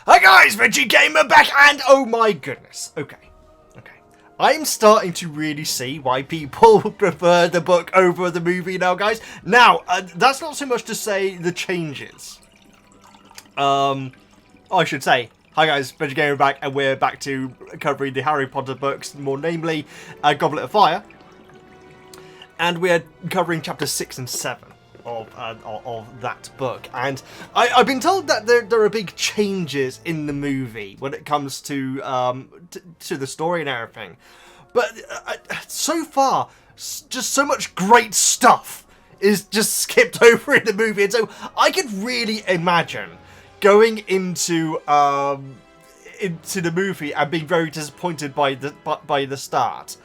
Hi guys, Veggie Gamer back, and oh my goodness. Okay. I'm starting to really see why people prefer the book over the movie now, guys. Now, that's not so much to say the changes. I should say, hi guys, Veggie Gamer back, and we're back to covering the Harry Potter books, more namely, Goblet of Fire. And we're covering chapters 6 and 7. Of that book, and I've been told that there are big changes in the movie when it comes to the story and everything, but so far, just so much great stuff is just skipped over in the movie, and so I could really imagine going into the movie and being very disappointed by the start.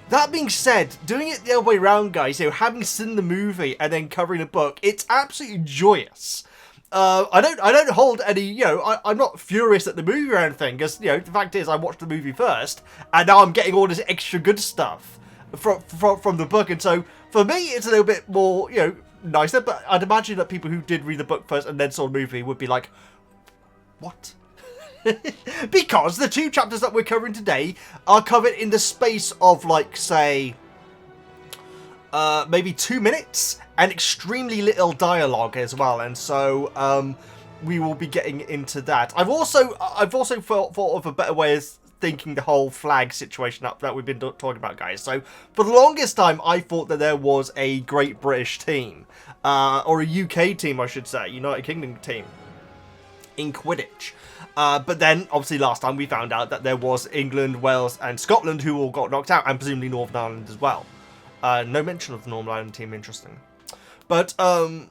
That being said, doing it the other way around, guys, having seen the movie and then covering the book, it's absolutely joyous. I don't hold any, I'm not furious at the movie or anything, because, the fact is I watched the movie first, and now I'm getting all this extra good stuff from the book, and so, for me, it's a little bit more, nicer, but I'd imagine that people who did read the book first and then saw the movie would be like, what? Because the two chapters that we're covering today are covered in the space of, like, say, maybe 2 minutes, and extremely little dialogue as well, and so we will be getting into that. I've also thought of a better way of thinking the whole flag situation up that we've been talking about, guys. So for the longest time, I thought that there was a Great British team, or a UK team, I should say, United Kingdom team in Quidditch. But then, obviously, last time we found out that there was England, Wales, and Scotland who all got knocked out, and presumably Northern Ireland as well. No mention of the Northern Ireland team, interesting. But, and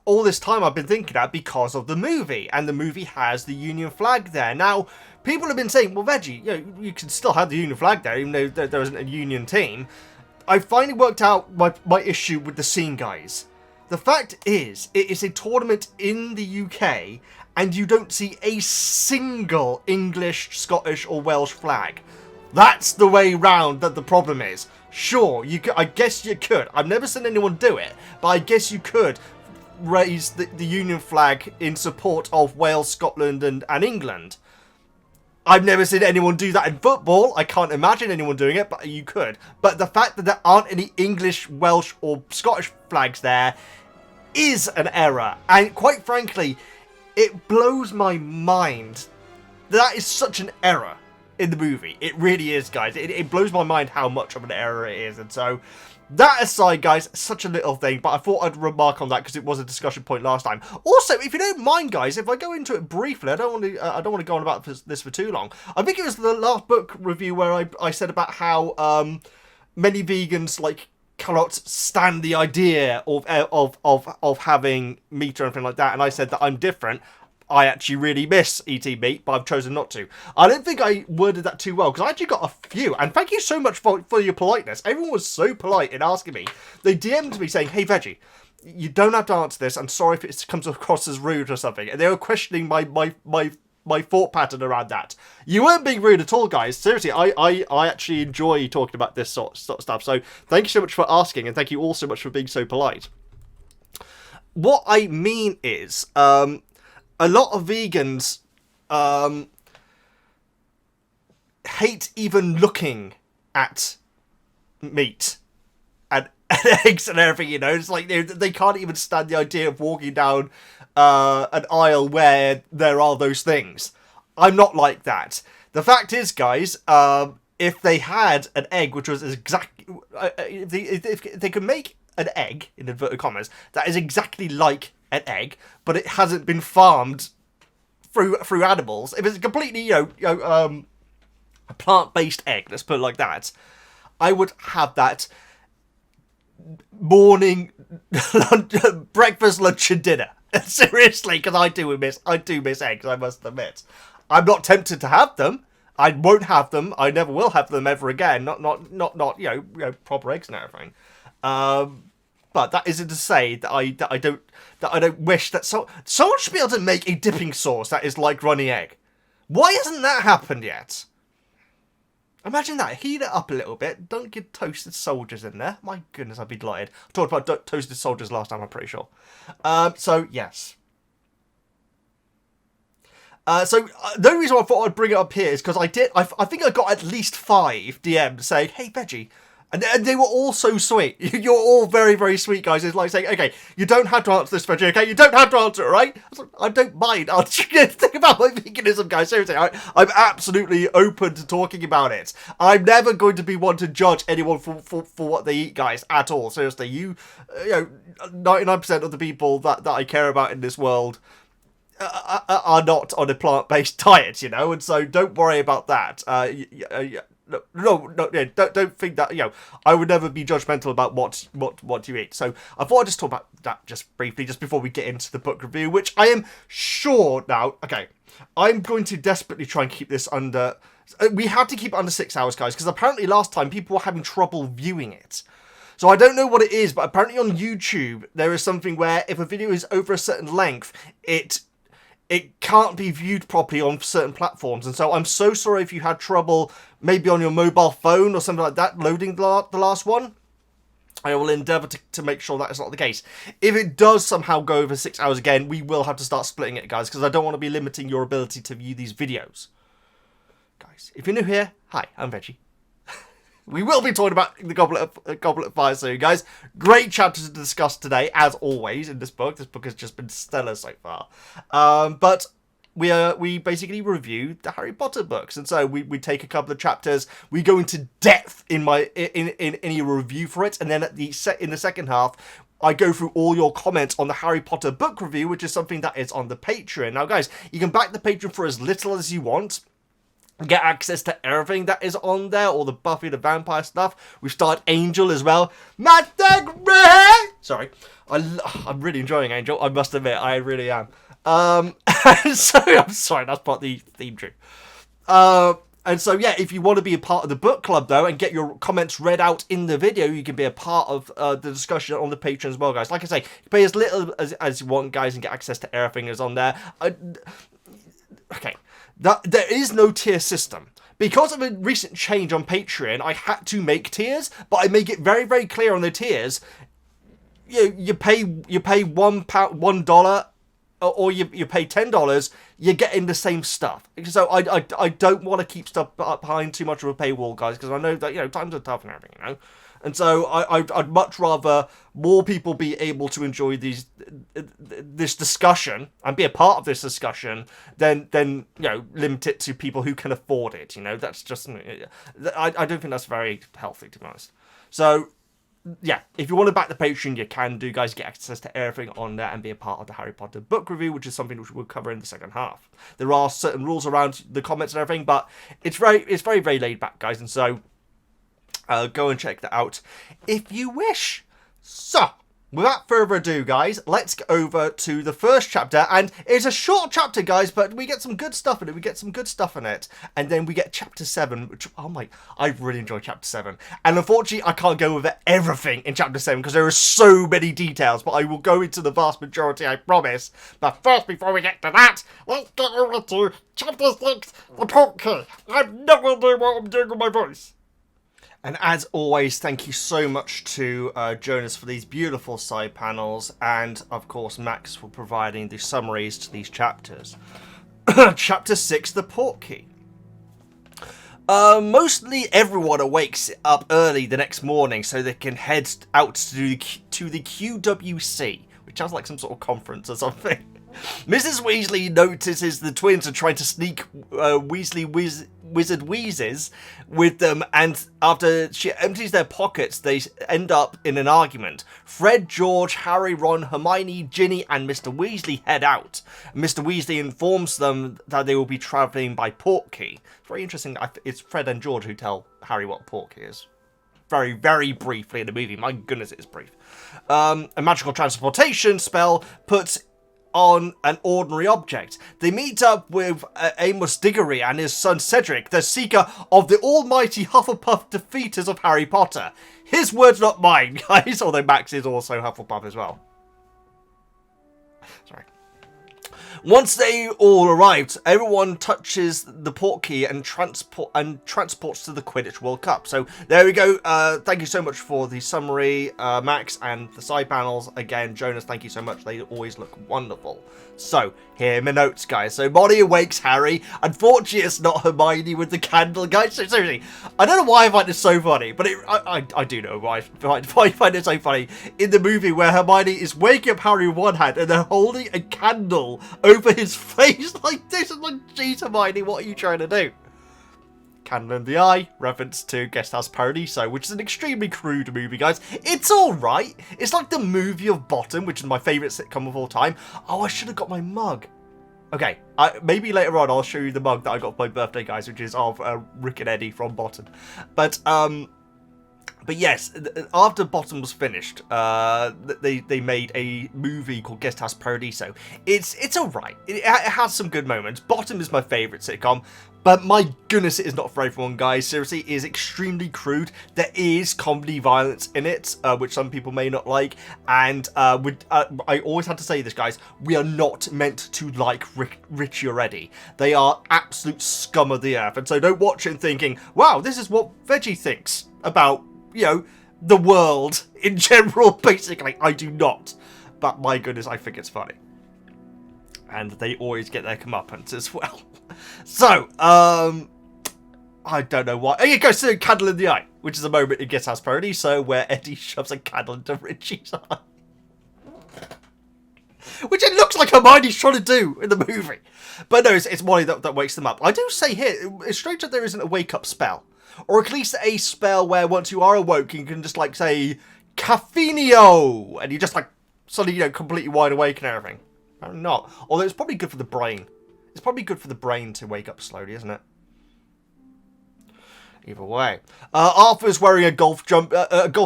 all this time I've been thinking that because of the movie, and the movie has the Union flag there. Now, people have been saying, well, Veggie, you can still have the Union flag there, even though there isn't a Union team. I finally worked out my issue with the scene, guys. The fact is, it is a tournament in the UK, and you don't see a single English, Scottish, or Welsh flag. That's the way round that the problem is. Sure, I guess you could. I've never seen anyone do it, but I guess you could raise the Union flag in support of Wales, Scotland, and England. I've never seen anyone do that in football. I can't imagine anyone doing it, but you could. But the fact that there aren't any English, Welsh, or Scottish flags there is an error. And quite frankly, it blows my mind. That is such an error in the movie. It really is, guys. It blows my mind how much of an error it is. And so, that aside, guys, such a little thing, but I thought I'd remark on that because it was a discussion point last time. Also, if you don't mind, guys, if I go into it briefly, I don't want to go on about this for too long. I think it was the last book review where I said about how many vegans cannot stand the idea of having meat or anything like that, and I said that I'm different. I actually really miss eating meat, but I've chosen not to. I don't think I worded that too well, because I actually got a few, and thank you so much for your politeness. Everyone was so polite in asking me. They DM'd me saying, hey, Veggie, you don't have to answer this. I'm sorry if it comes across as rude or something. And they were questioning my thought pattern around that. You weren't being rude at all, guys. Seriously, I actually enjoy talking about this sort of stuff. So thank you so much for asking, and thank you all so much for being so polite. What I mean is, a lot of vegans hate even looking at meat and eggs and everything, It's like they can't even stand the idea of walking down an aisle where there are those things. I'm not like that. The fact is, guys, if they had an egg which was exactly... if they could make an egg, in inverted commas, that is exactly like an egg, but it hasn't been farmed through animals. If it's completely, a plant-based egg, let's put it like that, I would have that morning, breakfast, lunch, and dinner. Seriously, because I do miss eggs, I must admit. I'm not tempted to have them. I won't have them. I never will have them ever again. Not proper eggs and everything. But that isn't to say that I don't wish that someone should be able to make a dipping sauce that is like runny egg. Why hasn't that happened yet? Imagine that. Heat it up a little bit. Don't get toasted soldiers in there. My goodness, I'd be delighted. I talked about toasted soldiers last time, I'm pretty sure. So, yes. The only reason I thought I'd bring it up here is because I think I got at least 5 DMs saying, "Hey, Veggie." And they were all so sweet. You're all very, very sweet, guys. It's like saying, okay, you don't have to answer this, Veggie, okay? You don't have to answer it, right? I don't mind answering anything about my veganism, guys. Seriously, I'm absolutely open to talking about it. I'm never going to be one to judge anyone for what they eat, guys, at all. Seriously, you know, 99% of the people that I care about in this world are not on a plant-based diet, you know? And so don't worry about that. No, yeah, don't think that, you know, I would never be judgmental about what you eat. So I thought I'd just talk about that just briefly, just before we get into the book review, which I am sure now, okay, I'm going to desperately try and keep this under, we have to keep it under 6 hours, guys, because apparently last time people were having trouble viewing it. So I don't know what it is, but apparently on YouTube, there is something where if a video is over a certain length, it can't be viewed properly on certain platforms. And so I'm so sorry if you had trouble maybe on your mobile phone or something like that loading the last one. I will endeavour to make sure that is not the case. If it does somehow go over 6 hours again, we will have to start splitting it, guys, because I don't want to be limiting your ability to view these videos. Guys, if you're new here, hi, I'm Veggie. We will be talking about the Goblet of Fire soon, guys. Great chapters to discuss today, as always, in this book. This book has just been stellar so far. But we basically review the Harry Potter books, and so we take a couple of chapters. We go into depth in any review for it, and then in the second half, I go through all your comments on the Harry Potter book review, which is something that is on the Patreon. Now, guys, you can back the Patreon for as little as you want. Get access to everything that is on there, all the Buffy the Vampire stuff. We've started Angel as well. Sorry, I'm really enjoying Angel, I must admit, I really am. So I'm sorry, that's part of the theme tune. And so yeah, if you want to be a part of the book club though, and get your comments read out in the video, you can be a part of the discussion on the Patreon as well, guys. Like I say, you pay as little as you want, guys, and get access to everything that's on there. Okay. There is no tier system. Because of a recent change on Patreon, I had to make tiers, but I make it very, very clear on the tiers. You pay $1, or you pay $10, you're getting the same stuff. So I don't want to keep stuff behind too much of a paywall, guys, because I know that, you know, times are tough and everything, you know. And so I'd much rather more people be able to enjoy this discussion and be a part of this discussion than you know, limit it to people who can afford it. You know, that's just, I don't think that's very healthy, to be honest. So yeah, if you want to back the Patreon, you can do, guys. Get access to everything on there and be a part of the Harry Potter book review, which is something which we'll cover in the second half. There are certain rules around the comments and everything, but it's very, very laid back, guys. And so go and check that out if you wish. So, without further ado, guys, let's get over to the first chapter. And it's a short chapter, guys, but we get some good stuff in it. And then we get chapter 7, which, oh my, I really enjoy chapter 7. And unfortunately, I can't go over everything in chapter 7 because there are so many details. But I will go into the vast majority, I promise. But first, before we get to that, let's get over to chapter 6, the Portkey. I have no idea what I'm doing with my voice. And as always, thank you so much to Jonas for these beautiful side panels, and of course Max for providing the summaries to these chapters. Chapter 6, the Portkey. Mostly everyone awakes up early the next morning so they can head out to the QWC, which sounds like some sort of conference or something. Mrs. Weasley notices the twins are trying to sneak Wizard Wheezes with them, and after she empties their pockets, they end up in an argument. Fred, George, Harry, Ron, Hermione, Ginny, and Mr. Weasley head out. Mr. Weasley informs them that they will be travelling by Portkey. It's very interesting. It's Fred and George who tell Harry what Portkey is. Very, very briefly in the movie. My goodness, it is brief. A magical transportation spell puts on an ordinary object. They meet up with Amos Diggory and his son Cedric, the seeker of the almighty Hufflepuff defeaters of Harry Potter. His words, not mine, guys, although Max is also Hufflepuff as well. Sorry. Once they all arrived, everyone touches the Portkey and transports to the Quidditch World Cup. So there we go. Thank you so much for the summary, Max, and the side panels. Again, Jonas, thank you so much. They always look wonderful. So here are my notes, guys. So Molly awakes Harry. Unfortunately, it's not Hermione with the candle, guys. So seriously, I don't know why I find this so funny, but I do know why I find it so funny. In the movie where Hermione is waking up Harry with one hand and then holding a candle over his face like this. I'm like, jeez, Hermione, what are you trying to do? Candle in the Eye, reference to Guest House Paradiso, which is an extremely crude movie, guys. It's alright. It's like the movie of Bottom, which is my favourite sitcom of all time. Oh, I should have got my mug. Okay, maybe later on I'll show you the mug that I got for my birthday, guys, which is of Rick and Eddie from Bottom. But yes, after Bottom was finished, they made a movie called Guest House Paradiso. It's alright. It has some good moments. Bottom is my favourite sitcom, but my goodness, it is not for everyone, guys. Seriously, it is extremely crude. There is comedy violence in it, which some people may not like. And I always had to say this, guys. We are not meant to like Richie or Eddie. They are absolute scum of the earth. And so don't watch it thinking, wow, this is what Veggie thinks about, you know, the world in general. Basically, I do not. But my goodness, I think it's funny. And they always get their comeuppance as well. So, I don't know why. Oh, yeah, goes to Candle in the Eye, which is a moment in Guest House Paradiso where Eddie shoves a candle into Richie's eye. Which it looks like Hermione's trying to do in the movie. But no, it's Molly that wakes them up. I do say here, it's strange that there isn't a wake-up spell. Or at least a spell where once you are awoke, you can just, like, say, Caffeinio! And you just, like, suddenly, you know, completely wide awake and everything. Apparently not. Although it's probably good for the brain. It's probably good for the brain to wake up slowly, isn't it? Either way. Arthur's wearing a golf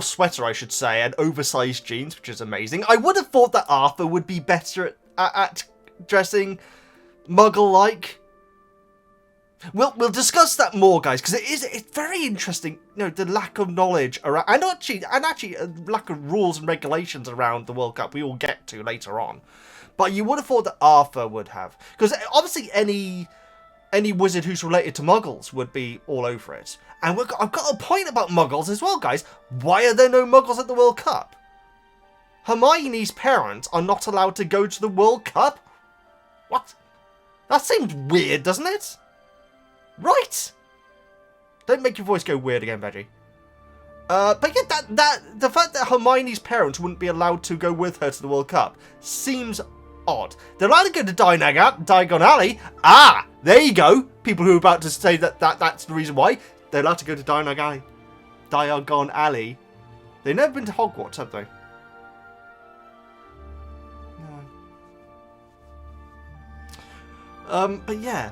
sweater, I should say, and oversized jeans, which is amazing. I would have thought that Arthur would be better at dressing Muggle-like. We'll discuss that more, guys, because it's very interesting, you know, the lack of knowledge around, and actually a lack of rules and regulations around the World Cup we will get to later on. But you would have thought that Arthur would have, because obviously any wizard who's related to Muggles would be all over it. And I've got a point about Muggles as well, guys. Why are there no Muggles at the World Cup? Hermione's parents are not allowed to go to the World Cup? What? That seems weird, doesn't it? Right? Don't make your voice go weird again, Veggie. But yeah, the fact that Hermione's parents wouldn't be allowed to go with her to the World Cup seems odd. They're allowed to go to Diagon Alley. Ah, there you go. People who are about to say that's the reason why. They're allowed to go to Diagon Alley. They've never been to Hogwarts, have they? No. But yeah.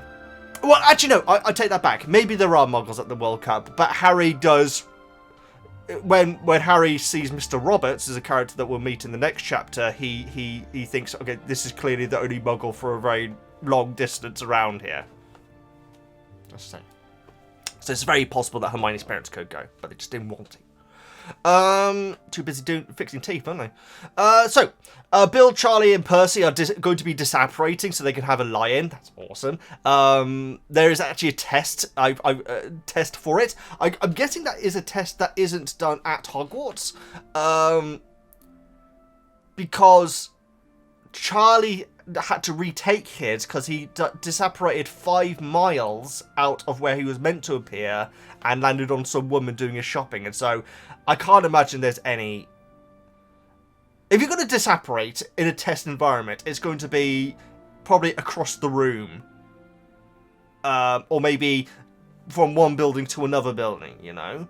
Well, actually, no. I take that back. Maybe there are Muggles at the World Cup, but Harry does. When Harry sees Mr. Roberts as a character that we'll meet in the next chapter, he thinks, okay, this is clearly the only Muggle for a very long distance around here. So it's very possible that Hermione's parents could go, but they just didn't want to. Too busy fixing teeth, aren't they? Bill, Charlie, and Percy are going to be disapparating so they can have a lie-in. That's awesome. There is actually a test. Test for it. I'm guessing that is a test that isn't done at Hogwarts. Because Charlie had to retake his because he disapparated 5 miles out of where he was meant to appear and landed on some woman doing his shopping. And so I can't imagine there's any... If you're going to disapparate in a test environment, it's going to be probably across the room. Or maybe from one building to another building, you know?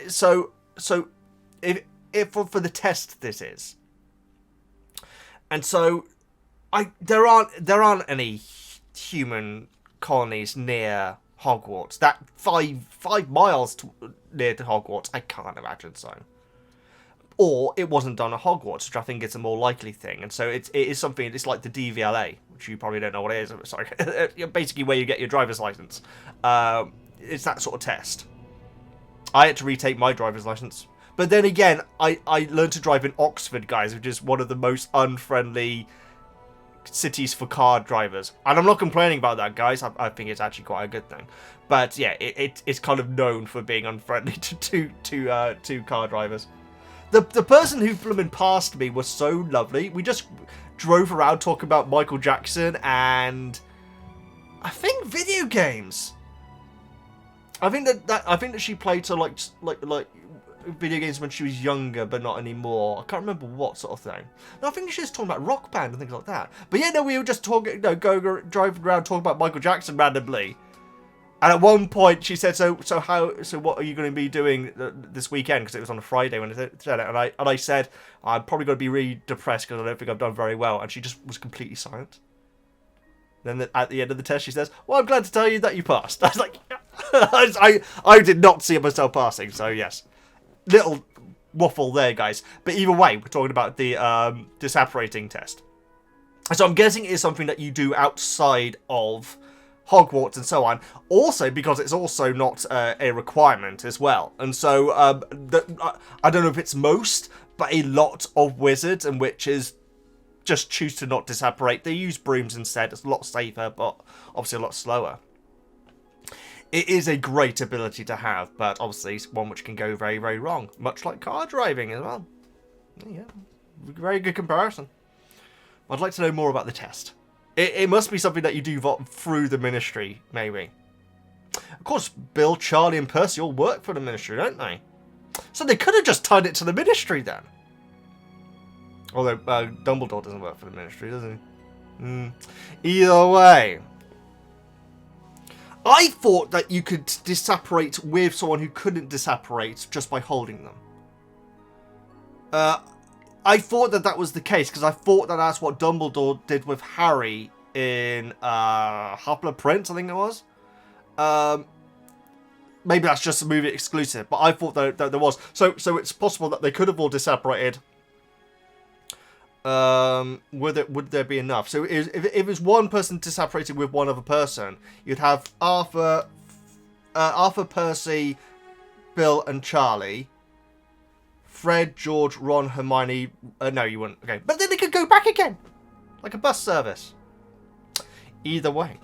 So if for the test this is. And so there aren't any human colonies near Hogwarts. That 5 miles near to Hogwarts, I can't imagine so. Or it wasn't done at Hogwarts, which I think is a more likely thing. And so it is something. It's like the DVLA, which you probably don't know what it is. Sorry, basically where you get your driver's license. It's that sort of test. I had to retake my driver's license. But then again, I learned to drive in Oxford, guys, which is one of the most unfriendly cities for car drivers. And I'm not complaining about that, guys. I think it's actually quite a good thing. But yeah, it's kind of known for being unfriendly to car drivers. The person who blooming passed me was so lovely. We just drove around talking about Michael Jackson and I think video games. I think that she played to like video games when she was younger, but not anymore. I can't remember what sort of thing. No, I think she was talking about Rock Band and things like that. But yeah, no, we were just talking, driving around talking about Michael Jackson randomly. And at one point, she said, "So what are you going to be doing this weekend?" Because it was on a Friday when I said it, and I said, "I'm probably going to be really depressed because I don't think I've done very well." And she just was completely silent. Then at the end of the test, she says, "Well, I'm glad to tell you that you passed." I was like, I did not see myself passing. So yes, little waffle there, guys. But either way, we're talking about the disapparating test. So I'm guessing it is something that you do outside of Hogwarts and so on. Also, because it's also not a requirement as well. And so I don't know if it's most, but a lot of wizards and witches just choose to not disapparate. They use brooms instead. It's a lot safer, but obviously a lot slower. It is a great ability to have, but obviously it's one which can go very, very wrong. Much like car driving as well. Yeah, very good comparison. I'd like to know more about the test. It must be something that you do through the ministry, maybe. Of course, Bill, Charlie, and Percy all work for the ministry, don't they? So they could have just tied it to the ministry then. Although Dumbledore doesn't work for the ministry, does he? Either way. I thought that you could disapparate with someone who couldn't disapparate just by holding them. I thought that was the case, because I thought that that's what Dumbledore did with Harry in Half-Blood Prince, I think it was. Maybe that's just a movie exclusive, but I thought that there was. So it's possible that they could have all disapparated. Would there be enough? So if it was one person disapparated with one other person, you'd have Arthur, Percy, Bill, and Charlie. Fred, George, Ron, Hermione... no, you wouldn't. Okay. But then they could go back again. Like a bus service. Either way.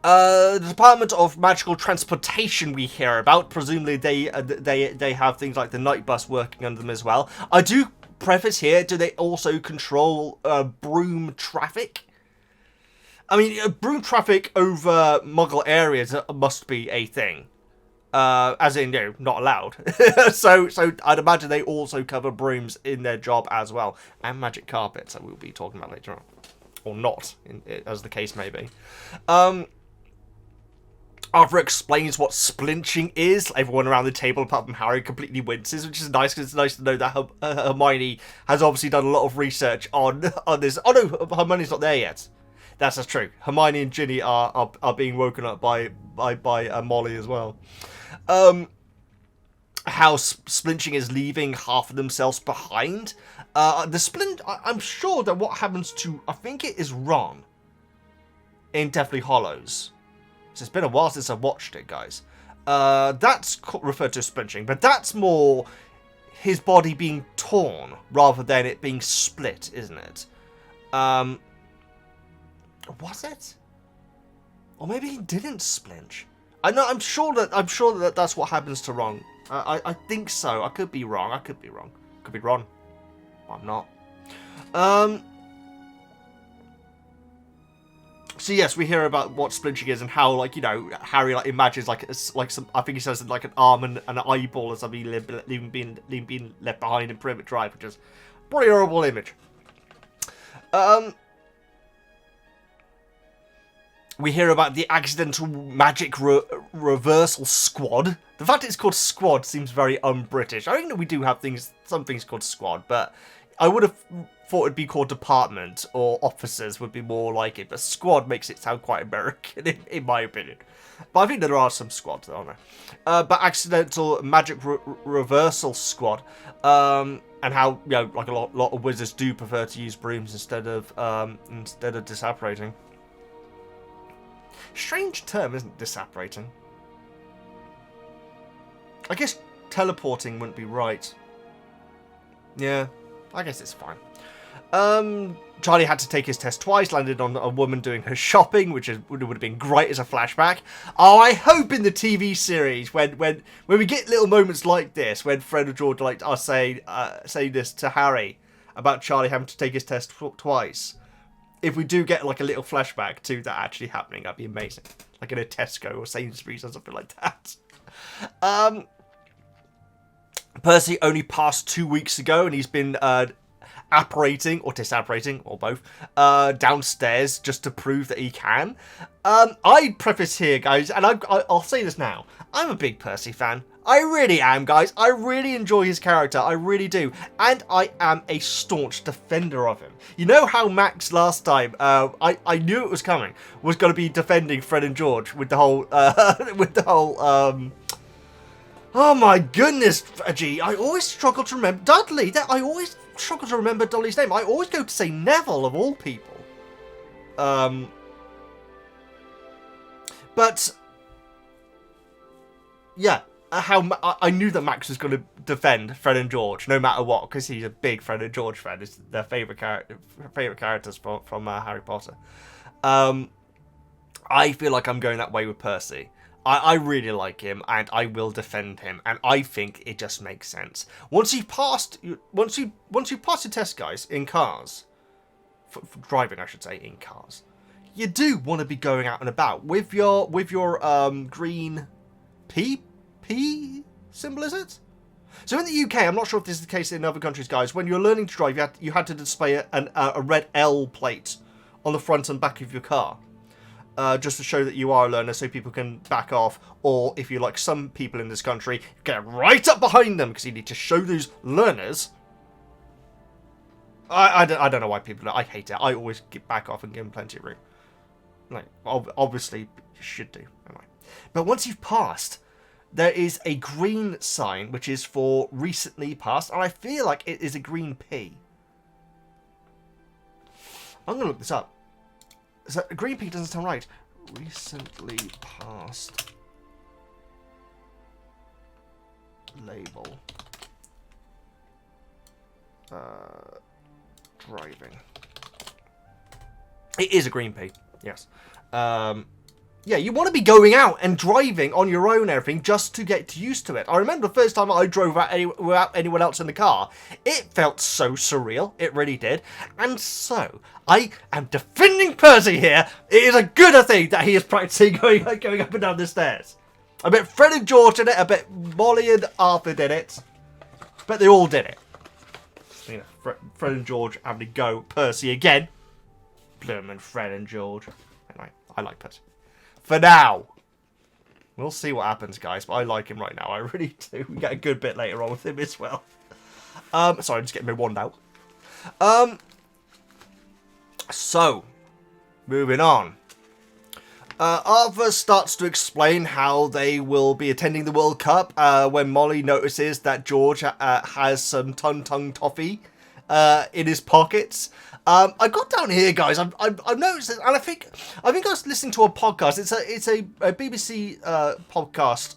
The Department of Magical Transportation we hear about. Presumably they have things like the night bus working under them as well. I do preface here, do they also control broom traffic? I mean, broom traffic over Muggle areas must be a thing. As in, not allowed. so I'd imagine they also cover brooms in their job as well. And magic carpets, that we'll be talking about later on. Or not, as the case may be. Arthur explains what splinching is. Everyone around the table, apart from Harry, completely winces, which is nice, because it's nice to know that Hermione has obviously done a lot of research on this. Oh no, Hermione's not there yet. That's true. Hermione and Ginny are being woken up by Molly as well. How Splinching is leaving half of themselves behind. I'm sure that what happens to, I think it is Ron in Deathly Hallows. So it's been a while since I've watched it, guys. That's referred to as Splinching, but that's more his body being torn rather than it being split, isn't it? Was it? Or maybe he didn't splinch. I'm sure that that's what happens to Ron. I think so. I could be wrong. Could be Ron. I'm not. So yes, we hear about what splinching is and how, Harry imagines some. I think he says like an arm and an eyeball or something being left behind in Privet Drive, which is a pretty horrible image. We hear about the accidental magic reversal squad. The fact it's called squad seems very un-British. I think that we do have some things called squad, but I would have thought it'd be called department, or officers would be more like it. But squad makes it sound quite American, in my opinion. But I think that there are some squads, aren't there? But accidental magic reversal squad, and how like a lot of wizards do prefer to use brooms instead of disapparating. Strange term, isn't disapparating? I guess teleporting wouldn't be right. Yeah, I guess it's fine. Charlie had to take his test twice, landed on a woman doing her shopping, which would have been great as a flashback. Oh, I hope in the TV series, when we get little moments like this, when Fred and George are saying this to Harry about Charlie having to take his test twice, if we do get like a little flashback to that actually happening, that'd be amazing. Like in a Tesco or Sainsbury's or something like that. Percy only passed 2 weeks ago, and he's been apparating or disapparating or both downstairs just to prove that he can. I preface here, guys, and I'll say this now. I'm a big Percy fan. I really am, guys. I really enjoy his character. I really do. And I am a staunch defender of him. You know how Max last time, I knew it was coming, was going to be defending Fred and George with the whole, oh my goodness, Veggie. I always struggle to remember Dudley. I always struggle to remember Dudley's name. I always go to say Neville of all people. But yeah, I knew that Max was going to defend Fred and George no matter what, because he's a big Fred and George fan. It's their favorite characters from Harry Potter. I feel like I'm going that way with Percy. I really like him, and I will defend him, and I think it just makes sense. Once you pass your test, guys, in cars, for driving, I should say, in cars, you do want to be going out and about with your green P symbol, is it? So in the UK, I'm not sure if this is the case in other countries, guys. When you're learning to drive, you had to display a red L plate on the front and back of your car. Just to show that you are a learner, so people can back off, or if you like some people in this country, get right up behind them, because you need to show those learners. I don't know why people do. I hate it. I always get back off and give them plenty of room. Like, obviously, you should do. But once you've passed, there is a green sign, which is for recently passed, and I feel like it is a green P. I'm going to look this up. So, green P doesn't sound right. Recently passed label. Driving. It is a green P, yes. Yeah, you want to be going out and driving on your own and everything just to get used to it. I remember the first time I drove out without anyone else in the car. It felt so surreal. It really did. And so, I am defending Percy here. It is a good thing that he is practicing going up and down the stairs. I bet Fred and George did it. I bet Molly and Arthur did it. I bet they all did it. You know, Fred and George having to go. Percy again. Bloomin' Fred and George. Anyway, I like Percy. For now. We'll see what happens, guys, but I like him right now. I really do. We get a good bit later on with him as well. Sorry, I'm just getting my wand out. So, moving on. Arthur starts to explain how they will be attending the World Cup when Molly notices that George has some tongue toffee in his pockets. I got down here, guys. I've noticed it, and I think I was listening to a podcast. It's a BBC podcast.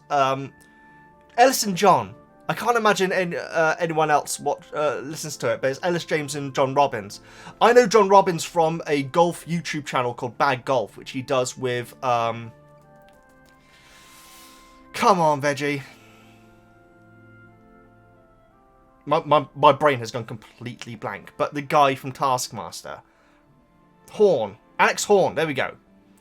Ellis and John. I can't imagine anyone else listens to it, but it's Ellis James and John Robbins. I know John Robbins from a golf YouTube channel called Bad Golf, which he does with come on, Veggie. My brain has gone completely blank. But the guy from Taskmaster. Horn. Alex Horn. There we go.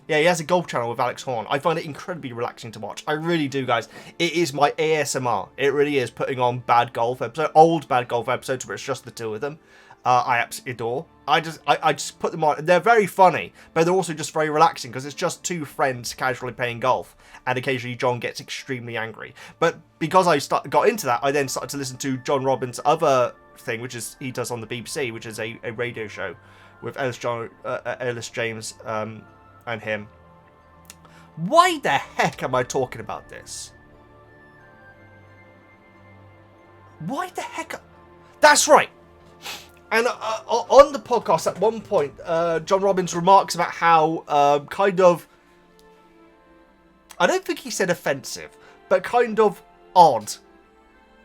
Yeah, he has a golf channel with Alex Horn. I find it incredibly relaxing to watch. I really do, guys. It is my ASMR. It really is, putting on Bad Golf episodes. Old Bad Golf episodes where it's just the two of them. I absolutely adore. I just put them on. They're very funny, but they're also just very relaxing because it's just two friends casually playing golf, and occasionally John gets extremely angry. But because I got into that, I then started to listen to John Robbins' other thing, which is he does on the BBC, which is a radio show with Ellis James and him. Why the heck am I talking about this? Why the heck? That's right. And on the podcast, at one point, John Robbins remarks about how kind of, I don't think he said offensive, but kind of odd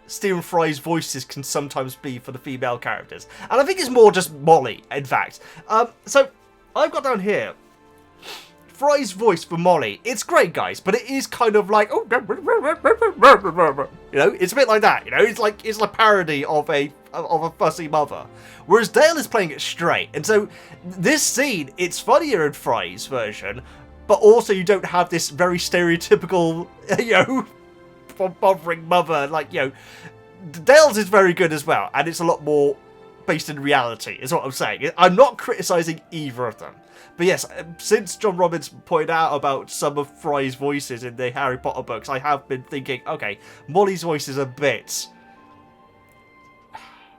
Stephen Fry's voices can sometimes be for the female characters. And I think it's more just Molly, in fact. So, I've got down here, Fry's voice for Molly. It's great, guys, but it is kind of like, oh, you know, it's a bit like that, you know, it's like a parody of a fussy mother. Whereas Dale is playing it straight. And so, this scene, it's funnier in Fry's version, but also you don't have this very stereotypical, you know, bothering mother, like, you know, Dale's is very good as well, and it's a lot more based in reality, is what I'm saying. I'm not criticising either of them. But yes, since John Robbins pointed out about some of Fry's voices in the Harry Potter books, I have been thinking, okay, Molly's voice is a bit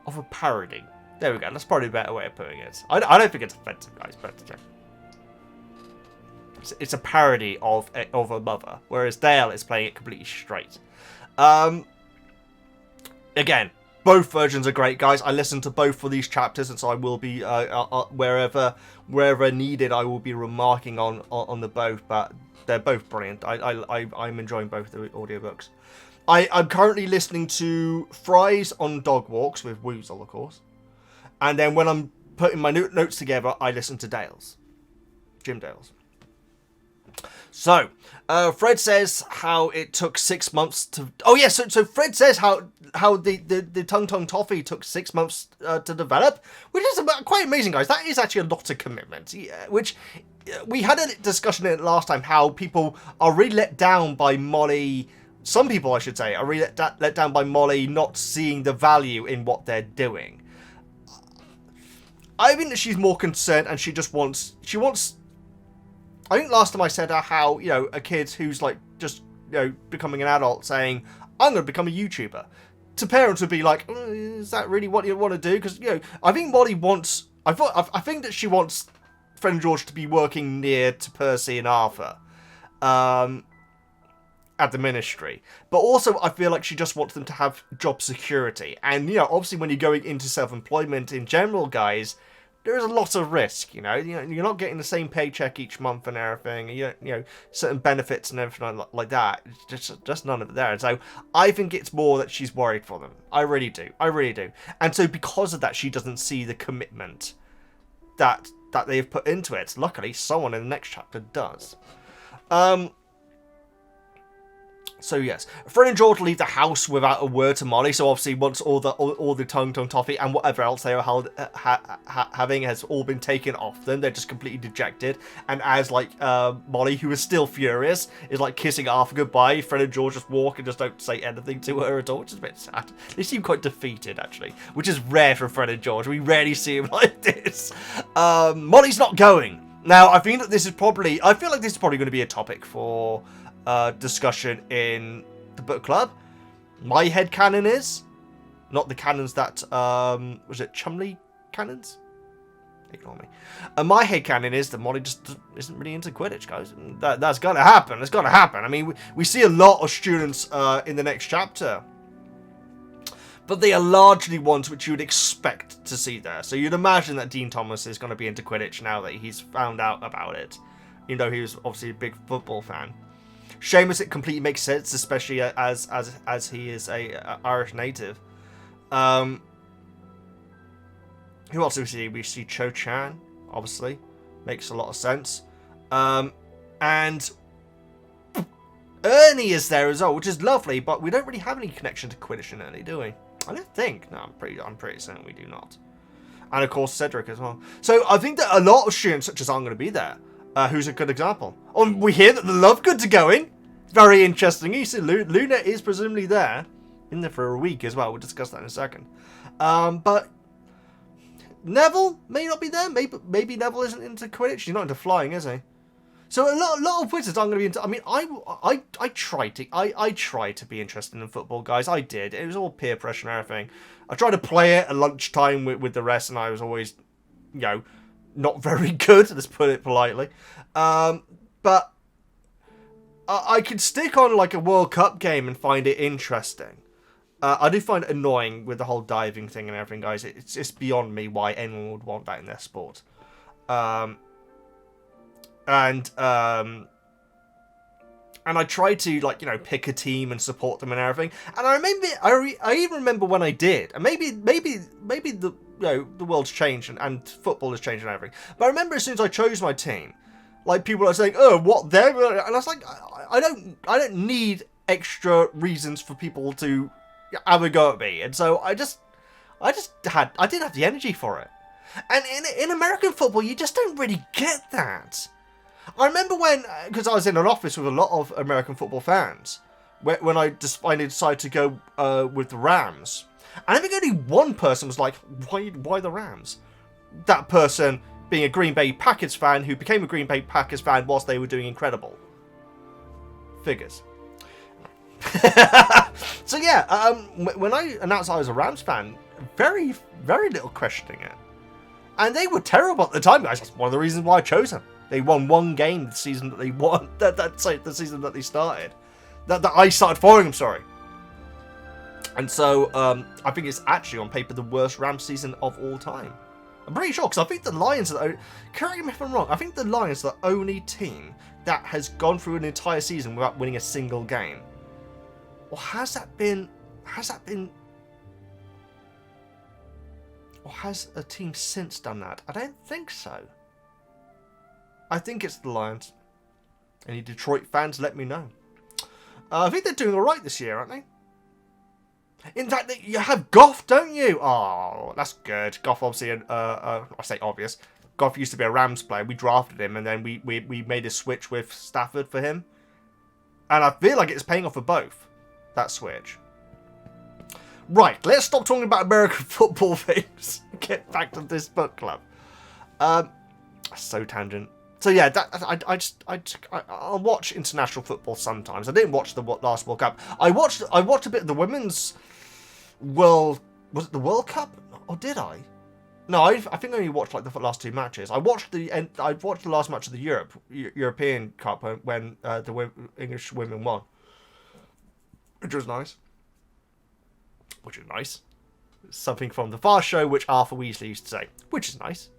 of a parody. There we go, that's probably a better way of putting it. I don't think it's offensive, guys, but it's a parody of a mother, whereas Dale is playing it completely straight. Again, both versions are great, guys. I listened to both for these chapters, and so I will be wherever needed, I will be remarking on the both. But they're both brilliant. I'm enjoying both the audiobooks. I'm currently listening to Fry's on dog walks with Weasel, of course, and then when I'm putting my notes together, I listen to Dale's, Jim Dale's. So, Fred says how it took 6 months to... Oh, yeah, so Fred says how the Tung Tung Toffee took 6 months to develop, which is quite amazing, guys. That is actually a lot of commitment, which we had a discussion in it last time, how people are really let down by Molly... Some people, I should say, are really let down by Molly not seeing the value in what they're doing. I think that she's more concerned, and she wants... I think last time I said how, you know, a kid who's like just, you know, becoming an adult saying, I'm going to become a YouTuber. To parents would be like, is that really what you want to do? Because, you know, I think Molly wants, I think that she wants Fred and George to be working near to Percy and Arthur at the ministry. But also I feel like she just wants them to have job security. And, you know, obviously when you're going into self-employment in general, guys, there is a lot of risk, you know. You're not getting the same paycheck each month and everything. You know, certain benefits and everything like that. It's just none of it there. And so I think it's more that she's worried for them. I really do. And so because of that, she doesn't see the commitment that they've put into it. Luckily, someone in the next chapter does. So yes, Fred and George leave the house without a word to Molly. So obviously, once all the Tung Tung Toffee and whatever else they were having has all been taken off them, they're just completely dejected. And as like Molly, who is still furious, is like kissing Arthur goodbye, Fred and George just walk and just don't say anything to her at all, which is a bit sad. They seem quite defeated actually, which is rare for Fred and George. We rarely see them like this. Molly's not going. Now I think that this is probably. I feel like this is probably going to be a topic for. Discussion in the book club. My headcanon is not the cannons that was it Chumley cannons? Ignore me. My headcanon is that Molly just isn't really into Quidditch, guys. That's gonna happen. It's gonna happen. I mean, we see a lot of students in the next chapter, but they are largely ones which you would expect to see there. So you'd imagine that Dean Thomas is going to be into Quidditch now that he's found out about it, even though he was obviously a big football fan. Seamus, it completely makes sense, especially as he is a Irish native. Who else do we see? We see Cho Chan, obviously. Makes a lot of sense. And Ernie is there as well, which is lovely, but we don't really have any connection to Quidditch and Ernie, do we? I don't think. No, I'm pretty certain we do not. And of course Cedric as well. So I think that a lot of students such as I'm going to be there. Who's a good example? Oh, we hear that the Lovegoods are going. Very interesting. You see, Luna is presumably there. In there for a week as well. We'll discuss that in a second. But Neville may not be there. Maybe Neville isn't into Quidditch. He's not into flying, is he? So a lot of wizards I'm going to be into. I mean, I tried to be interested in football, guys. I did. It was all peer pressure and everything. I tried to play it at lunchtime with the rest, and I was always, you know, not very good, let's put it politely. But I could stick on like a World Cup game and find it interesting. I do find it annoying with the whole diving thing and everything, guys. It's just beyond me why anyone would want that in their sport. And I tried to, like, you know, pick a team and support them and everything. And I remember, I even remember when I did. And maybe the, you know, the world's changed and football has changed and everything. But I remember as soon as I chose my team, like, people are saying, "Oh, what them?" And I was like, I don't need extra reasons for people to have a go at me. And so I didn't have the energy for it. And in American football, you just don't really get that. I remember when, because I was in an office with a lot of American football fans, when I decided to go with the Rams. And I think only one person was like, why the Rams? That person being a Green Bay Packers fan who became a Green Bay Packers fan whilst they were doing incredible. Figures. So yeah, when I announced I was a Rams fan, very, very little questioning it. And they were terrible at the time, guys. That's one of the reasons why I chose them. They won one game the season that they won. The season that they started. That I started following them, sorry. And so, I think it's actually on paper the worst Rams season of all time. I'm pretty sure, because I think the Lions are correct me if I'm wrong, I think the Lions are the only team that has gone through an entire season without winning a single game. Or has a team since done that? I don't think so. I think it's the Lions. Any Detroit fans, let me know. I think they're doing alright this year, aren't they? In fact, you have Goff, don't you? Oh, that's good. Goff, obviously, I say obvious. Goff used to be a Rams player. We drafted him, and then we made a switch with Stafford for him. And I feel like it's paying off for both, that switch. Right, let's stop talking about American football things. Get back to this book club. So tangent. So yeah, I'll watch international football sometimes. I didn't watch the last World Cup. I watched a bit of the women's World. Was it the World Cup, or did I? No, I think I only watched like the last two matches. I watched the last match of the European Cup when the English women won, which was nice. Something from the Far Show, which Arthur Weasley used to say, which is nice.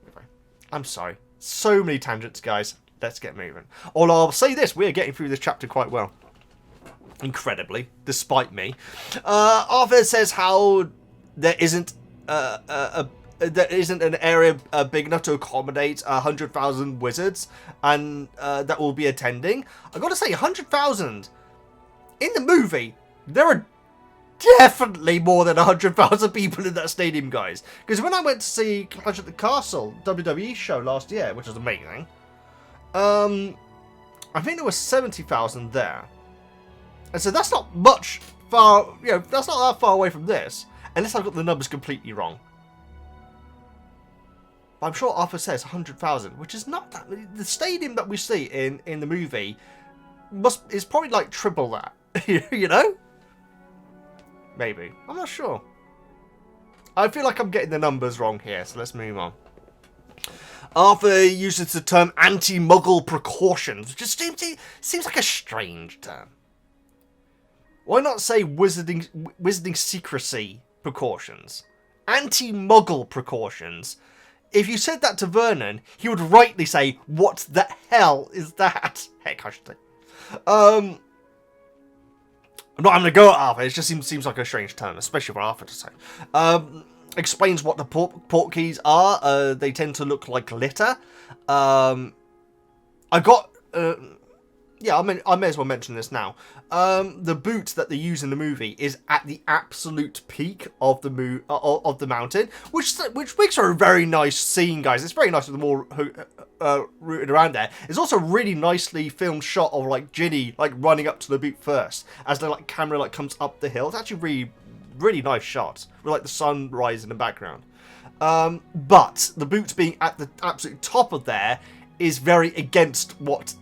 Anyway, I'm sorry. So many tangents, guys. Let's get moving. Or I'll say this, we're getting through this chapter quite well. Incredibly, despite me. Arthur says how there isn't an area big enough to accommodate 100,000 wizards, and that will be attending. I've got to say, 100,000 in the movie, there are definitely more than 100,000 people in that stadium, guys. Because when I went to see Clash at the Castle WWE show last year, which was amazing, I think there was 70,000 there. And so that's not much far, that's not that far away from this, unless I've got the numbers completely wrong. But I'm sure Arthur says 100,000, which is not that. The stadium that we see in the movie is probably like triple that, you know? Maybe. I'm not sure. I feel like I'm getting the numbers wrong here, so let's move on. Arthur uses the term anti-Muggle precautions, which just seems like a strange term. Why not say wizarding secrecy precautions? Anti-Muggle precautions. If you said that to Vernon, he would rightly say, "What the hell is that?" Heck, I should say. I'm not having a go at Arthur, it just seems like a strange term, especially for Arthur to say. Explains what the Portkeys are. They tend to look like litter. I may as well mention this now. The boot that they use in the movie is at the absolute peak of the mountain, which makes for a very nice scene, guys. It's very nice with them all rooted around there. It's also a really nicely filmed shot of like Ginny like running up to the boot first as the like camera like comes up the hill. It's actually really, really nice shots with like the sunrise in the background. But the boots being at the absolute top of there is very against what,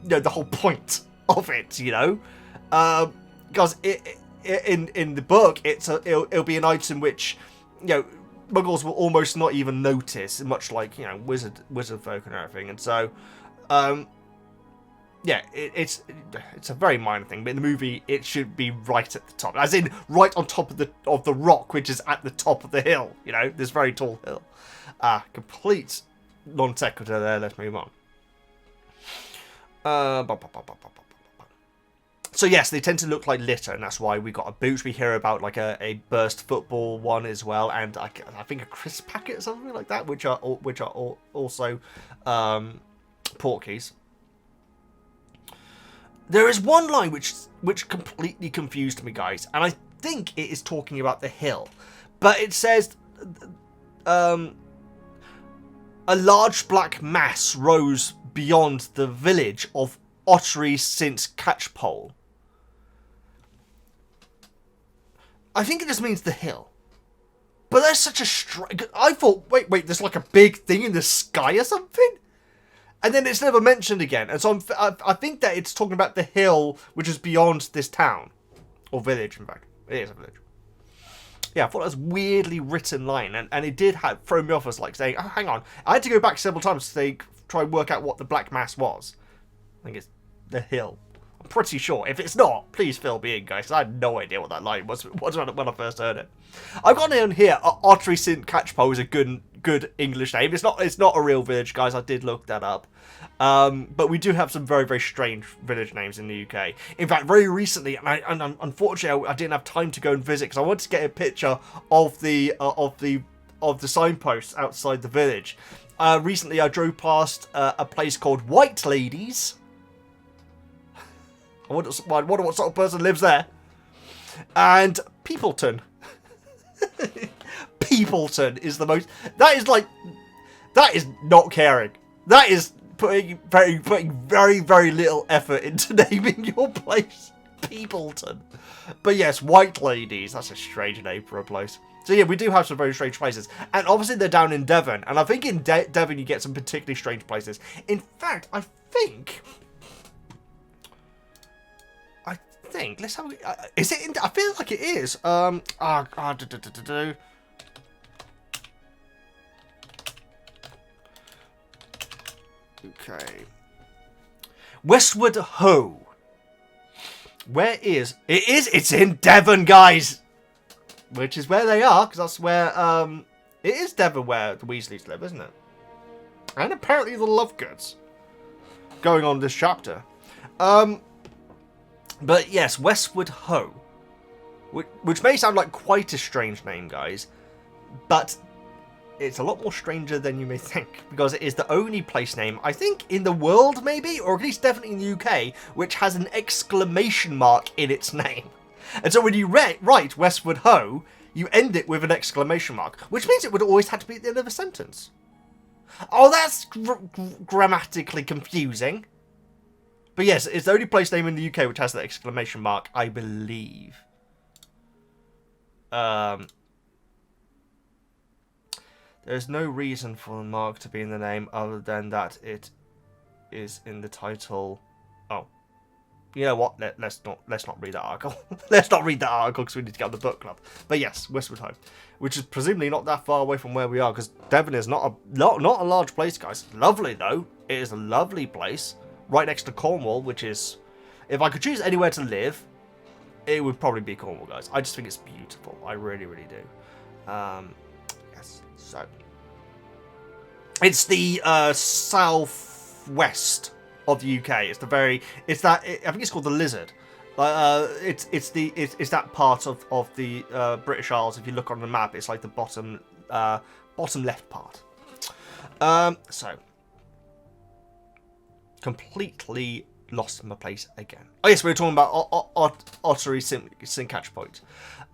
the whole point of it, because in the book it'll be an item which Muggles will almost not even notice, much like wizard folk and everything, and so it's a very minor thing, but in the movie it should be right at the top, as in right on top of the rock, which is at the top of the hill, this very tall hill. Complete non sequitur there. Let's move on. So yes, they tend to look like litter, and that's why we got a boot. We hear about like a burst football one as well, and I think a crisp packet or something like that, which are also Portkeys. There is one line which completely confused me, guys, and I think it is talking about the hill, but it says a large black mass rose beyond the village of Ottery since Catchpole. I think it just means the hill. But that's such a I thought, wait, there's like a big thing in the sky or something? And then it's never mentioned again. And so I think that it's talking about the hill, which is beyond this town. Or village, in fact. It is a village. Yeah, I thought that was a weirdly written line. And it did throw me off as like saying, oh, hang on. I had to go back several times to try and work out what the black mass was. I think it's the hill. I'm pretty sure. If it's not, please fill me in, guys, because I had no idea what that line was when I first heard it. I've got it on here. Ottery St. Catchpole is a good English name. It's not a real village, guys. I did look that up. But we do have some very, very strange village names in the UK. In fact, very recently, and unfortunately, I didn't have time to go and visit because I wanted to get a picture of the signposts outside the village. Recently, I drove past a place called White Ladies. I wonder what sort of person lives there. And Peopleton. Peopleton is the most... That is not caring. That is putting very, very little effort into naming your place. Peopleton. But yes, White Ladies. That's a strange name for a place. So yeah, we do have some very strange places. And obviously they're down in Devon. And I think in Devon you get some particularly strange places. In fact, I think... let's have is it in, I feel like it is okay, Westward Ho. Where is it? It's in Devon, guys, which is where they are, because that's where it is Devon where the Weasleys live, isn't it? And apparently the Lovegoods going on this chapter. But yes, Westward Ho, which may sound like quite a strange name, guys, but it's a lot more stranger than you may think, because it is the only place name, I think, in the world, maybe, or at least definitely in the UK, which has an exclamation mark in its name. And so when you write Westward Ho, you end it with an exclamation mark, which means it would always have to be at the end of a sentence. Oh, that's grammatically confusing. But yes, it's the only place name in the UK which has that exclamation mark, I believe. There's no reason for the mark to be in the name other than that it is in the title. Oh, you know what? Let's not read that article. Let's not read that article because we need to get on the book club. But yes, Westward Ho, which is presumably not that far away from where we are, because Devon is not a large place, guys. Lovely though. It is a lovely place. Right next to Cornwall, which is... If I could choose anywhere to live, it would probably be Cornwall, guys. I just think it's beautiful. I really, really do. Yes, so... It's the southwest of the UK. It's the very... It's that... I think it's called the Lizard. It's that part of the British Isles. If you look on the map, it's like the bottom left part. So... Completely lost my place again. Oh yes, we were talking about Ottery St. Catchpoint,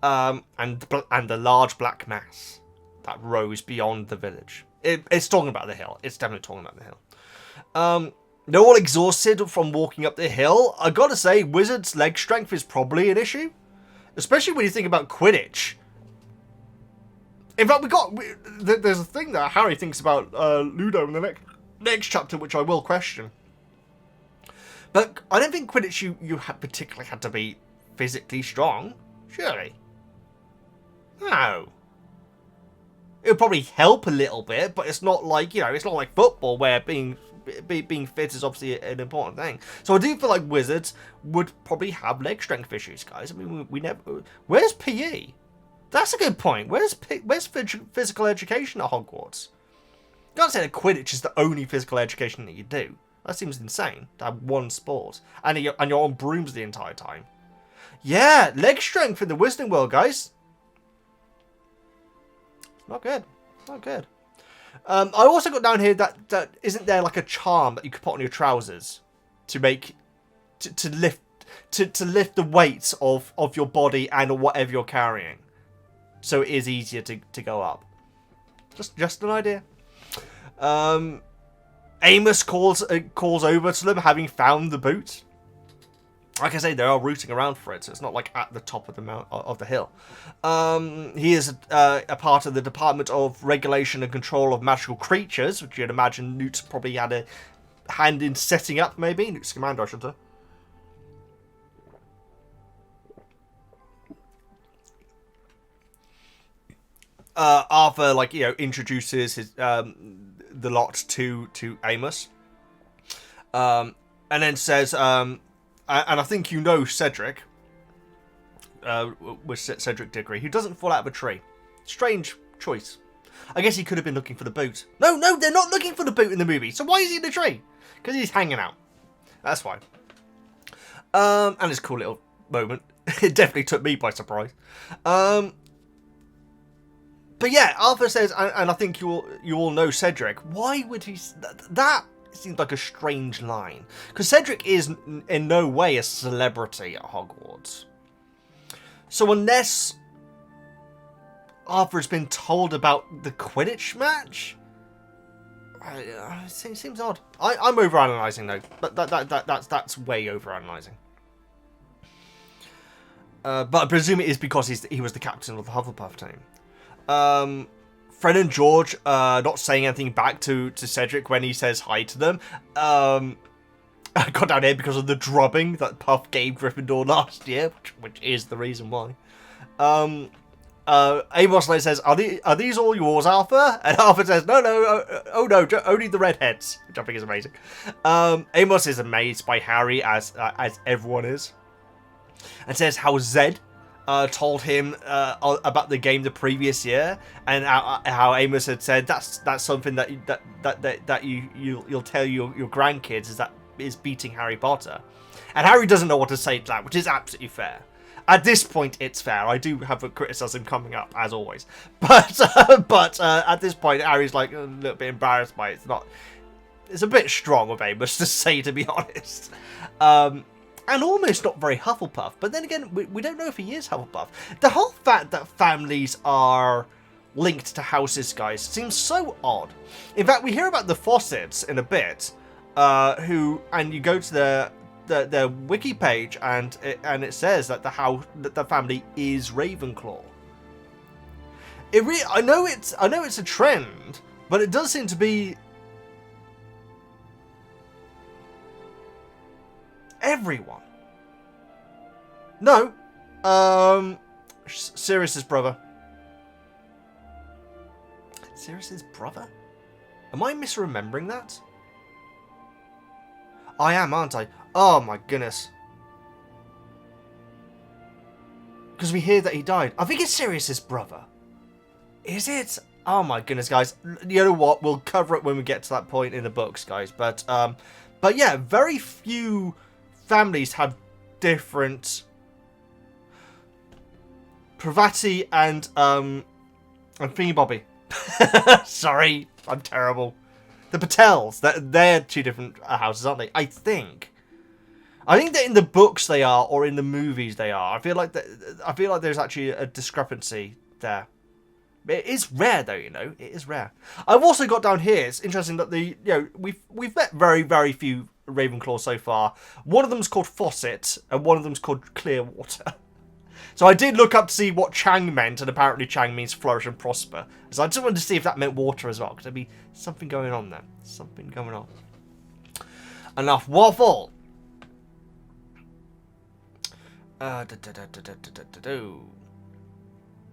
and the large black mass that rose beyond the village. It's talking about the hill. It's definitely talking about the hill. They're all exhausted from walking up the hill. I gotta say, Wizard's leg strength is probably an issue, especially when you think about Quidditch. In fact, there's a thing that Harry thinks about Ludo in the next chapter, which I will question. But I don't think Quidditch you particularly had to be physically strong, surely. No. It would probably help a little bit, but it's not like, it's not like football where being fit is obviously an important thing. So I do feel like Wizards would probably have leg strength issues, guys. I mean, we never... Where's PE? That's a good point. Where's physical education at Hogwarts? You can't say that Quidditch is the only physical education that you do. That seems insane to have one sport. And you're on brooms the entire time. Yeah, leg strength in the Wizarding world, guys. Not good. Not good. I also got down here that isn't there like a charm that you could put on your trousers to make to lift the weight of your body and whatever you're carrying, so it is easier to go up. Just an idea. Amos calls over to them, having found the boot. Like I say, they are rooting around for it, so it's not like at the top of the hill. He is a part of the Department of Regulation and Control of Magical Creatures, which you'd imagine Newt probably had a hand in setting up, maybe. Newt Scamander, shouldn't I? Arthur, like, introduces his the lot to Amos, and then says, and I think Cedric, with Cedric Diggory, who doesn't fall out of a tree. Strange choice. I guess he could have been looking for the boot. No, they're not looking for the boot in the movie. So why is he in the tree? Because he's hanging out. That's why. And it's a cool little moment. It definitely took me by surprise. But yeah, Arthur says, and I think you all know Cedric. Why would he? That seems like a strange line, because Cedric is in no way a celebrity at Hogwarts. So unless Arthur has been told about the Quidditch match, it seems odd. I'm overanalyzing though, but that's way overanalyzing. But I presume it is because he was the captain of the Hufflepuff team. Fred and George not saying anything back to Cedric when he says hi to them. I got down here because of the drubbing that Puff gave Gryffindor last year, which is the reason why. Amos says, "Are these all yours, Arthur?" And Arthur says, "No, oh no, only the redheads," which I think is amazing. Amos is amazed by Harry, as everyone is, and says how Zed told him about the game the previous year, and how Amos had said that's something that you'll tell your grandkids is beating Harry Potter, and Harry doesn't know what to say to that, which is absolutely fair. At this point, it's fair. I do have a criticism coming up, as always, but at this point, Harry's like a little bit embarrassed by it. It's a bit strong of Amos to say, to be honest. And almost not very Hufflepuff. But then again, we don't know if he is Hufflepuff. The whole fact that families are linked to houses, guys, seems so odd. In fact, we hear about the Fawcett's in a bit, and you go to their wiki page, and it says that the family is Ravenclaw. I know it's a trend, but it does seem to be everyone. No. Sirius's brother. Sirius's brother? Am I misremembering that? I am, aren't I? Oh my goodness. Because we hear that he died. I think it's Sirius's brother. Is it? Oh my goodness, guys. You know what? We'll cover it when we get to that point in the books, guys. But yeah, very few families have different. Pravati and Thingy Bobby. Sorry, I'm terrible. The Patels, they're two different houses, aren't they? I think that in the books they are, or in the movies they are. I feel like there's actually a discrepancy there. It is rare, though. It is rare. I've also got down here. It's interesting that we've met very, very few Ravenclaws so far. One of them's called Fawcett, and one of them's called Clearwater. So I did look up to see what Chang meant, and apparently Chang means flourish and prosper. So I just wanted to see if that meant water as well, because there'd be something going on there. Something going on. Enough waffle.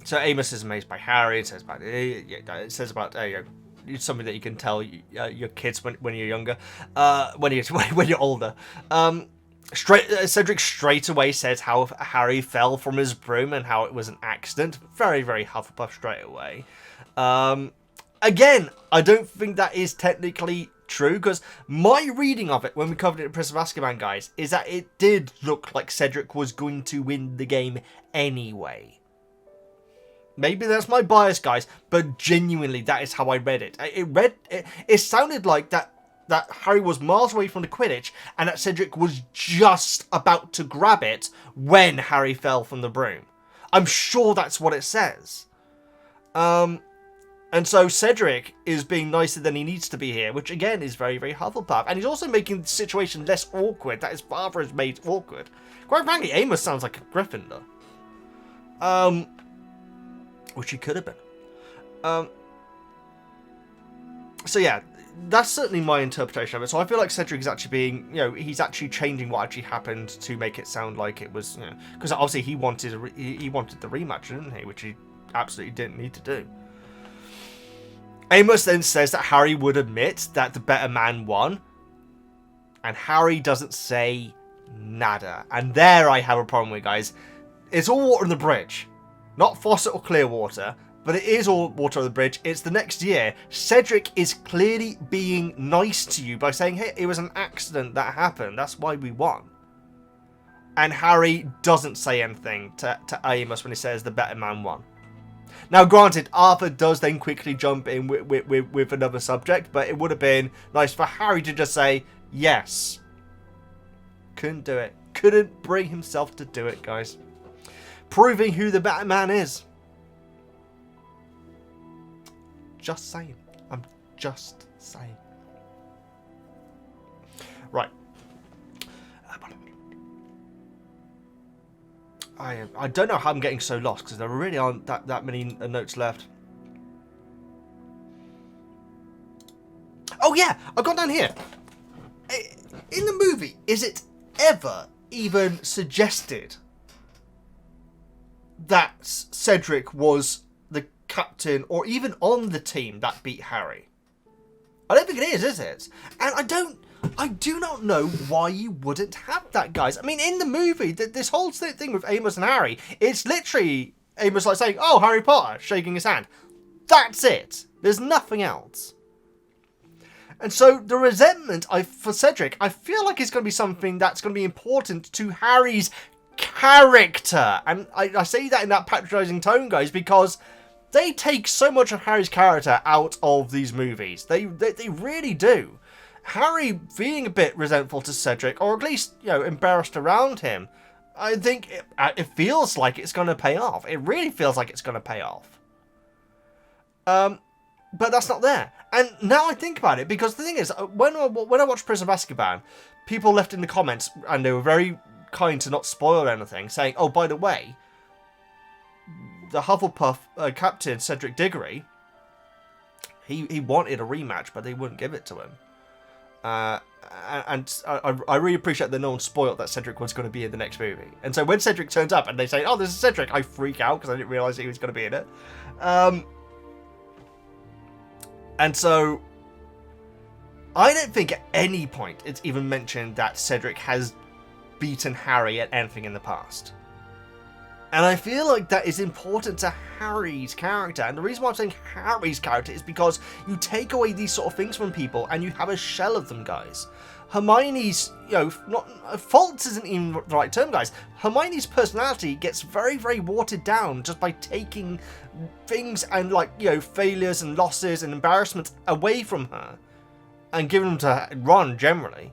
So Amos is amazed by Harry. It says about it's something that you can tell your kids when you're younger, when you're older. Cedric straight away says how Harry fell from his broom and how it was an accident. Very, very Hufflepuff straight away. Again, I don't think that is technically true, because my reading of it when we covered it in Prince of Azkaban, guys, is that it did look like Cedric was going to win the game anyway. Maybe that's my bias, guys, but genuinely that is how I read it. It sounded like that Harry was miles away from the Quidditch and that Cedric was just about to grab it when Harry fell from the broom. I'm sure that's what it says. And so Cedric is being nicer than he needs to be here, which again is very, very Hufflepuff. And he's also making the situation less awkward that his father has made awkward. Quite frankly, Amos sounds like a Gryffindor. Which he could have been. So yeah, that's certainly my interpretation of it. So I feel like Cedric is actually being, he's actually changing what actually happened to make it sound like it was, because obviously he wanted he wanted the rematch, didn't he? Which he absolutely didn't need to do. Amos then says that Harry would admit that the better man won. And Harry doesn't say nada. And there I have a problem with, guys. It's all water on the bridge. Not faucet or clear water, but it is all water on the bridge. It's the next year. Cedric is clearly being nice to you by saying, hey, it was an accident that happened. That's why we won. And Harry doesn't say anything to Amos when he says the better man won. Now, granted, Arthur does then quickly jump in with another subject, but it would have been nice for Harry to just say, yes. Couldn't do it. Couldn't bring himself to do it, guys. Proving who the better man is. Just saying. I'm just saying. Right. I don't know how I'm getting so lost, because there really aren't that many notes left. Oh yeah, I've gone down here. In the movie, is it ever even suggested that Cedric was the captain or even on the team that beat Harry? I don't think it is it? And I do not know why you wouldn't have that, guys. I mean, in the movie, this whole thing with Amos and Harry, it's literally Amos like saying, oh, Harry Potter, shaking his hand. That's it. There's nothing else. And so the resentment for Cedric, I feel like it's going to be something that's going to be important to Harry's character. And I say that in that patronizing tone, guys, because they take so much of Harry's character out of these movies. They really do. Harry being a bit resentful to Cedric, or at least, embarrassed around him, I think it feels like it's going to pay off. It really feels like it's going to pay off. But that's not there. And now I think about it, because the thing is, when I watched Prince of Azkaban, people left in the comments, and they were very kind to not spoil anything, saying, oh, by the way, the Hufflepuff captain, Cedric Diggory, he wanted a rematch, but they wouldn't give it to him. And I really appreciate that no one spoiled that Cedric was going to be in the next movie. And so when Cedric turns up and they say, oh, this is Cedric, I freak out because I didn't realise he was going to be in it. And so I don't think at any point it's even mentioned that Cedric has beaten Harry at anything in the past. And I feel like that is important to Harry's character. And the reason why I'm saying Harry's character is because you take away these sort of things from people and you have a shell of them, guys. Hermione's, faults isn't even the right term, guys. Hermione's personality gets very, very watered down just by taking things and, failures and losses and embarrassments away from her and giving them to Ron generally.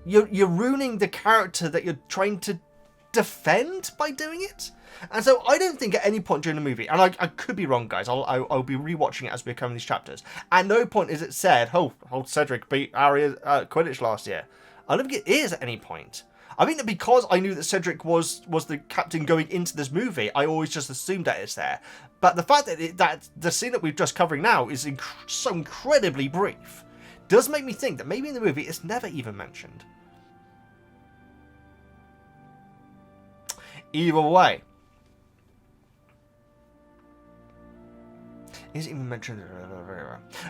You're ruining the character that you're trying to defend by doing it. And so I don't think at any point during the movie, and I could be wrong, guys, I'll be rewatching it as we come in these chapters, at no point is it said, oh Cedric beat Harry at Quidditch last year. I don't think it is at any point. I think that because I knew that Cedric was the captain going into this movie, I always just assumed that it's there. But the fact that the scene that we're just covering now is so incredibly brief does make me think that maybe in the movie it's never even mentioned. Either way, is it even mentioned?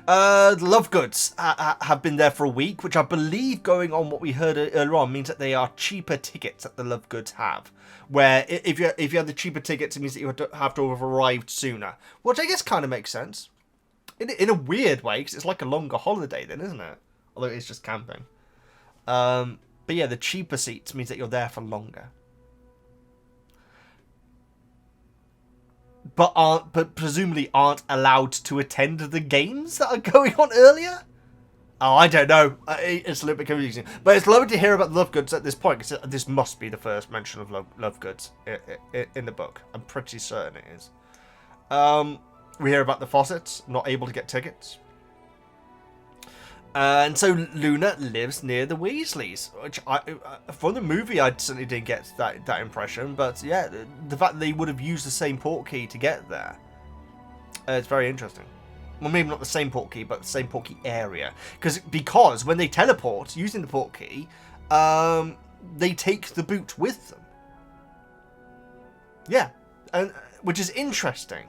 The Love Goods have been there for a week, which I believe, going on what we heard earlier on, means that they are cheaper tickets that the Love Goods have. Where if you have the cheaper tickets, it means that you have to have arrived sooner, which I guess kind of makes sense. In a weird way, because it's like a longer holiday then, isn't it? Although it's just camping. But yeah, the cheaper seats means that you're there for longer. But presumably aren't allowed to attend the games that are going on earlier? Oh, I don't know. It's a little bit confusing. But it's lovely to hear about the Lovegoods at this point, because this must be the first mention of Lovegoods in the book. I'm pretty certain it is. We hear about the Fawcett's not able to get tickets. And so Luna lives near the Weasleys, which from the movie I certainly didn't get that impression. But yeah, the fact that they would have used the same Portkey to get there, it's very interesting. Well, maybe not the same Portkey, but the same Portkey area. Because when they teleport using the Portkey, they take the boot with them. Yeah, and which is interesting.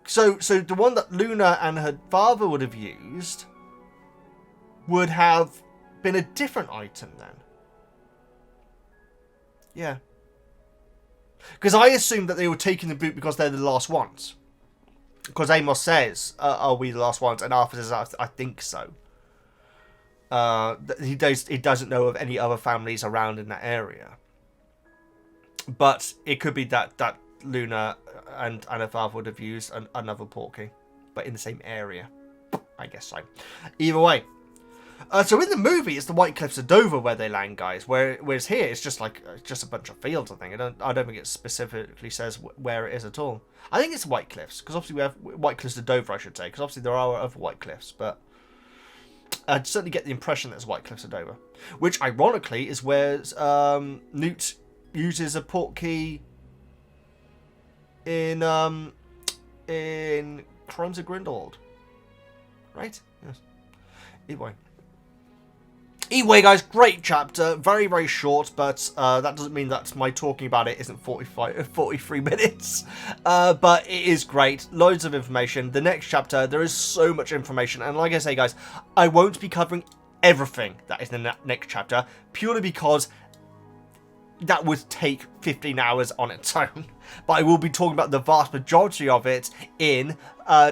So the one that Luna and her father would have used would have been a different item then. Yeah. Because I assumed that they were taking the boot because they're the last ones. Because Amos says, are we the last ones? And Arthur says, I think so. He doesn't know of any other families around in that area. But it could be that Luna and her father would have used another Portkey. But in the same area. I guess so. Either way. So in the movie, it's the White Cliffs of Dover where they land, guys. Whereas here, it's just a bunch of fields, I think. I don't think it specifically says where it is at all. I think it's White Cliffs, because obviously we have White Cliffs of Dover, I should say. Because obviously there are other White Cliffs, but I certainly get the impression that it's White Cliffs of Dover. Which, ironically, is where Newt uses a Portkey in Crimes of Grindelwald. Right? Yes. Anyway, guys, great chapter. Very, very short, but that doesn't mean that my talking about it isn't 43 minutes. But it is great. Loads of information. The next chapter, there is so much information. And like I say, guys, I won't be covering everything that is in the next chapter, purely because that would take 15 hours on its own. But I will be talking about the vast majority of it in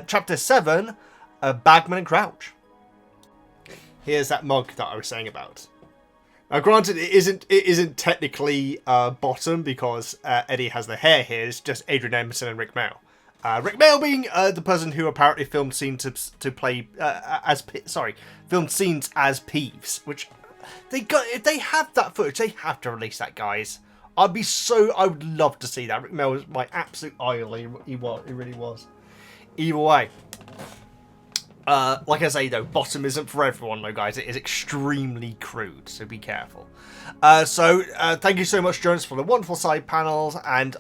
chapter 7, Bagman and Crouch. Here's that mug that I was saying about. Now, granted, it isn't technically bottom because Eddie has the hair here. It's just Adrian Emerson and Rick Mail. Rick Mail being the person who apparently filmed scenes to play filmed scenes as Peeves, which if they have that footage, they have to release that, guys. I would love to see that. Rick Mail was my absolute idol. He really was. Either way. Like I say, though, bottom isn't for everyone, though, guys. It is extremely crude, so be careful. Thank you so much, Jonas, for the wonderful side panels, and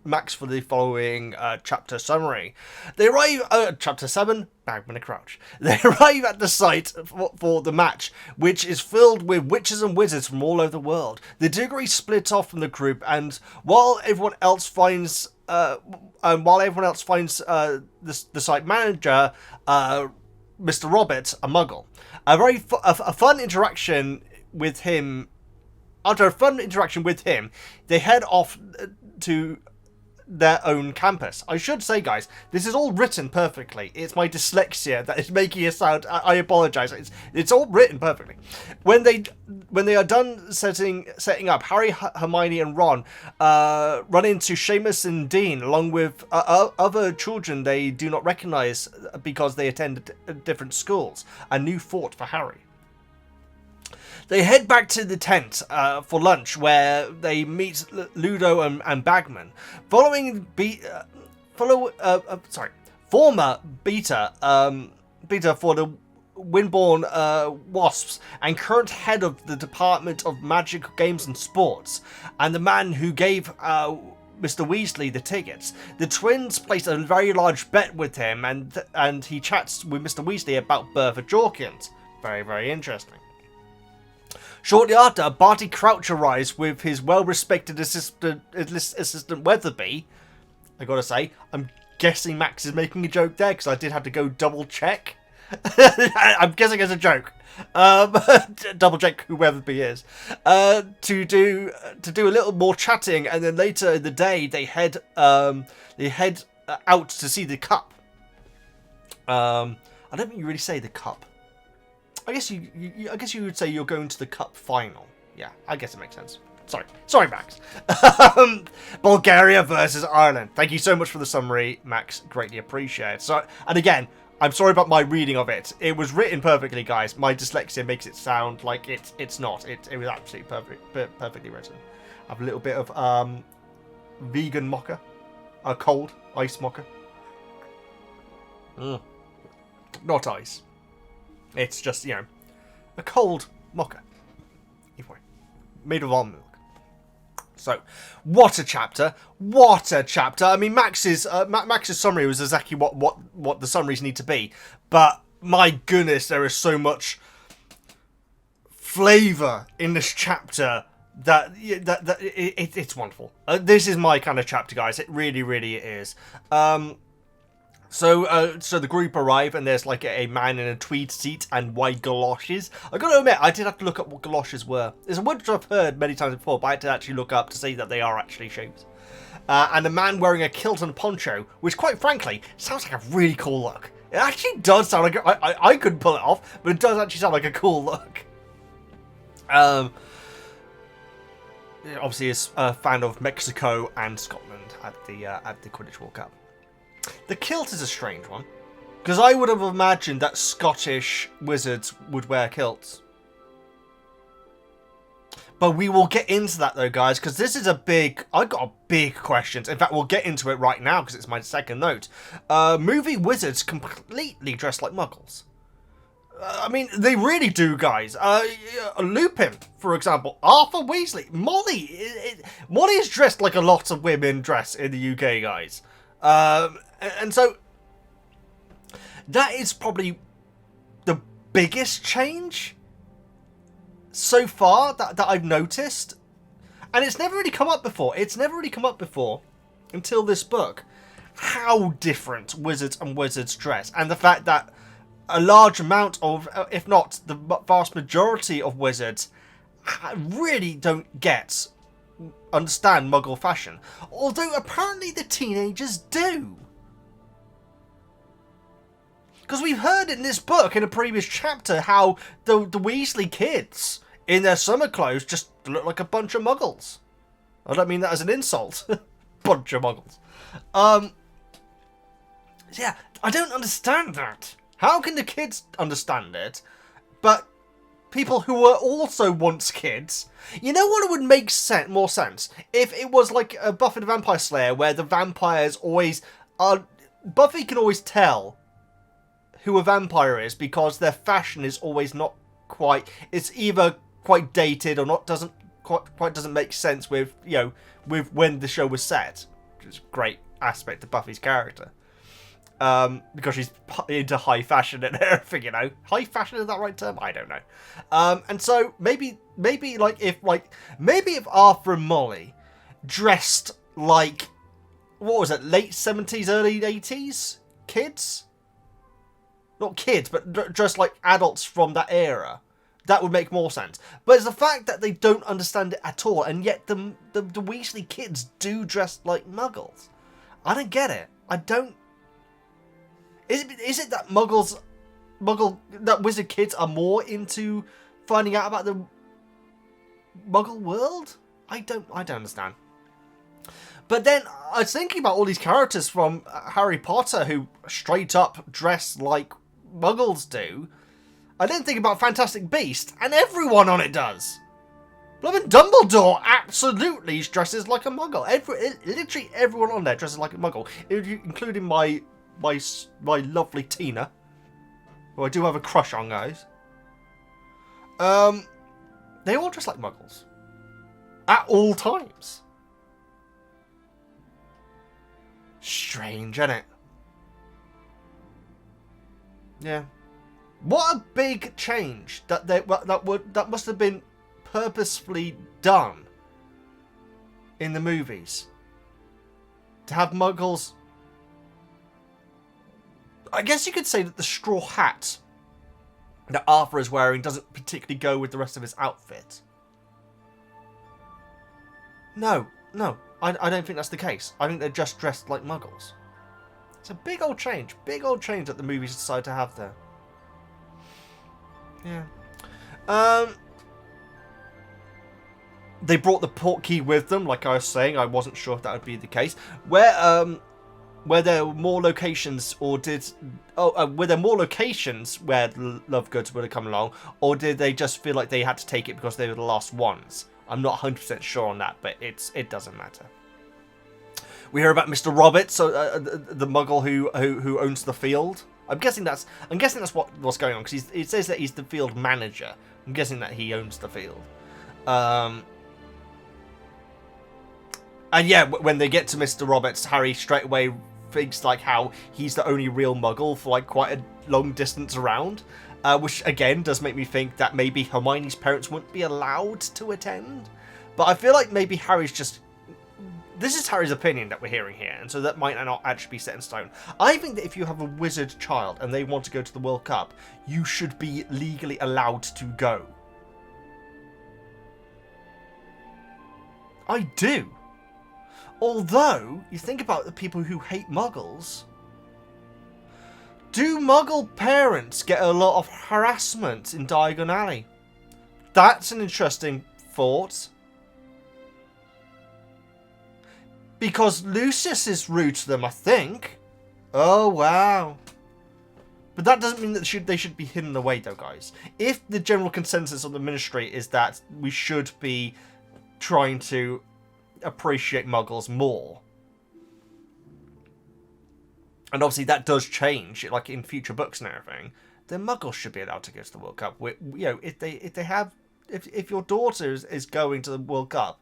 Max for the following chapter summary. They arrive chapter 7, Bagman and Crouch. They arrive at the site for the match, which is filled with witches and wizards from all over the world. The Diggory split off from the group, and while everyone else finds the site manager, Mr. Robert, a Muggle, a fun interaction with him. After a fun interaction with him, they head off to their own campus. I should say, guys, this is all written perfectly. It's my dyslexia that is making it sound. I apologise. It's all written perfectly. When they are done setting up, Harry, Hermione, and Ron run into Seamus and Dean, along with other children they do not recognise because they attend different schools. A new fort for Harry. They head back to the tent for lunch, where they meet Ludo and Bagman. Former beta for the Winborn Wasps and current head of the Department of Magic, Games and Sports, and the man who gave Mr. Weasley the tickets. The twins place a very large bet with him, and he chats with Mr. Weasley about Bertha Jorkins. Very, very interesting. Shortly after, Barty Crouch arrives with his well-respected assistant Weatherby. I gotta say, I'm guessing Max is making a joke there, because I did have to go double-check. I'm guessing it's a joke. Double-check who Weatherby is. To do a little more chatting, and then later in the day, they head out to see the cup. I don't think you really say the cup. I guess I guess you would say you're going to the cup final. Yeah, I guess it makes sense. Sorry, Max. Bulgaria versus Ireland. Thank you so much for the summary, Max. Greatly appreciated. So, and again, I'm sorry about my reading of it. It was written perfectly, guys. My dyslexia makes it sound like it's not. It was absolutely perfectly written. I have a little bit of vegan mocha, a cold ice mocha. Not ice. It's just, you know, a cold mocha. Either way, made of almond milk. So, what a chapter! What a chapter! I mean, Max's summary was exactly what the summaries need to be. But my goodness, there is so much flavour in this chapter that it's wonderful. This is my kind of chapter, guys. It really, really is. So the group arrive, and there's like a man in a tweed suit and white galoshes. I gotta admit, I did have to look up what galoshes were. It's a word I've heard many times before, but I had to actually look up to see that they are actually shoes. And a man wearing a kilt and a poncho, which quite frankly, sounds like a really cool look. It actually does sound like, I couldn't pull it off, but it does actually sound like a cool look. Obviously is a fan of Mexico and Scotland at the Quidditch World Cup. The kilt is a strange one, because I would have imagined that Scottish wizards would wear kilts. But we will get into that though, guys, because this is I've got big questions. In fact, we'll get into it right now, because it's my second note. Movie wizards completely dressed like Muggles. I mean, they really do, guys. Lupin, for example, Arthur Weasley, Molly. Molly is dressed like a lot of women dress in the UK, guys. And so that is probably the biggest change so far that I've noticed. And it's never really come up before. It's never really come up before until this book. How different wizards and wizards dress. And the fact that a large amount of, if not the vast majority of wizards, really don't understand Muggle fashion. Although apparently the teenagers do. Because we've heard in this book, in a previous chapter, how the Weasley kids in their summer clothes just look like a bunch of Muggles. I don't mean that as an insult. Bunch of Muggles. Yeah, I don't understand that. How can the kids understand it, but people who were also once kids... You know what would make more sense? If it was like a Buffy the Vampire Slayer, where the vampires always... Buffy can always tell who a vampire is, because their fashion is always not quite... It's either quite dated or not, doesn't make sense with, you know, with when the show was set. Which is a great aspect of Buffy's character. Because she's into high fashion and everything, you know. High fashion, is that the right term? I don't know. And so maybe if Arthur and Molly dressed like, what was it, late 70s, early 80s kids? Not kids, but dressed like adults from that era. That would make more sense. But it's the fact that they don't understand it at all, and yet the Weasley kids do dress like Muggles. I don't get it. I don't. Is it that that wizard kids are more into finding out about the Muggle world? I don't understand. But then I was thinking about all these characters from Harry Potter who straight up dress like Muggles do. I didn't think about Fantastic Beast, and everyone on it does. Blooming Dumbledore absolutely dresses like a Muggle. Literally everyone on there dresses like a Muggle, including my lovely Tina, who I do have a crush on, guys. They all dress like Muggles at all times. Strange, isn't it? Yeah. What a big change that must have been purposefully done in the movies. To have Muggles... I guess you could say that the straw hat that Arthur is wearing doesn't particularly go with the rest of his outfit. No, I don't think that's the case. I think they're just dressed like Muggles. It's a big old change that the movies decide to have there. Yeah. They brought the Portkey with them, like I was saying. I wasn't sure if that would be the case. Where there were more locations, or were there more locations where the Love Goods would have come along, or did they just feel like they had to take it because they were the last ones? I'm not 100% sure on that, but it doesn't matter. We hear about Mr. Roberts, so the Muggle who owns the field. I'm guessing that's what's going on, because it says that he's the field manager. I'm guessing that he owns the field. And yeah, when they get to Mr. Roberts, Harry straight away thinks like how he's the only real Muggle for like quite a long distance around, which again does make me think that maybe Hermione's parents wouldn't be allowed to attend. But I feel like maybe Harry's just... This is Harry's opinion that we're hearing here, and so that might not actually be set in stone. I think that if you have a wizard child and they want to go to the World Cup, you should be legally allowed to go. I do. Although, you think about the people who hate Muggles. Do Muggle parents get a lot of harassment in Diagon Alley? That's an interesting thought. Because Lucius is rude to them, I think. Oh, wow. But that doesn't mean that they should be hidden away, though, guys. If the general consensus of the Ministry is that we should be trying to appreciate Muggles more, and obviously that does change, like in future books and everything, then Muggles should be allowed to go to the World Cup. If your daughter is going to the World Cup,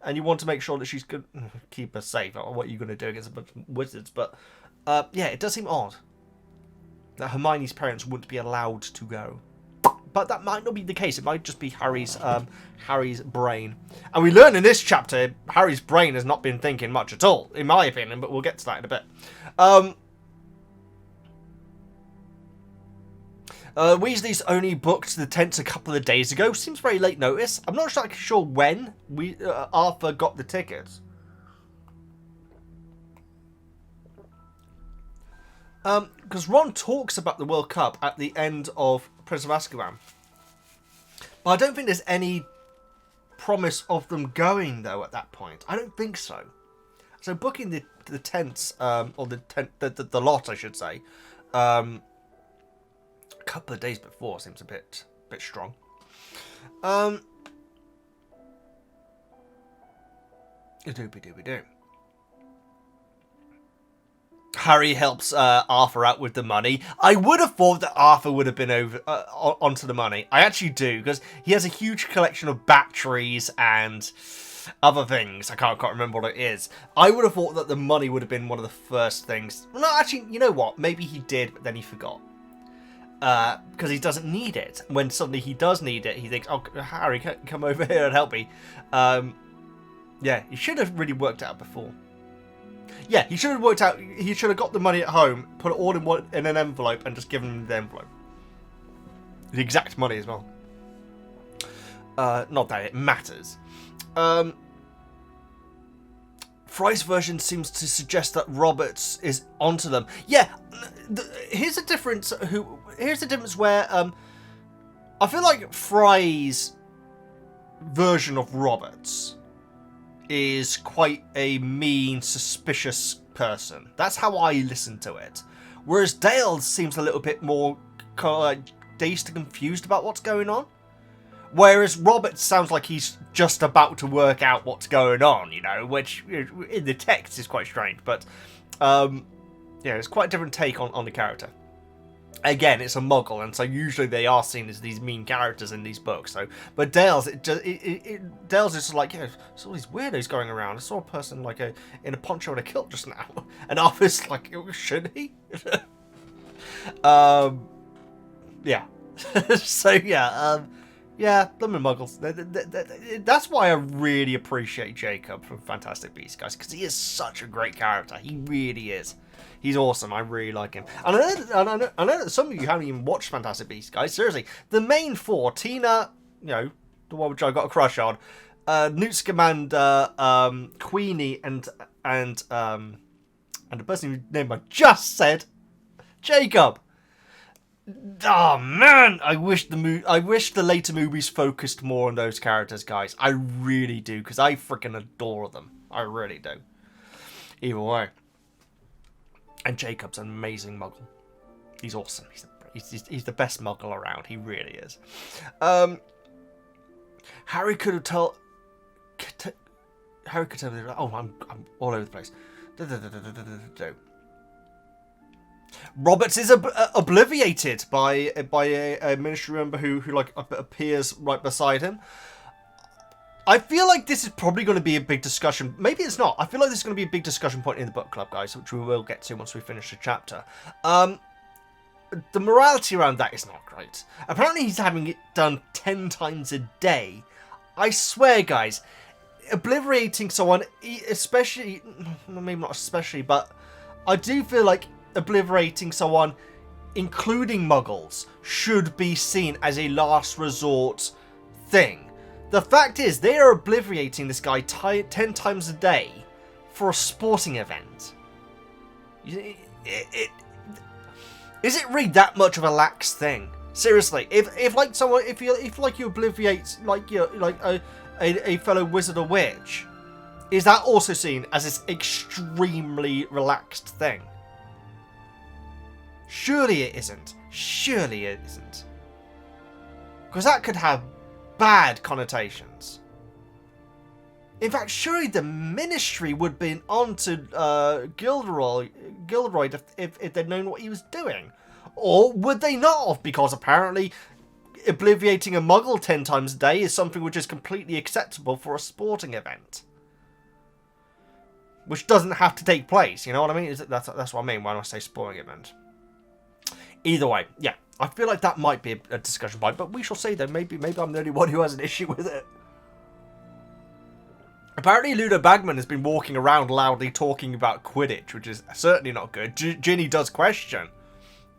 and you want to make sure that she's good, keep her safe. Or what are you going to do against a bunch of wizards? But yeah, it does seem odd that Hermione's parents wouldn't be allowed to go. But that might not be the case. It might just be Harry's brain. And we learn in this chapter, Harry's brain has not been thinking much at all, in my opinion, but we'll get to that in a bit. Weasley's only booked the tents a couple of days ago. Seems very late notice. I'm not sure when Arthur got the tickets. Because Ron talks about the World Cup at the end of Prince of Azkaban. But I don't think there's any promise of them going, though, at that point. I don't think so. So booking the tents, or the lot, I should say, a couple of days before seems a bit strong. Doobie-doobie-doo. Harry helps Arthur out with the money. I would have thought that Arthur would have been over onto the money. I actually do, because he has a huge collection of batteries and other things. I can't remember what it is. I would have thought that the money would have been one of the first things. No, actually, you know what? Maybe he did, but then he forgot. Because he doesn't need it. When suddenly he does need it, he thinks, oh, Harry, come over here and help me. Yeah, he should have really worked it out before. Yeah, he should have worked out. He should have got the money at home, put it all in an envelope, and just given him the envelope. The exact money as well. Not that it matters. Fry's version seems to suggest that Roberts is onto them. Yeah, here's a difference. Here's the difference where I feel like Fry's version of Roberts is quite a mean, suspicious person. That's how I listen to it. Whereas Dale seems a little bit more kind of like dazed and confused about what's going on. Whereas Robert sounds like he's just about to work out what's going on, you know, which in the text is quite strange. But yeah, it's quite a different take on the character. Again, it's a Muggle, and so usually they are seen as these mean characters in these books. So, but Dale's Dale's just like, yeah, there's all these weirdos going around. I saw a person like in a poncho and a kilt just now, and Arthur's like, should he? Yeah. So yeah, yeah, them and Muggles. That's why I really appreciate Jacob from Fantastic Beasts, guys, because he is such a great character. He really is. He's awesome. I really like him. And I know that some of you haven't even watched Fantastic Beasts, guys. Seriously, the main four, Tina, you know, the one which I got a crush on, Newt Scamander, Queenie, and And the person whose name I just said, Jacob. Oh man, I wish the later movies focused more on those characters, guys. I really do, because I freaking adore them. I really do. Either way. And Jacob's an amazing Muggle. He's awesome. He's the best Muggle around. He really is. Harry could have told. Harry could tell me. Oh, I'm all over the place. Roberts is obliviated by a ministry member who like appears right beside him. I feel like this is probably going to be a big discussion. Maybe it's not. I feel like this is going to be a big discussion point in the book club, guys, which we will get to once we finish the chapter. The morality around that is not great. Apparently he's having it done 10 times a day. I swear, guys, obliterating someone, especially, maybe not especially, but I do feel like obliterating someone, including Muggles, should be seen as a last resort thing. The fact is, they are obliterating this guy 10 times a day for a sporting event. Is it really that much of a lax thing? Seriously, if you obliviate a fellow wizard or witch, is that also seen as this extremely relaxed thing? Surely it isn't. Surely it isn't. Because that could have bad connotations. In fact, surely the Ministry would have been onto Gilderoy if they'd known what he was doing. Or would they not have? Because apparently obliviating a Muggle 10 times a day is something which is completely acceptable for a sporting event. Which doesn't have to take place, you know what I mean? That's what I mean when I say sporting event. Either way, yeah. I feel like that might be a discussion point, but we shall see though. Maybe I'm the only one who has an issue with it. Apparently, Ludo Bagman has been walking around loudly talking about Quidditch, which is certainly not good. Ginny does question,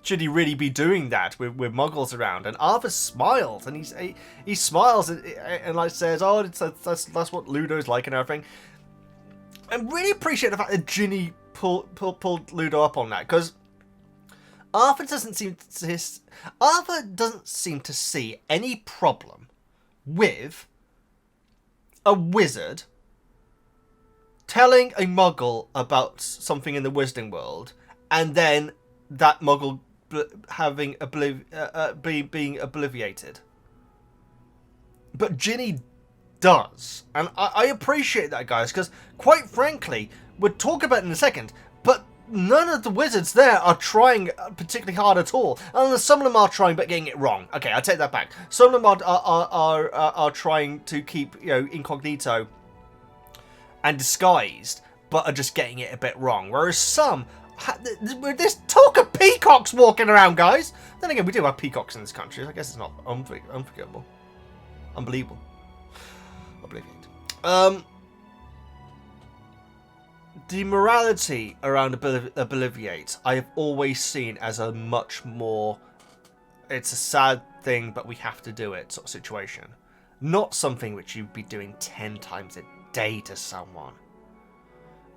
should he really be doing that with Muggles around? And Arthur smiles, and he smiles and like says, "Oh, that's what Ludo's like and everything." I really appreciate the fact that Ginny pulled Ludo up on that, because Arthur doesn't seem to see any problem with a wizard telling a Muggle about something in the wizarding world, and then that Muggle having being obliviated. But Ginny does, and I appreciate that, guys, because quite frankly, we'll talk about it in a second, but none of the wizards there are trying particularly hard at all. And some of them are trying but getting it wrong. Okay, I take that back. Some of them are trying to keep, incognito and disguised, but are just getting it a bit wrong. Whereas some, there's talk of peacocks walking around, guys. Then again, we do have peacocks in this country. I guess it's not unforgivable. Unbelievable. Obliviate. The morality around Obliviate, I have always seen as a much more, it's a sad thing, but we have to do it sort of situation. Not something which you'd be doing 10 times a day to someone.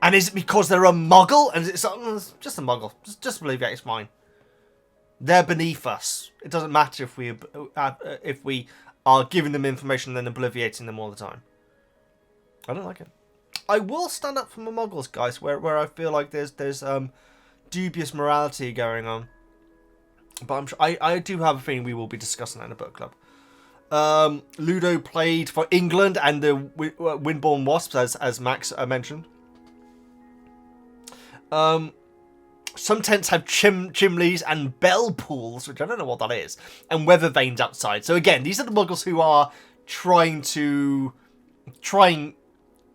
And is it because they're a Muggle? And it's just a Muggle. Just Obliviate, it's fine. They're beneath us. It doesn't matter if we are giving them information and then obliviating them all the time. I don't like it. I will stand up for my Muggles, guys, where I feel like there's dubious morality going on. But I'm sure, I do have a feeling we will be discussing that in a book club. Ludo played for England and the Windborne Wasps, as Max mentioned. Some tents have chimneys and bell pools, which I don't know what that is, and weather vanes outside. So again, these are the Muggles who are trying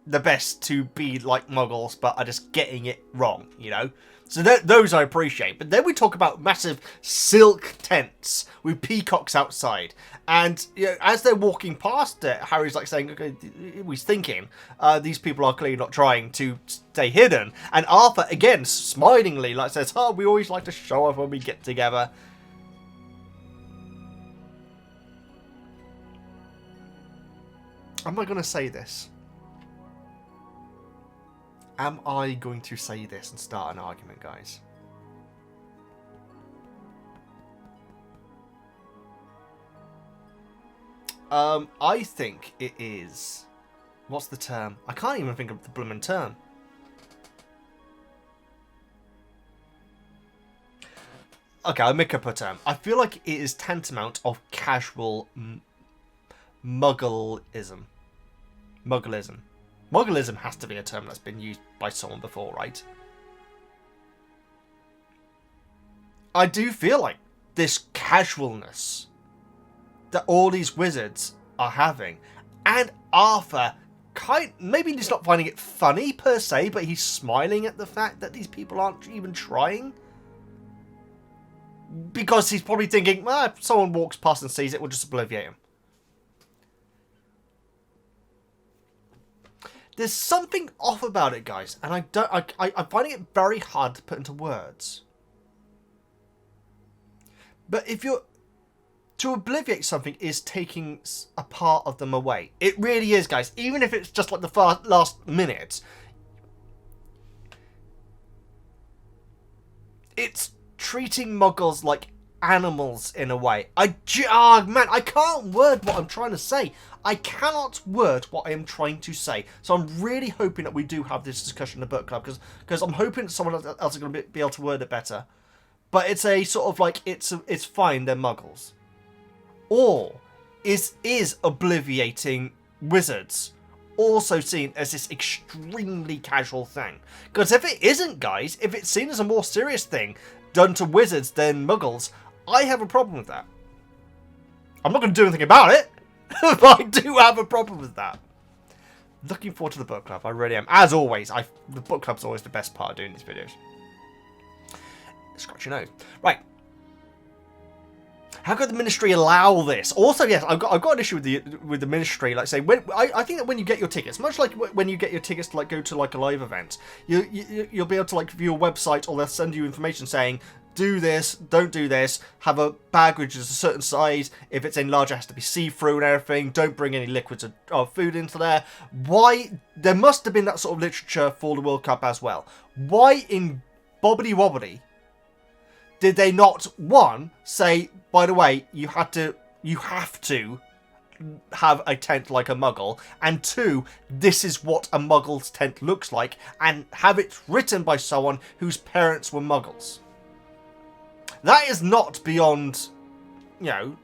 the best to be like Muggles, but are just getting it wrong, So those I appreciate. But then we talk about massive silk tents with peacocks outside. And as they're walking past it, Harry's like saying, okay, he's thinking, these people are clearly not trying to stay hidden. And Arthur, again, smilingly, says, oh, we always like to show off when we get together. Am I going to say this? Am I going to say this and start an argument, guys? I think it is... What's the term? I can't even think of the blooming term. Okay, I'll make up a term. I feel like it is tantamount of casual Muggleism. Muggleism. Muggleism has to be a term that's been used by someone before, right? I do feel like this casualness that all these wizards are having, and Arthur maybe he's not finding it funny per se, but he's smiling at the fact that these people aren't even trying. Because he's probably thinking, well, if someone walks past and sees it, we'll just obliviate him. There's something off about it, guys, and I'm finding it very hard to put into words. But if you're... To obliviate something is taking a part of them away. It really is, guys. Even if it's just like the last minute. It's treating Muggles like animals in a way. Oh, man, I can't word what I'm trying to say. I cannot word what I am trying to say. So I'm really hoping that we do have this discussion in the book club, because I'm hoping someone else is going to be able to word it better. But it's a sort of like, it's fine, they're Muggles. Or is obliviating wizards also seen as this extremely casual thing? Because if it isn't, guys, if it's seen as a more serious thing done to wizards than Muggles, I have a problem with that. I'm not going to do anything about it, but I do have a problem with that. Looking forward to the book club, I really am. As always, the book club's always the best part of doing these videos. Scratch your nose. Right. How could the Ministry allow this? Also, yes, I've got an issue with the Ministry. Like, say, I think that when you get your tickets, much like when you get your tickets to like go to like a live event, you'll be able to like view a website, or they'll send you information saying, do this, don't do this, have a bag which is a certain size. If it's enlarged, it has to be see-through and everything. Don't bring any liquids or food into there. Why? There must have been that sort of literature for the World Cup as well. Why in bobbity wobbity did they not, one, say, by the way, you have to have a tent like a Muggle, and two, this is what a Muggle's tent looks like, and have it written by someone whose parents were Muggles? That is not beyond, that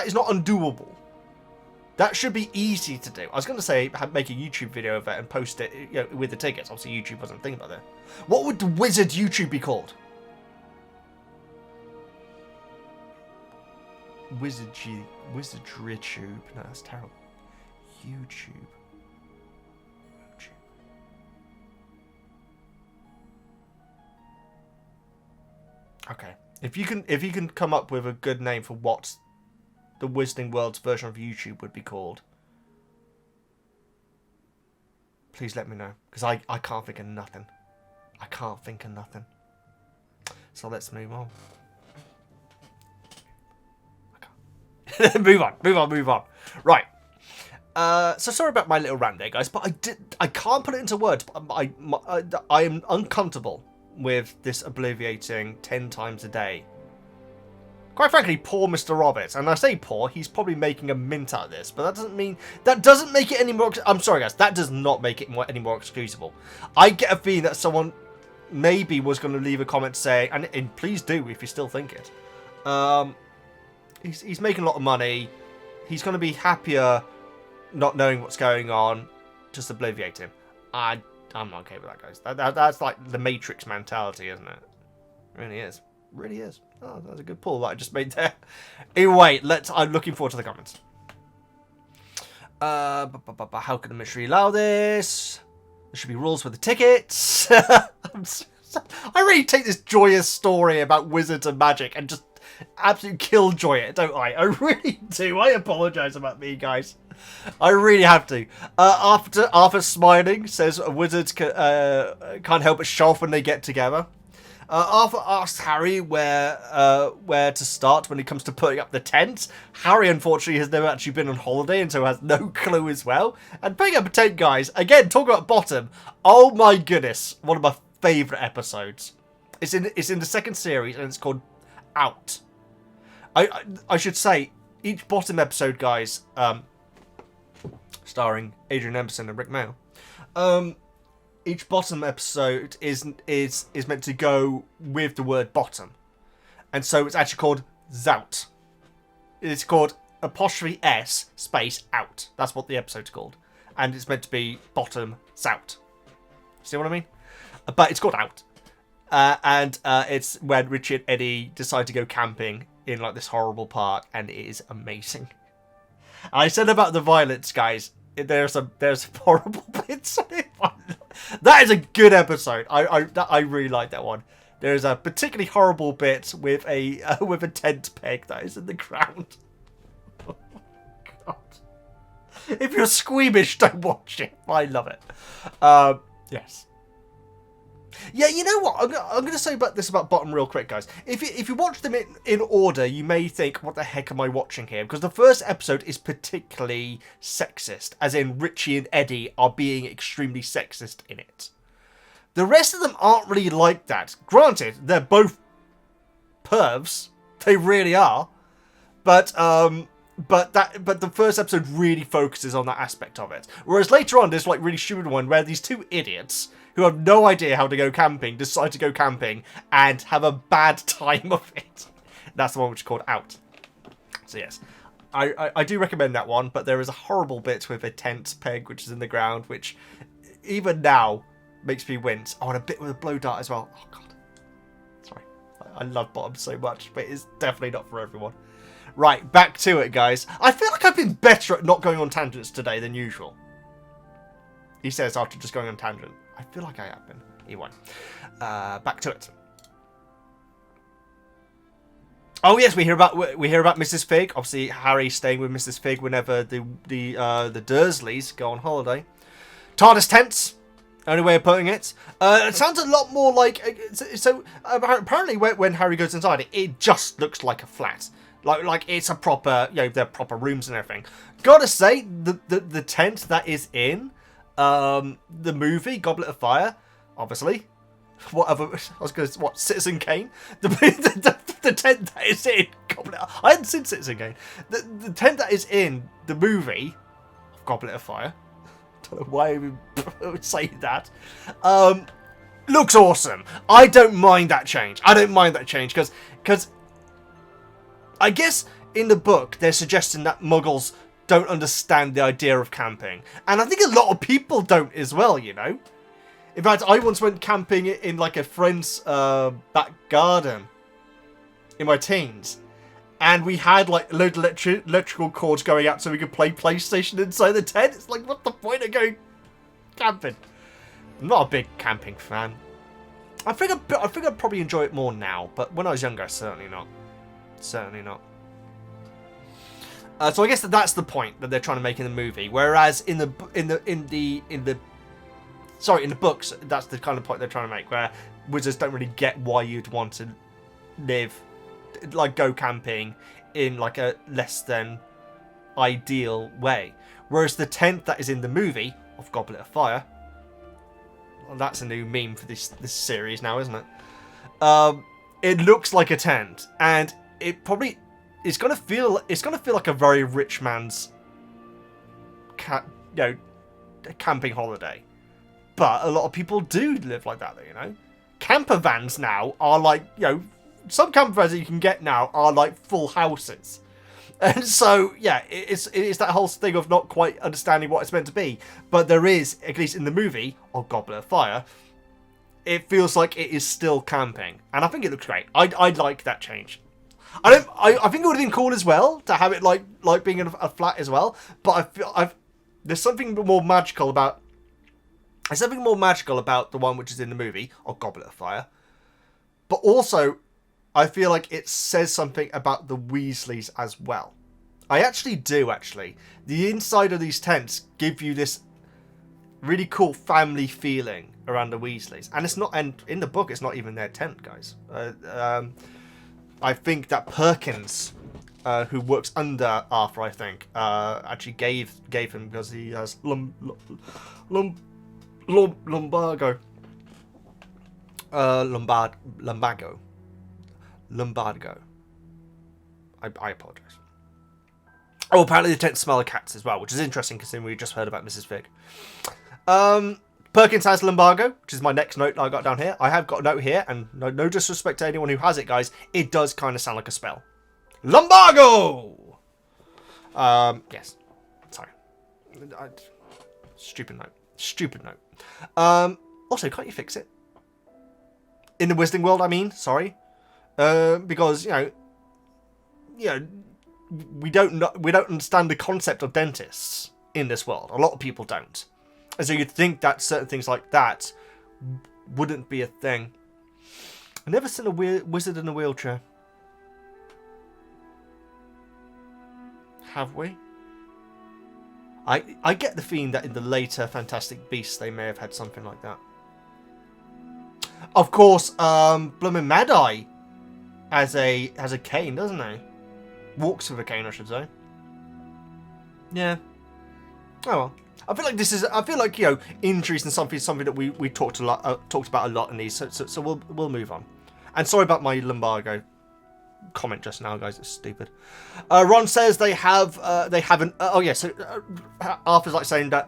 is not undoable. That should be easy to do. I was going to say make a YouTube video of it and post it with the tickets. Obviously, YouTube wasn't thinking about that. What would the wizard YouTube be called? Wizardry tube. No, that's terrible. YouTube. Okay. If you can come up with a good name for what the Wizarding World's version of YouTube would be called, please let me know, because I can't think of nothing. I can't think of nothing. So let's move on. Okay. move on. Right. So sorry about my little rant there, guys, but I can't put it into words. But I am uncomfortable with this obliviating 10 times a day. Quite frankly, poor Mr. Roberts. And I say poor, he's probably making a mint out of this, but that doesn't make it any more... I'm sorry, guys, that does not make it any more excusable. I get a feeling that someone maybe was going to leave a comment saying, and please do if you still think it, he's making a lot of money, he's going to be happier not knowing what's going on, just obliviate him. I'm not okay with that, guys. That's like the Matrix mentality, isn't it? It really is. Really is. Oh, that was a good pull that I just made there. Anyway, I'm looking forward to the comments. How can the Ministry allow this? There should be rules for the tickets. I really take this joyous story about wizards and magic and just absolutely killjoy it, don't I? I really do. I apologise about me, guys. I really have to. After smiling, says wizards can't help but show off when they get together. Arthur asks Harry where to start when it comes to putting up the tent. Harry, unfortunately, has never actually been on holiday and so has no clue as well. And putting up a tent, guys, again, talking about bottom. Oh my goodness, one of my favourite episodes. It's in the second series and it's called Out. I should say, each bottom episode, guys, starring Adrian Emerson and Rick Mail, each bottom episode is meant to go with the word bottom. And so it's actually called Zout. It's called apostrophe S space out. That's what the episode's called. And it's meant to be bottom Zout. See what I mean? But it's called Out. And it's when Richie and Eddie decide to go camping in like this horrible park, and it is amazing. I said about the violence, guys. There's horrible bits in it. That is a good episode. I really like that one. There's a particularly horrible bit with a tent peg that is in the ground. Oh God! If you're squeamish, don't watch it. I love it. Yes. Yeah, you know what? I'm going to say about this about bottom real quick, guys. If you watch them in order, you may think, what the heck am I watching here? Because the first episode is particularly sexist, as in Richie and Eddie are being extremely sexist in it. The rest of them aren't really like that. Granted, they're both pervs. They really are. But the first episode really focuses on that aspect of it. Whereas later on, there's like really stupid one where these two idiots who have no idea how to go camping decide to go camping and have a bad time of it. That's the one which is called Out. So yes, I do recommend that one, but there is a horrible bit with a tent peg which is in the ground, which even now makes me wince. Oh, and a bit with a blow dart as well. Oh God, sorry. I love bottom so much, but it's definitely not for everyone. Right, back to it, guys. I feel like I've been better at not going on tangents today than usual. He says after just going on tangent. I feel like I have been. Anyway, back to it. Oh yes, we hear about Mrs. Fig. Obviously, Harry staying with Mrs. Fig whenever the Dursleys go on holiday. TARDIS tents. Only way of putting it. It sounds a lot more like so. Apparently, when Harry goes inside, it just looks like a flat. Like it's a proper, they're proper rooms and everything. Gotta say, the tent that is in the movie Goblet of Fire, obviously. Citizen Kane? The tent that is in Goblet. I hadn't seen Citizen Kane. The tent that is in the movie Goblet of Fire. Don't know why I would say that. Looks awesome. I don't mind that change. Because I guess in the book they're suggesting that Muggles don't understand the idea of camping. And I think a lot of people don't as well, In fact, I once went camping in like a friend's back garden in my teens. And we had like a load of electrical cords going out so we could play PlayStation inside the tent. It's like, what the point of going camping? I'm not a big camping fan. I think I'd probably enjoy it more now. But when I was younger, certainly not. Certainly not. So I guess that's the point that they're trying to make in the movie. Whereas in the books, that's the kind of point they're trying to make, where wizards don't really get why you'd want to go camping in like a less than ideal way. Whereas the tent that is in the movie of Goblet of Fire, well, that's a new meme for this series now, isn't it? It looks like a tent, and it's gonna feel like a very rich man's camping holiday. But a lot of people do live like that, Camper vans now are like, some camper vans that you can get now are like full houses. And so, yeah, it's that whole thing of not quite understanding what it's meant to be. But there is, at least in the movie of Goblet of Fire, it feels like it is still camping. And I think it looks great. I like that change. I think it would have been cool as well to have it like being in a flat as well. But I feel there's something more magical about. There's something more magical about the one which is in the movie of Goblet of Fire. But also, I feel like it says something about the Weasleys as well. I actually do. The inside of these tents give you this Really cool family feeling around the Weasleys. And it's not, and in the book, it's not even their tent, guys. I think that Perkins, who works under Arthur, I think, actually gave him because he has lumbago. Lumbago. I apologise. Oh, apparently they tend to smell of cats as well, which is interesting considering we just heard about Mrs. Fig. Perkins has lumbago, which is my next note that I got down here. I have got a note here, and no disrespect to anyone who has it, guys. It does kind of sound like a spell. Lumbago! Yes. Sorry. Stupid note. Stupid note. Also, can't you fix it? In the Wizarding world, I mean. Sorry. Because, you know, we don't understand the concept of dentists in this world. A lot of people don't. And so you'd think that certain things like that wouldn't be a thing. I've never seen a wizard in a wheelchair. Have we? I get the feeling that in the later Fantastic Beasts they may have had something like that. Of course, Bloomin' Mad-Eye has a cane, doesn't he? Walks with a cane, I should say. Yeah. Oh well. I feel like you know, injuries and something that we talked about a lot in these. So we'll move on. And sorry about my lumbago comment just now, guys. It's stupid. Ron says they haven't. Oh yeah. So Arthur's like saying that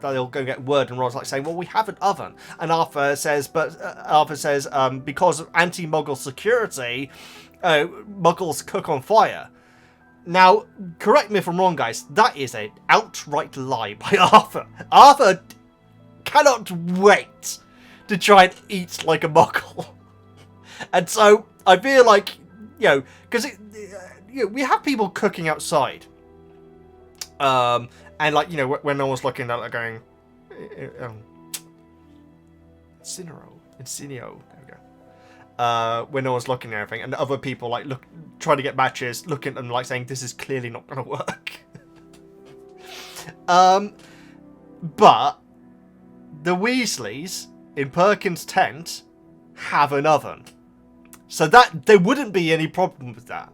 they'll go get word, and Ron's like saying, well, we have an oven. And Arthur says because of anti-Muggle security, Muggles cook on fire. Now, correct me if I'm wrong, guys. That is an outright lie by Arthur. Arthur cannot wait to try and eat like a Muggle. And so, I feel like, you know, because we have people cooking outside. And like, you know, when no one's looking at it going, Incinero. There we go. When no one's looking at everything, and other people like trying to get matches, looking at them like saying this is clearly not going to work. But the Weasleys in Perkins' tent have an oven, so that there wouldn't be any problem with that.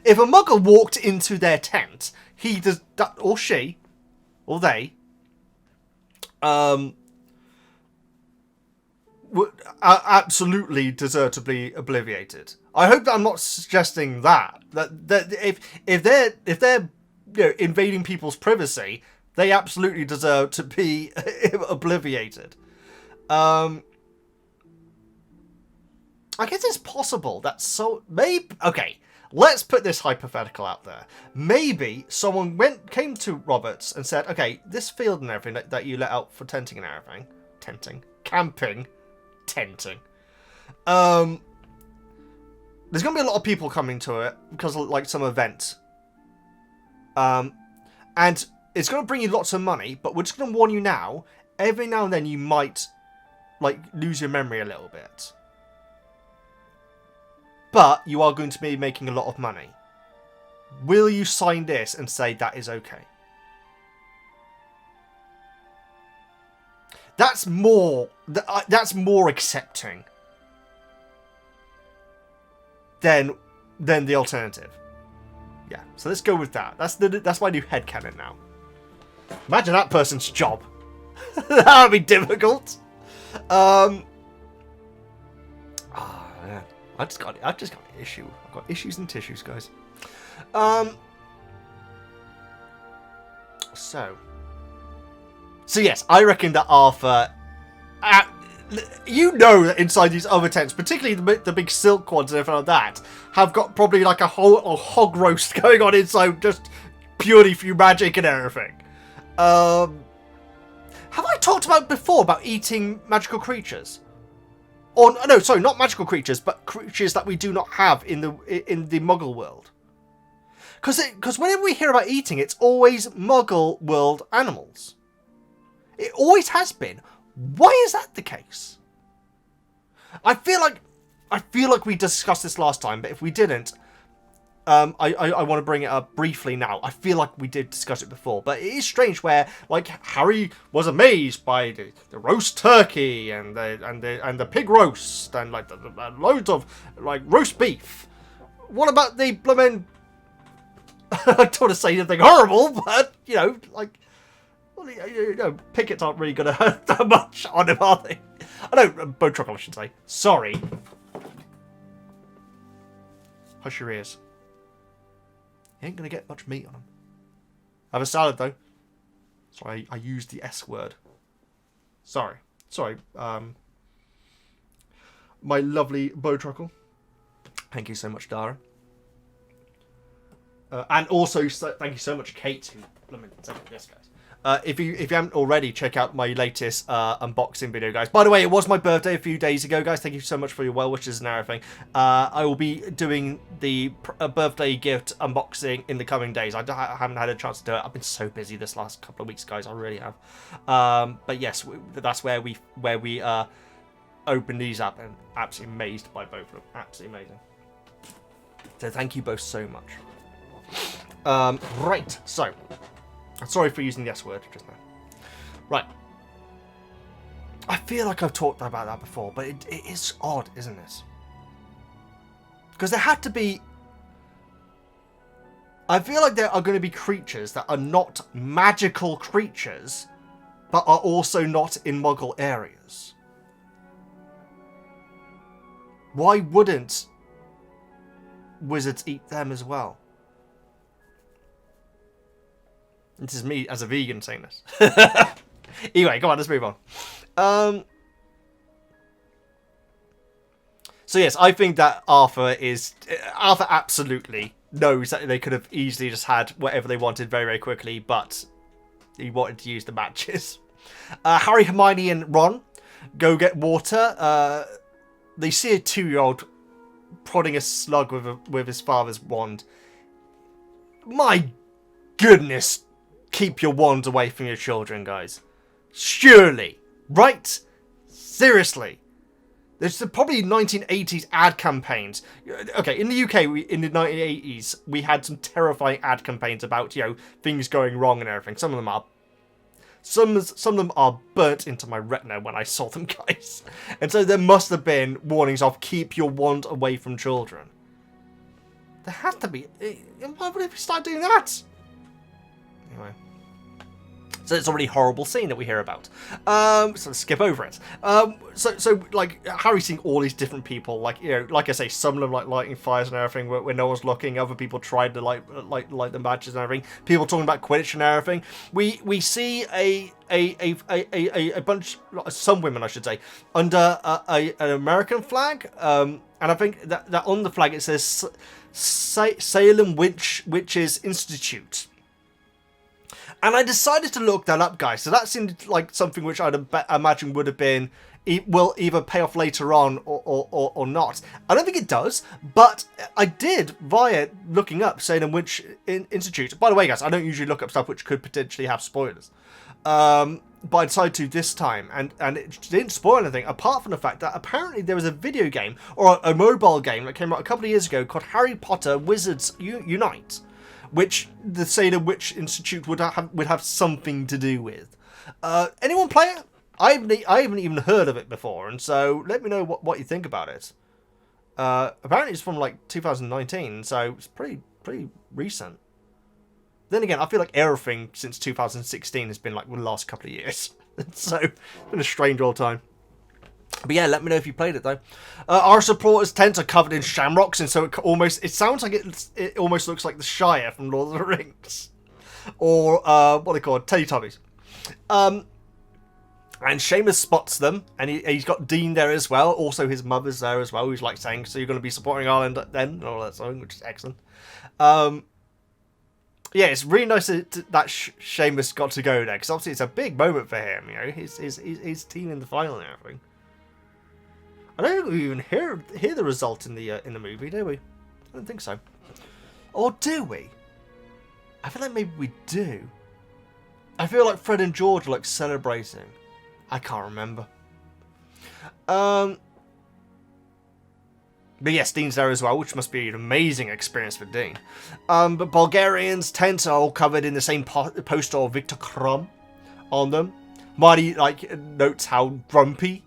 If a Muggle walked into their tent, he does that, or she, or they, would absolutely deservedly obliviated. I hope that I'm not suggesting that if they're you know, invading people's privacy, they absolutely deserve to be obliviated. I guess it's possible that okay, let's put this hypothetical out there. Maybe someone came to Roberts and said, okay, this field and everything that you let out for tenting and everything, camping. There's going to be a lot of people coming to it because of like some event. And it's going to bring you lots of money, but we're just going to warn you now, every now and then you might like lose your memory a little bit. But you are going to be making a lot of money. Will you sign this and say that is okay? That's more accepting than the alternative. Yeah, so let's go with that. That's my new headcanon now. Imagine that person's job. That would be difficult. Man. I just got an issue. I've got issues and tissues, guys. So yes, I reckon that Arthur, you know that inside these other tents, particularly the big silk ones and everything like that, have got probably like a whole hog roast going on inside just purely through magic and everything. Have I talked about before about eating magical creatures? Or no, sorry, not magical creatures, but creatures that we do not have in the Muggle world. Because whenever we hear about eating, it's always Muggle world animals. It always has been. Why is that the case? I feel like we discussed this last time, but if we didn't, I want to bring it up briefly now. I feel like we did discuss it before, but it is strange where like Harry was amazed by the roast turkey and the pig roast and like the loads of like roast beef. What about the blooming? I don't want to say anything horrible, but you know, like, well, you know, pickets aren't really going to hurt that much on him, are they? I know, bone truckle, I should say. Sorry. Hush your ears. He ain't going to get much meat on him. Have a salad, though. Sorry, I used the S word. Sorry. My lovely bone truckle. Thank you so much, Dara. And also, thank you so much, Kate, who sent me this, guys. If you haven't already, check out my latest unboxing video, guys. By the way, it was my birthday a few days ago, guys. Thank you so much for your well wishes and everything. I will be doing the birthday gift unboxing in the coming days. I haven't had a chance to do it. I've been so busy this last couple of weeks, guys. I really have. But yes, that's where we open these up, and absolutely amazed by both of them. Absolutely amazing. So thank you both so much. Right, so sorry for using the S word just now. Right, I feel like I've talked about that before, but it is odd, isn't it? Because there had to be. I feel like there are going to be creatures that are not magical creatures, but are also not in Muggle areas. Why wouldn't wizards eat them as well? This is me as a vegan saying this. Anyway, come on, let's move on. So yes, I think that Arthur absolutely knows that they could have easily just had whatever they wanted very, very quickly, but he wanted to use the matches. Harry, Hermione, and Ron go get water. They see a 2-year-old prodding a slug with his father's wand. My goodness. Keep your wands away from your children, guys. Surely. Right? Seriously. There's probably 1980s ad campaigns. Okay, in the UK, in the 1980s, we had some terrifying ad campaigns about, you know, things going wrong and everything. Some of them are burnt into my retina when I saw them, guys. And so there must have been warnings of keep your wand away from children. There has to be. Why would we start doing that? Anyway. So it's a really horrible scene that we hear about. So let's skip over it. So like Harry's seeing all these different people, like, you know, like I say, some of them like lighting fires and everything where no one's looking. Other people tried to light the matches and everything. People talking about Quidditch and everything. We see a bunch, some women I should say, under an American flag. And I think that on the flag it says Salem Witches Institute. And I decided to look that up, guys. So that seemed like something which I'd imagine would have been, it will either pay off later on or not. I don't think it does, but I did via looking up Salem Witch Institute. By the way, guys, I don't usually look up stuff which could potentially have spoilers. But I decided to this time, and it didn't spoil anything, apart from the fact that apparently there was a video game, or a mobile game that came out a couple of years ago called Harry Potter Wizards Unite, which the Salem Witch Institute would have something to do with. Anyone play it? I haven't even heard of it before, and so let me know what you think about it. Apparently it's from like 2019, so it's pretty recent. Then again, I feel like everything since 2016 has been like the last couple of years. So it's been a strange old time. But yeah, let me know if you played it though. Our supporters' tents are covered in shamrocks, and so it sounds like it almost looks like the Shire from Lord of the Rings, or what they call Teletubbies. And Seamus spots them, and he's got Dean there as well. Also, his mother's there as well, who's like saying, "So you're going to be supporting Ireland then?" and all that song, which is excellent. Yeah, it's really nice that Seamus got to go there, because obviously it's a big moment for him. You know, his team in the final and everything. I don't think we even hear the result in the movie, do we? I don't think so. Or do we? I feel like maybe we do. I feel like Fred and George are like celebrating. I can't remember. But yes, Dean's there as well, which must be an amazing experience for Dean. But Bulgarians' tents are all covered in the same poster of Victor Krum on them. Marty, like, notes how grumpy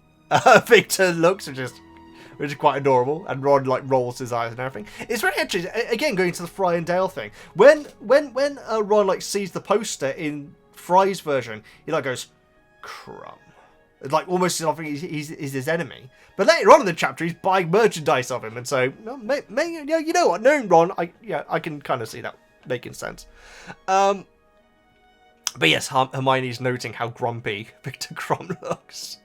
Victor looks, which is quite adorable. And Ron, like, rolls his eyes and everything. It's very interesting. Again, going to the Fry and Dale thing. When Ron, like, sees the poster in Fry's version, he, like, goes, Krum. It's like almost as if he's his enemy. But later on in the chapter, he's buying merchandise of him, and so you know what? Knowing Ron, I can kind of see that making sense. But yes, Hermione's noting how grumpy Victor Krum looks.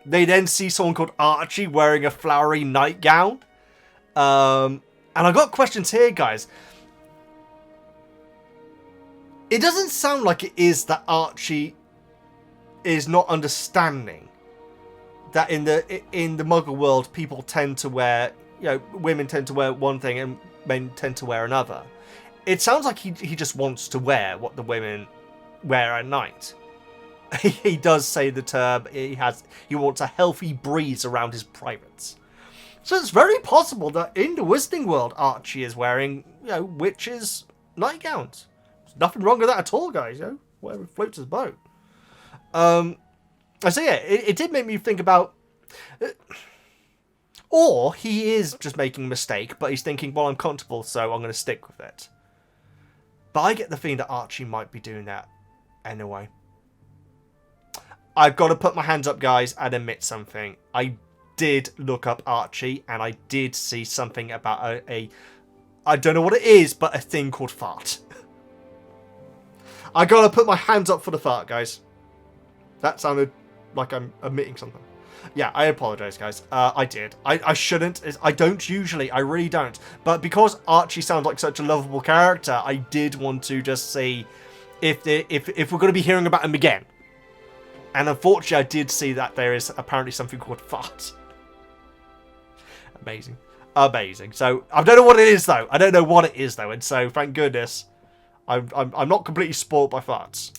They then see someone called Archie wearing a flowery nightgown. And I got questions here, guys. It doesn't sound like it is that Archie is not understanding that in the Muggle world, people tend to wear, women tend to wear one thing and men tend to wear another. It sounds like he just wants to wear what the women wear at night. He does say the term, he wants a healthy breeze around his privates. So it's very possible that in the Wizarding world, Archie is wearing, witches' nightgowns. There's nothing wrong with that at all, guys, whatever floats his boat. So yeah, it did make me think about, or he is just making a mistake, but he's thinking, well, I'm comfortable, so I'm going to stick with it. But I get the feeling that Archie might be doing that anyway. I've got to put my hands up, guys, and admit something. I did look up Archie, and I did see something about I don't know what it is, but a thing called fart. I got to put my hands up for the fart, guys. That sounded like I'm admitting something. Yeah, I apologize, guys. I did. I shouldn't. I don't usually. I really don't. But because Archie sounds like such a lovable character, I did want to just see if we're going to be hearing about him again. And unfortunately, I did see that there is apparently something called fart. Amazing. Amazing. So, I don't know what it is, though. I don't know what it is, though. And so, thank goodness, I'm not completely spoiled by farts.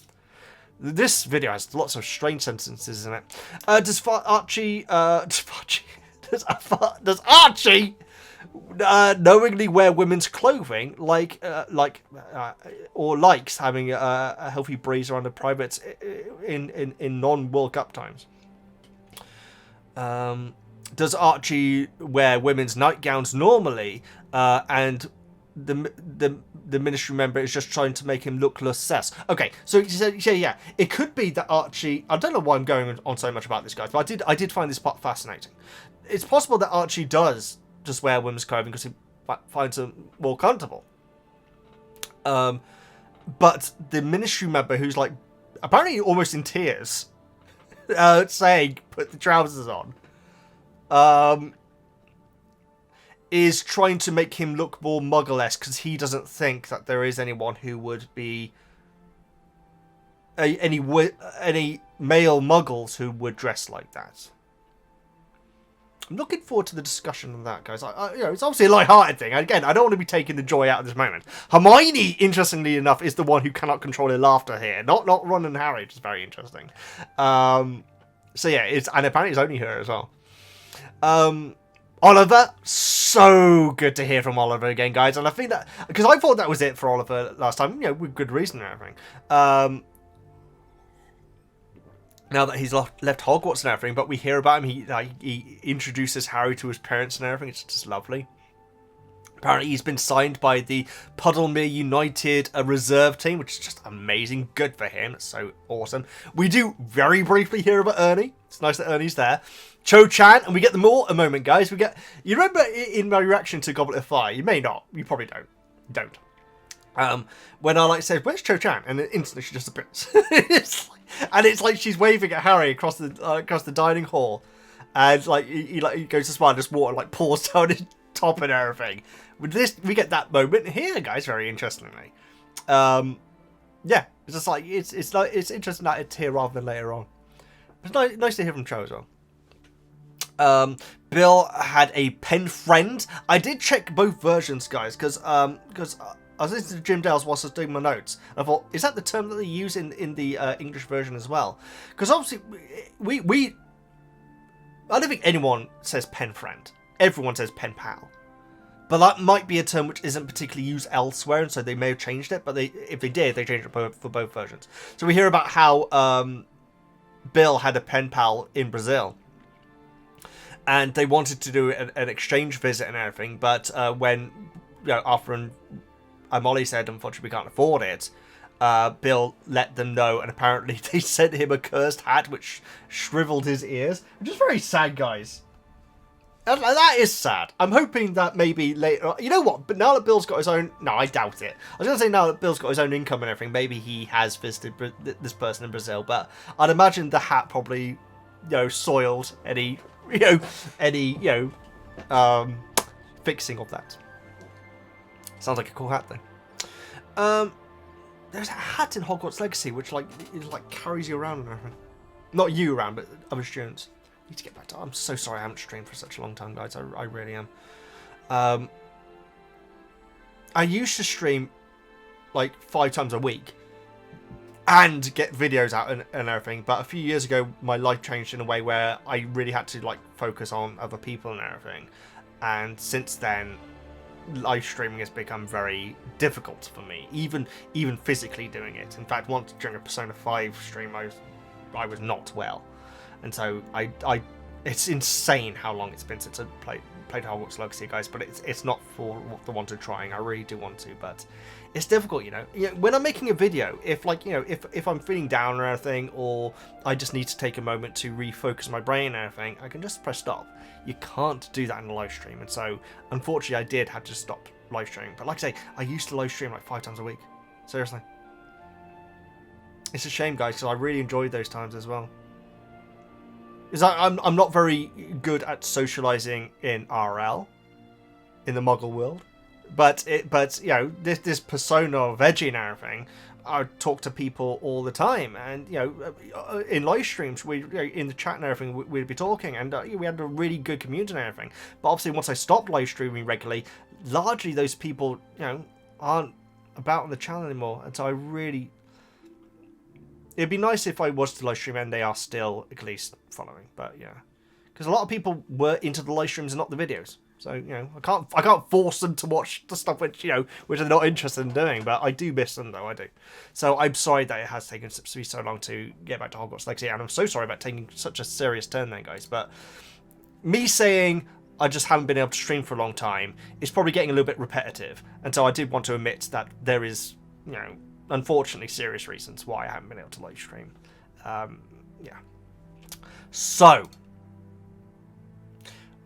This video has lots of strange sentences in it. Does Archie knowingly wear women's clothing, or likes having a healthy breeze around the privates in non-World Cup times? Does Archie wear women's nightgowns normally, and the ministry member is just trying to make him look less sus? Okay, so yeah, it could be that Archie, I don't know why I'm going on so much about this, guys, but I did find this part fascinating. It's possible that Archie does just wear women's clothing because he finds them more comfortable. But the ministry member, who's like apparently almost in tears, saying put the trousers on, is trying to make him look more Muggle-esque because he doesn't think that there is anyone who would be any male Muggles who would dress like that. I'm looking forward to the discussion on that, guys. It's obviously a light-hearted thing. Again, I don't want to be taking the joy out of this moment. Hermione, interestingly enough, is the one who cannot control her laughter here. Not Ron and Harry, which is very interesting. So yeah, and apparently it's only her as well. Oliver, so good to hear from Oliver again, guys. And I think that, because I thought that was it for Oliver last time, with good reason and everything. Now that he's left Hogwarts and everything, but we hear about him, he introduces Harry to his parents and everything. It's just lovely. Apparently he's been signed by the Puddlemere United reserve team, which is just amazing. Good for him. It's so awesome. We do very briefly hear about Ernie. It's nice that Ernie's there. Cho-Chan, and we get them all a moment, guys. You remember in my reaction to Goblet of Fire? You may not. You probably don't. When I said, "Where's Cho-Chan?" and then instantly she just appears. It's like she's waving at Harry across the dining hall, and he goes to smile, and just water pours down his top and everything. With this, we get that moment here, guys. Very interestingly, yeah, it's just it's interesting that it's here rather than later on. It's nice to hear from Cho as well. Bill had a pen friend. I did check both versions, guys, because I was listening to Jim Dales whilst I was doing my notes. I thought, is that the term that they use in the English version as well? Because obviously, I don't think anyone says pen friend. Everyone says pen pal. But that might be a term which isn't particularly used elsewhere, and so they may have changed it. But if they did, they changed it for both versions. So we hear about how Bill had a pen pal in Brazil. And they wanted to do an exchange visit and everything. But when Arthur and Molly said, unfortunately, we can't afford it, Bill let them know. And apparently they sent him a cursed hat, which shriveled his ears. Which is very sad, guys. That is sad. I'm hoping that maybe later... You know what? But now that Bill's got his own... No, I doubt it. I was going to say now that Bill's got his own income and everything, maybe he has visited this person in Brazil. But I'd imagine the hat probably, soiled any, fixing of that. Sounds like a cool hat, though. There's a hat in Hogwarts Legacy which, it carries you around and everything. Not you around, but other students. Need to get back to... I'm so sorry I haven't streamed for such a long time, guys. I really am. I used to stream 5 times a week and get videos out and everything, but a few years ago my life changed in a way where I really had to focus on other people and everything, and since then live streaming has become very difficult for me, even physically doing it. In fact, once during a Persona 5 stream I was not well. And so it's insane how long it's been since I played Hogwarts Legacy, guys. But it's not for the want of trying. I really do want to, but it's difficult, When I'm making a video, if I'm feeling down or anything, or I just need to take a moment to refocus my brain and everything, I can just press stop. You can't do that in a live stream, and so unfortunately I did have to stop live streaming. But like I say, I used to live stream 5 times a week. Seriously, it's a shame, guys, because I really enjoyed those times as well. Is I'm not very good at socializing in RL, in the Muggle world, but this persona of Veggie and everything, I talk to people all the time, and in live streams we in the chat and everything we'd be talking, and we had a really good community and everything. But obviously once I stopped live streaming regularly, largely those people aren't about on the channel anymore, and so it'd be nice if I was to live stream and they are still at least following, but yeah, because a lot of people were into the live streams and not the videos. So I can't force them to watch the stuff which which they're not interested in doing. But I do miss them, though. I do. So I'm sorry that it has taken me so long to get back to Hogwarts Legacy, and I'm so sorry about taking such a serious turn there, guys. But me saying I just haven't been able to stream for a long time is probably getting a little bit repetitive, and so I did want to admit that there is unfortunately serious reasons why I haven't been able to live stream. Yeah. So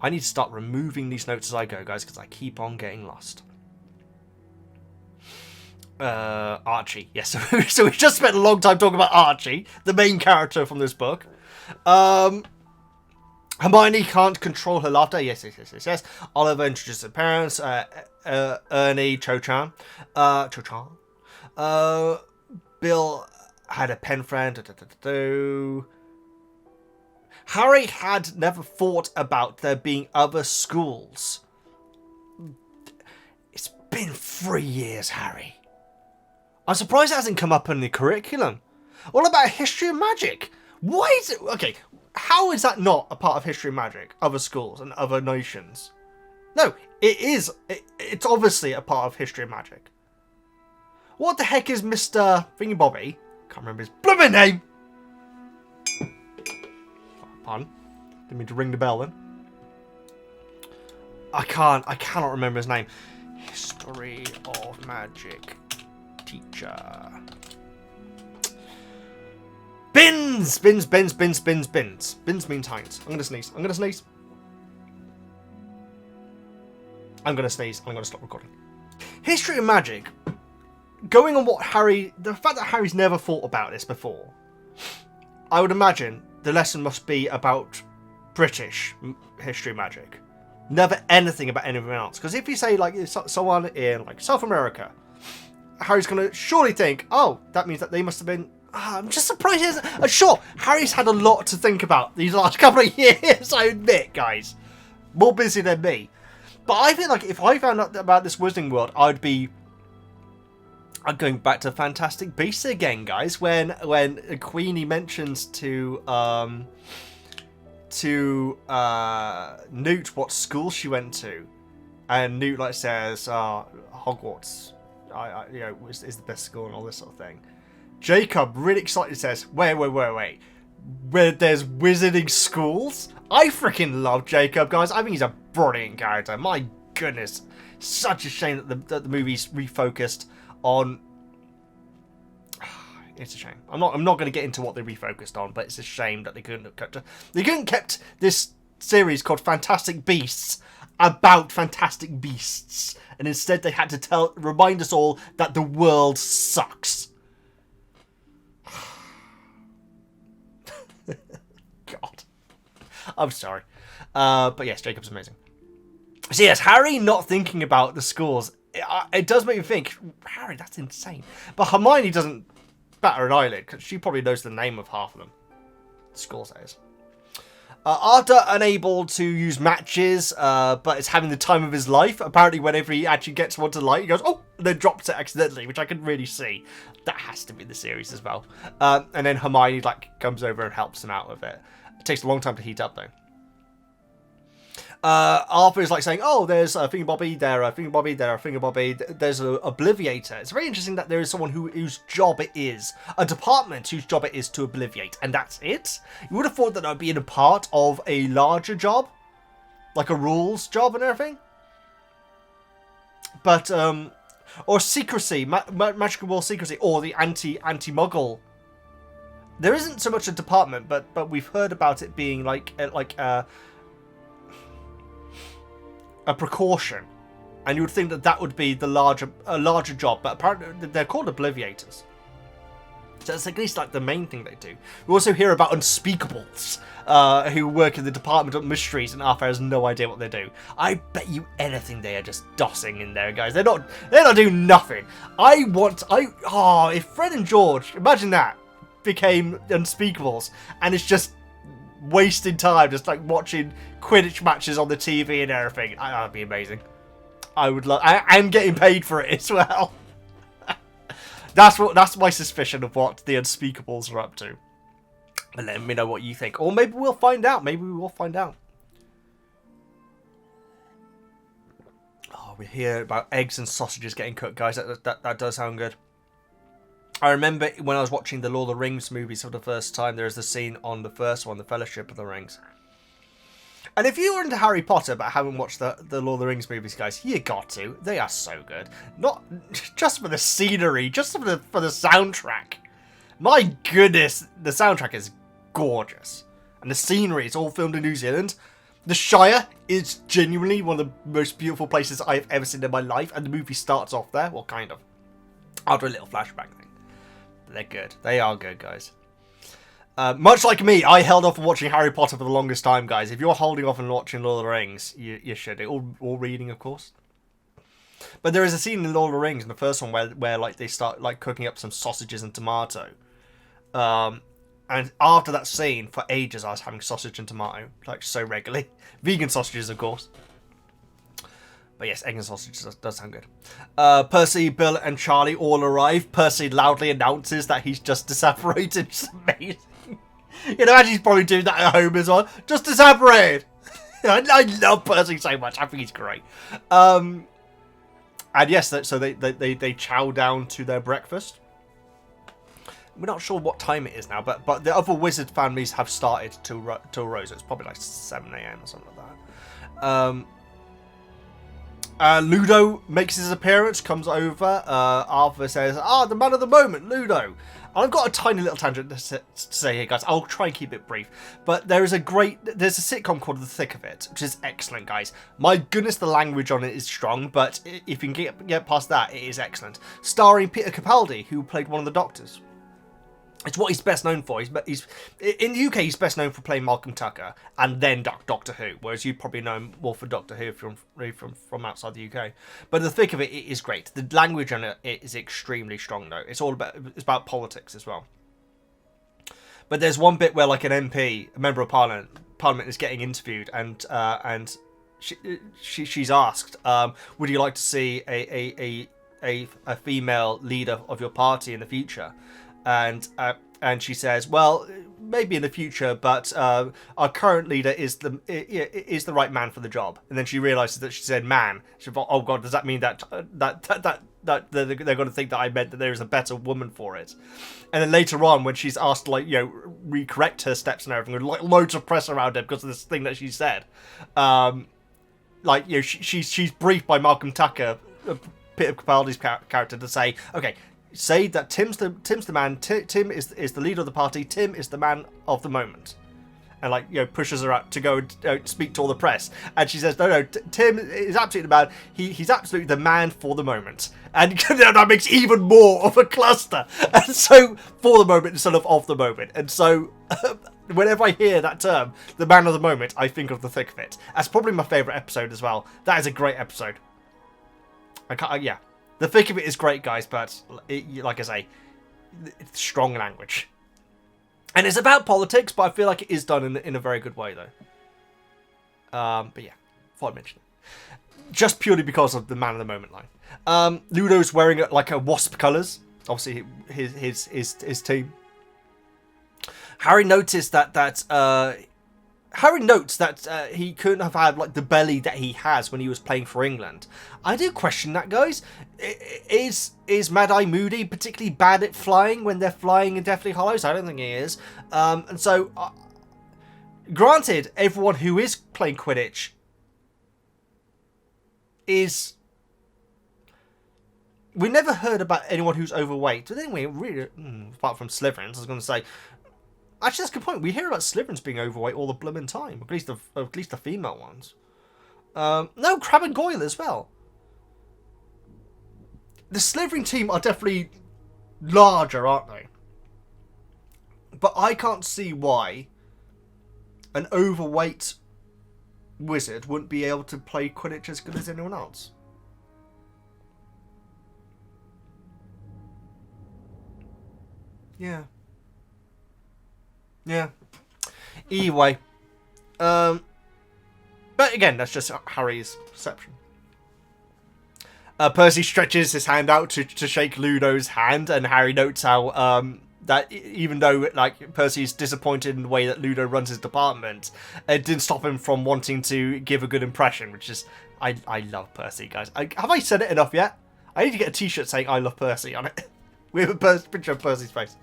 I need to start removing these notes as I go, guys, because I keep on getting lost. Archie. Yes, so we just spent a long time talking about Archie, the main character from this book. Hermione can't control her laughter. Yes. Oliver introduces her parents. Ernie, Cho-chan. Bill had a pen friend. Harry had never thought about there being other schools. It's been 3 years, Harry. I'm surprised it hasn't come up in the curriculum. What about history of magic? Why is it... Okay, how is that not a part of history of magic? Other schools and other nations? No, it is. It's obviously a part of history of magic. What the heck is Mr. Thingy Bobby? Can't remember his blooming name. Pardon. Didn't mean to ring the bell then. I cannot remember his name. History of magic teacher. Bins! Bins means Heinz. I'm gonna sneeze. I'm gonna sneeze. I'm gonna stop recording. History of magic. Going on what the fact that Harry's never thought about this before, I would imagine the lesson must be about British history of magic. Never anything about anything else. Because if you say someone in South America, Harry's going to surely think, oh, that means that they must have been... I'm just surprised he hasn't... Sure, Harry's had a lot to think about these last couple of years, I admit, guys. More busy than me. But I feel like if I found out about this Wizarding World, I'd be... I'm going back to Fantastic Beasts again, guys. When Queenie mentions to to Newt what school she went to, and Newt like says, Hogwarts, is the best school and all this sort of thing. Jacob, really excited, says, wait. Where there's wizarding schools? I freaking love Jacob, guys. I think he's a brilliant character. My goodness. Such a shame that the movie's refocused on... It's a shame. I'm not going to get into what they refocused on, but it's a shame that they couldn't have kept this series called Fantastic Beasts about fantastic beasts. And instead they had to remind us all that the world sucks. God. I'm sorry. But yes, Jacob's amazing. So yes, Harry not thinking about the schools. It does make me think, Harry, that's insane. But Hermione doesn't batter an eyelid, because she probably knows the name of half of them. The schools, that is. After unable to use matches, but is having the time of his life. Apparently, whenever he actually gets one to light, he goes, oh, and then drops it accidentally, which I can really see. That has to be the series as well. And then Hermione comes over and helps him out with it. It takes a long time to heat up, though. Arthur is saying, oh, there's a Thingamabobby, there, a Thingamabobby, there, a Thingamabobby, there's an Obliviator. It's very interesting that there is someone whose job it is, a department whose job it is to obliviate, and that's it? You would have thought that would be in a part of a larger job, like a rules job and everything. But, or secrecy, magical world secrecy, or the anti-Muggle. There isn't so much a department, but we've heard about it being a precaution, and you would think that would be a larger job, but apparently they're called Obliviators. So that's at least the main thing they do. We also hear about Unspeakables, who work in the Department of Mysteries, and Arthur has no idea what they do. I bet you anything they are just dossing in there, guys. They're not doing nothing. If Fred and George, imagine that, became Unspeakables, and it's just wasting time just watching Quidditch matches on the TV and everything. That'd be amazing. I would love, and getting paid for it as well. That's my suspicion of what the Unspeakables are up to. And let me know what you think, or maybe we'll find out. Maybe we will find out. Oh, we hear about eggs and sausages getting cooked, guys. That does sound good. I remember when I was watching the Lord of the Rings movies for the first time, there's the scene on the first one, the Fellowship of the Rings. And if you were into Harry Potter but haven't watched the Lord of the Rings movies, guys, you got to. They are so good. Not just for the scenery, just for the soundtrack. My goodness, the soundtrack is gorgeous. And the scenery, it's all filmed in New Zealand. The Shire is genuinely one of the most beautiful places I've ever seen in my life. And the movie starts off there. Well, kind of. I'll do a little flashback thing. But they're good. They are good, guys. Much like me, I held off on watching Harry Potter for the longest time, guys. If you're holding off on watching Lord of the Rings, you should. All reading, of course. But there is a scene in Lord of the Rings, in the first one, where they start cooking up some sausages and tomato. And after that scene, for ages, I was having sausage and tomato, so regularly. Vegan sausages, of course. But yes, egg and sausage does sound good. Percy, Bill, and Charlie all arrive. Percy loudly announces that he's just disapparated. It's amazing. Imagine he's probably doing that at home as well. Just disapparated. I love Percy so much. I think he's great. And yes, so they chow down to their breakfast. We're not sure what time it is now, but the other wizard families have started to arise. It's probably 7 a.m. or something like that. Ludo makes his appearance, comes over. Arthur says, the man of the moment, Ludo. And I've got a tiny little tangent to say here, guys. I'll try and keep it brief. But there's a sitcom called The Thick of It, which is excellent, guys. My goodness, the language on it is strong, but if you can get past that, it is excellent. Starring Peter Capaldi, who played one of the Doctors. It's what he's best known for. He's in the UK, he's best known for playing Malcolm Tucker and then Doctor Who, whereas you probably know him more for Doctor Who from outside the UK. But the thick of it is great. The language on it is extremely strong, though. It's about politics as well. But there's one bit where an MP, a member of Parliament, is getting interviewed, and she's asked, would you like to see a female leader of your party in the future? And she says, well, maybe in the future, but our current leader is the right man for the job. And then she realizes that she said man. She thought, oh god, does that mean that they're going to think that I meant that there is a better woman for it? And then later on, when she's asked to, like, recorrect her steps and everything, with like loads of press around her because of this thing that she said, she's briefed by Malcolm Tucker, Peter Capaldi's character, to say, okay, say that Tim's the man. Tim is the leader of the party. Tim is the man of the moment, and pushes her out to go and speak to all the press. And she says, no, Tim is absolutely the man. He's absolutely the man for the moment, and that makes even more of a cluster. And so for the moment instead of the moment, and so. Whenever I hear that term, the man of the moment, I think of The Thick of It. That's probably my favourite episode as well. That is a great episode. Yeah. The Thick of It is great, guys, but like I say, it's strong language. And it's about politics, but I feel like it is done in a very good way, though. But yeah, thought I'd mention it. Just purely because of the man of the moment line. Ludo's wearing like a wasp colours. Obviously, his team. Harry noticed Harry notes that he couldn't have had like the belly that he has when he was playing for England. I do question that, guys. Is Mad-Eye Moody particularly bad at flying when they're flying in Deathly Hallows? I don't think he is. And so, granted, everyone who is playing Quidditch is... We never heard about anyone who's overweight. But anyway, really, apart from Slytherins, I was going to say... Actually, that's a good point. We hear about Slytherins being overweight all the blooming time. At least the female ones. No, Crabbe and Goyle as well. The Slytherin team are definitely larger, aren't they? But I can't see why an overweight wizard wouldn't be able to play Quidditch as good as anyone else. Yeah. Yeah. Either way. But again, that's just Harry's perception. Percy stretches his hand out to shake Ludo's hand, and Harry notes how that even though like Percy's disappointed in the way that Ludo runs his department, it didn't stop him from wanting to give a good impression, which is I love Percy, guys. Have I said it enough yet? I need to get a t-shirt saying I love Percy on it with a picture of Percy's face.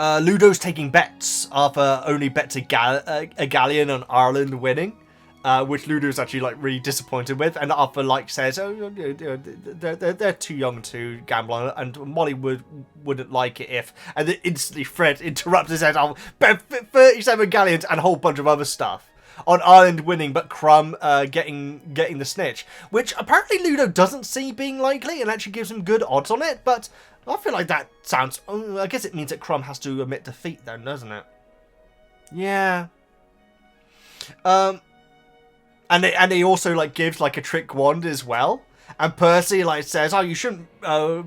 Ludo's taking bets. Arthur only bets a galleon on Ireland winning, which Ludo's actually like really disappointed with. And Arthur like says, "Oh, they're too young to gamble on it," and Molly wouldn't like it if. And then instantly Fred interrupts and says, "I'll bet 37 galleons and a whole bunch of other stuff on Ireland winning, but Crumb getting the snitch," which apparently Ludo doesn't see being likely, and actually gives him good odds on it, but. I feel like that sounds... I guess it means that Crumb has to admit defeat then, doesn't it? Yeah. And he also like gives like a trick wand as well. And Percy like says, "Oh, you shouldn't bother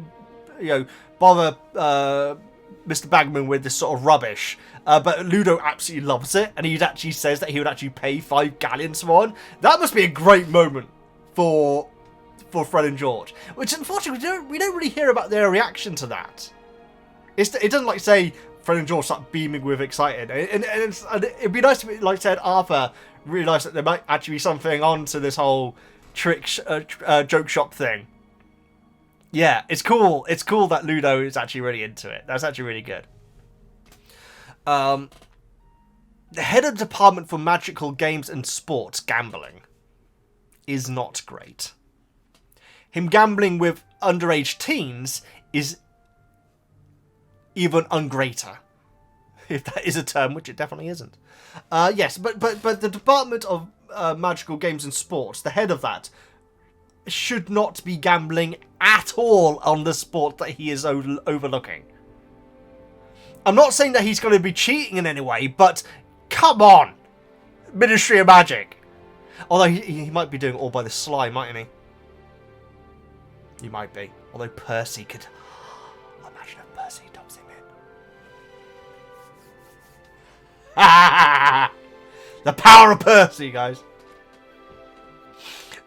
Mr. Bagman with this sort of rubbish." But Ludo absolutely loves it, and he actually says that he would actually pay 5 galleons for one. That must be a great moment for Fred and George, which unfortunately we don't really hear about their reaction to that. It doesn't like say Fred and George start beaming with excited, and it'd be nice to be, like said, Arthur realised that there might actually be something on to this whole trick joke shop thing. Yeah, it's cool. It's cool that Ludo is actually really into it. That's actually really good. The head of the department for magical games and sports gambling is not great. Him gambling with underage teens is even ungreater, if that is a term, which it definitely isn't. Yes, but the Department of Magical Games and Sports, the head of that, should not be gambling at all on the sport that he is overlooking. I'm not saying that he's going to be cheating in any way, but come on, Ministry of Magic. Although he might be doing it all by the sly, mightn't he? You might be. Although Percy could... Imagine if Percy dumps him in. The power of Percy, guys.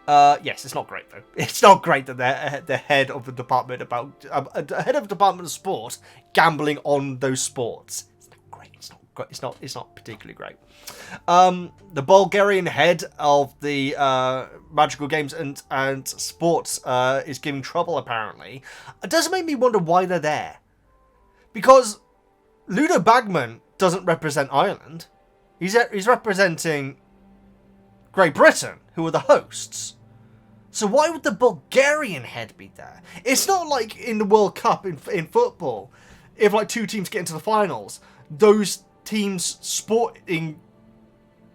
Yes, it's not great though. It's not great that they're the head of the department head of the department of sport gambling on those sports. It's not great. It's not great. It's not particularly great. The Bulgarian head of the magical games and sports is giving trouble apparently. It does make me wonder why they're there, because Ludo Bagman doesn't represent Ireland. He's representing Great Britain, who are the hosts. So why would the Bulgarian head be there? It's not like in the World Cup in football. If like two teams get into the finals, those teams' sporting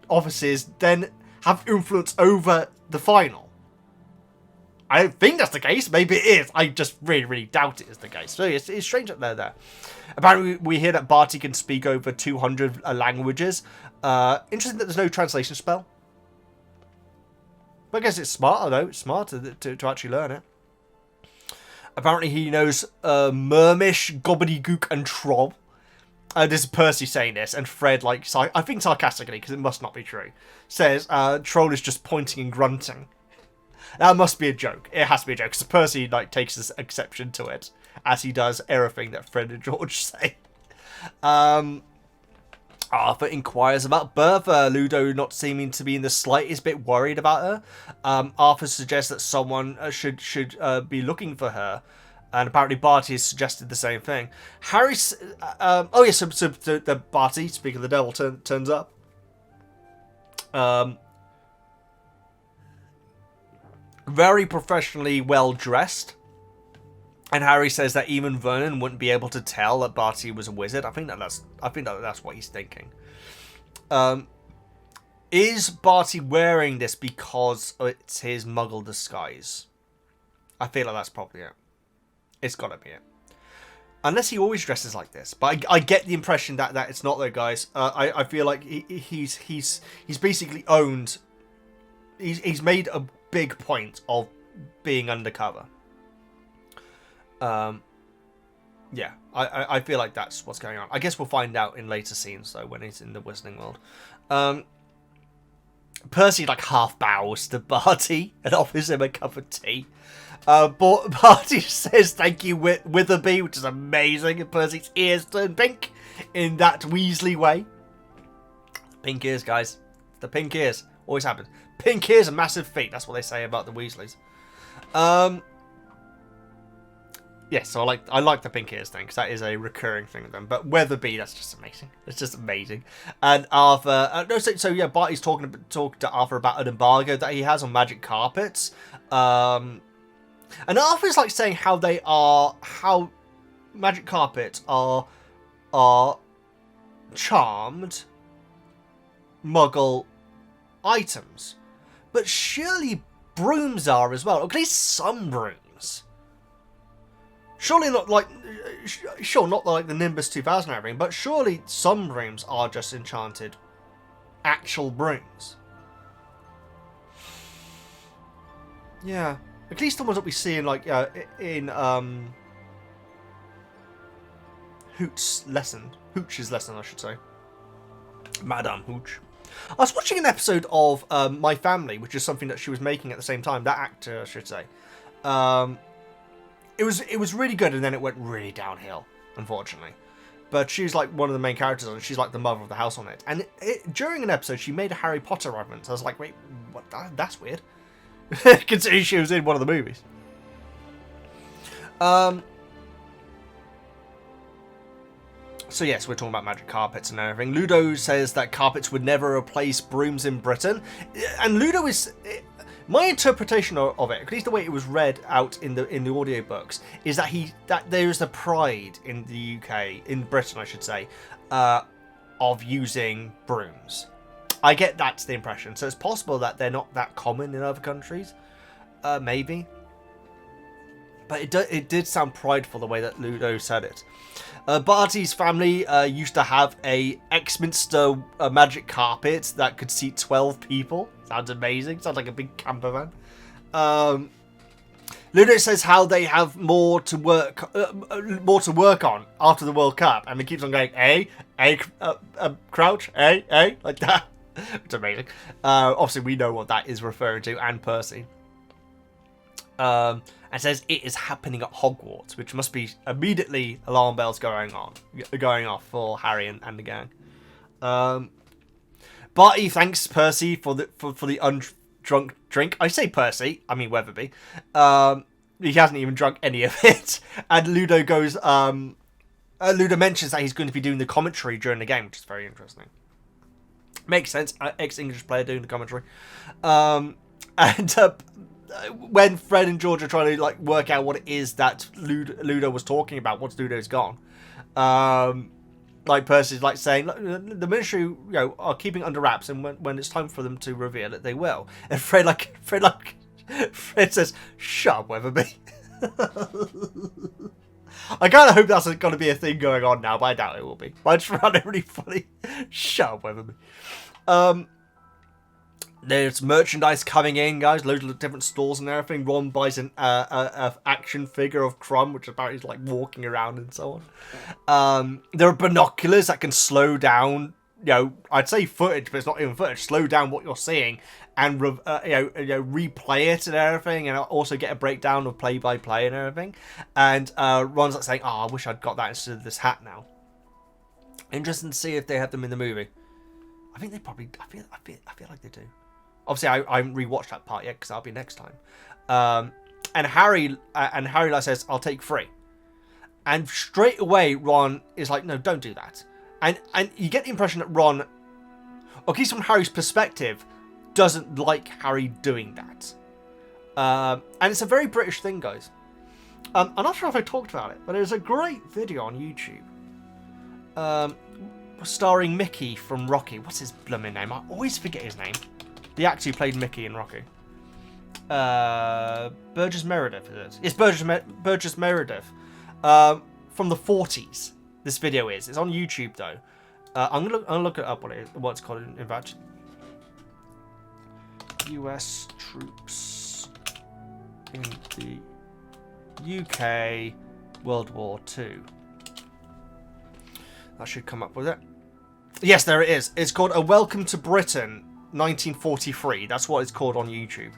offices then have influence over the final. I don't think that's the case. Maybe it is. I just really, really doubt it is the case. So it's strange that they're there. Apparently, we hear that Barty can speak over 200 languages. Interesting that there's no translation spell. But I guess it's smarter, though. It's smarter to actually learn it. Apparently, he knows Mermish, Gobbledygook, and Troll. This is Percy saying this, and Fred, like, I think sarcastically, because it must not be true, says Troll is just pointing and grunting. That must be a joke. It has to be a joke, because Percy, like, takes this exception to it, as he does everything that Fred and George say. Arthur inquires about Bertha, Ludo not seeming to be in the slightest bit worried about her. Arthur suggests that someone should be looking for her, and apparently Barty has suggested the same thing. Harry, so the Barty, speaking of the devil, turns up. Very professionally well dressed. And Harry says that even Vernon wouldn't be able to tell that Barty was a wizard. I think that's what he's thinking. Is Barty wearing this because it's his Muggle disguise? I feel like that's probably it. It's gotta be it. Unless he always dresses like this, but I get the impression that it's not though, guys. I feel like he's basically owned. He's made a big point of being undercover. Yeah, I feel like that's what's going on. I guess we'll find out in later scenes, though, when he's in the Whistling World. Percy, like, half bows to Barty and offers him a cup of tea. Barty says, thank you, Witherby, which is amazing, and Percy's ears turn pink in that Weasley way. Pink ears, guys. The pink ears. Always happens. Pink ears and massive feet. That's what they say about the Weasleys. Yes, so I like the pink ears thing, because that is a recurring thing with them. But Weatherby, that's just amazing. It's just amazing. And Arthur... yeah, Barty's talking to Arthur about an embargo that he has on magic carpets. And Arthur's like saying how magic carpets are charmed Muggle items. But surely brooms are as well. Or at least some brooms. Surely not like... Sure, not like the Nimbus 2000 or everything, but surely some brooms are just enchanted actual brooms. Yeah. At least the ones that we see in, like, in Hooch's lesson, I should say. Madame Hooch. I was watching an episode of My Family, which is something that she was making at the same time. That actor, I should say. It was really good, and then it went really downhill, unfortunately. But she's like one of the main characters on it. She's like the mother of the house on it. And during an episode, she made a Harry Potter reference. I was like, wait, what? That's weird. Considering she was in one of the movies. So yes, we're talking about magic carpets and everything. Ludo says that carpets would never replace brooms in Britain. And Ludo is... My interpretation of it, at least the way it was read out in the audiobooks, is that there is a pride in the UK, in Britain I should say, of using brooms. I get that's the impression. So it's possible that they're not that common in other countries. Maybe. But it did sound prideful the way that Ludo said it. Barty's family used to have a Exminster magic carpet that could seat 12 people. Sounds amazing. Sounds like a big camper van. Ludo says how they have more to work on after the World Cup, and he keeps on going, Crouch, like that. It's amazing. Obviously, we know what that is referring to, and Percy. and says it is happening at Hogwarts, which must be immediately alarm bells going off for Harry and the gang. Barty thanks Percy for the undrunk drink. I say Percy, I mean Weatherby. He hasn't even drunk any of it. And Ludo goes, Ludo mentions that he's going to be doing the commentary during the game, which is very interesting. Makes sense. Ex-English player doing the commentary. When Fred and George are trying to like work out what it is that Ludo was talking about, once Ludo's gone, like Percy's like saying, the Ministry, are keeping under wraps, and when it's time for them to reveal it, they will. And Fred says, "Shut up, Weatherby." I kind of hope that's going to be a thing going on now, but I doubt it will be. But I just found it really funny. Shut up, Weatherby. There's merchandise coming in, guys. Loads of different stores and everything. Ron buys an action figure of Crumb, which apparently is like walking around and so on. There are binoculars that can slow down, I'd say footage, but it's not even footage. Slow down what you're seeing and replay it and everything, and also get a breakdown of play-by-play and everything. And Ron's like saying, "Oh, I wish I'd got that instead of this hat now." Interesting to see if they have them in the movie. I think they probably. I feel like they do. Obviously, I haven't rewatched that part yet because that'll be next time. And Harry says, "I'll take 3." And straight away, Ron is like, "No, don't do that." And you get the impression that Ron, or at least from Harry's perspective, doesn't like Harry doing that. And it's a very British thing, guys. I'm not sure if I talked about it, but there's a great video on YouTube starring Mickey from Rocky. What's his blooming name? I always forget his name. The actor who played Mickey in Rocky. Burgess Meredith, is it? It's Burgess Meredith. From the 40s. This video is. It's on YouTube though. I'm gonna look it up. What it's called in fact. U.S. troops in the UK World War II. That should come up with it. Yes, there it is. It's called A Welcome to Britain, 1943. That's what it's called on YouTube.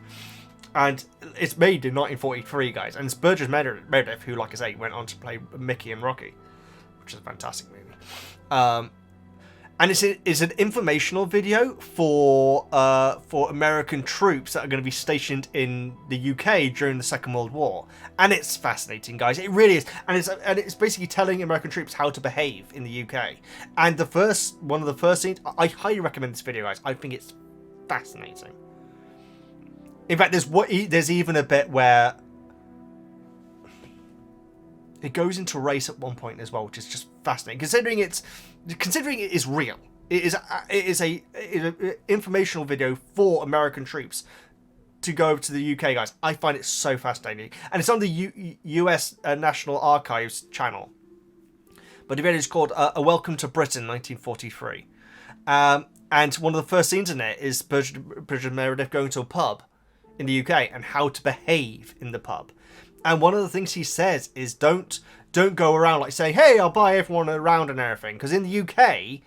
And it's made in 1943, guys. And it's Burgess Meredith, who, like I say, went on to play Mickey in Rocky, which is a fantastic movie. And it's an informational video for American troops that are going to be stationed in the UK during the Second World War, and it's fascinating, guys. It really is, and it's basically telling American troops how to behave in the UK. And one of the first scenes, I highly recommend this video, guys. I think it's fascinating. In fact, there's even a bit where it goes into race at one point as well, which is just fascinating, considering it is real. It is a informational video for American troops to go over to the UK, guys. I find it so fascinating, and it's on the US National Archives channel. But the video is called "A Welcome to Britain, 1943," and one of the first scenes in it is Burgess Meredith going to a pub in the UK and how to behave in the pub. And one of the things he says is don't go around like saying, "Hey, I'll buy everyone around and everything." Because in the UK,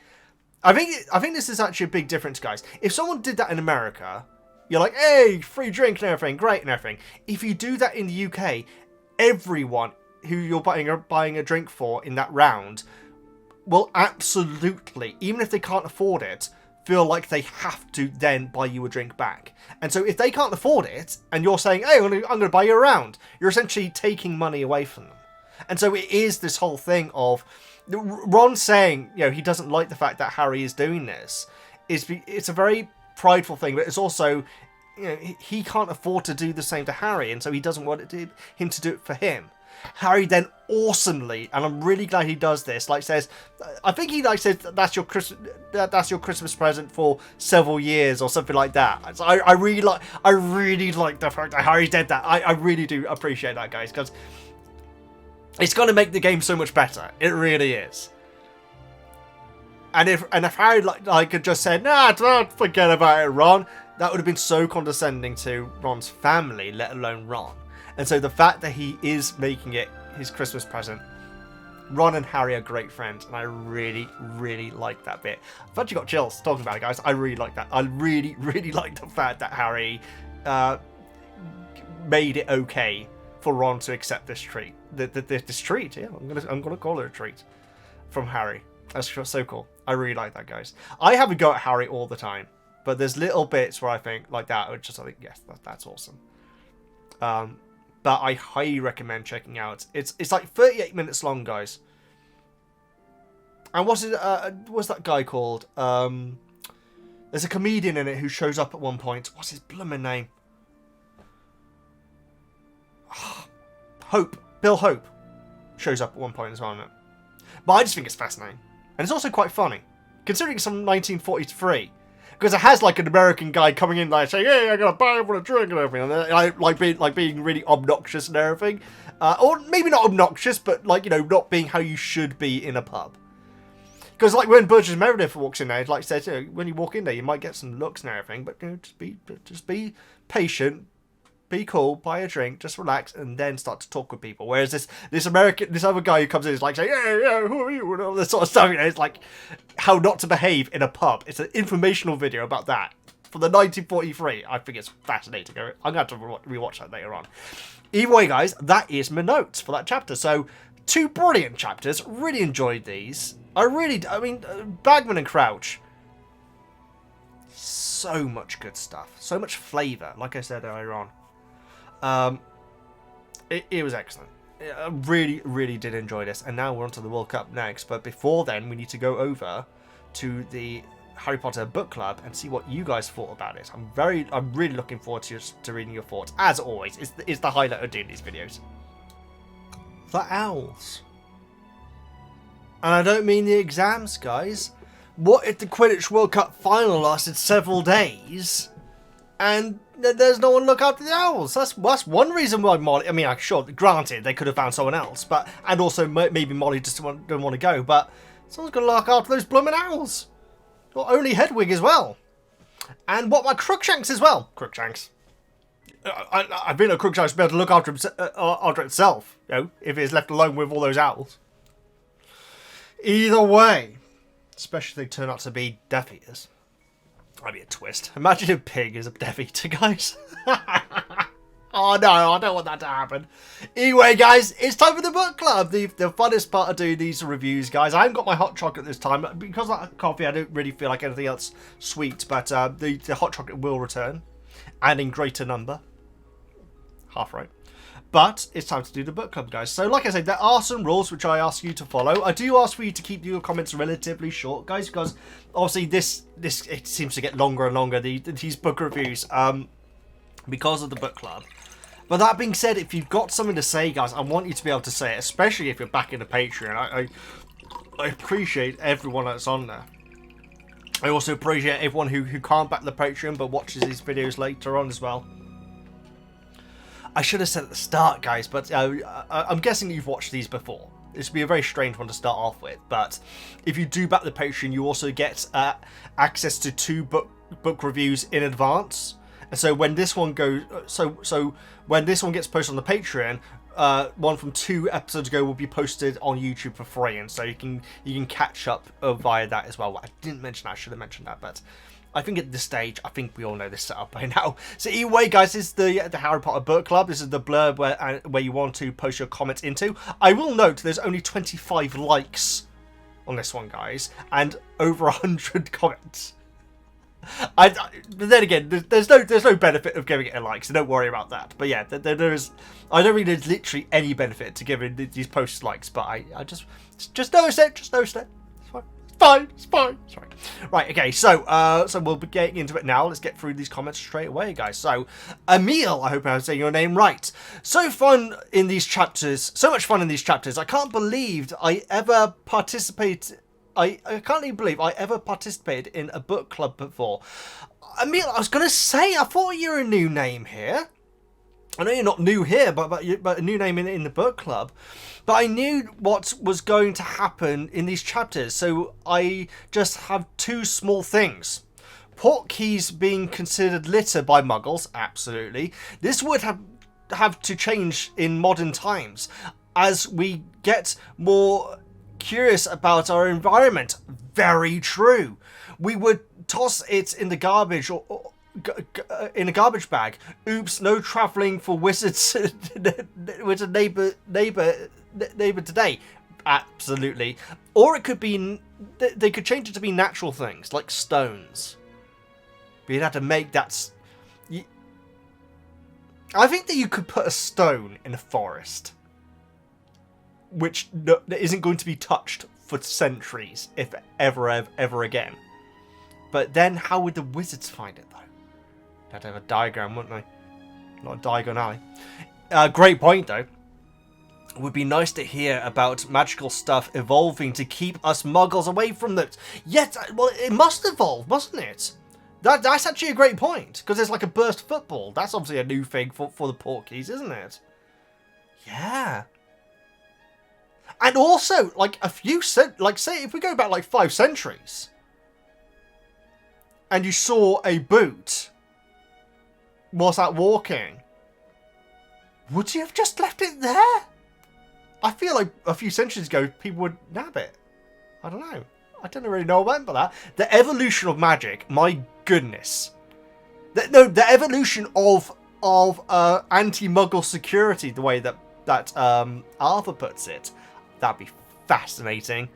I think this is actually a big difference, guys. If someone did that in America, you're like, "Hey, free drink and everything, great and everything." If you do that in the UK, everyone who you're buying a drink for in that round will absolutely, even if they can't afford it, feel like they have to then buy you a drink back. And so if they can't afford it, and you're saying, "Hey, I'm going to buy you a round," you're essentially taking money away from them. And so it is this whole thing of Ron saying, he doesn't like the fact that Harry is doing this. It's a very prideful thing, but it's also, he can't afford to do the same to Harry, and so he doesn't want him to do it for him. Harry then awesomely, and I'm really glad he does this, says, I think he says that's your Christmas present for several years or something like that. So I really like the fact that Harry did that. I really do appreciate that, guys, because it's going to make the game so much better. It really is. And if Harry had just said, "Nah, don't forget about it, Ron," that would have been so condescending to Ron's family, let alone Ron. And so the fact that he is making it his Christmas present, Ron and Harry are great friends, and I really, really like that bit. I've actually got chills talking about it, guys. I really like that. I really, really like the fact that Harry made it okay for Ron to accept this treat. This treat, yeah, I'm gonna call it a treat from Harry. That's so cool. I really like that, guys. I have a go at Harry all the time, but there's little bits where I think like that, which just I think yes, that's awesome. But I highly recommend checking out. It's like 38 minutes long, guys. And what's that guy called? There's a comedian in it who shows up at one point. What's his blooming name? Hope. Bill Hope shows up at one point as well, isn't it? But I just think it's fascinating. And it's also quite funny, considering it's from 1943. Because it has like an American guy coming in like saying, "Hey, I gotta buy everyone a drink and everything," and like being really obnoxious and everything, or maybe not obnoxious, but like, you know, not being how you should be in a pub. Because like when Burgess Meredith walks in there, like says, you know, when you walk in there, you might get some looks and everything, but you know, just be patient, be cool, buy a drink, just relax, and then start to talk with people. Whereas this other guy who comes in is like saying, "Yeah, who are you?" and all this sort of stuff. You know, it's like how not to behave in a pub. It's an informational video about that from the 1943. I think it's fascinating. I'm going to have to rewatch that later on. Either way, guys, that is my notes for that chapter. So 2 brilliant chapters. Really enjoyed these. I mean, Bagman and Crouch. So much good stuff. So much flavour, like I said earlier on. It was excellent. I really, really did enjoy this. And now we're on to the World Cup next. But before then, we need to go over to the Harry Potter book club and see what you guys thought about it. I'm really looking forward to reading your thoughts. As always, it's the highlight of doing these videos. The owls. And I don't mean the exams, guys. What if the Quidditch World Cup final lasted several days and there's no one to look after the owls? That's one reason why Molly... I mean, sure, granted, they could have found someone else, but and also maybe Molly just didn't want to go, but someone's got to look after those blooming owls. Or only Hedwig as well. And what about Crookshanks as well? Crookshanks. I think a Crookshanks would be able to look after itself, you know, if it's left alone with all those owls. Either way, especially if they turn out to be Death Eaters. That'd be a twist. Imagine if Pig is a Death Eater, guys. Oh no, I don't want that to happen. Anyway, guys, it's time for the book club. The funnest part of doing these reviews, guys. I haven't got my hot chocolate this time. Because of that coffee, I don't really feel like anything else sweet. But the hot chocolate will return. And in greater number. Half right. But it's time to do the book club, guys. So, like I said, there are some rules which I ask you to follow. I do ask for you to keep your comments relatively short, guys, because obviously this it seems to get longer and longer, these book reviews, because of the book club. But that being said, if you've got something to say, guys, I want you to be able to say it, especially if you're back in the Patreon. I appreciate everyone that's on there. I also appreciate everyone who can't back the Patreon but watches these videos later on as well. I should have said at the start, guys, but I'm guessing you've watched these before. This would be a very strange one to start off with, but if you do back the Patreon, you also get access to 2 book reviews in advance. And so when this one goes, so when this one gets posted on the Patreon, one from 2 episodes ago will be posted on YouTube for free, and so you can catch up via that as well. I didn't mention that. I should have mentioned that, but I think at this stage, I think we all know this setup by now. So anyway, guys, this is the Harry Potter book club. This is the blurb where you want to post your comments into. I will note there's only 25 likes on this one, guys, and over 100 comments. But then again, there's no benefit of giving it a like, so don't worry about that. But yeah, there's I don't think there's literally any benefit to giving these posts likes, but I just noticed it. It's fine. Sorry. Right, okay, so we'll be getting into it now. Let's get through these comments straight away, guys. So, Emil, I hope I'm saying your name right. So much fun in these chapters. I can't believe I ever participated. I can't even believe I ever participated in a book club before. Emil, I was going to say, I thought you were a new name here. I know you're not new here, but a new name in the book club. But I knew what was going to happen in these chapters, so I just have 2 small things. Portkeys being considered litter by Muggles, absolutely. This would have to change in modern times as we get more curious about our environment. Very true. We would toss it in the garbage in a garbage bag. Oops, no travelling for wizards. Wizard neighbour today. Absolutely. Or it could be, they could change it to be natural things like stones. But you'd have to make that. I think that you could put a stone in a forest, which isn't going to be touched for centuries, if ever again. But then, how would the wizards find it, though? They'd have to have a diagram, wouldn't they? Not a Diagon Alley. Great point, though. It would be nice to hear about magical stuff evolving to keep us muggles away from those. Yes, well, it must evolve, mustn't it? That's actually a great point, because there's like a burst football. That's obviously a new thing for the Portkeys, isn't it? Yeah. And also, like, say, if we go back like 5 centuries, and you saw a boot whilst out walking, would you have just left it there? I feel like a few centuries ago, people would nab it. I don't know. I don't really know about that. The evolution of magic, my goodness. The evolution of anti-Muggle security, the way that Arthur puts it, that'd be fascinating.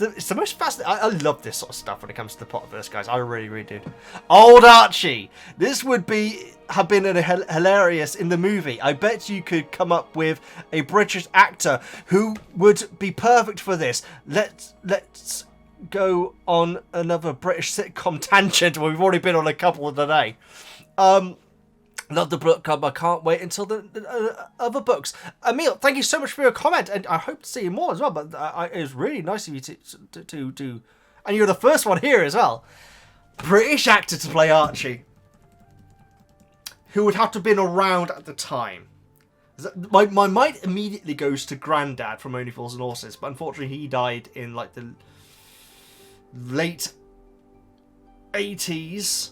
It's the most fascinating. I love this sort of stuff when it comes to the Potterverse, guys. I really, really do. Old Archie. This would have been hilarious in the movie. I bet you could come up with a British actor who would be perfect for this. Let's go on another British sitcom tangent. We've already been on a couple of the day. Love the book club. I can't wait until the other books. Emil, thank you so much for your comment, and I hope to see you more as well. But it was really nice of you to and you're the first one here as well. British actor to play Archie, who would have to have been around at the time. My mind immediately goes to Grandad from Only Fools and Horses, but unfortunately he died in like the late 80s.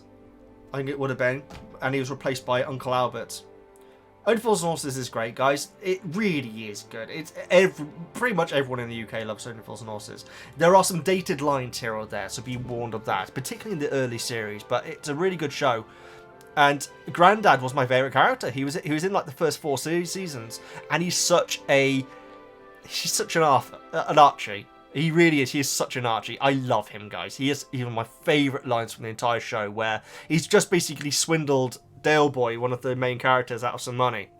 I think it would have been, and he was replaced by Uncle Albert. Only Fools and Horses is great, guys. It really is good. It's pretty much everyone in the UK loves Only Fools and Horses. There are some dated lines here or there, so be warned of that, particularly in the early series. But it's a really good show. And Grandad was my favourite character. He was in like the first 4 seasons, and he's such an Archie. He really is. He is such an Archie. I love him, guys. He is even my favourite lines from the entire show, where he's just basically swindled Dale Boy, one of the main characters, out of some money.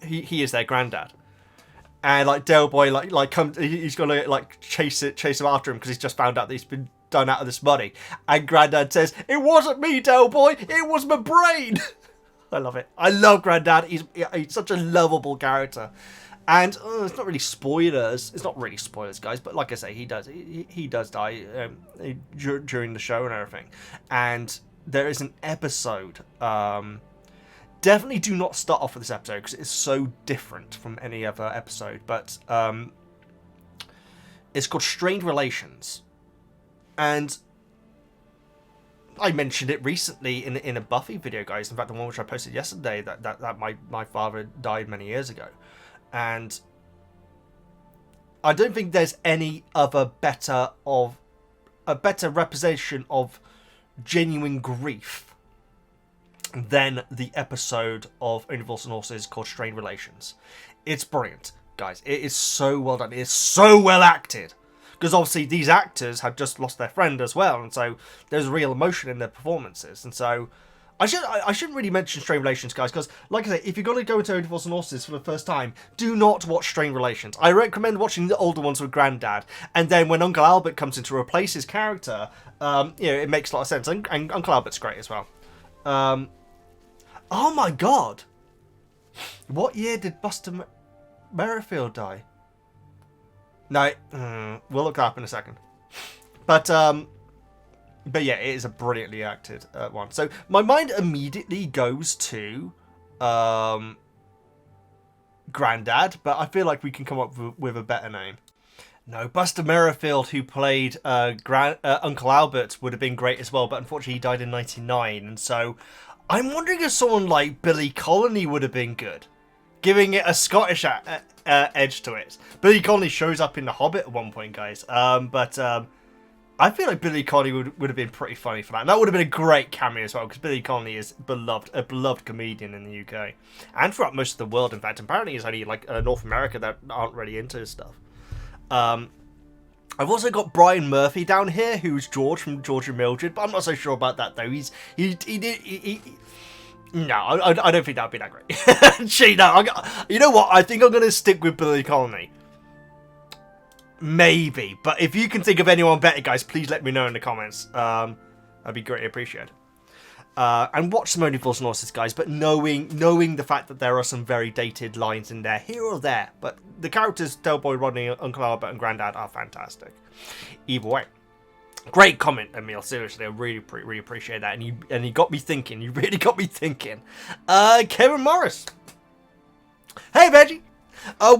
He is their granddad, and like Dale Boy, he's gonna like chase him after him because he's just found out that he's been done out of this money. And Grandad says, "It wasn't me, Dale Boy. It was my brain." I love it. I love Grandad. He's such a lovable character. And it's not really spoilers. It's not really spoilers, guys. But like I say, he does die during the show and everything. And there is an episode. Definitely do not start off with this episode because it's so different from any other episode. But it's called Strained Relations. And I mentioned it recently in a Buffy video, guys. In fact, the one which I posted yesterday, that my father died many years ago. And I don't think there's any other better representation of genuine grief than the episode of Only Fools and Horses called Strained Relations. It's brilliant, guys. It is so well done. It is so well acted. Because obviously these actors had just lost their friend as well, and so there's real emotion in their performances. And so I shouldn't really mention Strained Relations, guys, because, like I say, if you're going to go into Only Fools and Horses for the first time, do not watch Strained Relations. I recommend watching the older ones with Grandad, and then when Uncle Albert comes in to replace his character, it makes a lot of sense, and Uncle Albert's great as well. Oh my god! What year did Buster Merrifield die? No, we'll look that up in a second. But yeah, it is a brilliantly acted one. So my mind immediately goes to Grandad, but I feel like we can come up with a better name. No, Buster Merrifield, who played Uncle Albert, would have been great as well, but unfortunately he died in 1999, and so I'm wondering if someone like Billy Connolly would have been good, giving it a Scottish edge to it. Billy Connolly shows up in The Hobbit at one point, guys, but I feel like Billy Connolly would have been pretty funny for that. And that would have been a great cameo as well, because Billy Connolly is a beloved comedian in the UK. And throughout most of the world, in fact. Apparently it's only like North America that aren't really into his stuff. I've also got Brian Murphy down here, who's George from George and Mildred, but I'm not so sure about that though. No, I don't think that'd be that great. Gee, no, you know what? I think I'm gonna stick with Billy Connolly. Maybe, but if you can think of anyone better, guys, please let me know in the comments. That'd be greatly appreciated. And watch some Only Fools and Horses, guys, but knowing the fact that there are some very dated lines in there, here or there, but the characters, Del Boy, Rodney, Uncle Albert, and Grandad are fantastic. Either way. Great comment, Emil. Seriously, I really appreciate that, and you got me thinking. You really got me thinking. Kevin Morris. Hey, Veggie.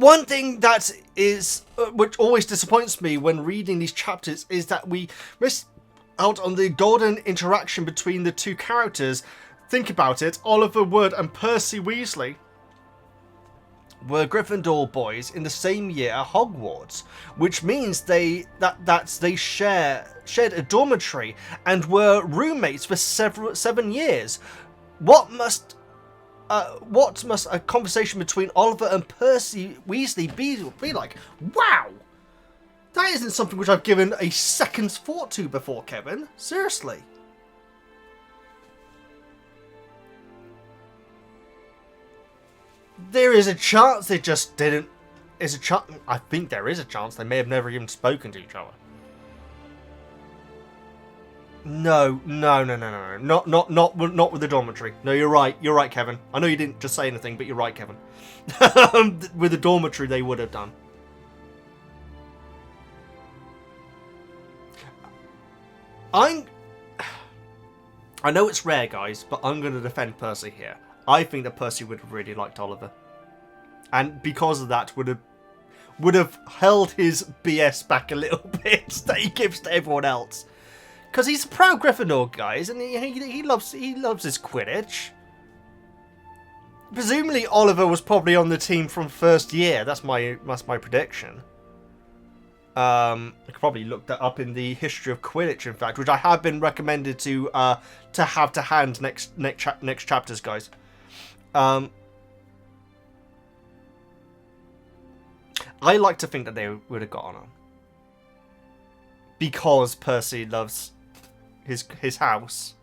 One thing that is, which always disappoints me when reading these chapters, is that we miss out on the golden interaction between the two characters. Think about it, Oliver Wood and Percy Weasley were Gryffindor boys in the same year at Hogwarts, which means they shared a dormitory and were roommates for 7 years. What must a conversation between Oliver and Percy Weasley be like? Wow! That isn't something which I've given a second's thought to before, Kevin. Seriously. There is a chance they just didn't... I think there is a chance they may have never even spoken to each other. No. Not with the dormitory. No, you're right. You're right, Kevin. I know you didn't just say anything, but you're right, Kevin. With the dormitory, they would have done. I know it's rare, guys, but I'm going to defend Percy here. I think that Percy would have really liked Oliver. And because of that, would have held his BS back a little bit that he gives to everyone else. Because he's a proud Gryffindor, guys, and he loves his Quidditch. Presumably Oliver was probably on the team from first year. That's my prediction. I could probably look that up in the history of Quidditch, in fact, which I have been recommended to have to hand next chapters, guys. I like to think that they would have got on, because Percy loves his house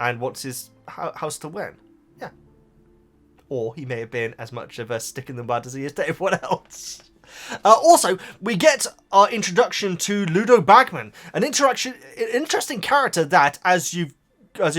and wants his house to win. Yeah. Or he may have been as much of a stick in the mud as he is to everyone else. Also, we get our introduction to Ludo Bagman, an interesting character that, as you're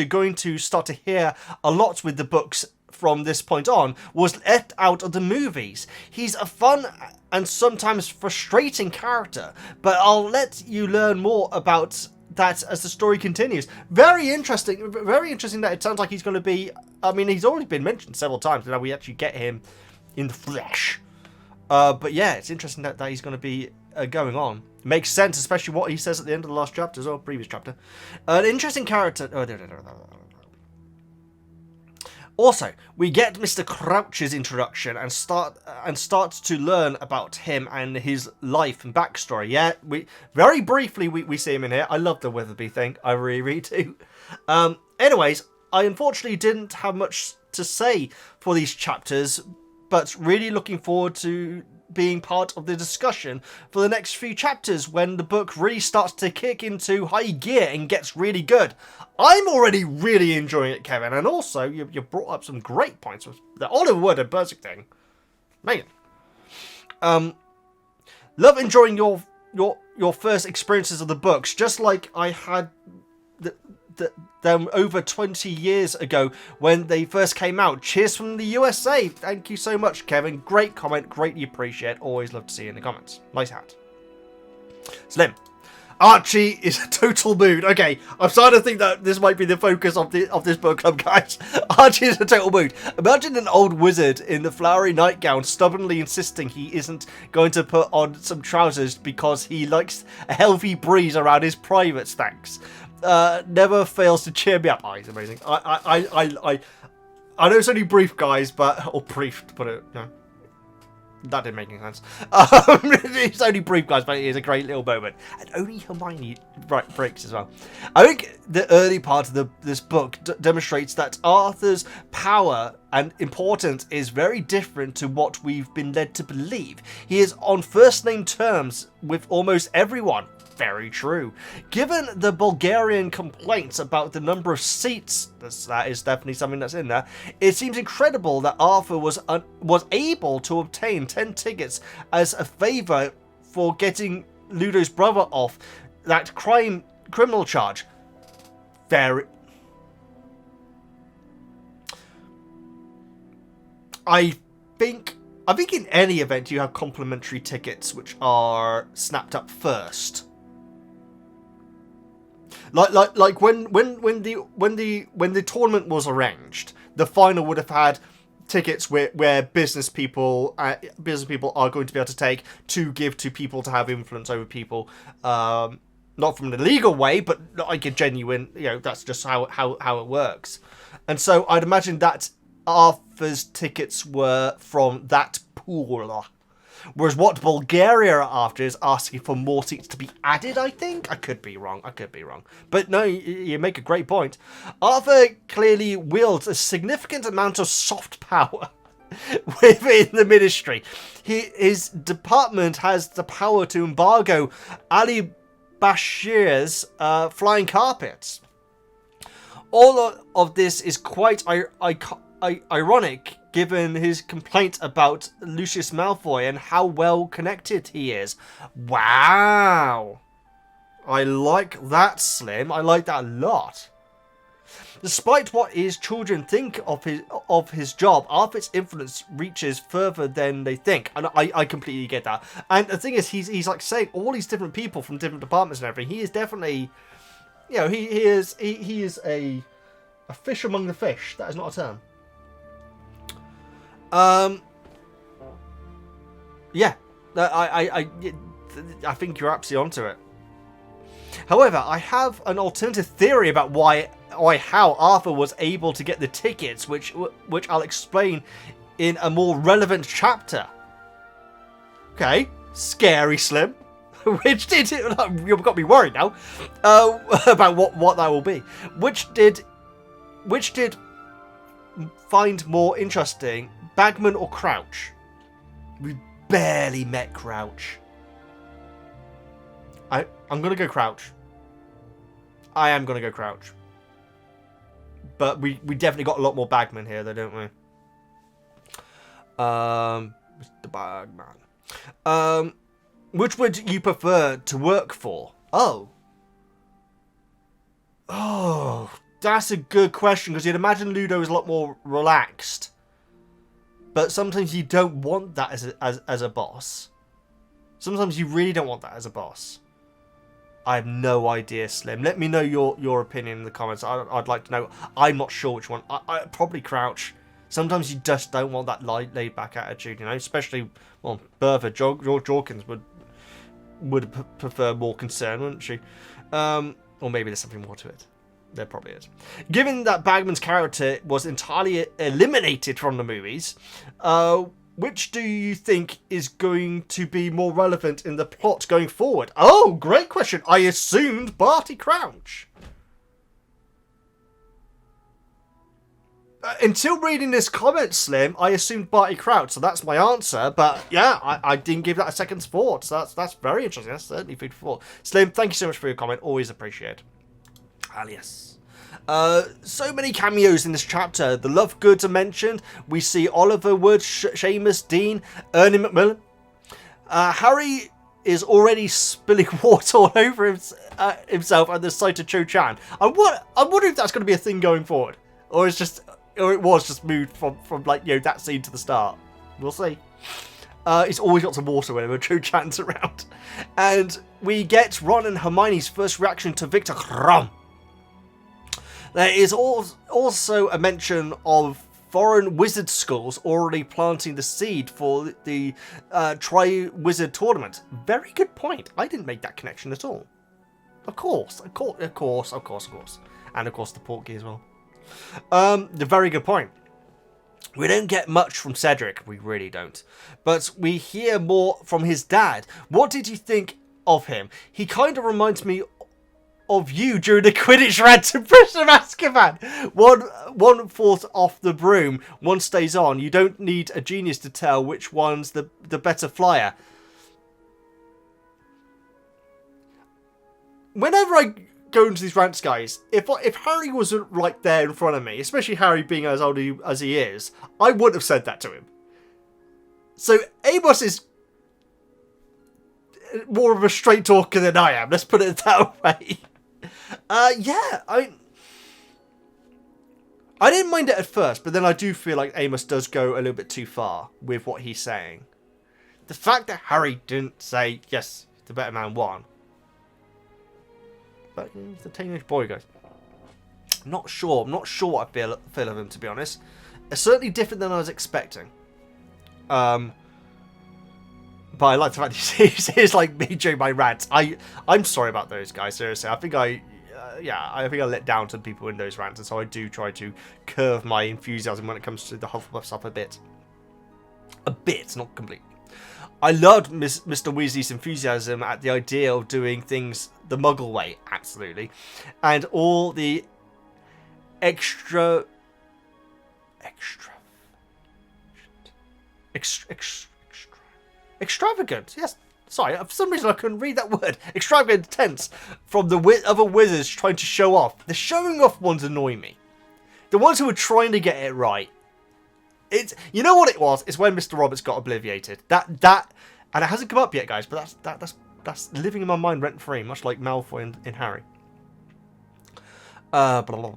going to start to hear a lot with the books from this point on, was left out of the movies. He's a fun and sometimes frustrating character, but I'll let you learn more about that as the story continues. Very interesting that it sounds like he's going to be... I mean, he's already been mentioned several times, and now we actually get him in the flesh. But yeah, it's interesting that he's going to be going on. Makes sense, especially what he says at the end of the last chapter as well, previous chapter. An interesting character... Also, we get Mr. Crouch's introduction and start to learn about him and his life and backstory. Yeah, very briefly we see him in here. I love the Witherby thing. I really do. Anyways, I unfortunately didn't have much to say for these chapters, but really looking forward to being part of the discussion for the next few chapters when the book really starts to kick into high gear and gets really good. I'm already really enjoying it, Kevin, and also you brought up some great points with the Oliver Wood and Percy thing. Man, love enjoying your first experiences of the books, just like I had them over 20 years ago when they first came out. Cheers from the USA. Thank you so much, Kevin. Great comment. Greatly appreciate. Always love to see you in the comments. Nice hat. Slim. Archie is a total mood. Okay, I'm starting to think that this might be the focus of this book club, guys. Archie is a total mood. Imagine an old wizard in the flowery nightgown stubbornly insisting he isn't going to put on some trousers because he likes a healthy breeze around his private stacks. Never fails to cheer me up. Oh, he's amazing. I know it's only brief, guys, but... Or brief, to put it... No. That didn't make any sense. It's only brief, guys, but it is a great little moment. And only Hermione breaks as well. I think the early part of this book demonstrates that Arthur's power and importance is very different to what we've been led to believe. He is on first-name terms with almost everyone. Very true. Given the Bulgarian complaints about the number of seats, that is definitely something that's in there, it seems incredible that Arthur was able to obtain 10 tickets as a favour for getting Ludo's brother off that criminal charge. Very... I think in any event you have complimentary tickets which are snapped up first. Like when the tournament was arranged, the final would have had tickets where business people are going to be able to take to give to people to have influence over people, not from the legal way, but like a genuine, that's just how it works. And so I'd imagine that Arthur's tickets were from that pool. Whereas what Bulgaria are after is asking for more seats to be added, I think? I could be wrong. But no, you make a great point. Arthur clearly wields a significant amount of soft power within the ministry. His department has the power to embargo Ali Bashir's flying carpets. All of this is quite ironic, given his complaint about Lucius Malfoy and how well connected he is. Wow. I like that, Slim. I like that a lot. Despite what his children think of his job, Arthur's influence reaches further than they think. And I completely get that. And the thing is, he's like saying all these different people from different departments and everything. He is definitely, he is a fish among the fish. That is not a term. Yeah, I think you're absolutely onto it. However, I have an alternative theory about how Arthur was able to get the tickets, which I'll explain in a more relevant chapter. Okay, scary Slim. Which did you've got me worried now about what that will be. Which did find more interesting, Bagman or Crouch? We barely met Crouch. I'm gonna go Crouch. I am gonna go Crouch. But we definitely got a lot more Bagman here, though, don't we? Mr. Bagman. Which would you prefer to work for? Oh, that's a good question, because you'd imagine Ludo is a lot more relaxed. But sometimes you don't want that as a boss. Sometimes you really don't want that as a boss. I have no idea, Slim. Let me know your opinion in the comments. I'd like to know. I'm not sure which one. I probably Crouch. Sometimes you just don't want that laid back attitude, especially, well, Bertha Jorkins would prefer more concern, wouldn't she? Or maybe there's something more to it. There probably is. Given that Bagman's character was entirely eliminated from the movies, which do you think is going to be more relevant in the plot going forward? Oh, great question. I assumed Barty Crouch. Until reading this comment, Slim, I assumed Barty Crouch, so that's my answer. But yeah, I didn't give that a second's thought. So that's very interesting. That's certainly food for thought. Slim, thank you so much for your comment. Always appreciate. Alias. So many cameos in this chapter. The Lovegoods are mentioned. We see Oliver Wood, Seamus Dean, Ernie Macmillan. Harry is already spilling water all over himself at the sight of Cho Chan. I wonder if that's going to be a thing going forward, or it was just moved from like that scene to the start. We'll see. He's always got some water whenever Cho Chan's around, and we get Ron and Hermione's first reaction to Victor Krum. There is also a mention of foreign wizard schools already planting the seed for the Tri-Wizard tournament. Very good point. I didn't make that connection at all. Of course. And of course the Portkey as well. The very good point. We don't get much from Cedric, we really don't. But we hear more from his dad. What did you think of him? He kind of reminds me of you during the Quidditch rant in Prison of Azkaban. One falls off the broom, one stays on. You don't need a genius to tell which one's the better flyer. Whenever I go into these rants, guys, if Harry wasn't right there in front of me, especially Harry being as old as he is, I wouldn't have said that to him. So Amos is more of a straight talker than I am. Let's put it that way. Yeah, I didn't mind it at first, but then I do feel like Amos does go a little bit too far with what he's saying. The fact that Harry didn't say, yes, the better man won. But he's a teenage boy, guys. I'm not sure what I feel of him, to be honest. It's certainly different than I was expecting. But I like the fact he's like me during my rants. I'm sorry about those, guys. Seriously, I think I let down some people in those rants, and so I do try to curve my enthusiasm when it comes to the Hufflepuff stuff a bit. A bit, not completely. I loved Mr. Weasley's enthusiasm at the idea of doing things the Muggle way, absolutely, and all the extravagant. Yes, sorry, for some reason I couldn't read that word. Extravagant tense from the other wizards trying to show off. The showing off ones annoy me. The ones who are trying to get it right. You know what it was? It's when Mr. Roberts got obliviated. That, and it hasn't come up yet, guys. But that's living in my mind rent free, much like Malfoy in Harry. Blah, blah.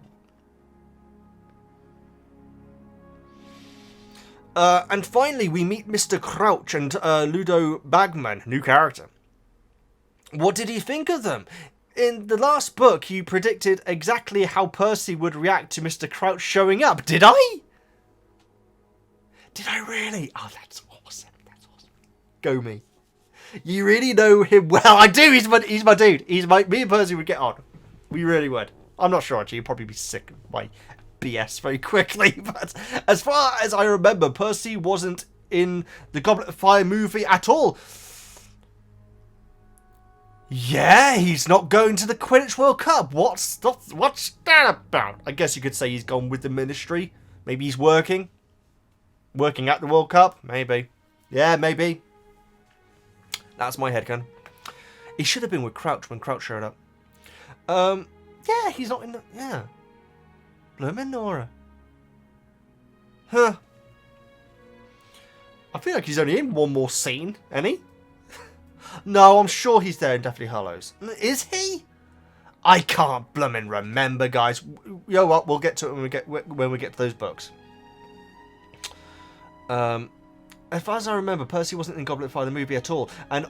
And finally, we meet Mr. Crouch and Ludo Bagman, new character. What did he think of them? In the last book, you predicted exactly how Percy would react to Mr. Crouch showing up. Did I? Did I really? Oh, that's awesome. That's awesome. Go me. You really know him well. I do. He's my dude. Me and Percy would get on. We really would. I'm not sure, actually. You'd probably be sick of my BS very quickly. But as far as I remember, Percy wasn't in the Goblet of Fire movie at all. Yeah, he's not going to the Quidditch World Cup. What's that about? I guess you could say he's gone with the Ministry. Maybe he's working at the World Cup. Maybe. Yeah, maybe. That's my headcanon. He should have been with Crouch when Crouch showed up. Yeah, he's not in the... Yeah. Bloomin' Nora. Huh. I feel like he's only in one more scene, ain't he? No, I'm sure he's there in Deathly Hallows. Is he? I can't bloomin' remember, guys. You know what? We'll get to it when we get to those books. As far as I remember, Percy wasn't in Goblet of Fire the movie at all, and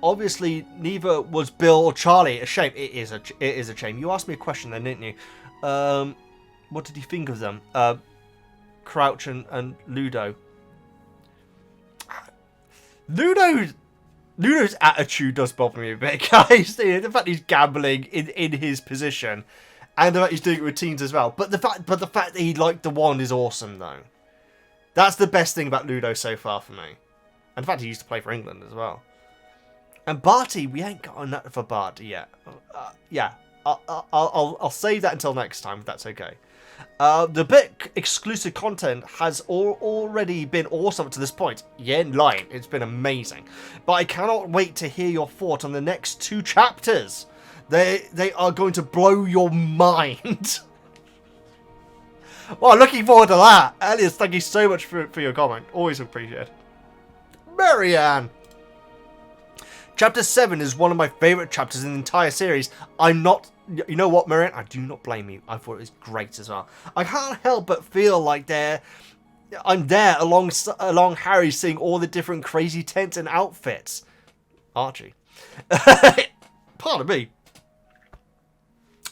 obviously neither was Bill or Charlie. A shame. It is a shame. You asked me a question then, didn't you? What did you think of them? Crouch and Ludo. Ludo's attitude does bother me a bit, guys. The fact he's gambling in his position, and the fact he's doing it with teens as well. But the fact that he liked the wand is awesome, though. That's the best thing about Ludo so far for me. And the fact he used to play for England as well. And Barty, we ain't got enough for Barty yet. Yeah, I'll save that until next time, if that's okay. The book exclusive content has already been awesome to this point. Yeah, lying. It's been amazing. But I cannot wait to hear your thought on the next 2 chapters. They are going to blow your mind. Well, looking forward to that. Elias, thank you so much for your comment. Always appreciate it. Marianne. Chapter 7 is one of my favourite chapters in the entire series. You know what, Marianne? I do not blame you. I thought it was great as well. I can't help but feel like I'm there along Harry seeing all the different crazy tents and outfits. Archie. Pardon me.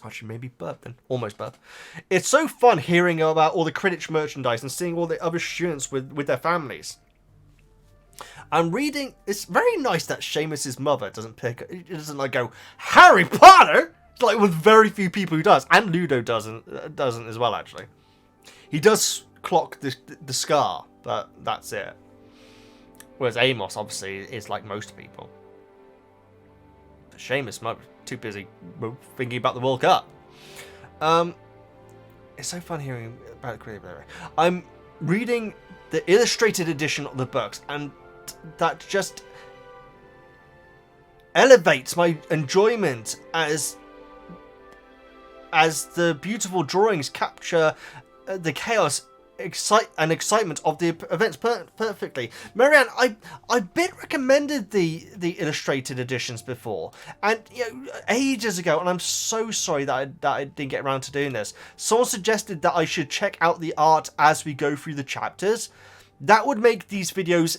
Actually, maybe burp then. Almost burp. It's so fun hearing about all the Quidditch merchandise and seeing all the other students with their families. I'm reading... It's very nice that Seamus's mother doesn't like go, Harry Potter! It's like with very few people who does. And Ludo doesn't as well, actually. He does clock the scar, but that's it. Whereas Amos, obviously, is like most people. Seamus might be too busy thinking about the World Cup. It's so fun hearing about the creative. I'm reading the illustrated edition of the books, and that just elevates my enjoyment as the beautiful drawings capture the chaos and excitement of the events perfectly. Marianne, I've been recommended the illustrated editions before, and ages ago, and I'm so sorry that I didn't get around to doing this. Someone suggested that I should check out the art as we go through the chapters. That would make these videos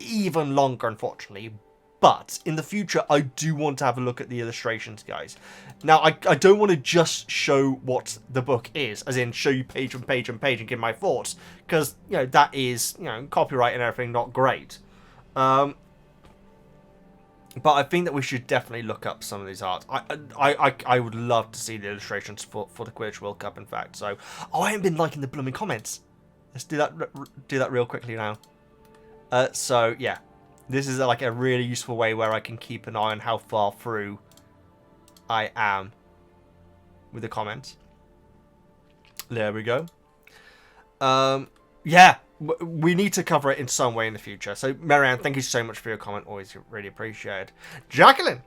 even longer, unfortunately. But in the future, I do want to have a look at the illustrations, guys. Now, I don't want to just show what the book is, as in show you page and page and page and give my thoughts, because, that is, copyright and everything not great. But I think that we should definitely look up some of these arts. I would love to see the illustrations for the Quidditch World Cup, in fact. So, I haven't been liking the blooming comments. Let's do that real quickly now. So, yeah. This is like a really useful way where I can keep an eye on how far through I am with the comments. There we go. Yeah, we need to cover it in some way in the future. So, Marianne, thank you so much for your comment. Always really appreciated. Jacqueline!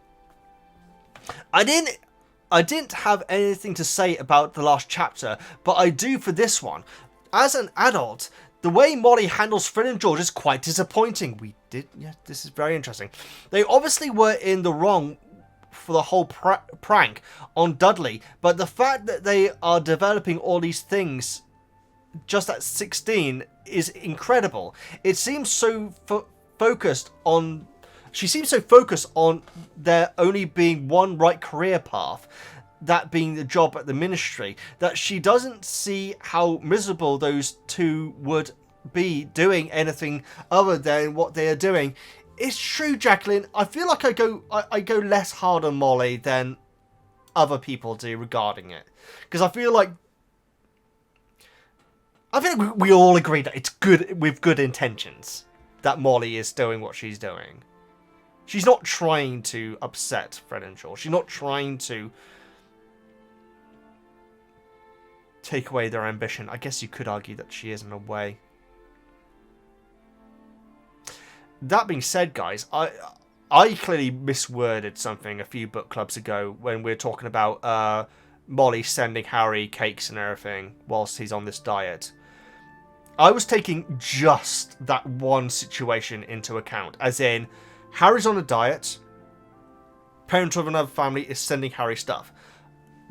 I didn't have anything to say about the last chapter, but I do for this one. As an adult, the way Molly handles Fred and George is quite disappointing. Yeah, this is very interesting. They obviously were in the wrong for the whole prank on Dudley, but the fact that they are developing all these things just at 16 is incredible. It seems so focused on... She seems so focused on there only being one right career path, that being the job at the ministry, that she doesn't see how miserable those two would be doing anything other than what they are doing. It's true, Jacqueline. I feel like I go less hard on Molly than other people do regarding it, because I feel like we all agree that it's good, with good intentions, that Molly is doing what she's doing. She's not trying to upset Fred and George. She's not trying to take away their ambition. I guess you could argue that she is in a way. That being said, guys, I clearly misworded something a few book clubs ago when we were talking about Molly sending Harry cakes and everything whilst he's on this diet. I was taking just that one situation into account, as in Harry's on a diet, parent of another family is sending Harry stuff.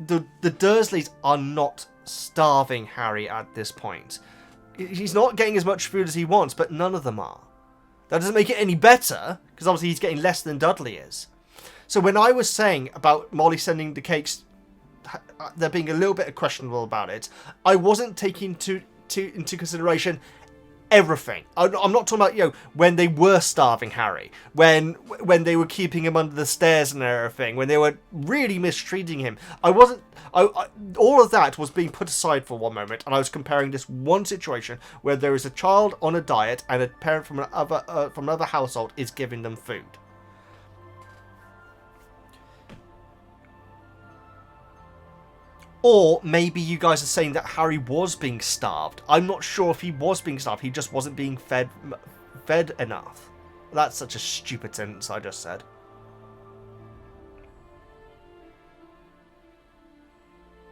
The Dursleys are not starving Harry at this point. He's not getting as much food as he wants, but none of them are. That doesn't make it any better, because obviously he's getting less than Dudley is. So when I was saying about Molly sending the cakes, there being a little bit questionable about it, I wasn't taking into consideration everything. I'm not talking about, when they were starving Harry, when they were keeping him under the stairs and everything, when they were really mistreating him. All of that was being put aside for one moment, and I was comparing this one situation where there is a child on a diet and a parent from another household is giving them food. Or maybe you guys are saying that Harry was being starved. I'm not sure if he was being starved. He just wasn't being fed enough. That's such a stupid sentence I just said.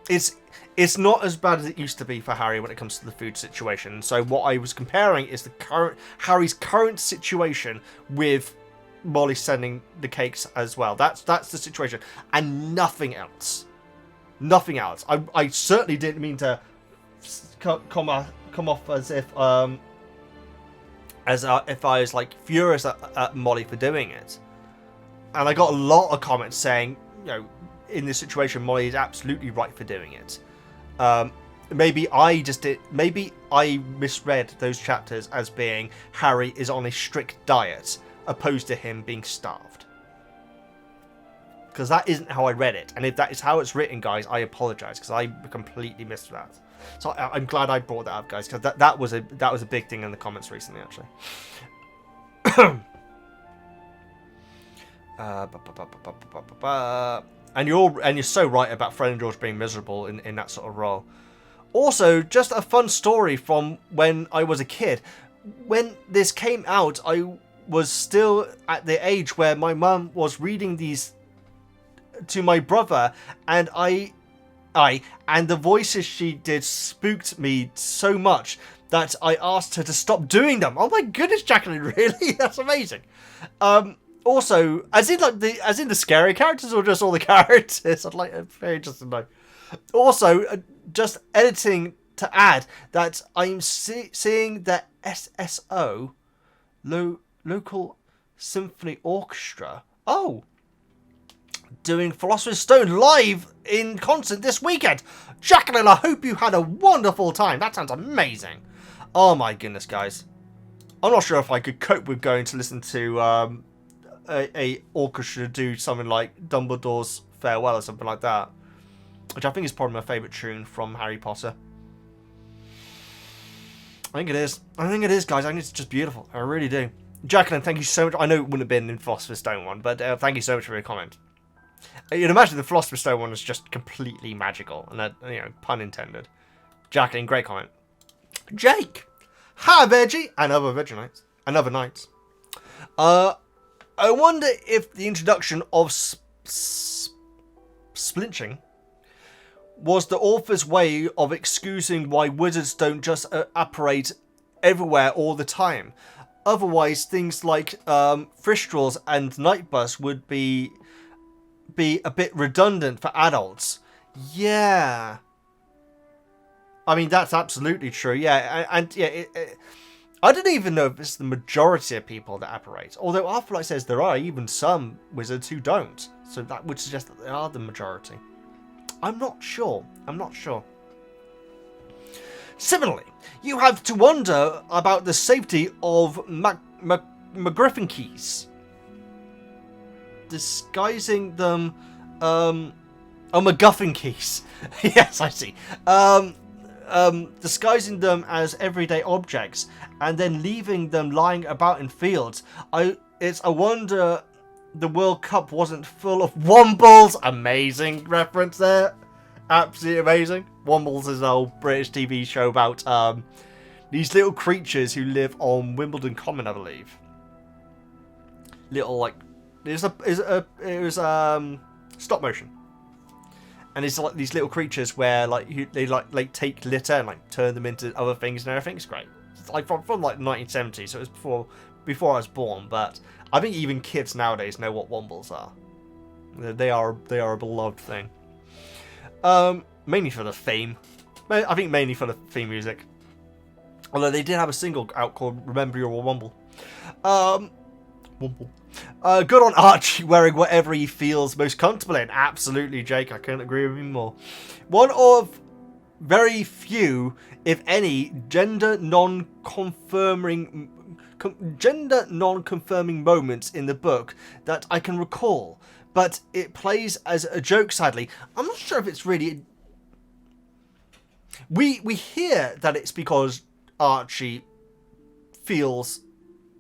It's not as bad as it used to be for Harry when it comes to the food situation. So what I was comparing is Harry's current situation with Molly sending the cakes as well. That's the situation, and nothing else. Nothing else. I certainly didn't mean to come off as if I was like furious at Molly for doing it. And I got a lot of comments saying, in this situation, Molly is absolutely right for doing it. Maybe I misread those chapters as being Harry is on a strict diet, opposed to him being starved. Because that isn't how I read it. And if that is how it's written, guys, I apologise, because I completely missed that. So I'm glad I brought that up, guys, because that was a big thing in the comments recently, actually. And you're so right about Fred and George being miserable in that sort of role. Also, just a fun story from when I was a kid. When this came out, I was still at the age where my mum was reading these to my brother, and and the voices she did spooked me so much that I asked her to stop doing them. Oh my goodness, Jacqueline, really? That's amazing. Also, as in the scary characters or just all the characters? I'd like very interested to know. Also, just editing to add that I'm seeing the SSO, Local Symphony Orchestra. Oh, doing Philosopher's Stone live in concert this weekend. Jacqueline, I hope you had a wonderful time. That sounds amazing. Oh my goodness, guys. I'm not sure if I could cope with going to listen to a orchestra do something like Dumbledore's Farewell or something like that. Which I think is probably my favourite tune from Harry Potter. I think it is. I think it is, guys. I think it's just beautiful. I really do. Jacqueline, thank you so much. I know it wouldn't have been in Philosopher's Stone one, but thank you so much for your comment. You'd imagine the Philosopher's Stone one is just completely magical. And that, you know, pun intended. Jacqueline, great comment. Jake! Hi, Veggie! And other Veggie Knights. And other Knights. I wonder if the introduction of Splinching was the author's way of excusing why wizards don't just apparate everywhere all the time. Otherwise, things like Fristrals and Nightbus would be a bit redundant for adults. Yeah. I mean, that's absolutely true. Yeah, and yeah, I don't even know if it's the majority of people that apparate. Although Afterlight says there are even some wizards who don't. So that would suggest that they are the majority. I'm not sure. I'm not sure. Similarly, you have to wonder about the safety of McGriffinkeys. Disguising them... MacGuffin keys. Yes, I see. Disguising them as everyday objects and then leaving them lying about in fields. It's a wonder the World Cup wasn't full of Wombles. Amazing reference there. Absolutely amazing. Wombles is an old British TV show about these little creatures who live on Wimbledon Common, I believe. Little, like, it was stop motion. And it's like these little creatures where they take litter and like turn them into other things and everything. It's great. It's like from like 1970s, so it was before I was born. But I think even kids nowadays know what Wombles are. They are a beloved thing. Mainly for the theme. I think mainly for the theme music. Although they did have a single out called "Remember You're a Womble." Womble. Good on Archie wearing whatever he feels most comfortable in. Absolutely, Jake. I couldn't agree with you more. One of very few, if any, gender non-confirming moments in the book that I can recall. But it plays as a joke, sadly. I'm not sure if it's really... We hear that it's because Archie feels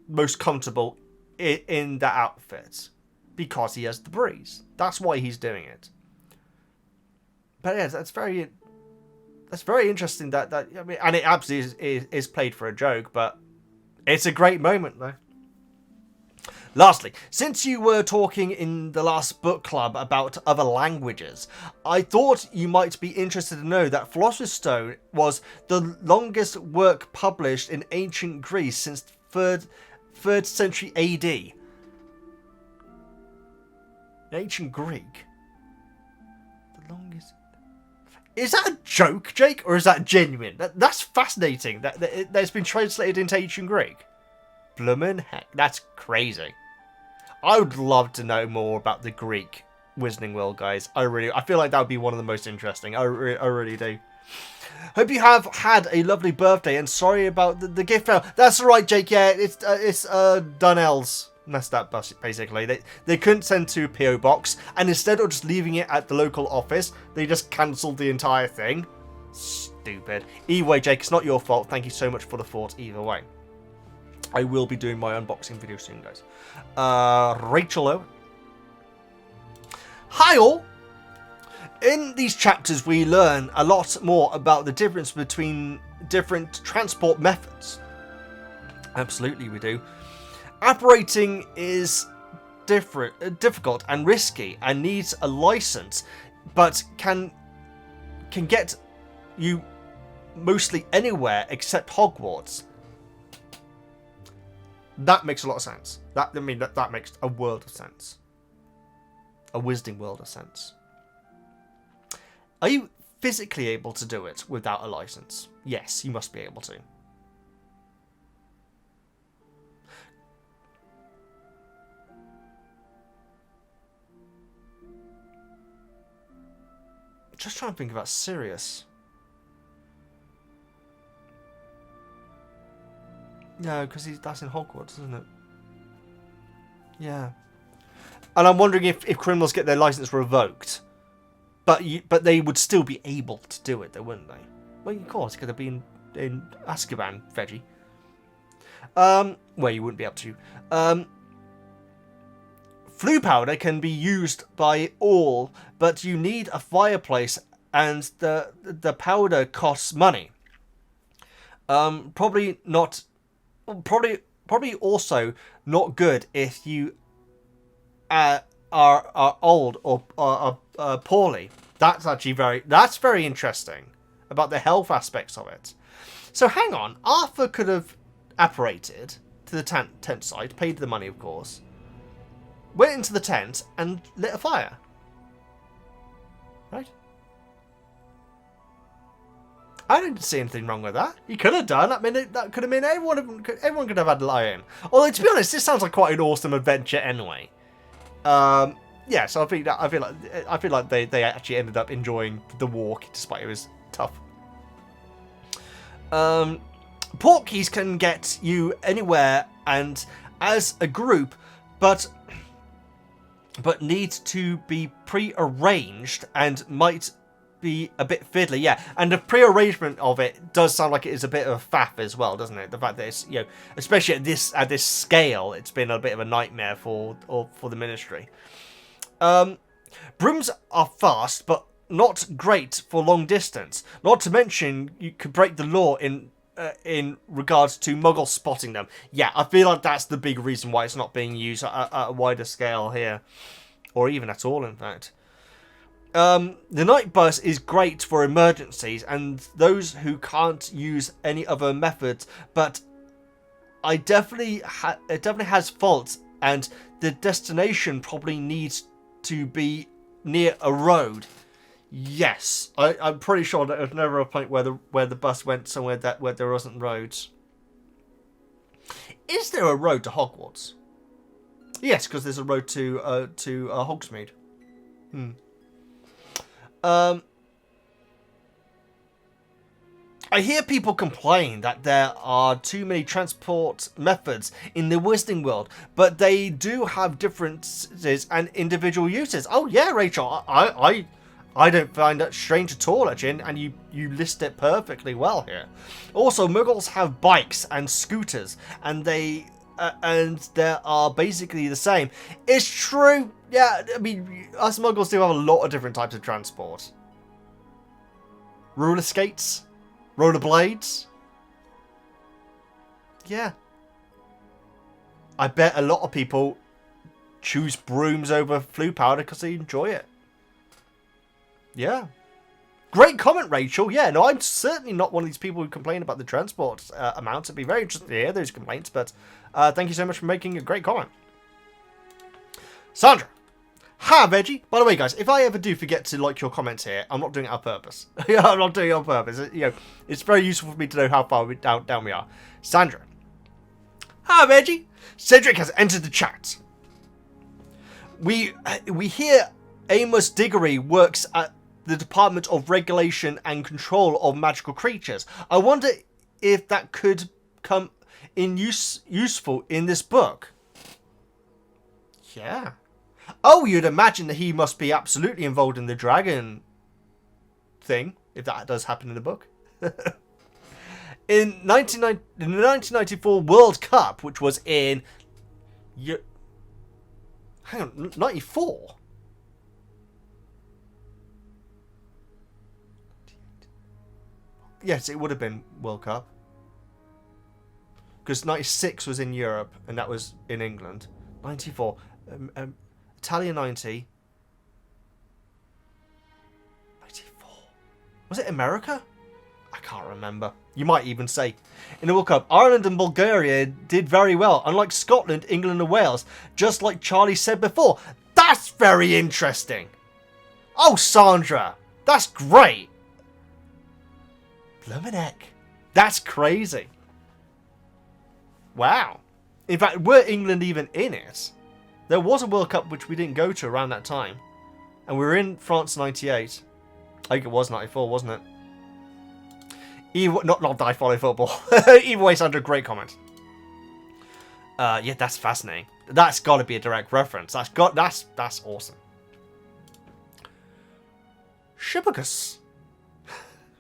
most comfortable in that outfit because he has the breeze. That's why he's doing it. But yeah, that's very interesting. That I mean, and it absolutely is played for a joke, but it's a great moment though. Lastly, since you were talking in the last book club about other languages, I thought you might be interested to know that Philosopher's Stone was the longest work published in ancient Greece since 3rd century AD. Ancient Greek. The longest... Is that a joke, Jake? Or is that genuine? That's fascinating. That's been translated into ancient Greek. Bloomin' heck. That's crazy. I would love to know more about the Greek Wizarding World, guys. I feel like that would be one of the most interesting. I really do. Hope you have had a lovely birthday, and sorry about the gift fail. That's alright, Jake. Yeah, it's Dunnell's messed up, basically. They couldn't send to a PO box, and instead of just leaving it at the local office, they just cancelled the entire thing. stupid. Either way, Jake, it's not your fault. Thank you so much for the thought either way. I will be doing my unboxing video soon, guys. Rachel Owen. Hi all! In these chapters we learn a lot more about the difference between different transport methods. Absolutely we do. Apparating is difficult and risky and needs a license, but can get you mostly anywhere except Hogwarts. That makes a lot of sense. That makes a world of sense. A wizarding world of sense. Are you physically able to do it without a license? Yes, you must be able to. Just trying to think about Sirius. No, because that's in Hogwarts, isn't it? Yeah. And I'm wondering if criminals get their license revoked, but they would still be able to do it, though, wouldn't they? Well, of course, because they'd be in Azkaban, Veggie. Where you wouldn't be able to. Flue powder can be used by all, but you need a fireplace, and the powder costs money. Probably also not good if you are old or are poorly. That's actually very interesting about the health aspects of it. So hang on, Arthur could have apparated to the tent site, paid the money of course, went into the tent and lit a fire. Right? I didn't see anything wrong with that. He could have done. I mean, that could have been everyone could have had a lie in. Although to be honest, this sounds like quite an awesome adventure anyway. Yeah, so I feel like they actually ended up enjoying the walk despite it was tough. Portkeys can get you anywhere and as a group, but needs to be pre-arranged and might be a bit fiddly. Yeah, and the pre-arrangement of it does sound like it is a bit of a faff as well, doesn't it? The fact that it's, especially at this scale, it's been a bit of a nightmare for the ministry. Brooms are fast, but not great for long distance. Not to mention, you could break the law in regards to Muggles spotting them. Yeah, I feel like that's the big reason why it's not being used at a wider scale here, or even at all, in fact. The night bus is great for emergencies and those who can't use any other methods, but it definitely has faults, and the destination probably needs to be near a road. Yes, I'm pretty sure that there's never a point where the bus went somewhere where there wasn't roads. Is there a road to Hogwarts? Yes, because there's a road to Hogsmeade. I hear people complain that there are too many transport methods in the Wizarding world, but they do have differences and individual uses. Oh yeah, Rachel, I don't find that strange at all, actually, and you list it perfectly well here. Also, Muggles have bikes and scooters, and they are basically the same. It's true. Yeah, I mean, us Muggles do have a lot of different types of transport. Roller skates, rollerblades. Yeah. I bet a lot of people choose brooms over flue powder because they enjoy it. Yeah. Great comment, Rachel. Yeah, no, I'm certainly not one of these people who complain about the transport amounts. It'd be very interesting to hear those complaints, but thank you so much for making a great comment. Sandra. Ha, Veggie. By the way, guys, if I ever do forget to like your comments here, I'm not doing it on purpose. I'm not doing it on purpose. It's very useful for me to know how far down we are. Sandra. Ha, Veggie. Cedric has entered the chat. We hear Amos Diggory works at the Department of Regulation and Control of Magical Creatures. I wonder if that could come in useful in this book. Yeah. Oh, you'd imagine that he must be absolutely involved in the dragon thing, if that does happen in the book. In the 1994 World Cup, which was in... Hang on, 94? Yes, it would have been World Cup. Because 96 was in Europe, and that was in England. 94. Italia 90. 94. Was it America? I can't remember. You might even say. In the World Cup, Ireland and Bulgaria did very well, unlike Scotland, England and Wales, just like Charlie said before. That's very interesting. Oh, Sandra, that's great. Bloomin' heck. That's crazy. Wow. In fact, were England even in it? There was a World Cup which we didn't go to around that time. And we were in France 98. I think it was 94, wasn't it? Not that I follow football. Either way, Sandra, great comment. Yeah, that's fascinating. That's got to be a direct reference. That's awesome. Shibakus.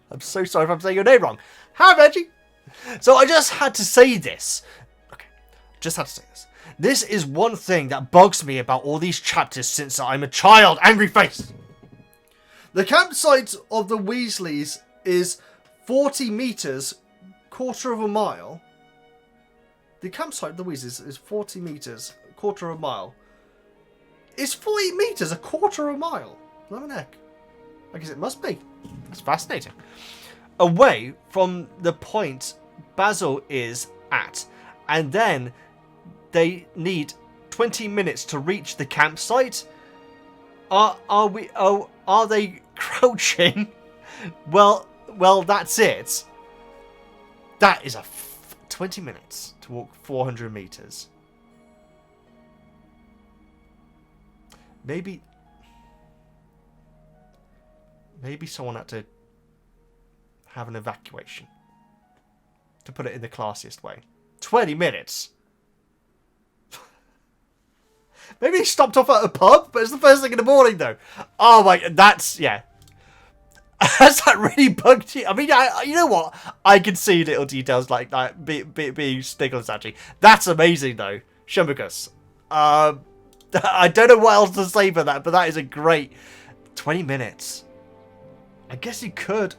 I'm so sorry if I'm saying your name wrong. Hi, Veggie. So I just had to say this. Okay, just had to say this. This is one thing that bugs me about all these chapters since I'm a child. Angry face. The campsite of the Weasleys is 40 meters, quarter of a mile. The campsite of the Weasleys is 40 meters, quarter of a mile. Is 40 meters a quarter of a mile? Blimey neck. I guess it must be. That's fascinating. Away from the point Basil is at, and then they need 20 minutes to reach the campsite. Are they crouching? Well, that's it. That is 20 minutes to walk 400 meters. Maybe someone had to have an evacuation. To put it in the classiest way. 20 minutes. Maybe he stopped off at a pub, but it's the first thing in the morning, though. Oh my, that's, yeah. Has that really bugged you? I mean, you know what? I can see little details like that being sticklers, actually. That's amazing, though. Shumbakus. I don't know what else to say for that, but that is a great 20 minutes. I guess you could.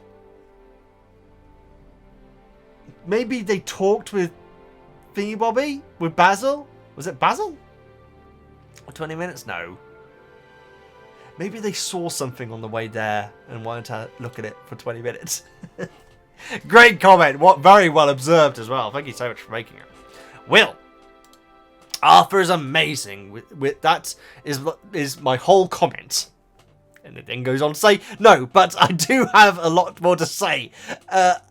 Maybe they talked with Thingy Bobby? With Basil? Was it Basil? 20 minutes? No. Maybe they saw something on the way there and wanted to look at it for 20 minutes. Great comment. What very well observed as well. Thank you so much for making it. Will. Arthur is amazing. That is my whole comment. And it then goes on to say, no, but I do have a lot more to say.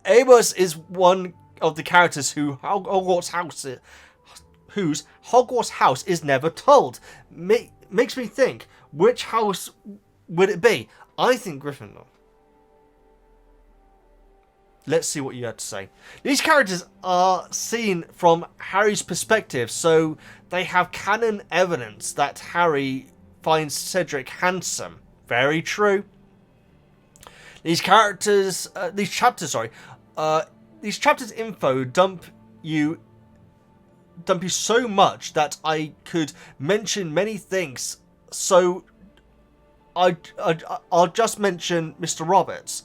Amos is one of the characters whose Hogwarts house is never told. Makes me think, which house would it be? I think Gryffindor. Let's see what you had to say. These characters are seen from Harry's perspective, so they have canon evidence that Harry finds Cedric handsome. Very true. These chapters info dump you so much that I could mention many things. So I'll just mention Mr. Roberts.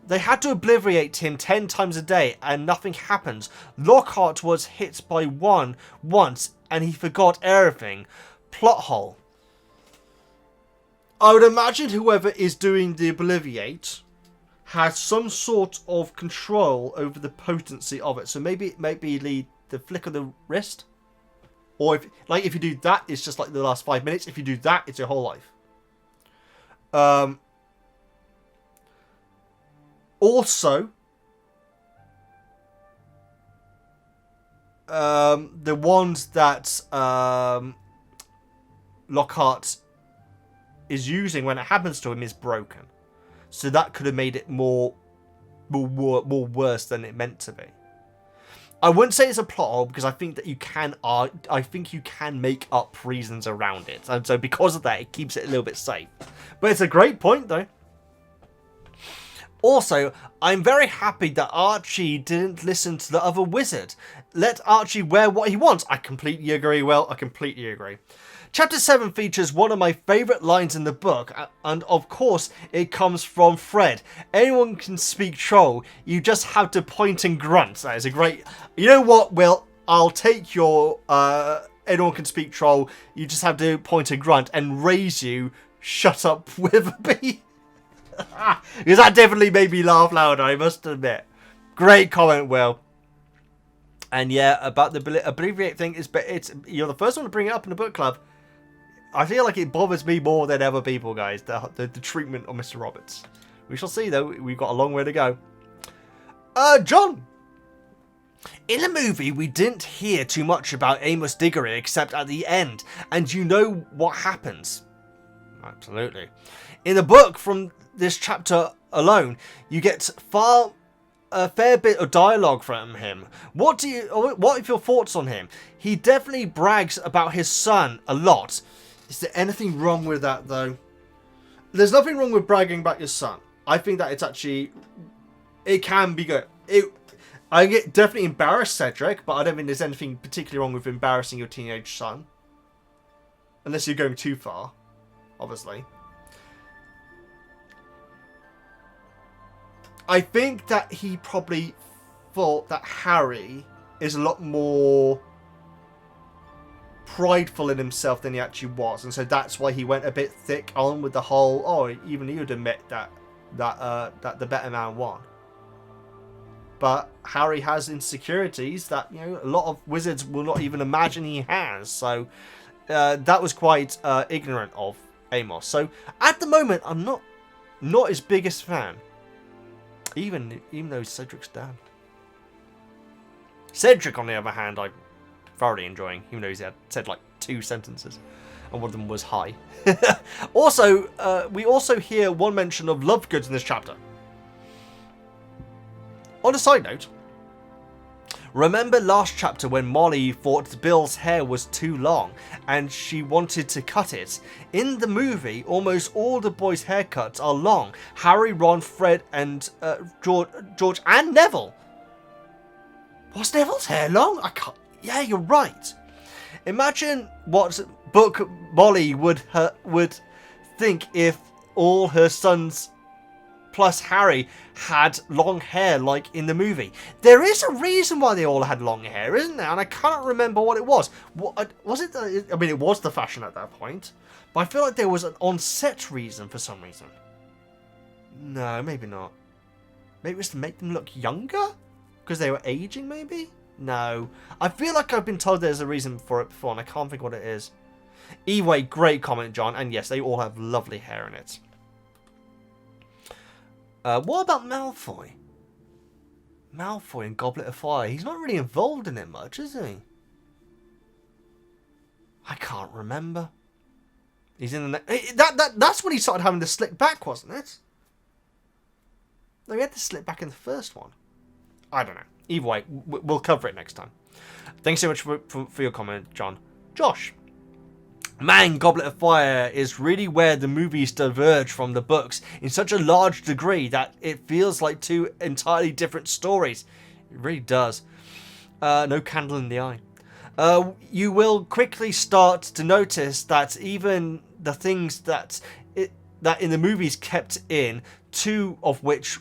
They had to obliterate him 10 times a day and nothing happens. Lockhart was hit by one once and he forgot everything. Plot hole. I would imagine whoever is doing the obliterate has some sort of control over the potency of it. So maybe it might be the flick of the wrist. Or if you do that, it's just like the last 5 minutes. If you do that, it's your whole life. Also, the ones that Lockhart is using when it happens to him is broken. So that could have made it more worse than it meant to be. I wouldn't say it's a plot hole because I think that you can make up reasons around it. And so because of that, it keeps it a little bit safe. But it's a great point though. Also, I'm very happy that Archie didn't listen to the other wizard. Let Archie wear what he wants. I completely agree, Will. I completely agree. Chapter 7 features one of my favourite lines in the book, and of course it comes from Fred. Anyone can speak troll, you just have to point and grunt. That is a great... You know what, Will? I'll take your anyone can speak troll, you just have to point and grunt, and raise you, shut up, Witherby. Because that definitely made me laugh louder, I must admit. Great comment, Will. And yeah, about the abbreviate thing, you're the first one to bring it up in the book club. I feel like it bothers me more than other people, guys, the treatment of Mr. Roberts. We shall see, though. We've got a long way to go. John! In the movie, we didn't hear too much about Amos Diggory except at the end. And you know what happens. Absolutely. In the book, from this chapter alone, you get a fair bit of dialogue from him. What are your thoughts on him? He definitely brags about his son a lot. Is there anything wrong with that, though? There's nothing wrong with bragging about your son. I think that it's actually... It can be good. I get definitely embarrassed, Cedric, but I don't think there's anything particularly wrong with embarrassing your teenage son. Unless you're going too far, obviously. I think that he probably thought that Harry is a lot more prideful in himself than he actually was, and so that's why he went a bit thick on with the whole, oh, even he would admit that the better man won. But Harry has insecurities that, you know, a lot of wizards will not even imagine he has, so that was quite ignorant of Amos. So at the moment, I'm not his biggest fan, even though Cedric's dad. Cedric, on the other hand, I'm thoroughly enjoying, even though he said like 2 sentences, and one of them was hi. Also, we also hear one mention of love goods in this chapter. On a side note, remember last chapter when Molly thought Bill's hair was too long and she wanted to cut it? In the movie, almost all the boys' haircuts are long. Harry, Ron, Fred, and George, and Neville. Was Neville's hair long? I can't. Yeah, you're right. Imagine what book Molly would think if all her sons plus Harry had long hair like in the movie. There is a reason why they all had long hair, isn't there? And I can't remember what it was. Was it? I mean, it was the fashion at that point, but I feel like there was an on-set reason for some reason. No, maybe not. Maybe it was to make them look younger because they were aging. Maybe. No, I feel like I've been told there's a reason for it before, and I can't think what it is. Either way, great comment, John. And yes, they all have lovely hair in it. What about Malfoy? Malfoy in Goblet of Fire. He's not really involved in it much, is he? I can't remember. He's in the... That's when he started having the slick back, wasn't it? No, he had the slick back in the first one. I don't know. Either way, we'll cover it next time. Thanks so much for your comment, John. Josh. Man, Goblet of Fire is really where the movies diverge from the books in such a large degree that it feels like 2 entirely different stories. It really does. No candle in the eye. You will quickly start to notice that even the things that in the movies kept in, 2 of which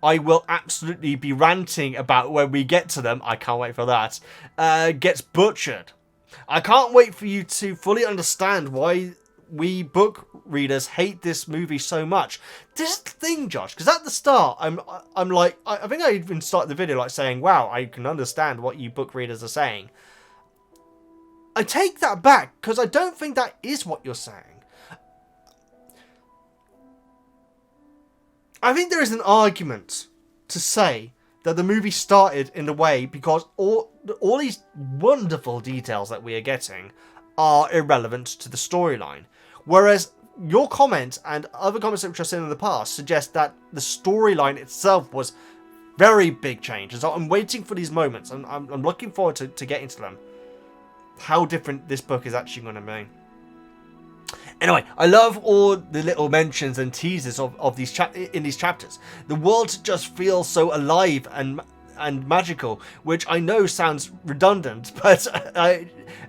I will absolutely be ranting about when we get to them, I can't wait for that, gets butchered. I can't wait for you to fully understand why we book readers hate this movie so much. This is the thing, Josh, because at the start, I'm like, I think I even started the video like saying, wow, I can understand what you book readers are saying. I take that back, because I don't think that is what you're saying. I think there is an argument to say that the movie started in a way because all these wonderful details that we are getting are irrelevant to the storyline. Whereas your comment and other comments which I've seen in the past suggest that the storyline itself was very big change. And so I'm waiting for these moments. I'm looking forward to getting to them. How different this book is actually going to be. Anyway, I love all the little mentions and teasers of these in these chapters. The world just feels so alive and magical, which I know sounds redundant, but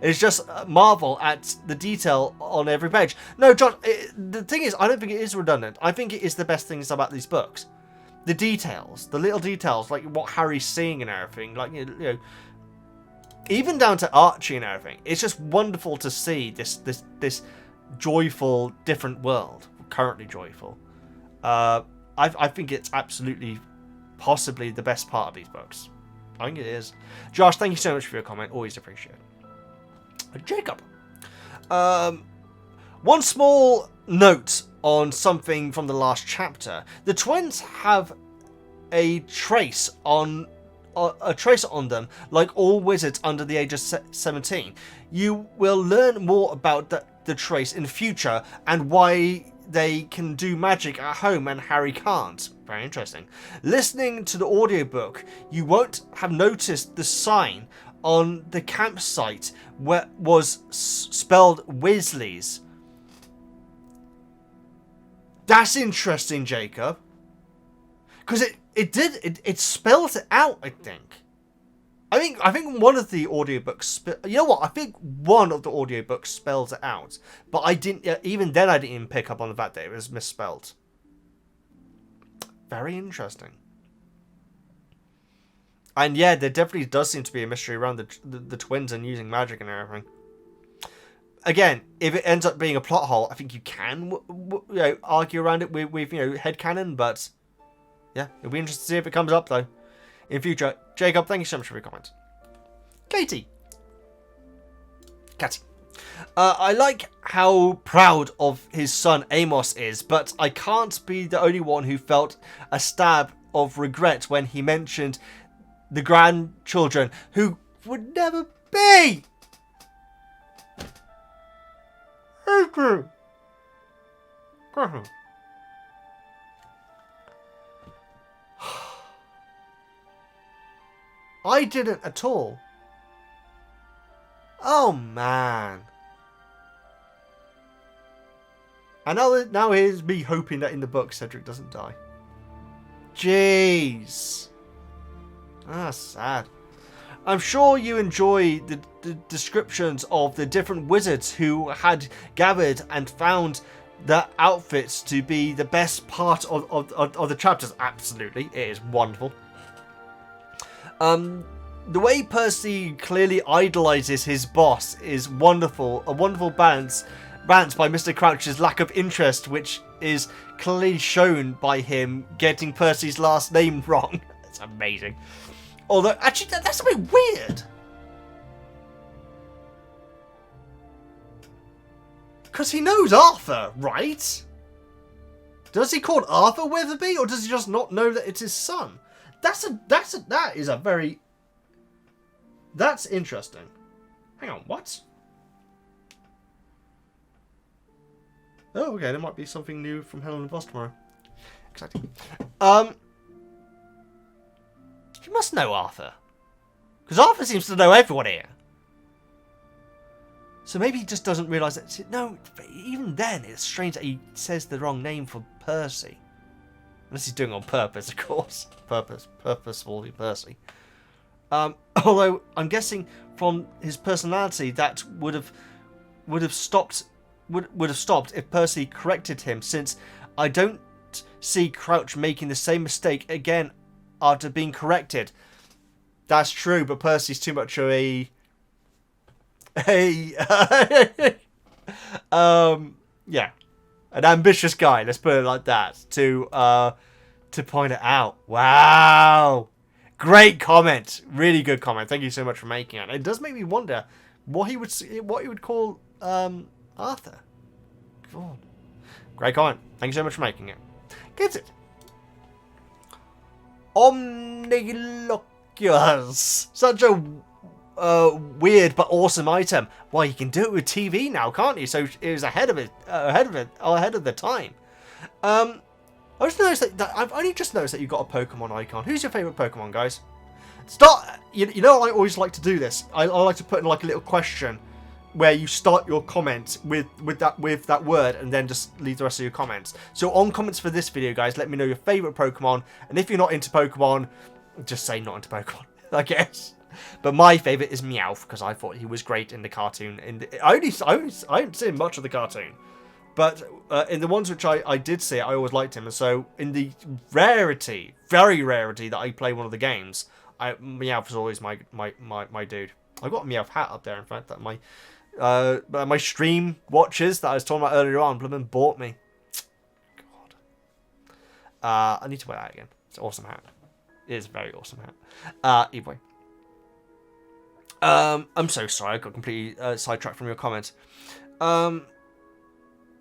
it's just marvel at the detail on every page. No, Josh, the thing is, I don't think it is redundant. I think it is the best things about these books. The details, the little details, like what Harry's seeing and everything, like, you know, even down to Archie and everything. It's just wonderful to see this joyful, different world, currently joyful. I think it's absolutely, possibly the best part of these books. I think it is. Josh, thank you so much for your comment. Always appreciate it. Jacob. One small note on something from the last chapter. The twins have a trace on them, like all wizards under the age of 17. You will learn more about the trace in the future and why they can do magic at home and Harry can't. Very interesting. Listening to the audiobook, you won't have noticed the sign on the campsite where was spelled Weasleys. That's interesting, Jacob. Because it spells it out, I think. I think one of the audiobooks, you know what? I think one of the audiobooks spells it out, but I didn't. Even then, I didn't even pick up on the fact that it was misspelled. Very interesting. And yeah, there definitely does seem to be a mystery around the twins and using magic and everything. Again, if it ends up being a plot hole, I think you can argue around it with headcanon, but yeah, it'll be interesting to see if it comes up though in future. Jacob, thank you so much for your comment. Katie. I like how proud of his son Amos is, but I can't be the only one who felt a stab of regret when he mentioned the grandchildren who would never be. I didn't at all. Oh man. And now here's me hoping that in the book Cedric doesn't die. Jeez. That's sad. I'm sure you enjoy the descriptions of the different wizards who had gathered and found the outfits to be the best part of the chapters. Absolutely, it is wonderful. The way Percy clearly idolizes his boss is wonderful. A wonderful balance by Mr. Crouch's lack of interest, which is clearly shown by him getting Percy's last name wrong. It's amazing. Although, actually, that's a bit weird. Because he knows Arthur, right? Does he call Arthur Witherby, or does he just not know that it's his son? That's interesting. Hang on, what? Oh, okay, there might be something new from Helen and Boss tomorrow. Exciting. You must know Arthur. Because Arthur seems to know everyone here. So maybe he just doesn't realise that... No, even then, it's strange that he says the wrong name for Percy. Unless he's doing it on purpose, of course. Purposefully Percy. Although, I'm guessing from his personality, that would have stopped if Percy corrected him, since I don't see Crouch making the same mistake again after being corrected. That's true, but Percy's too much of yeah, an ambitious guy, let's put it like that, to point it out. Wow, great comment, really good comment. Thank you so much for making it. It does make me wonder what he would call Arthur. God. Great comment. Thank you so much for making it. Gets it. Omniloquence. Such a weird but awesome item. Well, you can do it with TV now, can't you? So it was ahead of the time. I just noticed that I've only just noticed that you've got a Pokemon icon. Who's your favourite Pokemon, guys? Start. You know, I always like to do this. I like to put in like a little question where you start your comments with that word and then just leave the rest of your comments. So on comments for this video, guys, let me know your favourite Pokemon. And if you're not into Pokemon, just say not into Pokemon, I guess. But my favourite is Meowth, because I thought he was great in the cartoon. I haven't seen much of the cartoon. But in the ones which I did see, I always liked him. And so in the rarity, very rarity, that I play one of the games, Meowth is always my dude. I've got a Meowth hat up there, in fact, that my stream watchers that I was talking about earlier on, Bloomin' bought me. God. I need to wear that again. It's an awesome hat. It is a very awesome hat. Anyway. I'm so sorry, I got completely sidetracked from your comment.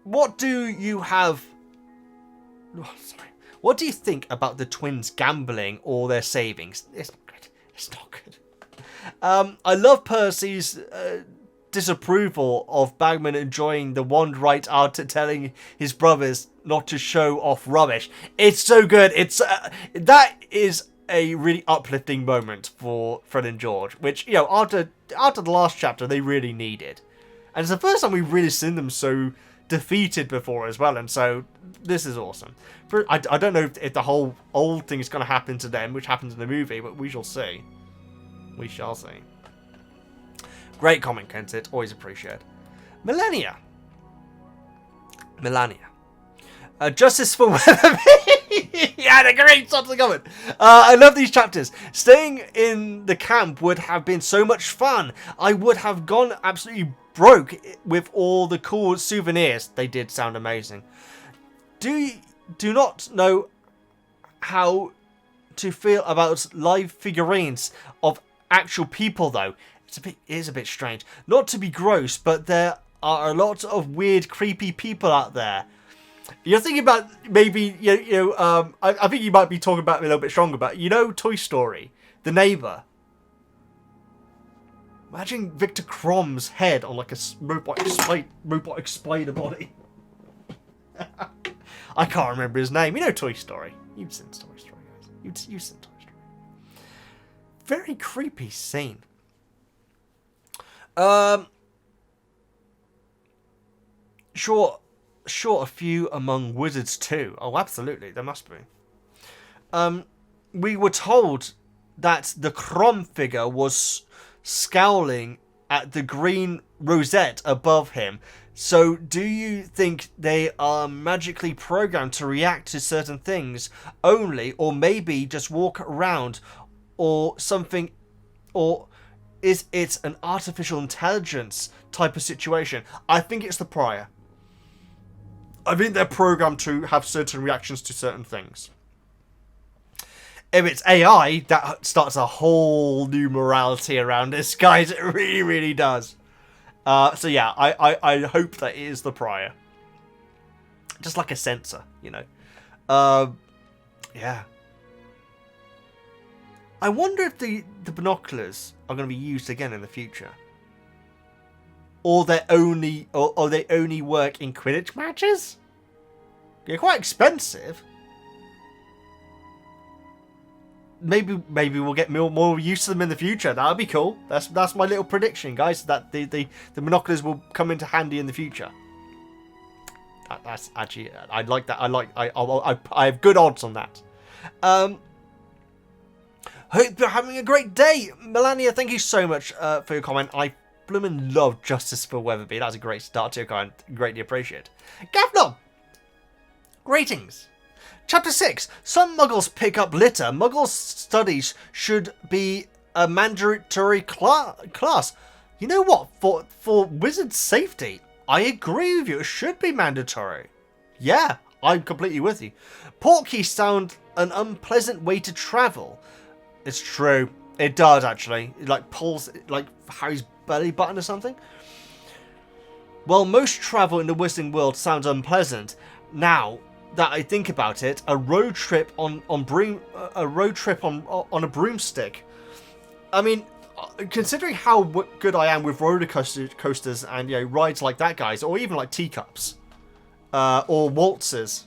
What do you have... Oh, sorry. What do you think about the twins gambling all their savings? It's not good. It's not good. I love Percy's disapproval of Bagman enjoying the wand right after telling his brothers not to show off rubbish. It's so good. It's that is a really uplifting moment for Fred and George, which, you know, after the last chapter, they really needed. And it's the first time we've really seen them so defeated before as well, and so this is awesome. I don't know if the whole old thing is going to happen to them, which happens in the movie, but we shall see. We shall see. Great comment, Kensit. Always appreciate. Melania. Justice for Weatherby. You had a great start to the comment. I love these chapters. Staying in the camp would have been so much fun. I would have gone absolutely broke with all the cool souvenirs. They did sound amazing. Do not know how to feel about live figurines of actual people, though. It is a bit strange. Not to be gross, but there are a lot of weird, creepy people out there. You're thinking about maybe, I think you might be talking about it a little bit stronger, but you know Toy Story, the neighbour. Imagine Victor Crom's head on like a robotic spider body. I can't remember his name. You know Toy Story. You've seen Toy Story, guys. You've seen Toy Story. Very creepy scene. Sure, a few among wizards too. Oh, absolutely, there must be. We were told that the Crom figure was scowling at the green rosette above him. So, do you think they are magically programmed to react to certain things only, or maybe just walk around, or something, or is it an artificial intelligence type of situation? I think it's the prior. I think they're programmed to have certain reactions to certain things. If it's AI, that starts a whole new morality around this, guys. It really, really does. So yeah, I hope that it is the prior. Just like a sensor, you know. Yeah. I wonder if the binoculars are going to be used again in the future. Or they only work in Quidditch matches? They're quite expensive. Maybe we'll get more use to them in the future. That'll be cool. That's my little prediction, guys. That the binoculars will come into handy in the future. That's actually, I like that. I have good odds on that. Hope you're having a great day, Melania. Thank you so much for your comment. I bloomin' love Justice for Weatherby. That's a great start to your comment. Greatly appreciate. Gavlon, greetings. Chapter 6. Some Muggles pick up litter. Muggles studies should be a mandatory class. You know what? For wizard safety, I agree with you. It should be mandatory. Yeah, I'm completely with you. Portkeys sound an unpleasant way to travel. It's true. It does, actually. It like pulls like Harry's belly button or something. Well, most travel in the Wizarding world sounds unpleasant. Now that I think about it, a road trip on a broomstick. I mean, considering how good I am with roller coasters and rides like that, guys, or even like teacups, or waltzes,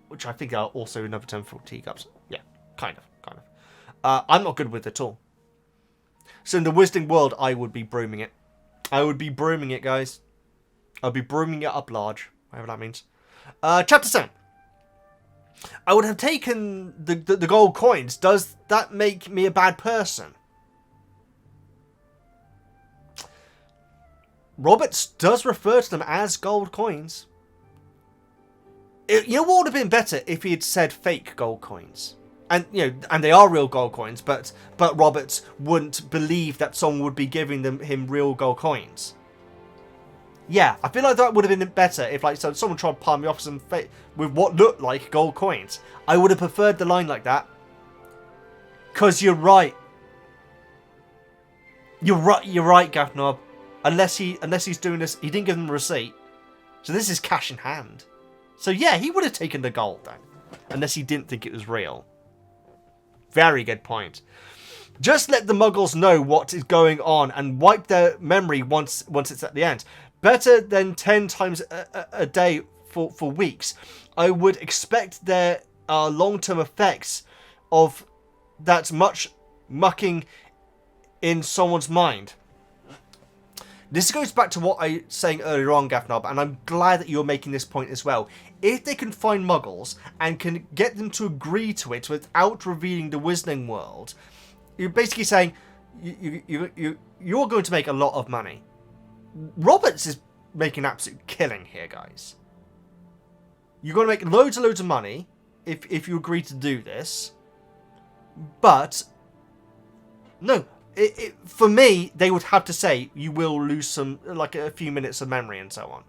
which I think are also another term for teacups. Yeah, kind of. I'm not good with it at all. So in the Wizarding world, I would be brooming it. I would be brooming it, guys. I'd be brooming it up large, whatever that means. Chapter 7. I would have taken the gold coins. Does that make me a bad person? Roberts does refer to them as gold coins. You know what would have been better if he had said fake gold coins? And and they are real gold coins, but Roberts wouldn't believe that someone would be giving him real gold coins. Yeah, I feel like that would have been better if, like, someone tried to palm me off some with what looked like gold coins. I would have preferred the line like that. Cause you're right. You're right, Gaffnob. Unless he's doing this, he didn't give them a receipt, so this is cash in hand. So yeah, he would have taken the gold then, unless he didn't think it was real. Very good point. Just let the Muggles know what is going on and wipe their memory once it's at the end. Better than 10 times a day for weeks. I would expect there are long-term effects of that much mucking in someone's mind. This goes back to what I was saying earlier on, Gaffnob, and I'm glad that you're making this point as well. If they can find Muggles and can get them to agree to it without revealing the Wizarding world, you're basically saying you're going to make a lot of money. Roberts is making an absolute killing here, guys. You're going to make loads and loads of money if you agree to do this. But, no, for me, they would have to say you will lose some, like a few minutes of memory and so on.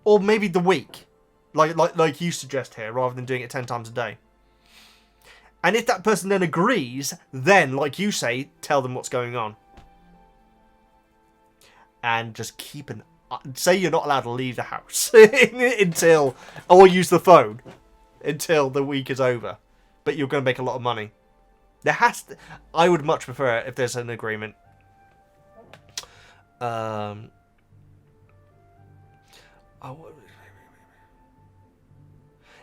Or maybe the week, like you suggest here, rather than doing it 10 times a day. And if that person then agrees, then, like you say, tell them what's going on. And just keep say you're not allowed to leave the house until, or use the phone until the week is over. But you're going to make a lot of money. I would much prefer it if there's an agreement.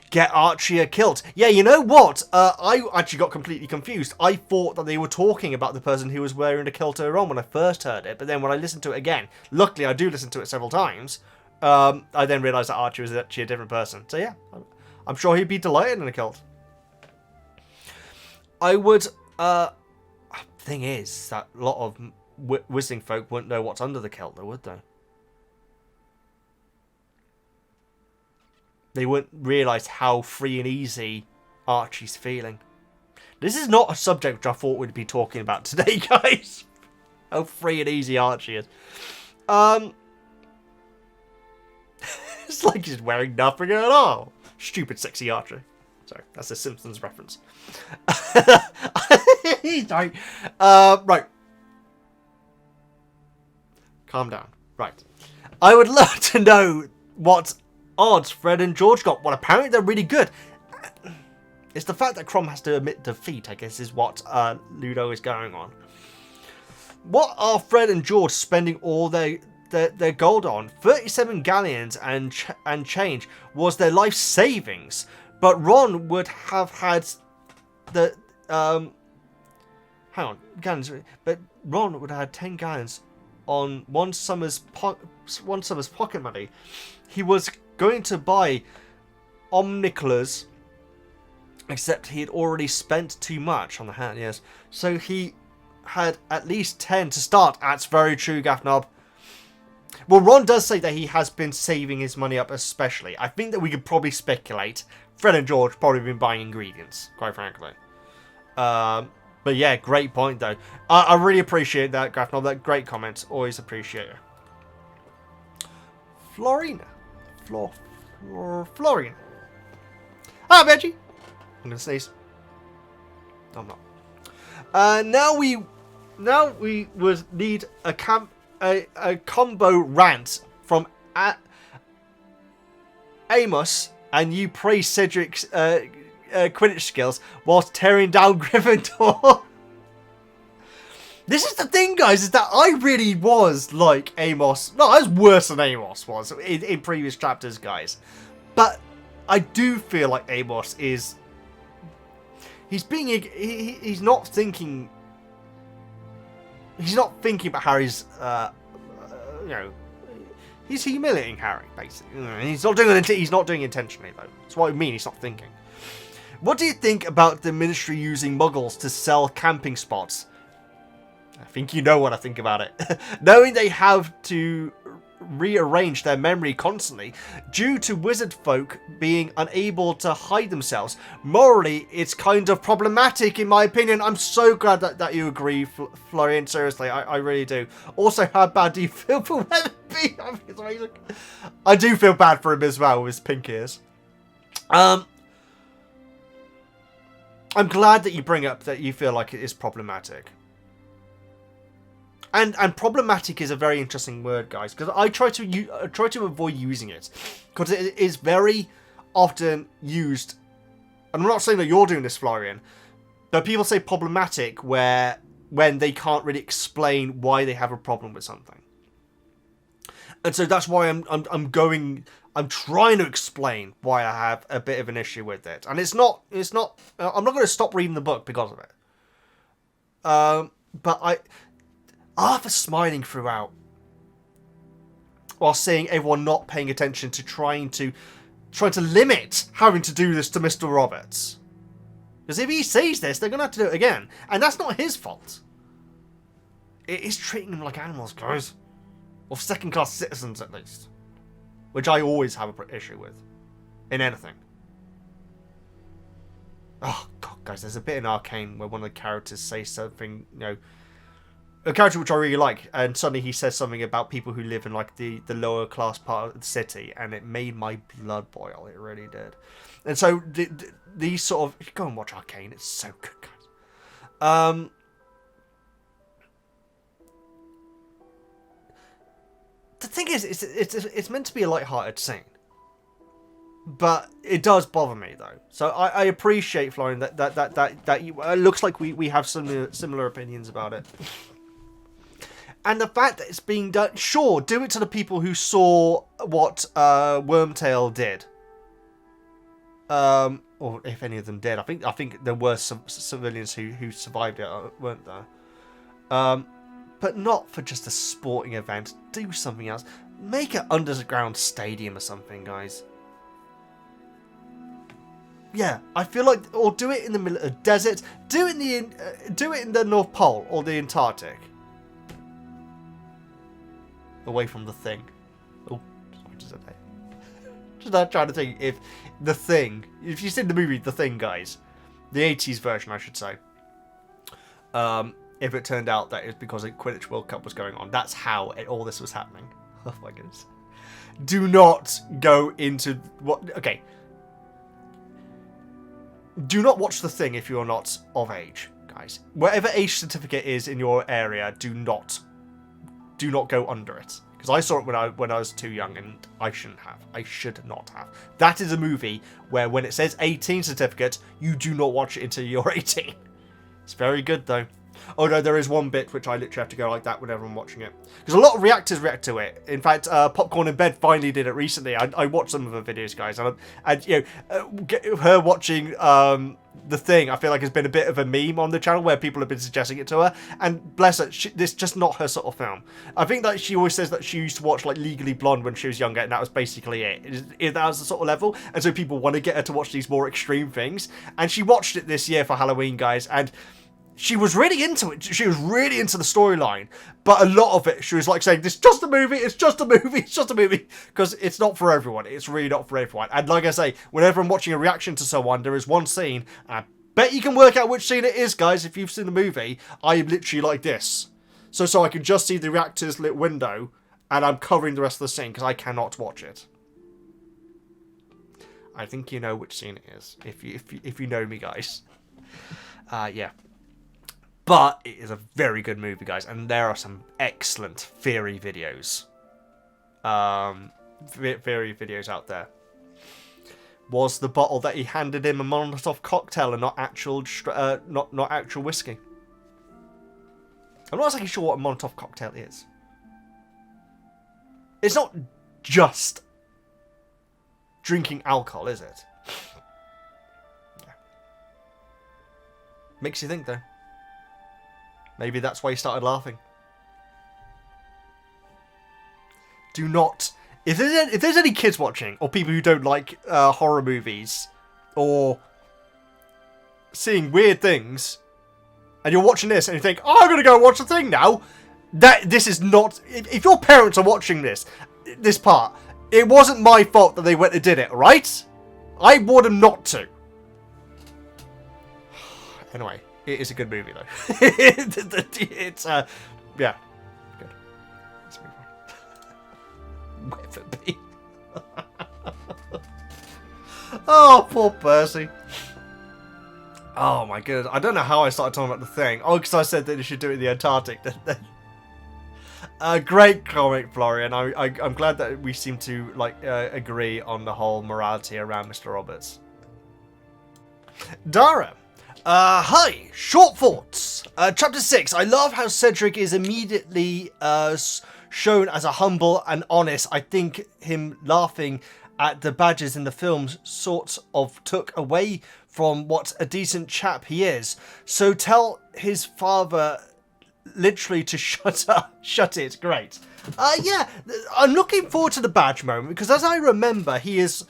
Get Archie a kilt. Yeah, you know what? I actually got completely confused. I thought that they were talking about the person who was wearing the kilt earlier on when I first heard it. But then when I listened to it again, luckily I do listen to it several times, I then realised that Archie was actually a different person. So yeah, I'm sure he'd be delighted in a kilt. I would... thing is that a lot of Whistling folk wouldn't know what's under the kilt, though, would they? They wouldn't realise how free and easy Archie's feeling. This is not a subject which I thought we'd be talking about today, guys. How free and easy Archie is. It's like he's wearing nothing at all. Stupid, sexy Archie. Sorry, that's a Simpsons reference. Sorry. Right. Calm down. Right. I would love to know what odds Fred and George got. Well, apparently they're really good. It's the fact that Crom has to admit defeat, I guess, is what Ludo is going on. What are Fred and George spending all their gold on? 37 galleons and change was their life savings. But Ron would have had the... hang on. Gallons. But Ron would have had 10 gallons on one summer's pocket money. He was going to buy omnicolors, except he had already spent too much on the hat, yes. So he had at least 10 to start. That's very true, Gaffnob. Well, Ron does say that he has been saving his money up especially. I think that we could probably speculate Fred and George probably been buying ingredients, quite frankly. But yeah, great point though. I really appreciate that, Gaffnob. That great comment. Always appreciate it. Florina. Florina. Ah, Veggie. I'm gonna sneeze. No, I'm not. Now we would need a combo rant from Amos, and you praise Cedric's Quidditch skills whilst tearing down Gryffindor. This is the thing, guys, is that I really was like Amos. No, I was worse than Amos was in previous chapters, guys. But I do feel like Amos is... He's not thinking... He's not thinking about Harry's he's humiliating Harry, basically. He's not doing it. He's not doing it intentionally, though. That's what I mean. He's not thinking. What do you think about the Ministry using Muggles to sell camping spots? I think you know what I think about it. Knowing they have to rearrange their memory constantly due to wizard folk being unable to hide themselves. Morally, it's kind of problematic in my opinion. I'm so glad that you agree, Florian. Seriously, I really do. Also, how bad do you feel for Weatherby? I think it's amazing. I do feel bad for him as well with his pink ears. I'm glad that you bring up that you feel like it is problematic. And problematic is a very interesting word, guys, because I try to avoid using it because it is very often used. And I'm not saying that you're doing this, Florian, but people say problematic when they can't really explain why they have a problem with something. And so that's why I'm trying to explain why I have a bit of an issue with it. And it's not I'm not going to stop reading the book because of it. But Arthur smiling throughout while seeing everyone not paying attention to trying to limit having to do this to Mr. Roberts. Because if he sees this, they're going to have to do it again. And that's not his fault. It is treating them like animals, guys. Or second-class citizens, at least. Which I always have an issue with. In anything. Oh, God, guys, there's a bit in Arcane where one of the characters says something, a character which I really like, and suddenly he says something about people who live in like the lower class part of the city, and it made my blood boil. It really did. And so these sort of go and watch Arcane. It's so good, guys. The thing is, it's meant to be a light-hearted scene, but it does bother me though. So I appreciate, Florian, that you. It looks like we have similar opinions about it. And the fact that it's being done, sure, do it to the people who saw what Wormtail did. Or if any of them did. I think there were some civilians who survived it, weren't there? But not for just a sporting event. Do something else. Make an underground stadium or something, guys. Yeah, I feel like, or do it in the middle of a desert. Do it in the North Pole or the Antarctic. Away from the Thing. Oh, sorry, just okay. Just not trying to think if the Thing. If you've seen the movie The Thing, guys, the 80s version, I should say. If it turned out that it was because the Quidditch World Cup was going on, that's how all this was happening. Oh my goodness! Do not go into what? Okay. Do not watch The Thing if you're not of age, guys. Whatever age certificate is in your area, do not go under it. Because I saw it when I was too young, and I shouldn't have. I should not have. That is a movie where when it says 18 certificate, you do not watch it until you're 18. It's very good though. Oh no, there is one bit which I literally have to go like that whenever I'm watching it. Because a lot of reactors react to it. In fact, Popcorn in Bed finally did it recently. I watched some of her videos, guys, and her watching The Thing, I feel like has been a bit of a meme on the channel where people have been suggesting it to her. And bless her, this is just not her sort of film. I think that she always says that she used to watch like Legally Blonde when she was younger, and that was basically it. That was the sort of level, and so people want to get her to watch these more extreme things. And she watched it this year for Halloween, guys, and she was really into it. She was really into the storyline. But a lot of it, she was like saying, this is just a movie, it's just a movie, it's just a movie. Because it's not for everyone. It's really not for everyone. And like I say, whenever I'm watching a reaction to someone, there is one scene, and I bet you can work out which scene it is, guys, if you've seen the movie. I am literally like this. So I can just see the reactor's lit window, and I'm covering the rest of the scene, because I cannot watch it. I think you know which scene it is, if you know me, guys. Yeah. But it is a very good movie, guys, and there are some excellent theory videos. Theory videos out there. Was the bottle that he handed him a Molotov cocktail and not actual not actual whiskey? I'm not exactly sure what a Molotov cocktail is. It's not just drinking alcohol, is it? Yeah. Makes you think, though. Maybe that's why he started laughing. do not. If there's any kids watching, or people who don't like horror movies, or seeing weird things, and you're watching this and you think, oh, I'm gonna go watch the thing now. This is not. If your parents are watching this part, it wasn't my fault that they went and did it. Right? I warned them not to. Anyway, it is a good movie though. It's yeah, good. Let's move on. Weatherby. Oh, poor Percy. Oh my goodness, I don't know how I started talking about the thing. Oh, because I said that you should do it in the Antarctic. Great comic, Florian. I'm glad that we seem to agree on the whole morality around Mr. Roberts. Dara. Hi, short thoughts. Chapter 6. I love how Cedric is immediately shown as a humble and honest. I think him laughing at the badges in the films sort of took away from what a decent chap he is. So tell his father literally to shut it. Great. Yeah, I'm looking forward to the badge moment because as I remember, he isn't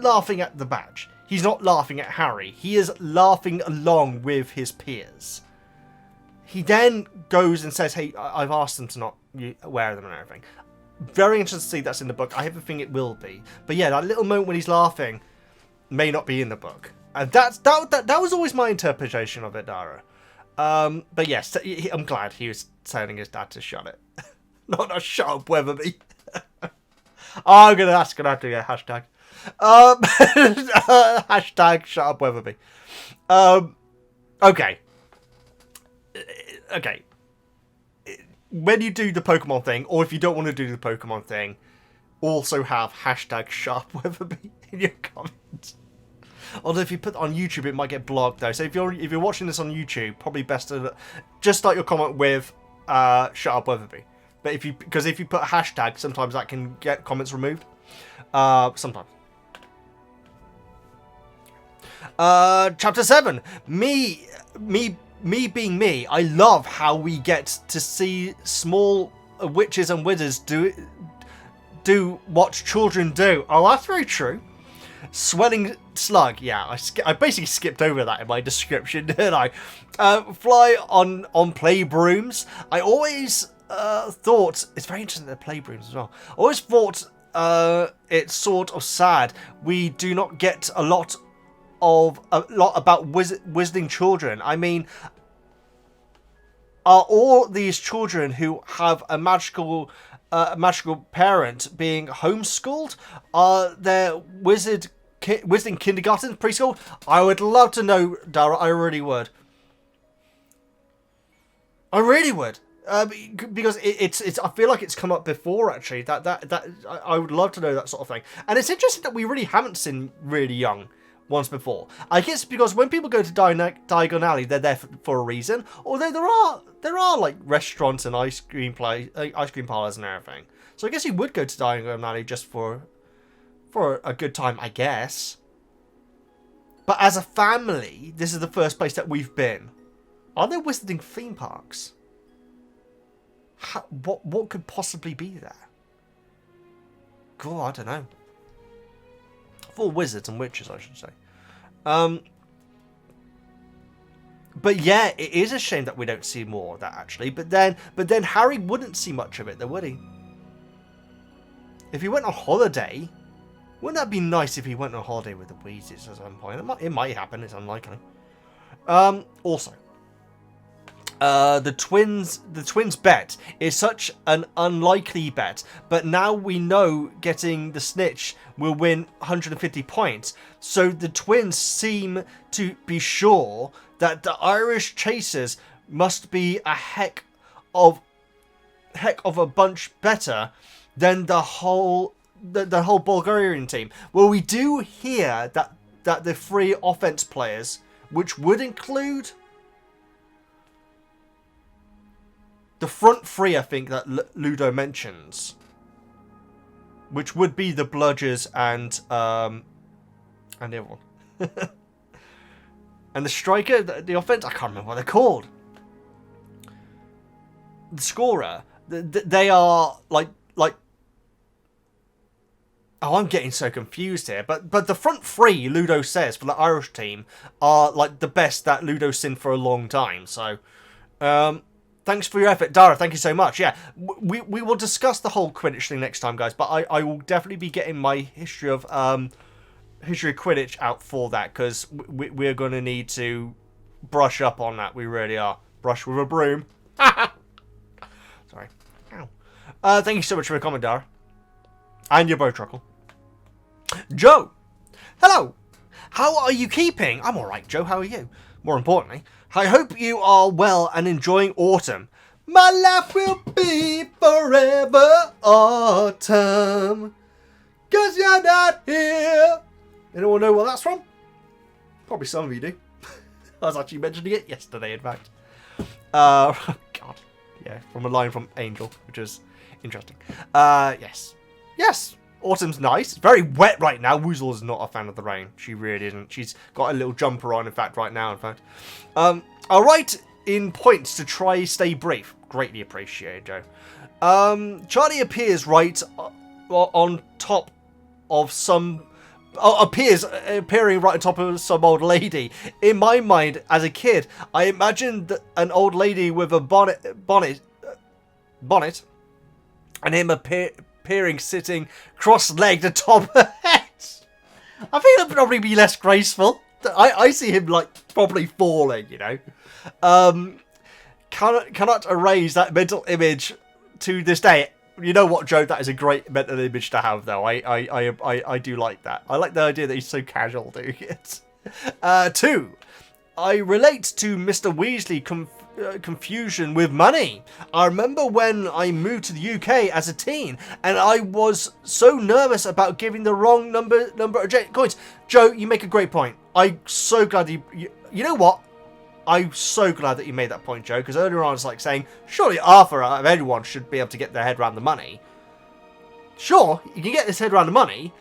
laughing at the badge. He's not laughing at Harry. He is laughing along with his peers. He then goes and says, hey, I've asked them to not wear them and everything. Very interested to see that's in the book. I have a feeling it will be. But yeah, that little moment when he's laughing may not be in the book. And that was always my interpretation of it, Dara. But yes, I'm glad he was telling his dad to shut it. Not a shut up, Weatherby. I'm going to have to get a hashtag. Hashtag shut up, Weatherby. Okay. Okay. When you do the Pokemon thing, or if you don't want to do the Pokemon thing, also have hashtag shut up, Weatherby in your comments. Although if you put it on YouTube, it might get blocked though. So if you're watching this on YouTube, probably best to just start your comment with shut up, Weatherby. But if you put a hashtag, sometimes that can get comments removed. Sometimes. Chapter 7. Me being me, I love how we get to see small witches and wizards do what children do. Oh, that's very true. Swelling slug. Yeah, I basically skipped over that in my description, didn't I? Fly on play brooms. I always thought it's very interesting that play brooms as well. I always thought it's sort of sad we do not get a lot about wizarding children. I mean, are all these children who have a magical parent being homeschooled? Are there wizarding kindergarten, preschool? I would love to know, Dara. I really would. I really would. Because it's I feel like it's come up before actually. That I would love to know that sort of thing. And it's interesting that we really haven't seen really young ones before. I guess because when people go to Diagon Alley, they're there for a reason. Although there are like restaurants and ice cream parlors and everything. So I guess you would go to Diagon Alley just for a good time, I guess. But as a family, this is the first place that we've been. Are there wizarding theme parks? What could possibly be there? God, I don't know. For wizards and witches, I should say. But yeah, it is a shame that we don't see more of that actually. But then Harry wouldn't see much of it, though, would he? If he went on holiday, wouldn't that be nice if he went on holiday with the Wheezes at some point? It might happen. It's unlikely. Also. The twins bet is such an unlikely bet, but now we know getting the snitch will win 150 points. So the twins seem to be sure that the Irish chasers must be a heck of a bunch better than the whole Bulgarian team. Well, we do hear that the three offense players, which would include the front three, I think, that Ludo mentions, which would be the Bludgers and the other one. And the striker, the offense, I can't remember what they're called. The scorer, They are like. Oh, I'm getting so confused here. But the front three, Ludo says, for the Irish team, are like the best that Ludo's seen for a long time. So, thanks for your effort, Dara. Thank you so much. Yeah, we will discuss the whole Quidditch thing next time, guys. But I will definitely be getting my history of Quidditch out for that, because we're going to need to brush up on that. We really are. Brush with a broom. Sorry. Ow. Thank you so much for your comment, Dara. And your bow truckle. Joe. Hello. How are you keeping? I'm alright, Joe. How are you? More importantly, I hope you are well and enjoying autumn. My life will be forever autumn, 'cause you're not here. Anyone know where that's from? Probably some of you do. I was actually mentioning it yesterday, in fact. God. Yeah, from a line from Angel, which is interesting. Yes. Yes, autumn's nice. It's very wet right now. Woozle is not a fan of the rain. She really isn't. She's got a little jumper on, in fact, right now, in fact. I'll write in points to try stay brief. Greatly appreciated, Joe. Charlie appears right on top of some... appearing right on top of some old lady. In my mind, as a kid, I imagined an old lady with a bonnet, and him appearing sitting cross-legged atop her head. I think it'd probably be less graceful. I see him like probably falling, you know. Cannot erase that mental image to this day. You know what, Joe? That is a great mental image to have, though. I do like that. I like the idea that he's so casual doing it. 2. I relate to Mr. Weasley confusion with money. I remember when I moved to the UK as a teen, and I was so nervous about giving the wrong number of coins. Joe, you make a great point. I'm so glad you know what? I'm so glad that you made that point, Joe, because earlier on I was like saying, surely Arthur, out of anyone, should be able to get their head around the money. Sure, you can get his head around the money,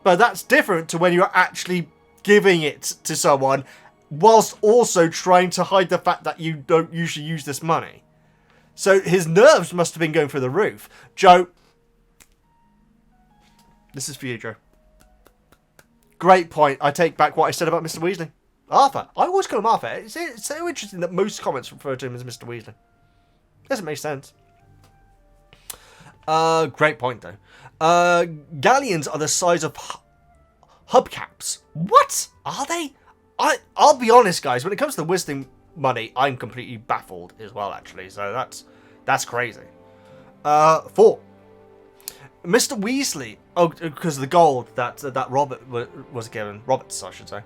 but that's different to when you're actually giving it to someone whilst also trying to hide the fact that you don't usually use this money. So his nerves must have been going through the roof. Joe, this is for you, Joe. Great point. I take back what I said about Mr. Weasley. Arthur. I always call him Arthur. It's so interesting that most comments refer to him as Mr. Weasley. Doesn't make sense. Great point, though. Galleons are the size of hubcaps. What? Are they? I'll be honest, guys. When it comes to the Weasley money, I'm completely baffled as well, actually. So that's crazy. 4. Mr. Weasley. Oh, because of the gold that Robert was given. Roberts, I should say.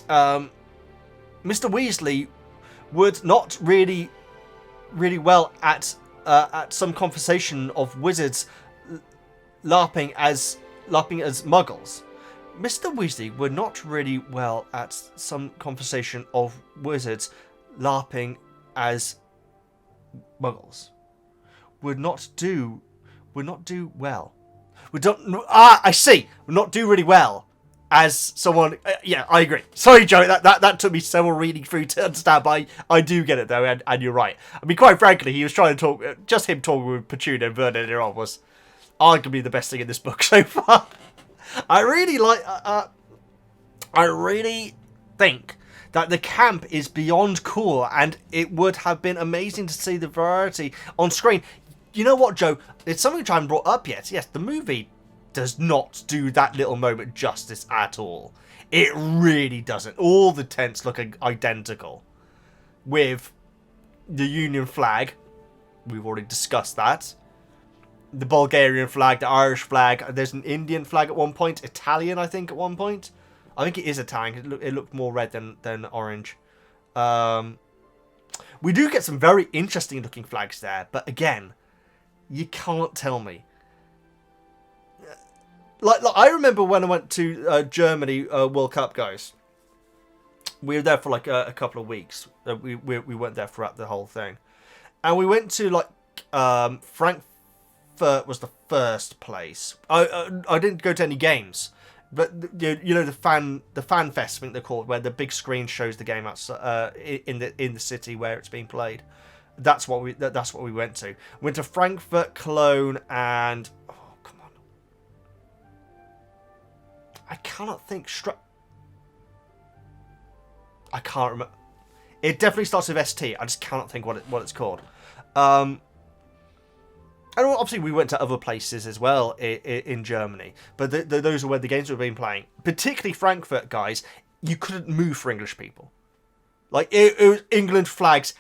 Mr. Weasley would not really well at some conversation of wizards LARPing as Muggles. Mr. Weasley were not really well at some conversation of wizards LARPing as Muggles. Would not do well. I see. Would not do really well as someone. Yeah, I agree. Sorry, Joe. That took me several reading through to understand, but I do get it though, and you're right. I mean, quite frankly, he was trying to talk. Just him talking with Petunia and Vernon earlier on was arguably the best thing in this book so far. I really like. I really think that the camp is beyond cool, and it would have been amazing to see the variety on screen. You know what, Joe? It's something I haven't brought up yet. Yes, the movie does not do that little moment justice at all. It really doesn't. All the tents look identical. With the Union flag. We've already discussed that. The Bulgarian flag, the Irish flag. There's an Indian flag at one point. Italian, I think, at one point. I think it is Italian. It looked more red than orange. We do get some very interesting looking flags there. But again, you can't tell me. Like I remember when I went to Germany World Cup, guys. We were there for like a couple of weeks. We went there throughout the whole thing. And we went to like Frankfurt was the first place. I didn't go to any games, but you know the fan fest, I think they're called, where the big screen shows the game outside, in the city where it's being played. That's what we went to. Went to Frankfurt, Cologne, and come on, I cannot think. I can't remember. It definitely starts with ST. I just cannot think what it's called. And obviously we went to other places as well in Germany, but those are where the games we've been playing. Particularly Frankfurt, guys. You couldn't move for English people. Like it was England flags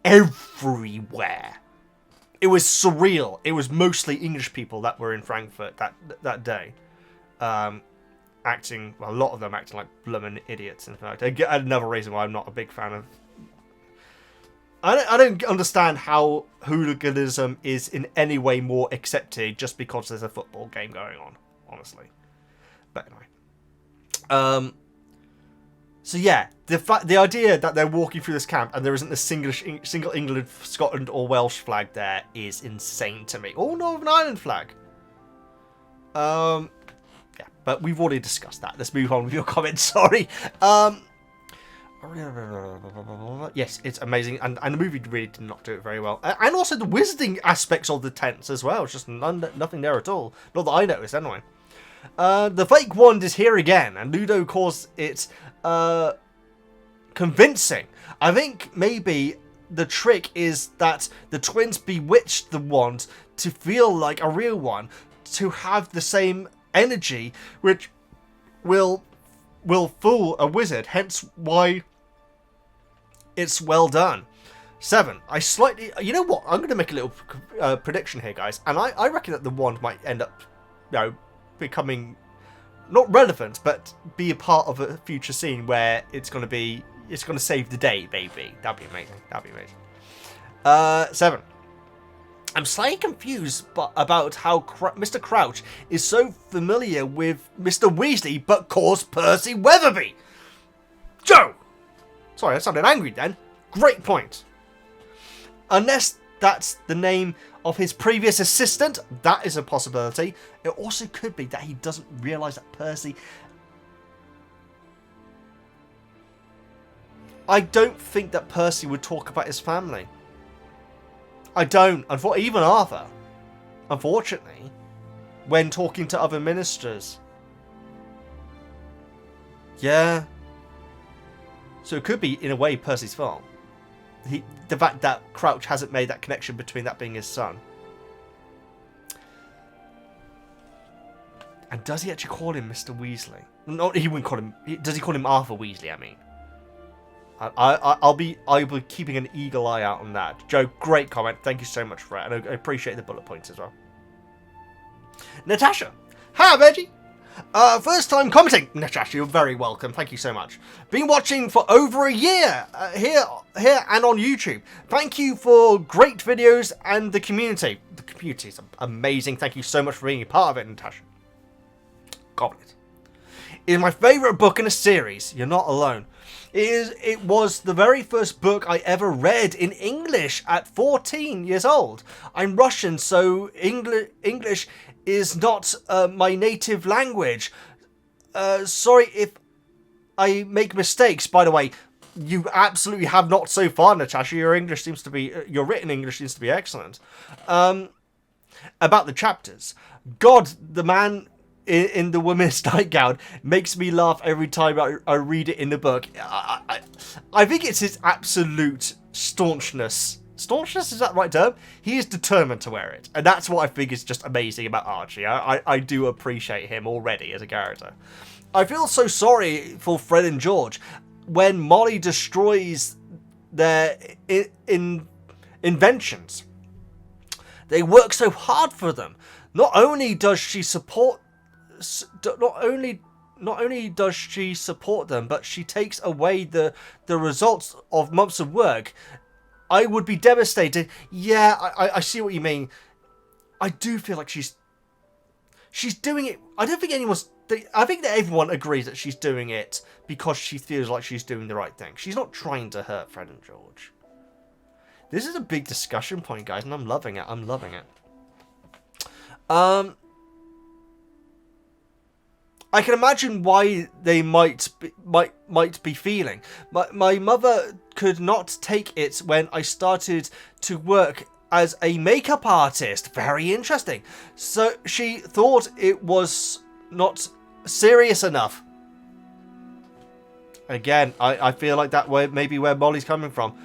everywhere. It was surreal. It was mostly English people that were in Frankfurt that day, acting. Well, a lot of them acting like blooming idiots. In fact, another reason why I'm not a big fan of. I don't understand how hooliganism is in any way more accepted just because there's a football game going on. Honestly, but anyway. So yeah, the idea that they're walking through this camp and there isn't a single England, Scotland or Welsh flag there is insane to me. Or Northern Ireland flag. Yeah, but we've already discussed that. Let's move on with your comments. Sorry. Yes, it's amazing, and the movie really did not do it very well. And also the wizarding aspects of the tents as well. It's just nothing there at all. Not that I noticed, anyway. The fake wand is here again, and Ludo calls it convincing. I think maybe the trick is that the twins bewitched the wand to feel like a real one, to have the same energy, which will fool a wizard, hence why it's well done. 7. You know what? I'm going to make a little prediction here, guys, and I reckon that the wand might end up, becoming not relevant, but be a part of a future scene where it's going to save the day, baby. That'd be amazing. 7. I'm slightly confused about how Mr. Crouch is so familiar with Mr. Weasley, but calls Percy Weatherby. Joe! Sorry, I sounded angry then. Great point. Unless that's the name of his previous assistant, that is a possibility. It also could be that he doesn't realise that Percy... I don't think that Percy would talk about his family. I don't. Even Arthur, unfortunately, when talking to other ministers. Yeah. So it could be, in a way, Percy's fault. The fact that Crouch hasn't made that connection between that being his son. And does he actually call him Mr. Weasley? No, he wouldn't call him... Does he call him Arthur Weasley, I mean? I'll be keeping an eagle eye out on that. Joe, great comment. Thank you so much for it. And I appreciate the bullet points as well. Natasha. Hi, Veggie. First time commenting. Natasha, you're very welcome. Thank you so much. Been watching for over a year here and on YouTube. Thank you for great videos and the community. The community is amazing. Thank you so much for being a part of it, Natasha. Goblet. It is my favourite book in a series. You're not alone. It was the very first book I ever read in English at 14 years old. I'm Russian, so English is not my native language. Sorry if I make mistakes. By the way, you absolutely have not so far, Natasha. Your written English seems to be excellent. About the chapters. God, the man in the women's nightgown makes me laugh every time I read it in the book. I think it's his absolute staunchness. Staunchness, is that the right term? He is determined to wear it. And that's what I think is just amazing about Archie. I do appreciate him already as a character. I feel so sorry for Fred and George when Molly destroys their inventions. They work so hard for them. Not only does she support them, but she takes away the results of months of work. I would be devastated. Yeah, I see what you mean. I do feel like she's doing it. I think that everyone agrees that she's doing it because she feels like she's doing the right thing. She's not trying to hurt Fred and George. This is a big discussion point, guys, and I'm loving it. I can imagine why they might be feeling. My mother could not take it when I started to work as a makeup artist. Very interesting. So she thought it was not serious enough. Again, I feel like that may be where Molly's coming from.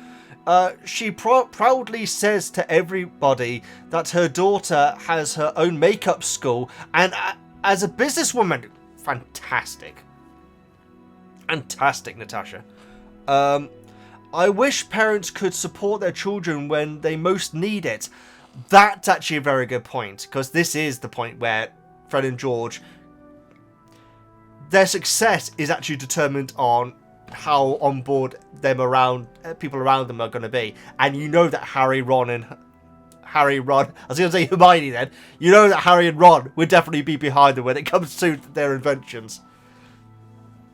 She proudly says to everybody that her daughter has her own makeup school, and as a businesswoman, fantastic. Fantastic, Natasha. I wish parents could support their children when they most need it. That's actually a very good point, because this is the point where Fred and George, their success is actually determined on how on board people around them are going to be. And you know that Harry, Ron, I was going to say Hermione then. You know that Harry and Ron would definitely be behind them when it comes to their inventions.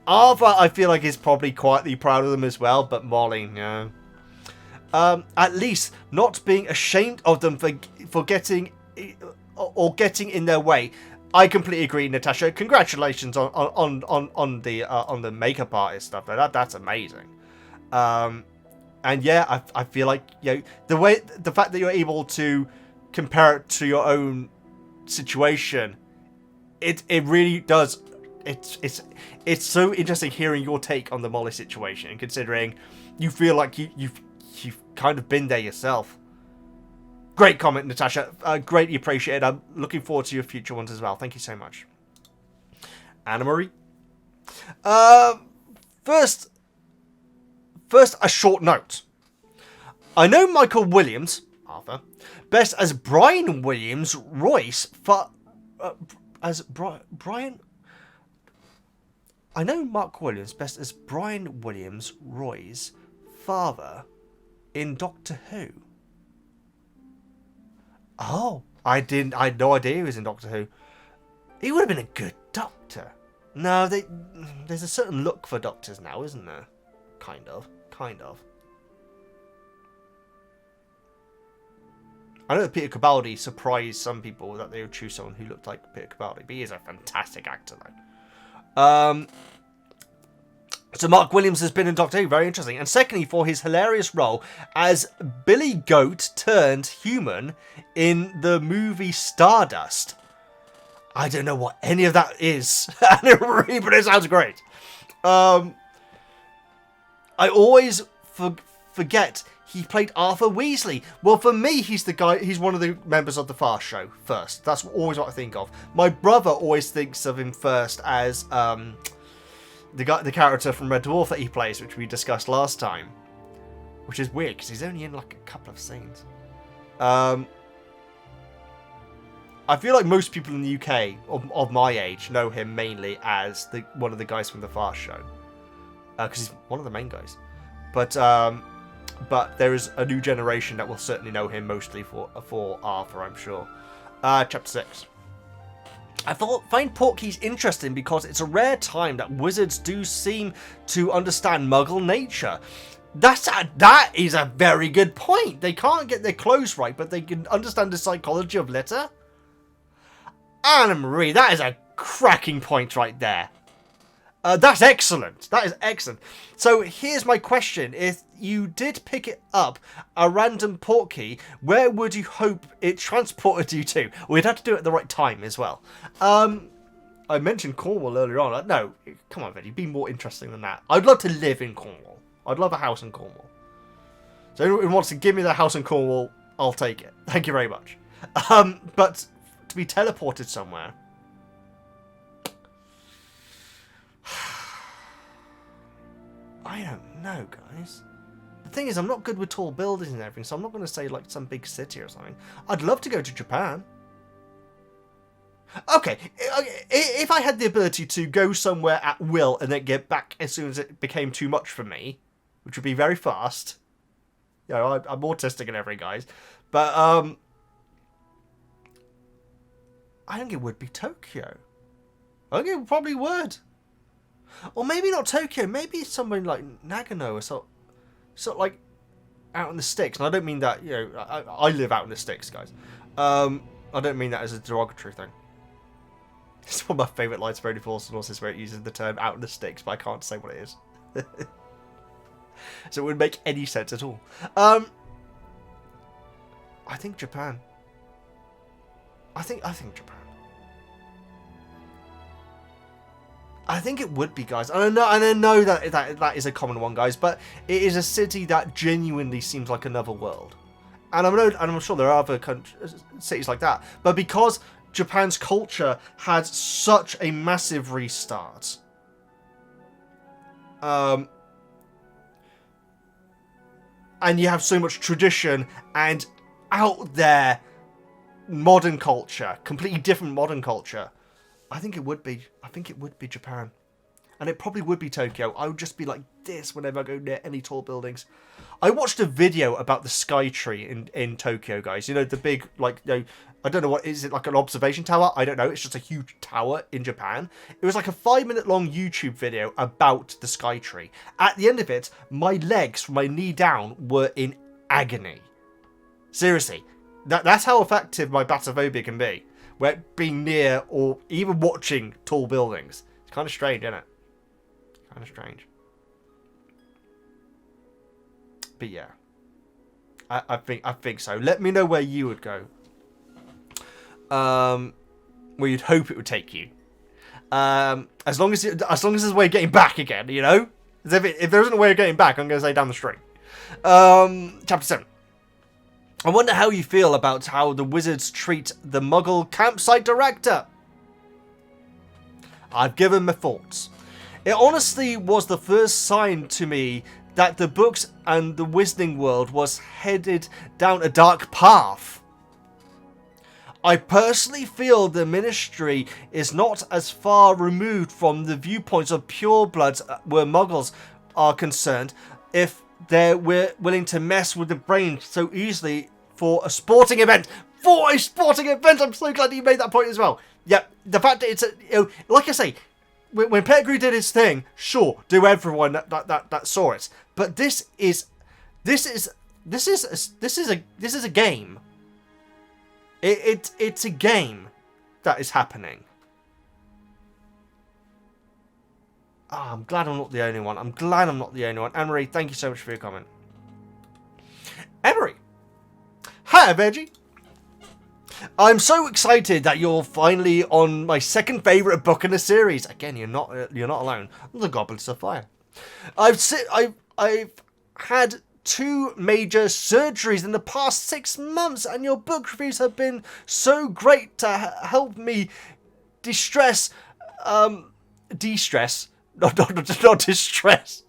Arthur, I feel like, is probably quietly proud of them as well, but Molly, no. At least not being ashamed of them for getting in their way. I completely agree, Natasha. Congratulations on the makeup artist stuff. That's amazing. And yeah, I feel like, you know, the fact that you're able to compare it to your own situation, it really does. It's so interesting hearing your take on the Molly situation, and considering you feel like you've kind of been there yourself. Great comment, Natasha. Greatly appreciated. I'm looking forward to your future ones as well. Thank you so much. Anna Marie. First, a short note. I know Michael Williams, Arthur, best as Brian Williams Royce Brian. I know Mark Williams best as Brian Williams Roy's father in Doctor Who. Oh, I had no idea he was in Doctor Who. He would have been a good Doctor. No, there's a certain look for Doctors now, isn't there? Kind of. I know that Peter Capaldi surprised some people that they would choose someone who looked like Peter Capaldi, but he is a fantastic actor, though. So Mark Williams has been in Doctor Who, very interesting. And secondly, for his hilarious role as Billy Goat turned human in the movie Stardust. I don't know what any of that is, but it sounds great. I always forget he played Arthur Weasley. Well, for me, he's one of the members of the Fast Show first. That's always what I think of. My brother always thinks of him first as the character from Red Dwarf that he plays, which we discussed last time. Which is weird, because he's only in like a couple of scenes. I feel like most people in the UK of my age know him mainly as one of the guys from the Fast Show. Because he's one of the main guys. But there is a new generation that will certainly know him mostly for Arthur, I'm sure. Chapter 6. I find Portkeys interesting because it's a rare time that wizards do seem to understand Muggle nature. That is a very good point. They can't get their clothes right, but they can understand the psychology of litter. Anna Marie, that is a cracking point right there. That's excellent. That is excellent. So here's my question. If you did pick it up, a random Portkey, where would you hope it transported you to? We'd have to do it at the right time as well. I mentioned Cornwall earlier on. No, come on, Veggie. Be more interesting than that. I'd love to live in Cornwall. I'd love a house in Cornwall. So anyone who wants to give me the house in Cornwall, I'll take it. Thank you very much. But to be teleported somewhere... I don't know, guys. The thing is, I'm not good with tall buildings and everything, so I'm not going to say, like, some big city or something. I'd love to go to Japan. Okay, if I had the ability to go somewhere at will and then get back as soon as it became too much for me, which would be very fast. You know, I'm autistic and everything, guys. But, I think it would be Tokyo. I think it probably would. Or maybe not Tokyo, maybe somewhere like Nagano or sort of like out in the sticks. And I don't mean that, you know, I live out in the sticks, guys. I don't mean that as a derogatory thing. It's one of my favourite lines for Only Fools and Horses where it uses the term out in the sticks, but I can't say what it is. So it wouldn't make any sense at all. I think Japan. I think Japan. I think it would be, guys. And I know that is a common one, guys, but it is a city that genuinely seems like another world. And I'm sure there are other cities like that. But because Japan's culture had such a massive restart, and you have so much tradition and out there modern culture, completely different modern culture, I think it would be Japan. And it probably would be Tokyo. I would just be like this whenever I go near any tall buildings. I watched a video about the Sky Tree in Tokyo, guys. You know, the big, like, you know, I don't know what, is it like an observation tower? I don't know. It's just a huge tower in Japan. It was like a 5-minute long YouTube video about the Sky Tree. At the end of it, my legs from my knee down were in agony. Seriously. That's how effective my batophobia can be. Where being near or even watching tall buildings. It's kind of strange, isn't it? Kind of strange. But yeah. I think so. Let me know where you would go. Where you'd hope it would take you. As long as there's a way of getting back again, you know? If there isn't a way of getting back, I'm going to say down the street. Chapter 7. I wonder how you feel about how the wizards treat the Muggle campsite director. I've given my thoughts. It honestly was the first sign to me that the books and the Wizarding world was headed down a dark path. I personally feel the Ministry is not as far removed from the viewpoints of purebloods where Muggles are concerned if they're willing to mess with the brain so easily for a sporting event. For a sporting event! I'm so glad you made that point as well. Yeah, the fact that it's like I say, when Pettigrew did his thing, sure, do everyone that saw it. But this is a game. It's a game that is happening. Oh, I'm glad I'm not the only one. Anne-Marie, thank you so much for your comment. Emery. Hi, Veggie. I'm so excited that you're finally on my second favourite book in the series. Again, you're not alone. The Goblets of Fire. I've had 2 major surgeries in the past 6 months, and your book reviews have been so great to help me de-stress. Not distress.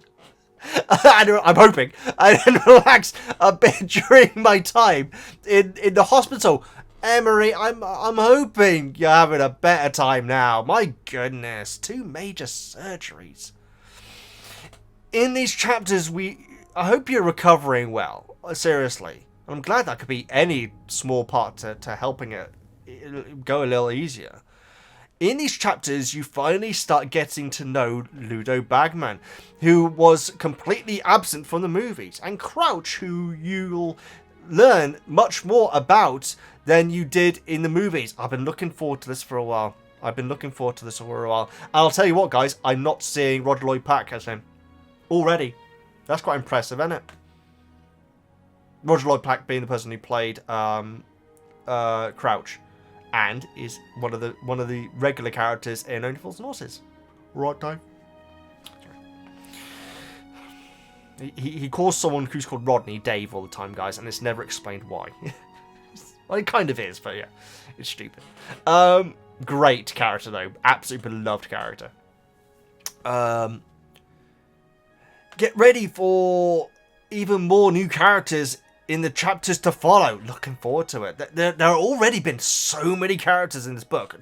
I'm hoping and relax a bit during my time in the hospital. Emery, I'm hoping you're having a better time now. My goodness, 2 major surgeries. In these chapters, I hope you're recovering well. Seriously. I'm glad that could be any small part to helping it go a little easier. In these chapters, you finally start getting to know Ludo Bagman, who was completely absent from the movies, and Crouch, who you'll learn much more about than you did in the movies. I've been looking forward to this for a while. And I'll tell you what, guys, I'm not seeing Roger Lloyd Pack as him. Already. That's quite impressive, isn't it? Roger Lloyd Pack being the person who played Crouch. And is one of the regular characters in Only Fools and Horses. Right, Dave? Sorry. He calls someone who's called Rodney Dave all the time, guys, and it's never explained why. Well, it kind of is, but yeah, it's stupid. Great character, though. Absolutely beloved character. Get ready for even more new characters in the chapters to follow. Looking forward to it. There have already been so many characters in this book.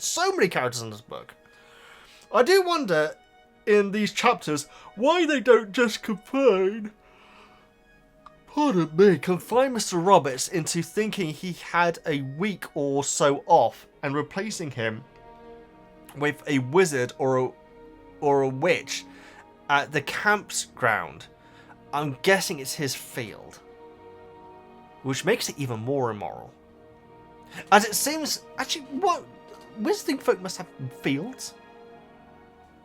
I do wonder, in these chapters, why they don't just confine Mr. Roberts into thinking he had a week or so off and replacing him with a wizard or a witch at the campground. I'm guessing it's his field. Which makes it even more immoral. As it seems, actually, Wizarding folk must have fields.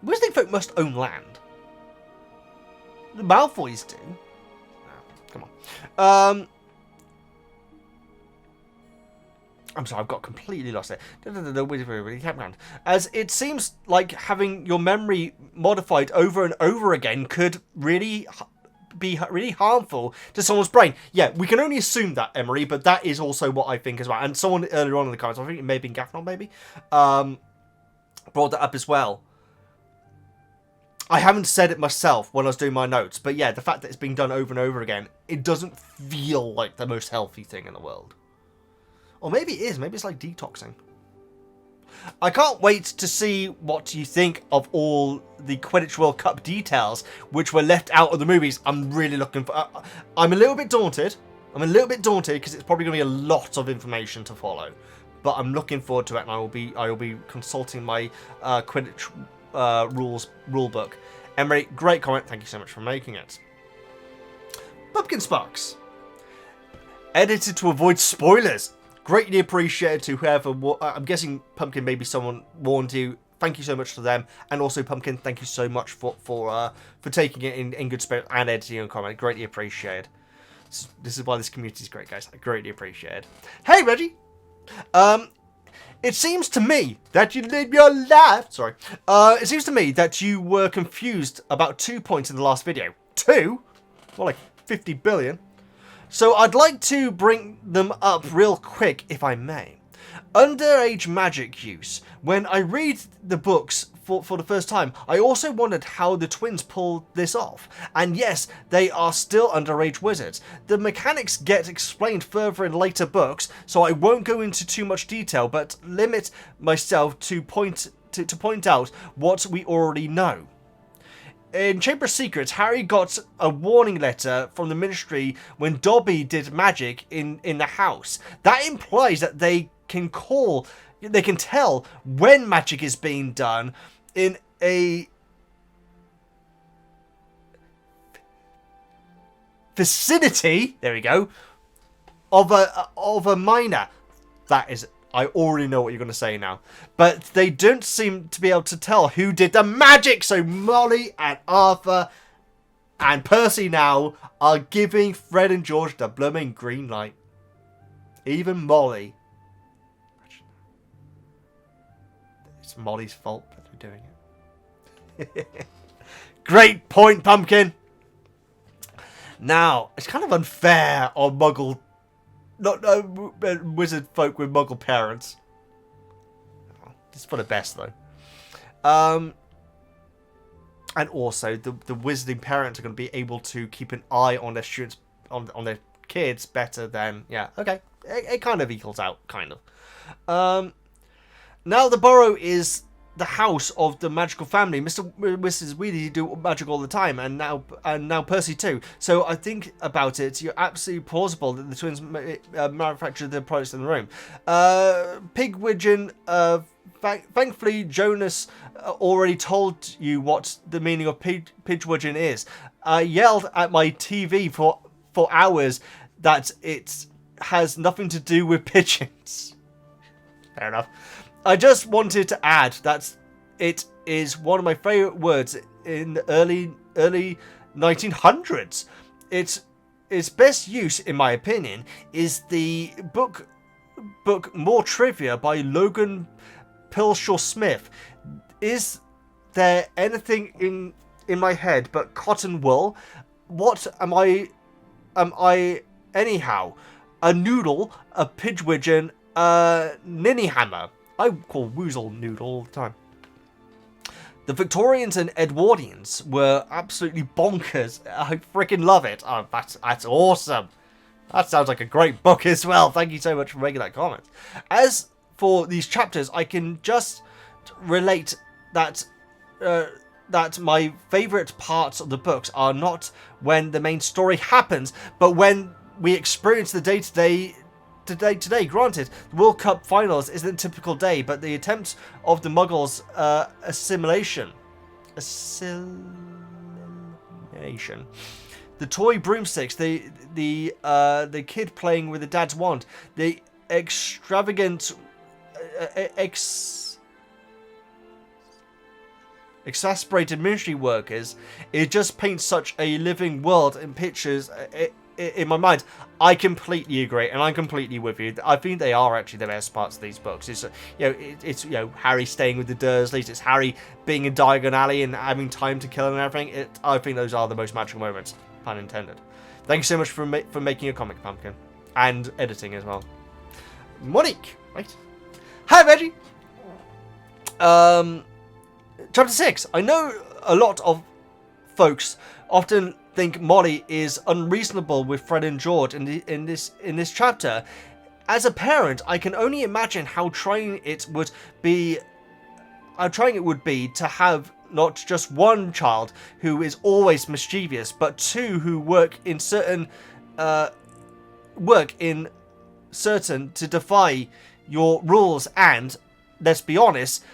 Wizarding folk must own land. The Malfoys do. Oh, come on. I'm sorry, I've got completely lost it. As it seems like having your memory modified over and over again could really be really harmful to someone's brain. Yeah, we can only assume that, Emery, but that is also what I think as well. And someone earlier on in the comments, I think it may have been Gaffnor, maybe, brought that up as well. I haven't said it myself when I was doing my notes, but yeah, the fact that it's being done over and over again, it doesn't feel like the most healthy thing in the world. Or maybe it is. Maybe it's like detoxing. I can't wait to see what you think of all the Quidditch World Cup details, which were left out of the movies. I'm really looking for... I'm a little bit daunted. Because it's probably going to be a lot of information to follow. But I'm looking forward to it, and I will be consulting my Quidditch rules rulebook. Emery, great comment. Thank you so much for making it. Pumpkin Sparks. Edited to avoid spoilers. Greatly appreciated to whoever... I'm guessing Pumpkin, maybe someone warned you. Thank you so much to them. And also, Pumpkin, thank you so much for taking it in good spirit and editing and comment. Greatly appreciated. This is why this community is great, guys. I greatly appreciate it. Hey, Reggie! It seems to me that you live your life... Sorry. It seems to me that you were confused about 2 points in the last video. 2? More like 50 billion. So I'd like to bring them up real quick, if I may. Underage magic use. When I read the books for the first time, I also wondered how the twins pulled this off. And yes, they are still underage wizards. The mechanics get explained further in later books, so I won't go into too much detail, but limit myself to point out what we already know. In Chamber of Secrets, Harry got a warning letter from the Ministry when Dobby did magic in the house. That implies that they can tell when magic is being done in a vicinity, there we go, of a minor. That is... I already know what you're going to say now. But they don't seem to be able to tell who did the magic. So Molly and Arthur and Percy now are giving Fred and George the blooming green light. Even Molly. It's Molly's fault that they're doing it. Great point, Pumpkin. Now, it's kind of unfair on Muggle... Not wizard folk with Muggle parents. It's for the best, though. And also, the wizarding parents are going to be able to keep an eye on their students, on their kids better than... Yeah, okay. It kind of equals out, kind of. Now the Burrow is the house of the magical family. Mr. and Mrs. Weasley do magic all the time, and now Percy too. So I think about it, you're absolutely plausible that the twins manufactured the products in the room. Pigwidgeon, thankfully Jonas already told you what the meaning of Pigwidgeon is. I yelled at my TV for hours that it has nothing to do with pigeons. Fair enough. I just wanted to add that it is one of my favourite words in the early 1900s. Its best use, in my opinion, is the book More Trivia by Logan Pilshaw Smith. Is there anything in my head but cotton wool? What am I anyhow? A noodle, a pigwidgeon, a ninny hammer. I call Woozle Noodle all the time. The Victorians and Edwardians were absolutely bonkers. I freaking love it. Oh, that's awesome. That sounds like a great book as well. Thank you so much for making that comment. As for these chapters, I can just relate that my favourite parts of the books are not when the main story happens, but when we experience the day-to-day. Today, granted, the World Cup Finals isn't a typical day, but the attempt of the Muggles' assimilation. The toy broomsticks, the kid playing with the dad's wand, the extravagant exasperated ministry workers, it just paints such a living world in pictures in my mind. I completely agree, and I'm completely with you. I think they are actually the best parts of these books. It's it's Harry staying with the Dursleys. It's Harry being in Diagon Alley and having time to kill and everything. I think those are the most magical moments, pun intended. Thank you so much for making a comic, Pumpkin, and editing as well. Monique, right? Hi, Veggie. Chapter 6. I know a lot of folks often think Molly is unreasonable with Fred and George in this chapter. As a parent, I can only imagine how trying it would be to have not just one child who is always mischievous, but two who work in certain to defy your rules and, let's be honest,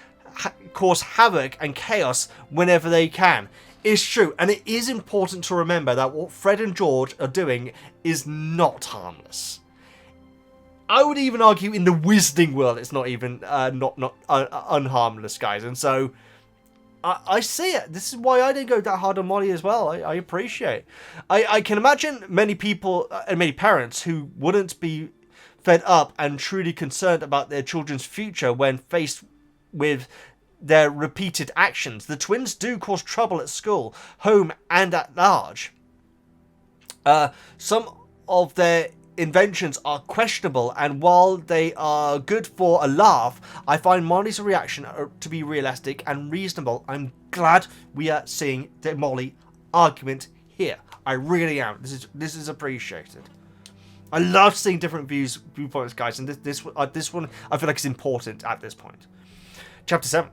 cause havoc and chaos whenever they can. It's true, and it is important to remember that what Fred and George are doing is not harmless. I would even argue in the Wizarding world it's not even unharmless, guys. And so I see it. This is why I didn't go that hard on Molly as well. I appreciate. I can imagine many people and many parents who wouldn't be fed up and truly concerned about their children's future when faced with their repeated actions. The twins do cause trouble at school, home, and at large. Some of their inventions are questionable, and while they are good for a laugh, I find Molly's reaction to be realistic and reasonable. I'm glad we are seeing the Molly argument here. I really am. This is appreciated. I love seeing different viewpoints, guys, and this one I feel like is important at this point. Chapter 7.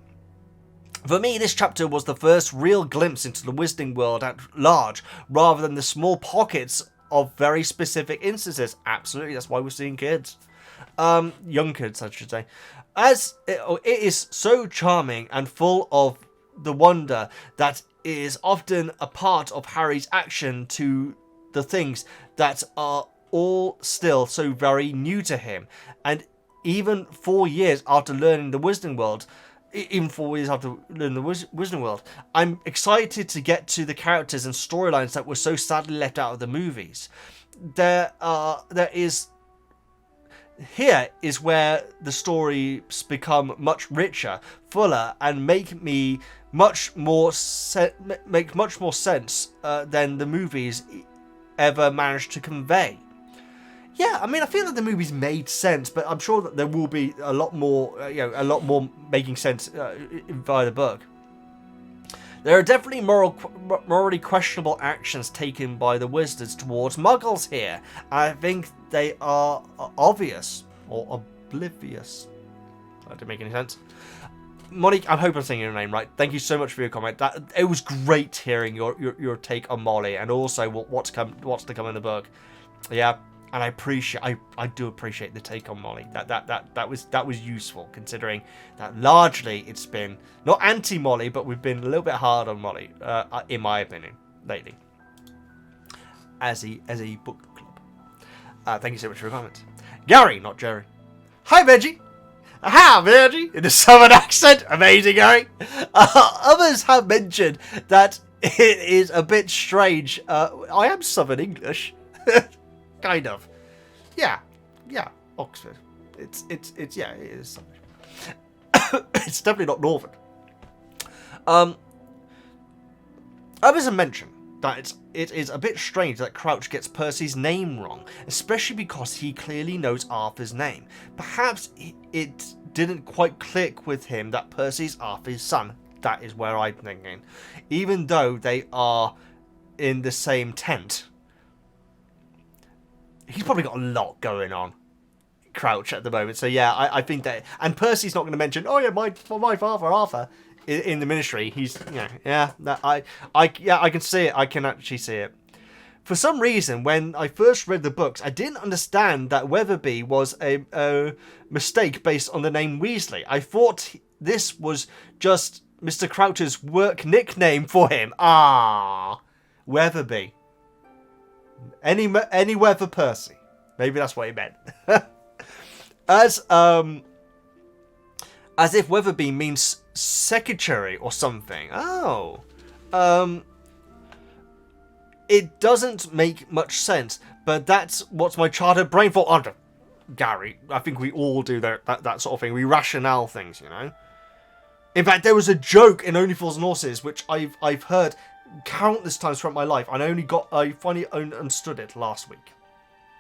For me, this chapter was the first real glimpse into the Wizarding world at large, rather than the small pockets of very specific instances. Absolutely, that's why we're seeing kids. Young kids, I should say. As it is so charming and full of the wonder that is often a part of Harry's action to the things that are all still so very new to him. And even 4 years after learning the Wizarding world, even 4 years after learning the Wizarding world, I'm excited to get to the characters and storylines that were so sadly left out of the movies. Here is where the stories become much richer, fuller, and make much more sense than the movies ever managed to convey. Yeah, I mean, I feel like the movies made sense, but I'm sure that there will be a lot more, making sense via the book. There are definitely morally questionable actions taken by the Wizards towards Muggles here. I think they are obvious or oblivious. That didn't make any sense. Monique, I hope I'm saying your name right. Thank you so much for your comment. It was great hearing your take on Molly and also what's to come in the book. Yeah. And I do appreciate the take on Molly. That was useful, considering that largely it's been not anti-Molly, but we've been a little bit hard on Molly, in my opinion, lately. As a book club. Thank you so much for your comment, Gary, not Jerry. Hi, Veggie. Hi, Veggie. In a Southern accent, amazing, Gary. Others have mentioned that it is a bit strange. I am Southern English. Kind of. Yeah, Oxford. It is. It's definitely not Northern. Others have mentioned that it is a bit strange that Crouch gets Percy's name wrong, especially because he clearly knows Arthur's name. Perhaps it didn't quite click with him that Percy's Arthur's son. That is where I'm thinking. Even though they are in the same tent. He's probably got a lot going on, Crouch, at the moment. So yeah, I think that, and Percy's not going to mention, oh yeah, my father Arthur in the Ministry. He's I can see it. I can actually see it. For some reason, when I first read the books, I didn't understand that Weatherby was a mistake based on the name Weasley. I thought this was just Mr. Crouch's work nickname for him. Weatherby. Any weather Percy. Maybe that's what he meant. As As if Weatherby means secretary or something. Oh. It doesn't make much sense, but that's what's my childhood brain for. Under Gary, I think we all do that sort of thing. We rationale things, you know. In fact, there was a joke in Only Fools and Horses which I've heard countless times throughout my life, and I finally understood it last week.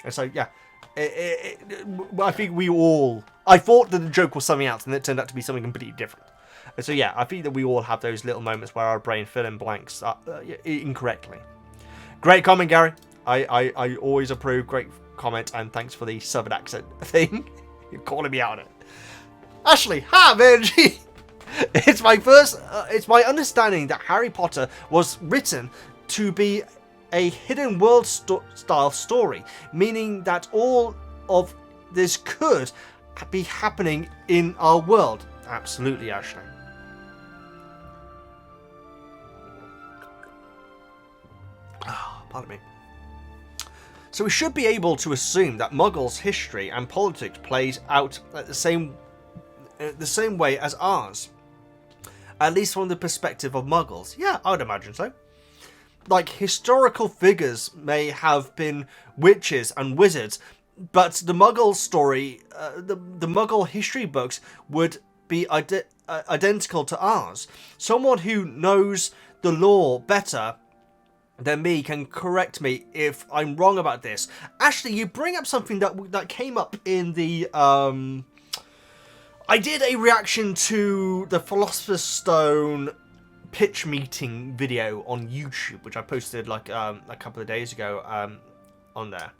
And so yeah, I think we all. I thought that the joke was something else, and it turned out to be something completely different. And so yeah, I think that we all have those little moments where our brain fill in blanks incorrectly. Great comment, Gary. I always approve. Great comment, and thanks for the southern accent thing. You're calling me out on it. Ashley, hi, Veggie. It's my understanding that Harry Potter was written to be a hidden world style story, meaning that all of this could be happening in our world. Absolutely, Ashley. Pardon me. So we should be able to assume that Muggles' history and politics plays out at the same way as ours. At least from the perspective of Muggles. Yeah, I would imagine so. Like, historical figures may have been witches and wizards, but the Muggle story, the Muggle history books would be identical to ours. Someone who knows the lore better than me can correct me if I'm wrong about this. Ashley, you bring up something that came up in the I did a reaction to the Philosopher's Stone pitch meeting video on YouTube, which I posted like a couple of days ago on there.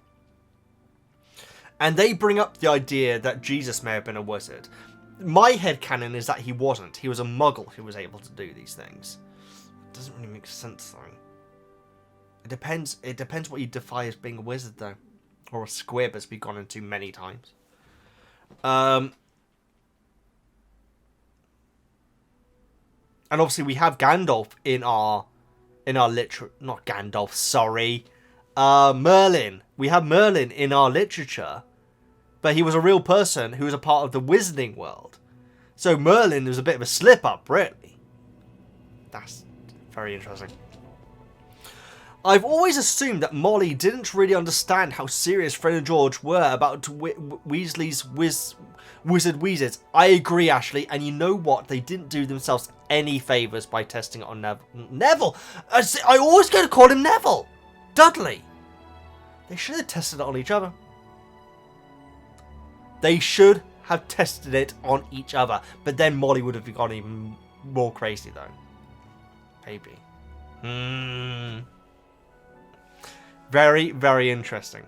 And they bring up the idea that Jesus may have been a wizard. My headcanon is that he wasn't. He was a Muggle who was able to do these things. It doesn't really make sense though. It depends what you define as being a wizard, though. Or a squib, as we've gone into many times. And obviously we have Gandalf in our not Gandalf, sorry. Merlin. We have Merlin in our literature. But he was a real person who was a part of the wizarding world. So Merlin was a bit of a slip-up, really. That's very interesting. I've always assumed that Molly didn't really understand how serious Fred and George were about Weasley's wizard Wheezes. I agree, Ashley, and you know what? They didn't do themselves any favours by testing it on Neville. I always go to call him Neville. Dudley. They should have tested it on each other. They should have tested it on each other. But then Molly would have gone even more crazy, though. Maybe. Very, very interesting.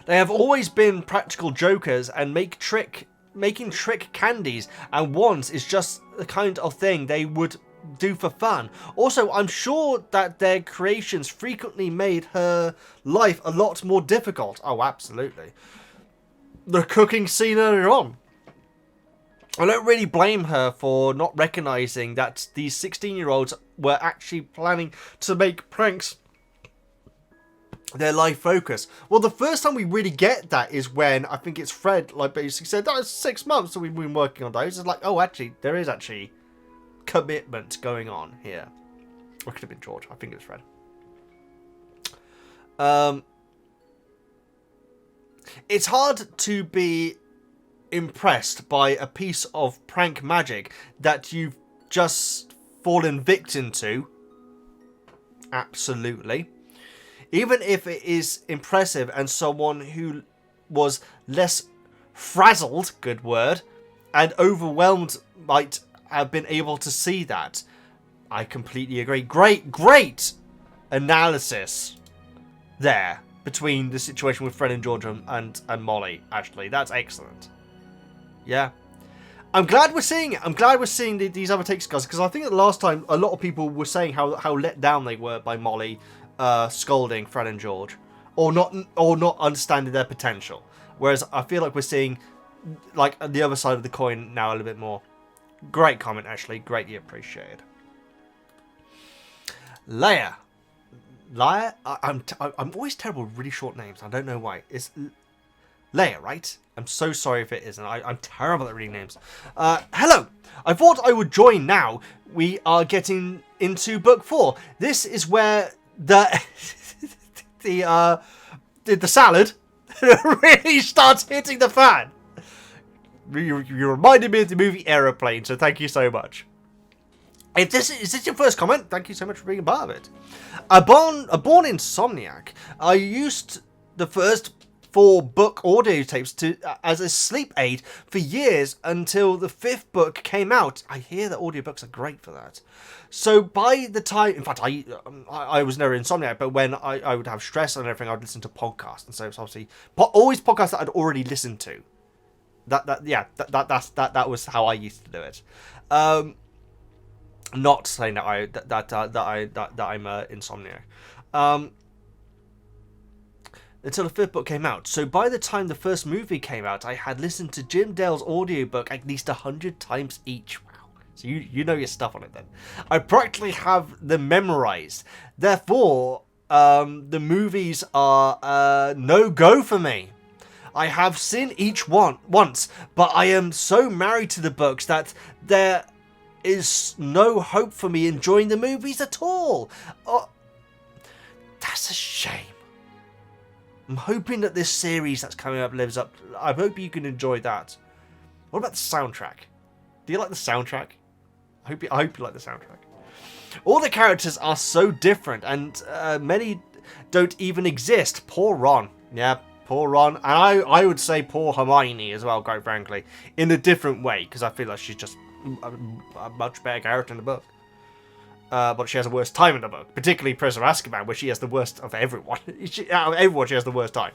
They have always been practical jokers and making trick candies, and wands is just the kind of thing they would do for fun. Also, I'm sure that their creations frequently made her life a lot more difficult. Oh, absolutely. The cooking scene earlier on. I don't really blame her for not recognising that these 16-year-olds were actually planning to make pranks their life focus. Well, the first time we really get that is when I think it's Fred, like, basically said, that was 6 months that we've been working on those. It's like, oh, actually, there is actually commitment going on here. Or it could have been George. I think it was Fred. It's hard to be impressed by a piece of prank magic that you've just fallen victim to. Absolutely. Even if it is impressive and someone who was less frazzled, good word, and overwhelmed might have been able to see that. I completely agree. Great analysis there between the situation with Fred and George and Molly, Ashley. That's excellent. Yeah. I'm glad we're seeing it. I'm glad we're seeing these other takes, guys, because I think that last time a lot of people were saying how let down they were by Molly scolding Fred and George, or not understanding their potential. Whereas I feel like we're seeing like the other side of the coin now a little bit more. Great comment, Ashley. Greatly appreciated. Leia. I'm always terrible with really short names. I don't know why. It's Leia, right? I'm so sorry if it isn't. I'm terrible at reading names. Hello! I thought I would join now. We are getting into book 4. This is where the the salad really starts hitting the fan. You reminded me of the movie Aeroplane, so thank you so much. Is this your first comment? Thank you so much for being a part of it. A born insomniac. I used the first 4 book audio tapes as a sleep aid for years until the 5th book came out. I hear that audiobooks are great for that. So by the time, in fact, I was never insomniac, but when I would have stress and everything, I'd listen to podcasts, and so it's obviously always podcasts that I'd already listened to. That was how I used to do it. Not saying that I'm insomniac. Until the 5th book came out. So by the time the first movie came out, I had listened to Jim Dale's audiobook at least 100 times each. Wow. So you know your stuff on it then. I practically have them memorized. Therefore, the movies are no-go for me. I have seen each one once, but I am so married to the books that there is no hope for me enjoying the movies at all. Oh, that's a shame. I'm hoping that this series that's coming up lives up. I hope you can enjoy that. What about the soundtrack? Do you like the soundtrack? I hope you like the soundtrack. All the characters are so different, and many don't even exist. Poor Ron. Yeah, poor Ron. And I would say poor Hermione as well, quite frankly. In a different way, because I feel like she's just a much better character in the book. But she has the worst time in the book, particularly Prisoner of Azkaban, where she has the worst of everyone. Out of everyone, she has the worst time.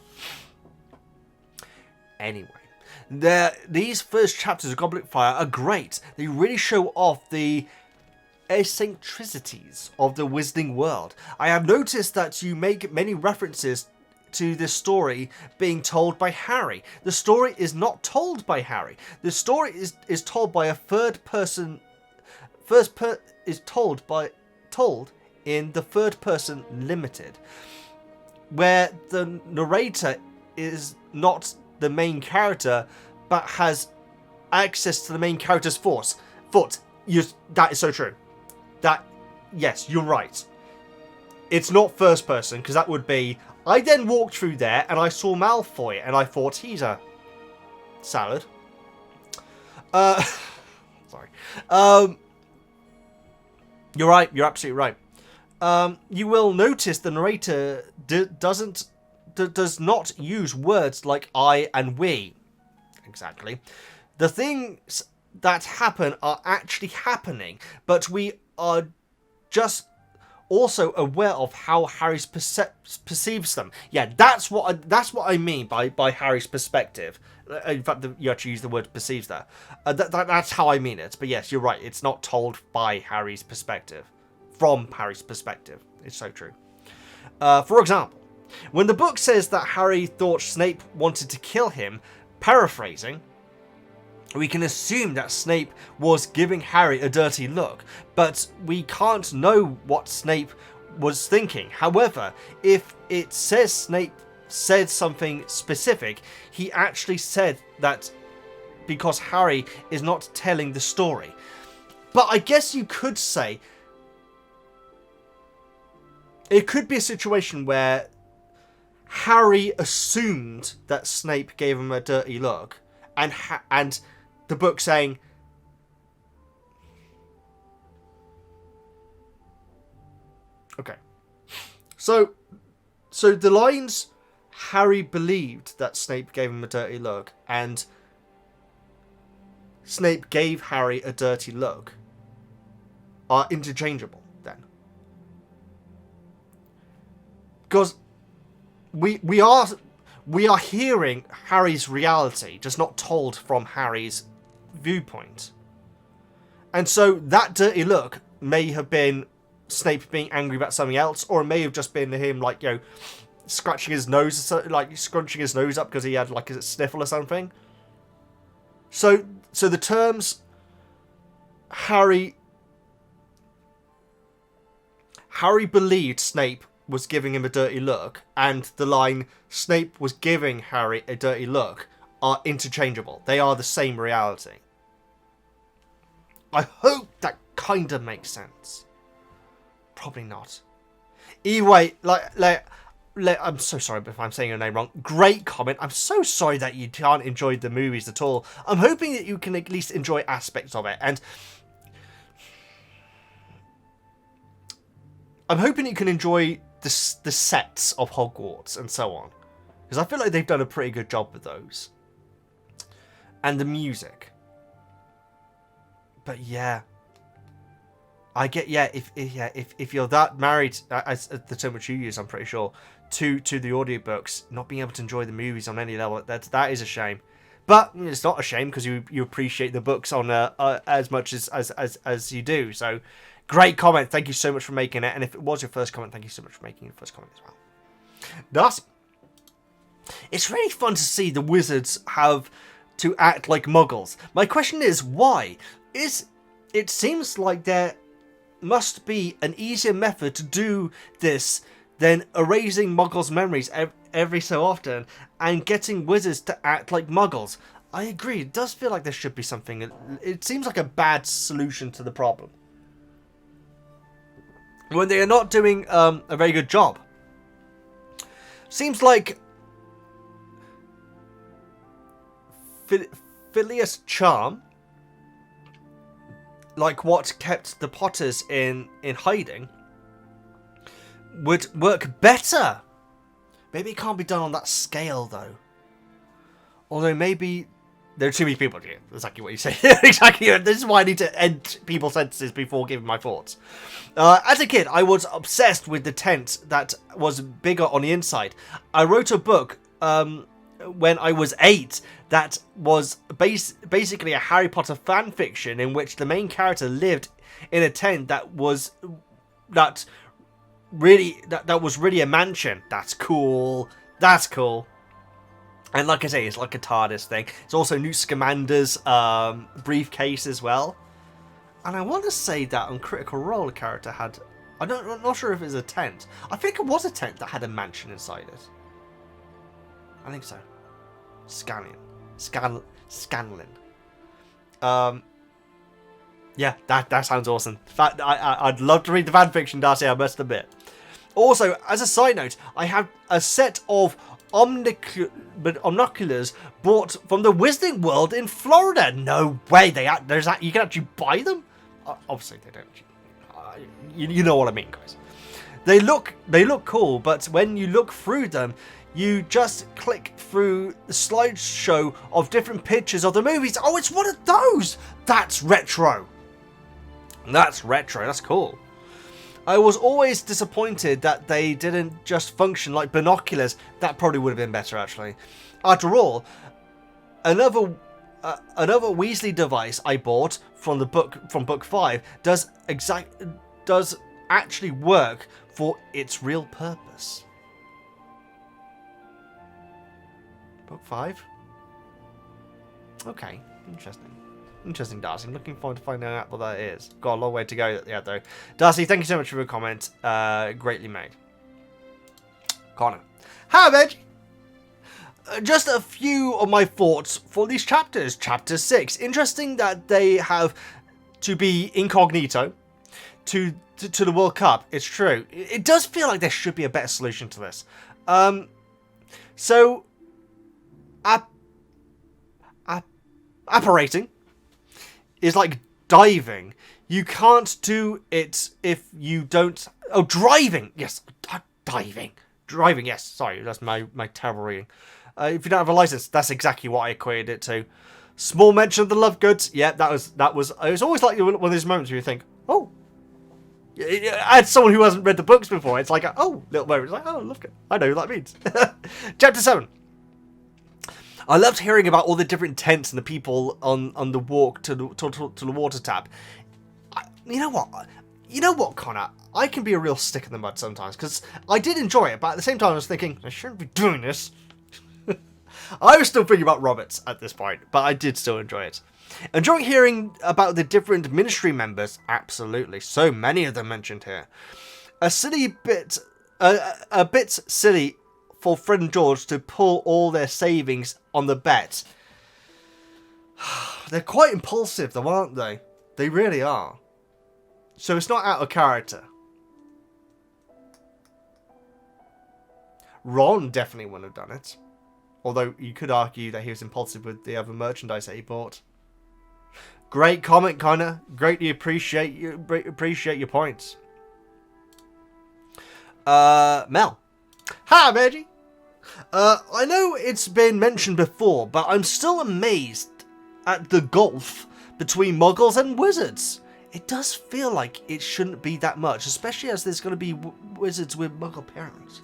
Anyway, these first chapters of Goblet Fire are great. They really show off the eccentricities of the Wizarding world. I have noticed that you make many references to this story being told by Harry. The story is not told by Harry. The story is told by a third person. Is told in the third person limited, where the narrator is not the main character, but has access to the main character's thoughts. That is so true. Yes, you're right. It's not first person, because that would be, I then walked through there and I saw Malfoy and I thought he's a salad. Sorry. You're right. You're absolutely right. You will notice the narrator does not use words like I and we. Exactly. The things that happen are actually happening, but we are just also aware of how Harry perceives them. Yeah, that's what I mean by Harry's perspective. In fact, you actually use the word perceives there. That's how I mean it. But yes, you're right. It's not told by Harry's perspective. From Harry's perspective. It's so true. For example, when the book says that Harry thought Snape wanted to kill him, paraphrasing, we can assume that Snape was giving Harry a dirty look, but we can't know what Snape was thinking. However, if it says Snape said something specific, he actually said that because Harry is not telling the story. But I guess you could say it could be a situation where Harry assumed that Snape gave him a dirty look, and the book saying, okay, so the lines Harry believed that Snape gave him a dirty look and Snape gave Harry a dirty look are interchangeable then, because we are hearing Harry's reality, just not told from Harry's viewpoint. And so that dirty look may have been Snape being angry about something else, or it may have just been him, like, you know, scratching his nose, like scrunching his nose up because he had like a sniffle or something. So the terms Harry believed Snape was giving him a dirty look and the line Snape was giving Harry a dirty look are interchangeable. They are the same reality. I hope that kind of makes sense. Probably not. Either way, I'm so sorry if I'm saying your name wrong. Great comment. I'm so sorry that you can't enjoy the movies at all. I'm hoping that you can at least enjoy aspects of it. And I'm hoping you can enjoy the sets of Hogwarts and so on. Because I feel like they've done a pretty good job with those. And the music. But yeah. I get, if you're that married, as the term which you use, I'm pretty sure, to the audiobooks, not being able to enjoy the movies on any level, that is a shame. But it's not a shame because you appreciate the books on as much as you do. So, great comment. Thank you so much for making it. And if it was your first comment, thank you so much for making your first comment as well. Darcy, it's really fun to see the wizards have to act like muggles. My question is, why? It seems like there must be an easier method to do this than erasing muggles' memories every so often and getting wizards to act like muggles. I agree, it does feel like there should be something. It seems like a bad solution to the problem, when they are not doing a very good job. Seems like Phileas Charm, like what kept the Potters in hiding, would work better. Maybe it can't be done on that scale, though. Although maybe there are too many people here. Exactly what you say. Exactly. This is why I need to end people's sentences before giving my thoughts. As a kid, I was obsessed with the tent that was bigger on the inside. I wrote a book when I was 8 that was basically a Harry Potter fan fiction in which the main character lived in a tent that was really a mansion. That's cool. That's cool. And like I say, it's like a TARDIS thing. It's also Newt Scamander's briefcase as well. And I want to say that on Critical Role, a character had... I'm not sure if it was a tent. I think it was a tent that had a mansion inside it. I think so. Scanlin. Yeah, that sounds awesome. In fact, I'd love to read the fanfiction, Darcy, I must admit. Also, as a side note, I have a set of binoculars bought from the Wizarding World in Florida. No way, you can actually buy them? Obviously, they don't. You know what I mean, guys. They look cool, but when you look through them, you just click through the slideshow of different pictures of the movies. Oh, it's one of those! That's retro. That's retro. That's cool. I was always disappointed that they didn't just function like binoculars. That probably would have been better, actually. After all, another Weasley device I bought from book 5 does actually work for its real purpose. Book 5? Okay, interesting. Interesting, Darcy. I'm looking forward to finding out what that is. Got a long way to go yet, though. Darcy, thank you so much for your comment. Greatly made. Connor. Hi, Veggie. Just a few of my thoughts for these chapters. Chapter 6. Interesting that they have to be incognito to the World Cup. It's true. It does feel like there should be a better solution to this. So... Apparating is like diving. You can't do it if you don't... Oh, driving! Yes, diving. Driving, yes. Sorry, that's my terrible reading. If you don't have a license, that's exactly what I equated it to. Small mention of the love goods. Yeah, that was... It was always like one of those moments where you think, oh. As someone who hasn't read the books before, it's like, little moment. It's like, oh, love good. I know what that means. Chapter 7. I loved hearing about all the different tents and the people on the walk to the water tap. You know what, Connor? I can be a real stick in the mud sometimes, because I did enjoy it, but at the same time I was thinking, I shouldn't be doing this. I was still thinking about Roberts at this point, but I did still enjoy it. Enjoying hearing about the different ministry members, absolutely. So many of them mentioned here. A silly bit a bit silly for Fred and George to pull all their savings on the bet. They're quite impulsive though, aren't they? They really are. So it's not out of character. Ron definitely wouldn't have done it. Although you could argue that he was impulsive with the other merchandise that he bought. Great comment, Connor. Greatly appreciate your points. Mel. Hi, Veggie. I know it's been mentioned before, but I'm still amazed at the gulf between Muggles and Wizards. It does feel like it shouldn't be that much, especially as there's going to be Wizards with Muggle parents.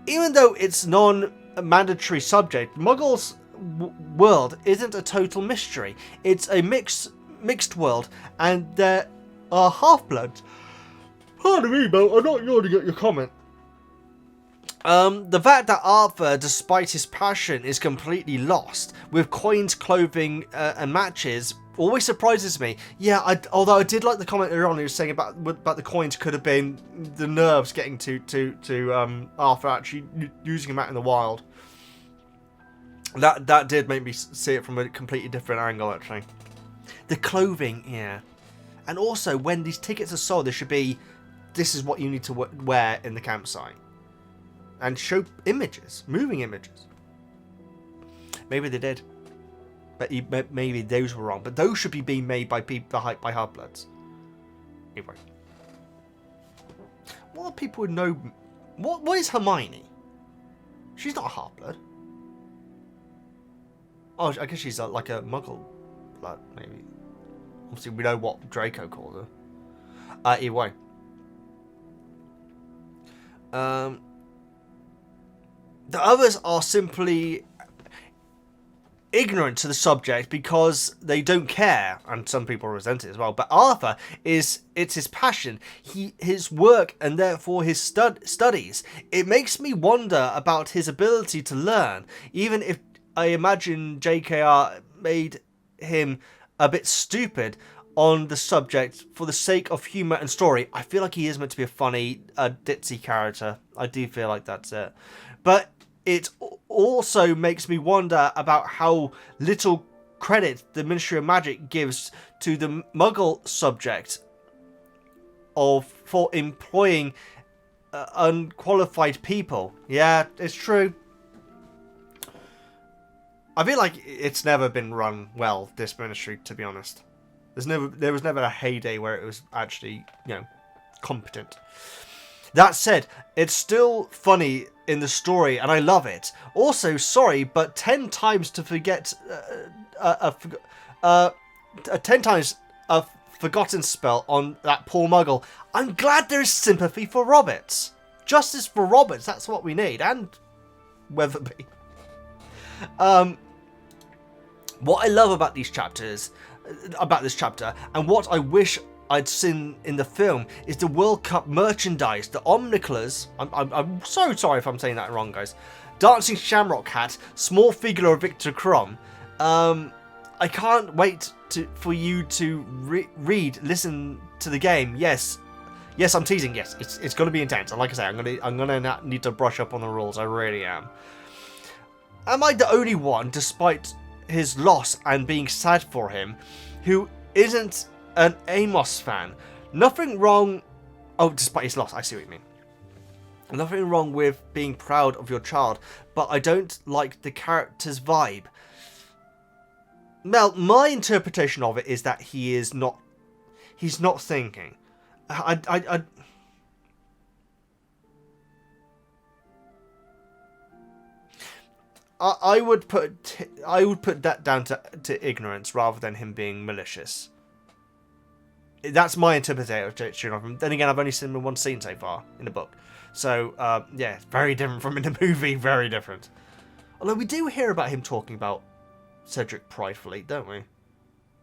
Even though it's non-mandatory subject, Muggles' world isn't a total mystery. It's a mixed world, and there are half-bloods. Pardon me, Bo, I'm not yawning at your comment. The fact that Arthur, despite his passion, is completely lost, with coins, clothing, and matches, always surprises me. Yeah, although I did like the comment earlier on, he was saying about the coins could have been the nerves getting to Arthur actually using them out in the wild. That did make me see it from a completely different angle, actually. The clothing, yeah. And also, when these tickets are sold, there should be, this is what you need to wear in the campsite. And show images, moving images. Maybe they did. But maybe those were wrong. But those should be being made by by half-bloods. Anyway. What are people who know... What is Hermione? She's not a half-blood. Oh, I guess she's like a Muggle blood, maybe. Obviously, we know what Draco called her. Either way. The others are simply ignorant to the subject because they don't care, and some people resent it as well. But Arthur it's his passion, his work, and therefore his studies. It makes me wonder about his ability to learn, even if I imagine JKR made him a bit stupid on the subject for the sake of humour and story. I feel like he is meant to be a funny, ditzy character. I do feel like that's it. But it also makes me wonder about how little credit the Ministry of Magic gives to the Muggle subject for employing unqualified people. Yeah, it's true. I feel like it's never been run well, this ministry, to be honest. There was never a heyday where it was actually, competent. That said, it's still funny in the story, and I love it. Also, sorry, but 10 times to forget 10 times a forgotten spell on that poor Muggle. I'm glad there is sympathy for Roberts. Justice for Roberts, that's what we need, and Weatherby. What I love about these chapters, about this chapter, and what I wish I'd seen in the film, is the World Cup merchandise, the Omniclers. I'm so sorry if I'm saying that wrong, guys. Dancing Shamrock hat, small figure of Victor Crumb. I can't wait for you to listen to the game. Yes, I'm teasing. Yes, it's going to be intense. And like I say, I'm gonna need to brush up on the rules. I really am. Am I the only one, despite his loss and being sad for him, who isn't an Amos fan? Nothing wrong... Oh, despite his loss, I see what you mean. Nothing wrong with being proud of your child, but I don't like the character's vibe. Well, my interpretation of it is that he's not thinking. I would put that down to ignorance rather than him being malicious. That's my interpretation of him. Then again, I've only seen him in one scene so far in the book. So, yeah, very different from in the movie. Very different. Although we do hear about him talking about Cedric pridefully, don't we?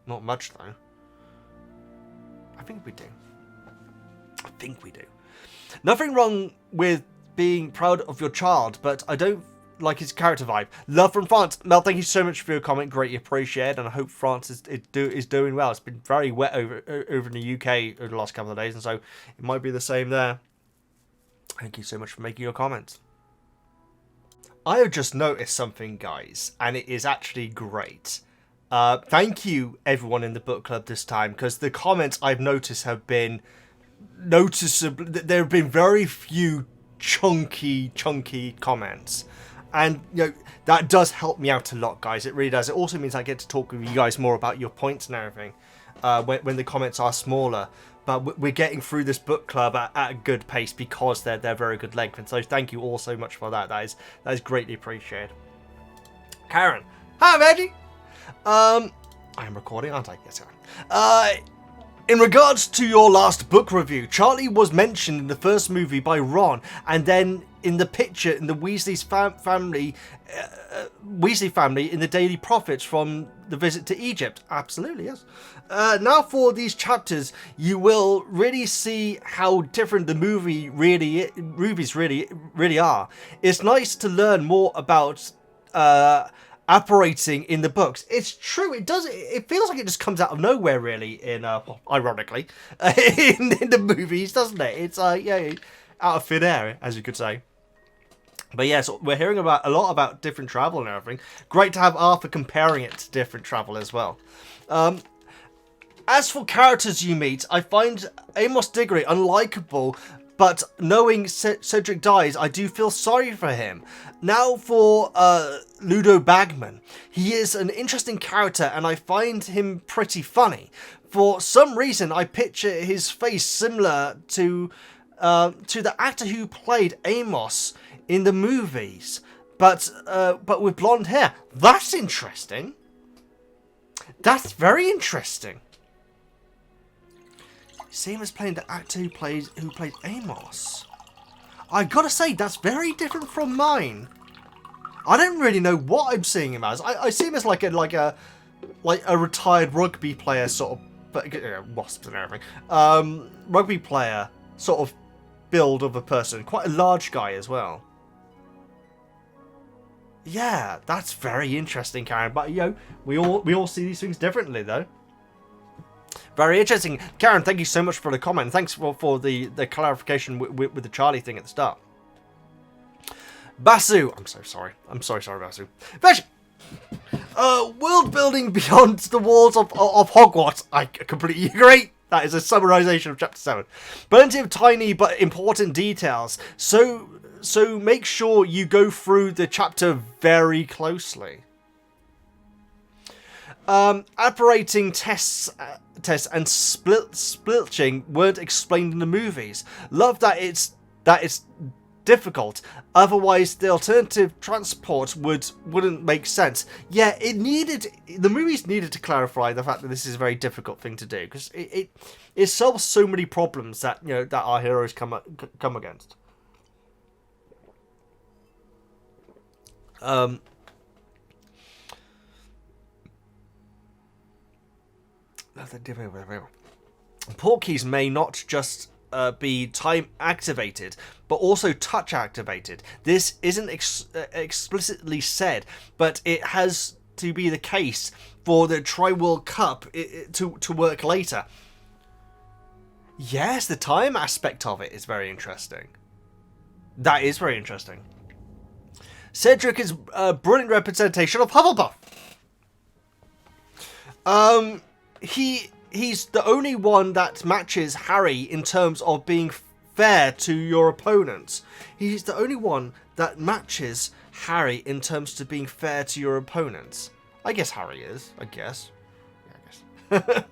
Not much, though. I think we do. Nothing wrong with being proud of your child, but I don't like his character vibe. Love from France. Mel, thank you so much for your comment. Greatly appreciated, and I hope France is doing well. It's been very wet over in the UK over the last couple of days, and so it might be the same there. Thank you so much for making your comments. I have just noticed something, guys, and it is actually great. Thank you, everyone in the book club this time, because the comments I've noticed have been noticeable. There have been very few chunky comments. And, you know, that does help me out a lot, guys. It really does. It also means I get to talk with you guys more about your points and everything when the comments are smaller. But we're getting through this book club at a good pace because they're very good length. And so thank you all so much for that. That is greatly appreciated. Karen. Hi, Veggie. I am recording, aren't I? Yes, I am. In regards to your last book review, Charlie was mentioned in the first movie by Ron, and then in the picture in the Weasley family in the Daily Prophets from the visit to Egypt. Absolutely, yes. Now for these chapters, you will really see how different the movies really are. It's nice to learn more about apparating in the books. It's true. It does. It feels like it just comes out of nowhere, really. In ironically, in the movies, doesn't it? It's yeah, out of thin air, as you could say. But yes, we're hearing a lot about different travel and everything. Great to have Arthur comparing it to different travel as well. As for characters you meet, I find Amos Diggory unlikable. But knowing Cedric dies, I do feel sorry for him. Now for Ludo Bagman. He is an interesting character and I find him pretty funny. For some reason, I picture his face similar to the actor who played Amos in the movies, but with blonde hair. That's interesting. That's very interesting. Same as playing the actor who played Amos. I gotta say, that's very different from mine. I don't really know what I'm seeing him as. I see him as like a retired rugby player sort of, but wasps and everything. Rugby player sort of build of a person, quite a large guy as well. Yeah, that's very interesting, Karen. But you know, we all see these things differently, though. Very interesting. Karen, thank you so much for the comment. Thanks for the clarification with the Charlie thing at the start. Basu. I'm so sorry. I'm sorry, Basu. Veggie. World building beyond the walls of Hogwarts. I completely agree. That is a summarization of Chapter 7. Plenty of tiny but important details. So make sure you go through the chapter very closely. Apparating tests and splitching weren't explained in the movies. Love that it's difficult. Otherwise, the alternative transport wouldn't make sense. Yeah, the movies needed to clarify the fact that this is a very difficult thing to do because it solves so many problems that that our heroes come against. Portkeys may not just be time activated, but also touch activated. This isn't explicitly said, but it has to be the case for the Tri-World Cup to work later. Yes, the time aspect of it is very interesting. That is very interesting. Cedric is a brilliant representation of Hufflepuff. He's the only one that matches Harry in terms of being fair to your opponents. He's the only one that matches Harry in terms of being fair to your opponents. I guess Harry is. I guess. Yeah, I guess.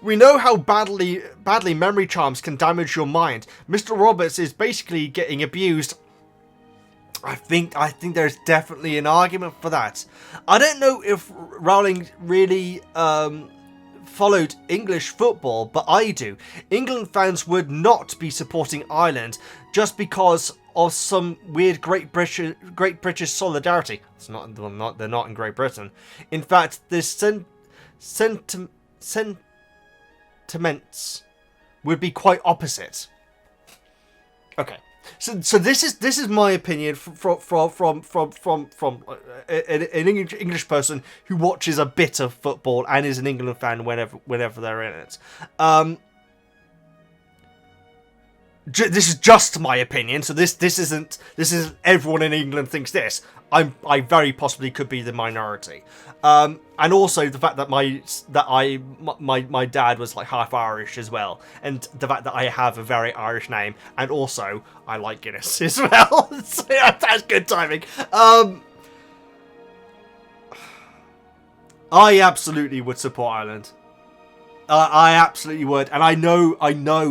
We know how badly memory charms can damage your mind. Mr. Roberts is basically getting abused. I think there's definitely an argument for that. I don't know if Rowling really followed English football, but I do. England fans would not be supporting Ireland just because of some weird Great British solidarity. It's not. They're not in Great Britain. In fact, this sentiments would be quite opposite. Okay. So this is my opinion from an English person who watches a bit of football and is an England fan whenever they're in it. This is just my opinion, so this isn't everyone in England thinks this. I very possibly could be the minority, and also the fact that my dad was like half Irish as well, and the fact that I have a very Irish name, and also I like Guinness as well. So yeah, that's good timing. I absolutely would support Ireland. I absolutely would, and I know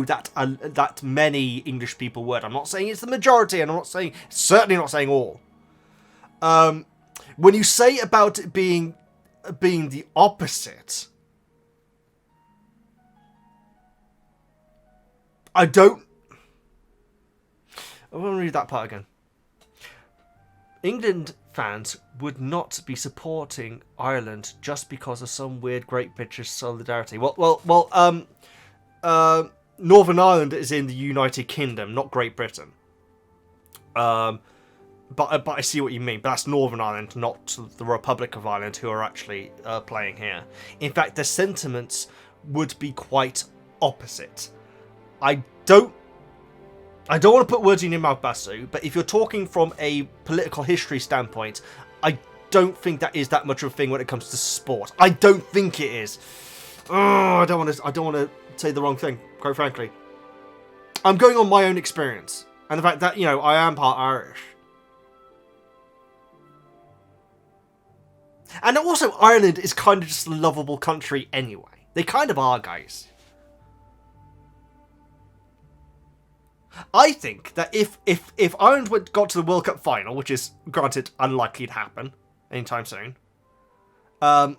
that that many English people would. I'm not saying it's the majority, and I'm not saying, certainly not saying all. When you say about it being the opposite, I want to read that part again. England fans would not be supporting Ireland just because of some weird Great British solidarity. Northern Ireland is in the United Kingdom, not Great Britain. But I see what you mean. But that's Northern Ireland, not the Republic of Ireland, who are actually playing here. In fact, the sentiments would be quite opposite. I don't want to put words in your mouth, Basu, but if you're talking from a political history standpoint, I don't think that is that much of a thing when it comes to sport. I don't think it is. Oh, I don't want to say the wrong thing, quite frankly. I'm going on my own experience and the fact that, I am part Irish. And also, Ireland is kind of just a lovable country anyway. They kind of are, guys. I think that if Ireland got to the World Cup final, which is, granted, unlikely to happen anytime soon, and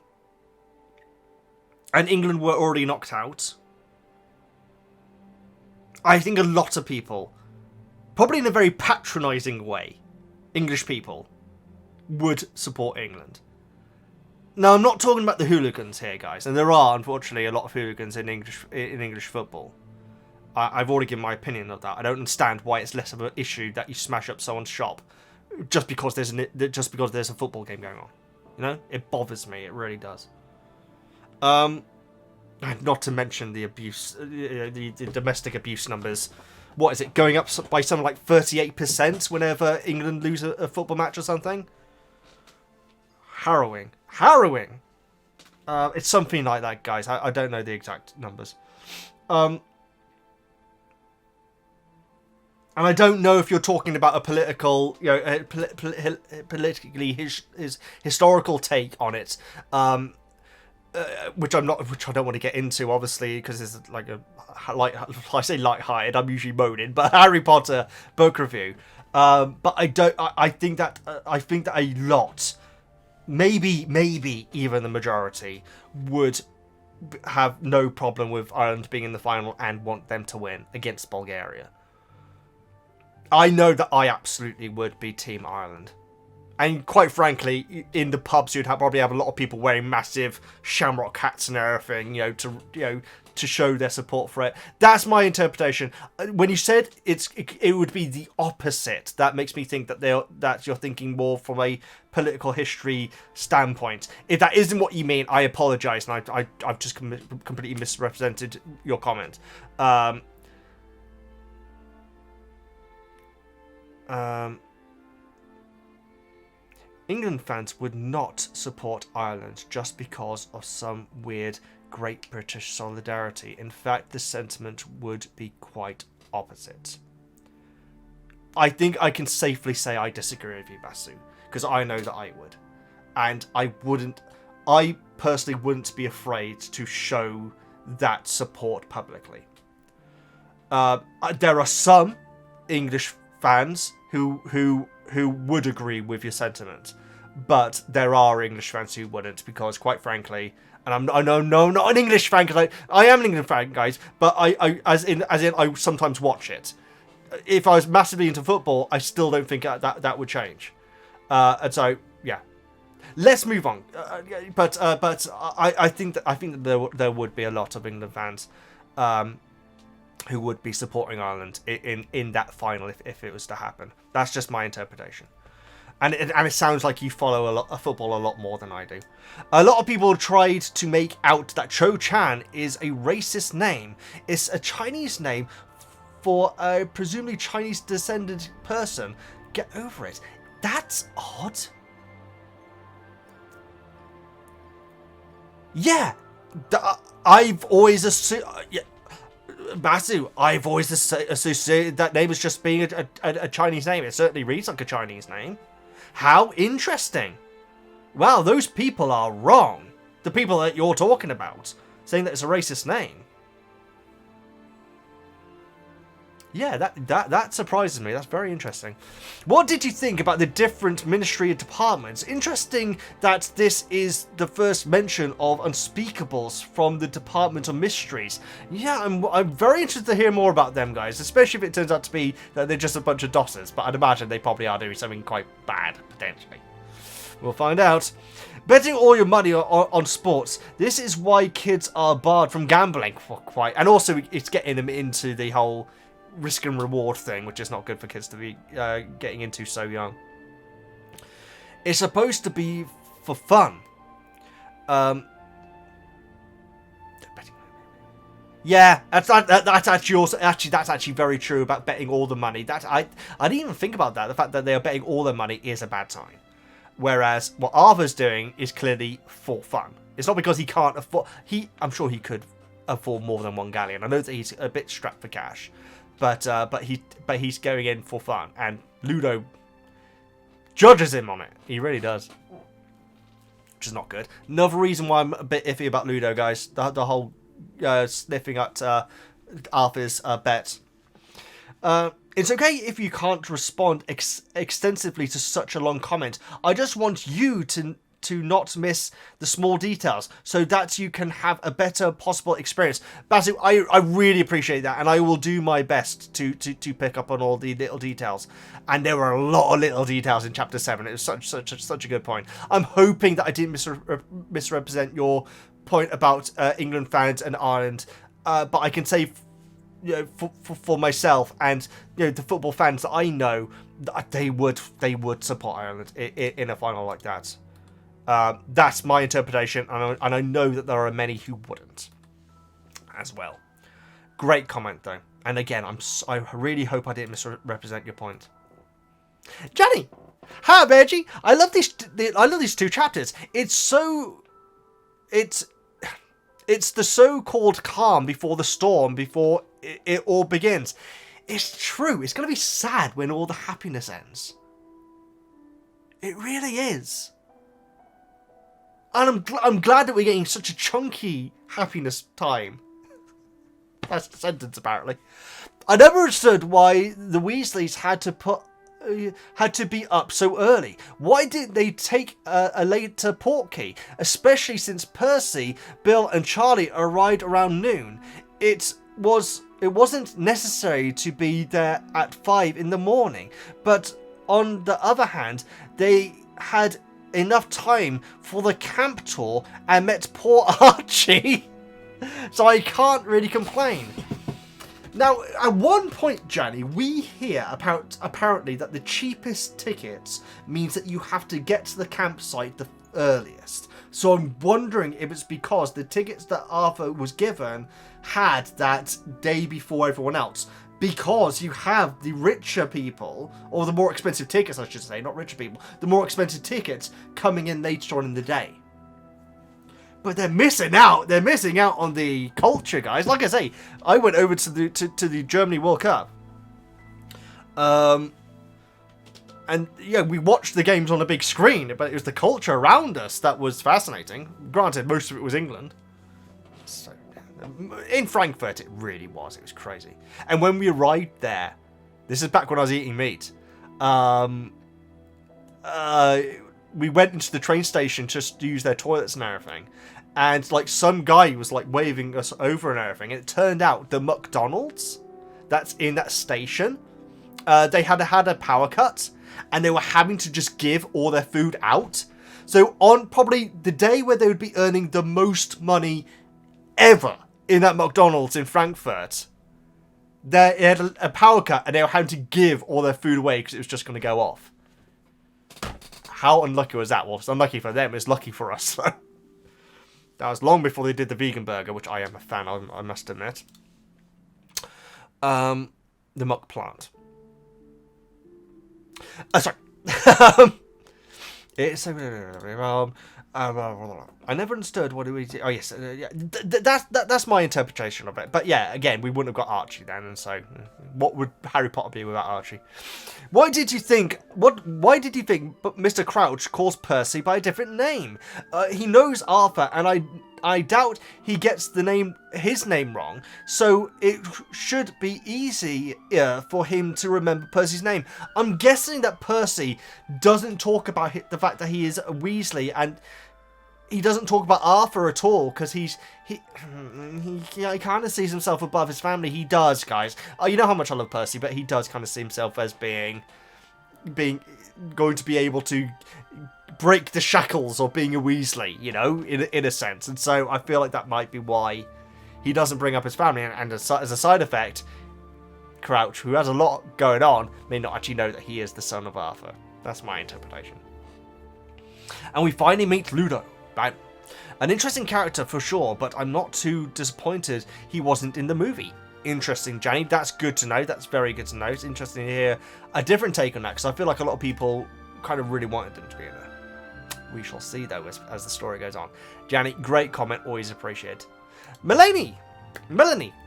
England were already knocked out, I think a lot of people, probably in a very patronising way, English people, would support England. Now, I'm not talking about the hooligans here, guys, and there are, unfortunately, a lot of hooligans in English football. I've already given my opinion of that. I don't understand why it's less of an issue that you smash up someone's shop just because there's a football game going on. It bothers me. It really does. Not to mention the abuse, the domestic abuse numbers. What is it, going up by something like 38% whenever England lose a football match or something? Harrowing. It's something like that, guys. I don't know the exact numbers. And I don't know if you're talking about a political, politically historical take on it, which I don't want to get into, obviously, because it's like I say light-hearted. I'm usually moaning, but Harry Potter book review. But I think that a lot, maybe even the majority, would have no problem with Ireland being in the final and want them to win against Bulgaria. I know that I absolutely would be Team Ireland. And quite frankly, in the pubs, you'd probably have a lot of people wearing massive shamrock hats and everything, to show their support for it. That's my interpretation. When you said it would be the opposite, that makes me think that you're thinking more from a political history standpoint. If that isn't what you mean, I apologise, and I've just completely misrepresented your comment. England fans would not support Ireland just because of some weird Great British solidarity. In fact, the sentiment would be quite opposite. I think I can safely say I disagree with you, Basu, because I know that I would. And I personally wouldn't be afraid to show that support publicly. There are some English fans who would agree with your sentiment, but there are English fans who wouldn't, because quite frankly, and I know not an English fan, because I am an England fan, guys, but I as in I sometimes watch it. If I was massively into football, I still don't think that would change. And so yeah, let's move on. But I think that there would be a lot of England fans who would be supporting Ireland in that final if it was to happen. That's just my interpretation. And it sounds like you follow football a lot more than I do. A lot of people tried to make out that Cho Chan is a racist name. It's a Chinese name for a presumably Chinese descended person. Get over it. That's odd. Yeah, I've always assumed... Masu, I've always associated that name as just being a Chinese name. It certainly reads like a Chinese name. How interesting. Wow, those people are wrong. The people that you're talking about, saying that it's a racist name. Yeah, that surprises me. That's very interesting. What did you think about the different ministry departments? Interesting that this is the first mention of unspeakables from the Department of Mysteries. Yeah, I'm very interested to hear more about them, guys, especially if it turns out to be that they're just a bunch of dossers. But I'd imagine they probably are doing something quite bad, potentially. We'll find out. Betting all your money on sports. This is why kids are barred from gambling. Quite, and also it's getting them into the whole risk and reward thing, which is not good for kids to be getting into so young. It's supposed to be for fun. Yeah, that's actually also that's actually very true about betting all the money. I didn't even think about that. The fact that they are betting all their money is a bad sign. Whereas what Arthur's doing is clearly for fun. It's not because he can't afford. I'm sure he could afford more than one galleon. I know that he's a bit strapped for cash. But he's going in for fun, and Ludo judges him on it. He really does, which is not good. Another reason why I'm a bit iffy about Ludo, guys. The whole sniffing at Arthur's bet. It's okay if you can't respond extensively to such a long comment. I just want you to not miss the small details so that you can have a better possible experience. Basu, I really appreciate that, and I will do my best to pick up on all the little details. And there were a lot of little details in Chapter 7. It was such a good point. I'm hoping that I didn't misrepresent your point about England fans and Ireland, but I can say, for myself and the football fans that I know, that they would support Ireland in a final like that. That's my interpretation, and I know that there are many who wouldn't as well. Great comment, though. And again, I really hope I didn't misrepresent your point. Johnny! Hi, Veggie! I love these two chapters. It's the so-called calm before the storm, before it all begins. It's true. It's going to be sad when all the happiness ends. It really is. And I'm glad that we're getting such a chunky happiness time. That's the sentence, apparently. I never understood why the Weasleys had to be up so early. Why didn't they take a later Portkey? Especially since Percy, Bill and Charlie arrived around noon. It wasn't necessary to be there at 5 in the morning. But on the other hand, they had enough time for the camp tour and met poor Archie. So I can't really complain. Now, at one point, Johnny, we hear apparently that the cheapest tickets means that you have to get to the campsite the earliest. So I'm wondering if it's because the tickets that Arthur was given had that day before everyone else. Because you have the richer people, or the more expensive tickets, I should say, not richer people, the more expensive tickets coming in later on in the day. But they're missing out. They're missing out on the culture, guys. Like I say, I went over to the Germany World Cup. And yeah, we watched the games on a big screen, but it was the culture around us that was fascinating. Granted, most of it was England. So, in Frankfurt, it really was. It was crazy. And when we arrived there, this is back when I was eating meat. We went into the train station just to use their toilets and everything. And like some guy was like waving us over and everything. And it turned out the McDonald's that's in that station, they had a power cut. And they were having to just give all their food out. So on probably the day where they would be earning the most money ever in that McDonald's in Frankfurt, they had a power cut and they were having to give all their food away because it was just going to go off. How unlucky was that? Well, it's unlucky for them. It's lucky for us. That was long before they did the vegan burger, which I am a fan of, I must admit. The muck plant. Sorry. It's I never understood what it was. Oh yes, yeah. That's my interpretation of it. But yeah, again, we wouldn't have got Archie then, and so what would Harry Potter be without Archie? Why did you think Mr. Crouch calls Percy by a different name? He knows Arthur, and I doubt he gets his name wrong, so it should be easy for him to remember Percy's name. I'm guessing that Percy doesn't talk about the fact that he is a Weasley, and he doesn't talk about Arthur at all, because he kind of sees himself above his family. He does, guys. You know how much I love Percy, but he does kind of see himself as being going to be able to break the shackles of being a Weasley, you know, in a sense. And so I feel like that might be why he doesn't bring up his family. And as a side effect, Crouch, who has a lot going on, may not actually know that he is the son of Arthur. That's my interpretation. And we finally meet Ludo. Right? An interesting character for sure, but I'm not too disappointed he wasn't in the movie. Interesting, Janny. That's good to know. That's very good to know. It's interesting to hear a different take on that, because I feel like a lot of people kind of really wanted them to be in there. We shall see, though, as the story goes on. Janny, great comment. Always appreciated. Melanie,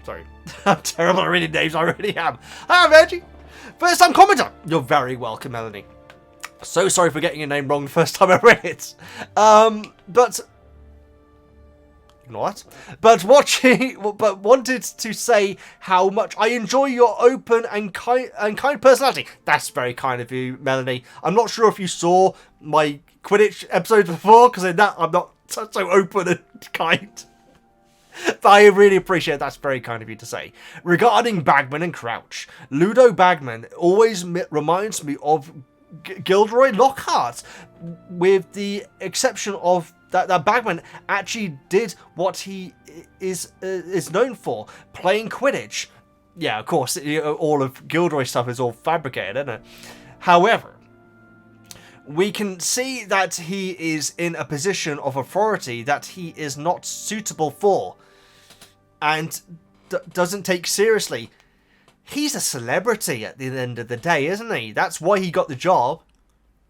sorry. I'm terrible at reading names. I really am. Hi, Veggie. First time commenter. You're very welcome, Melanie. So sorry for getting your name wrong the first time I read it. But ignore that. But wanted to say how much I enjoy your open and kind personality. That's very kind of you, Melanie. I'm not sure if you saw my Quidditch episode before, because in that I'm not so open and kind. But I really appreciate that's very kind of you to say. Regarding Bagman and Crouch, Ludo Bagman always reminds me of Gilderoy Lockhart, with the exception of that Bagman actually did what he is known for, playing Quidditch. Yeah, of course, all of Gilderoy stuff is all fabricated, isn't it? However, we can see that he is in a position of authority that he is not suitable for, and doesn't take seriously. He's a celebrity at the end of the day, isn't he? That's why he got the job.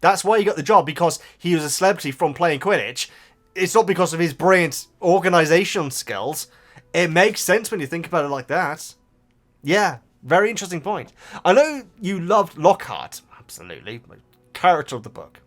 That's why he got the job, because he was a celebrity from playing Quidditch. It's not because of his brilliant organisation skills. It makes sense when you think about it like that. Yeah, very interesting point. I know you loved Lockhart. Absolutely. My character of the book.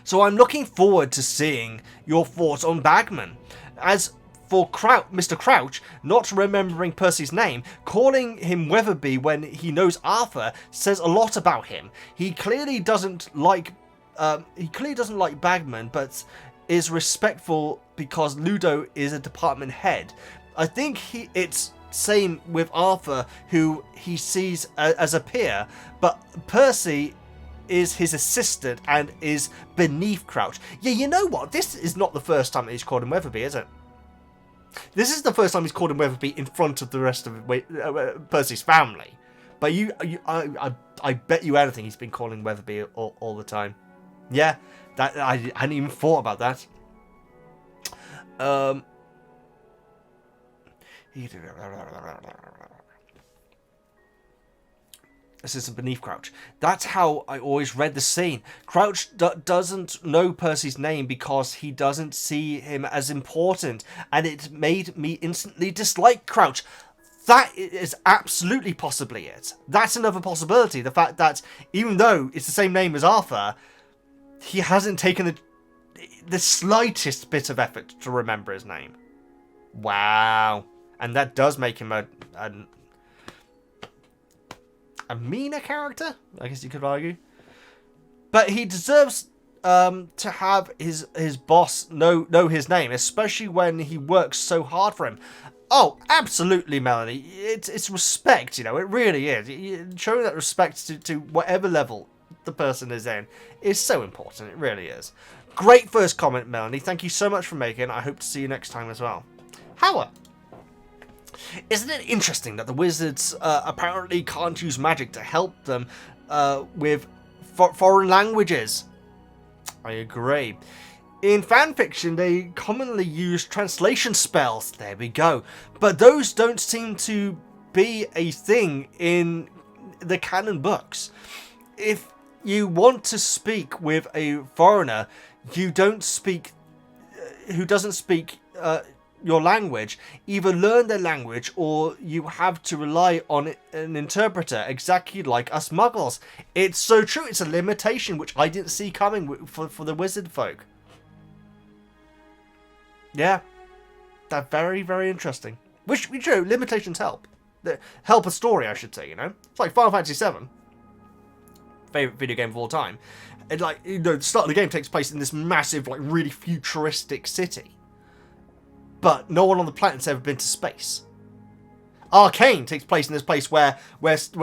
So I'm looking forward to seeing your thoughts on Bagman. As for Mr. Crouch not remembering Percy's name, calling him Weatherby when he knows Arthur says a lot about him. He clearly doesn't like Bagman, but is respectful because Ludo is a department head. I think it's same with Arthur, who he sees as a peer, but Percy is his assistant and is beneath Crouch. Yeah, you know what? This is not the first time that he's called him Weatherby, is it? This is the first time he's called him Weatherby in front of the rest of Percy's family. But I bet you anything he's been calling Weatherby all the time. Yeah, that I hadn't even thought about that. Assistant beneath Crouch. That's how I always read the scene. Crouch doesn't know Percy's name because he doesn't see him as important, and it made me instantly dislike Crouch. That is absolutely possibly it. That's another possibility. The fact that even though it's the same name as Arthur, he hasn't taken the slightest bit of effort to remember his name. Wow. And that does make him a meaner character, I guess you could argue. But he deserves to have his boss know his name, especially when he works so hard for him. Oh, absolutely, Melanie. It's respect, you know, it really is. Showing that respect to whatever level the person is in is so important. It really is. Great first comment, Melanie. Thank you so much for making it. I hope to see you next time as well. However, isn't it interesting that the wizards apparently can't use magic to help them with foreign languages? I agree. In fanfiction, they commonly use translation spells. There we go. But those don't seem to be a thing in the canon books. If you want to speak with a foreigner who doesn't speak your language, either learn their language or you have to rely on an interpreter, exactly like us Muggles. It's so true. It's a limitation which I didn't see coming for the wizard folk. Yeah, that's very, very interesting. Which, you know, limitations help. Help a story, I should say, you know? It's like Final Fantasy VII. Favourite video game of all time. And, like, you know, the start of the game takes place in this massive, like, really futuristic city. But no one on the planet's ever been to space. Arcane takes place in this place where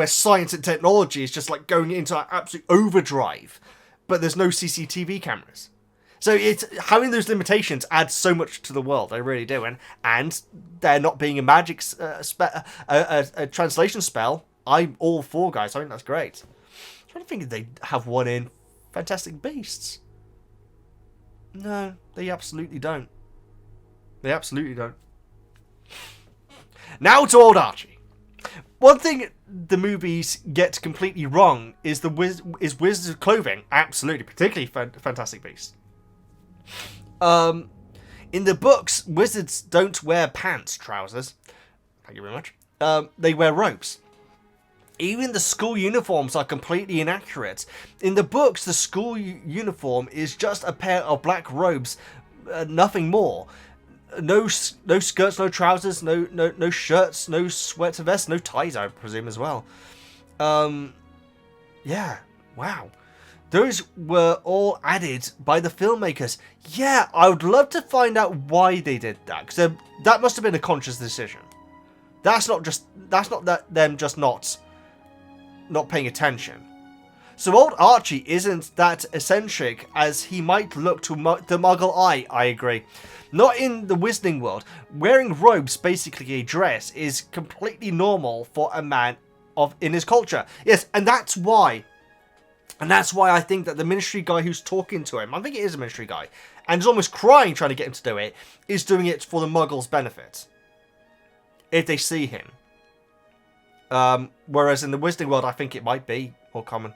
science and technology is just, like, going into an absolute overdrive. But there's no CCTV cameras. So it's having those limitations adds so much to the world. They really do, and there not being a magic a translation spell, I'm all for, guys. I think that's great. I'm trying to think if they have one in Fantastic Beasts. No, they absolutely don't. They absolutely don't. Now to old Archie. One thing the movies get completely wrong is Wizards' clothing. Absolutely, particularly Fantastic Beasts. In the books, wizards don't wear pants, trousers. Thank you very much. They wear robes. Even the school uniforms are completely inaccurate. In the books, the school uniform is just a pair of black robes, nothing more. No skirts, no trousers, no shirts, no sweater vests, no ties, I presume, as well. Yeah, wow. Those were all added by the filmmakers. Yeah, I would love to find out why they did that, because that must have been a conscious decision. That's not them just not paying attention. So old Archie isn't that eccentric as he might look to the Muggle eye, I agree. Not in the Wizarding world. Wearing robes, basically a dress, is completely normal for a man in his culture. Yes, and that's why I think that the ministry guy who's talking to him, I think it is a ministry guy, and is almost crying trying to get him to do it, is doing it for the Muggles' benefit. If they see him. Whereas in the Wizarding world, I think it might be more common.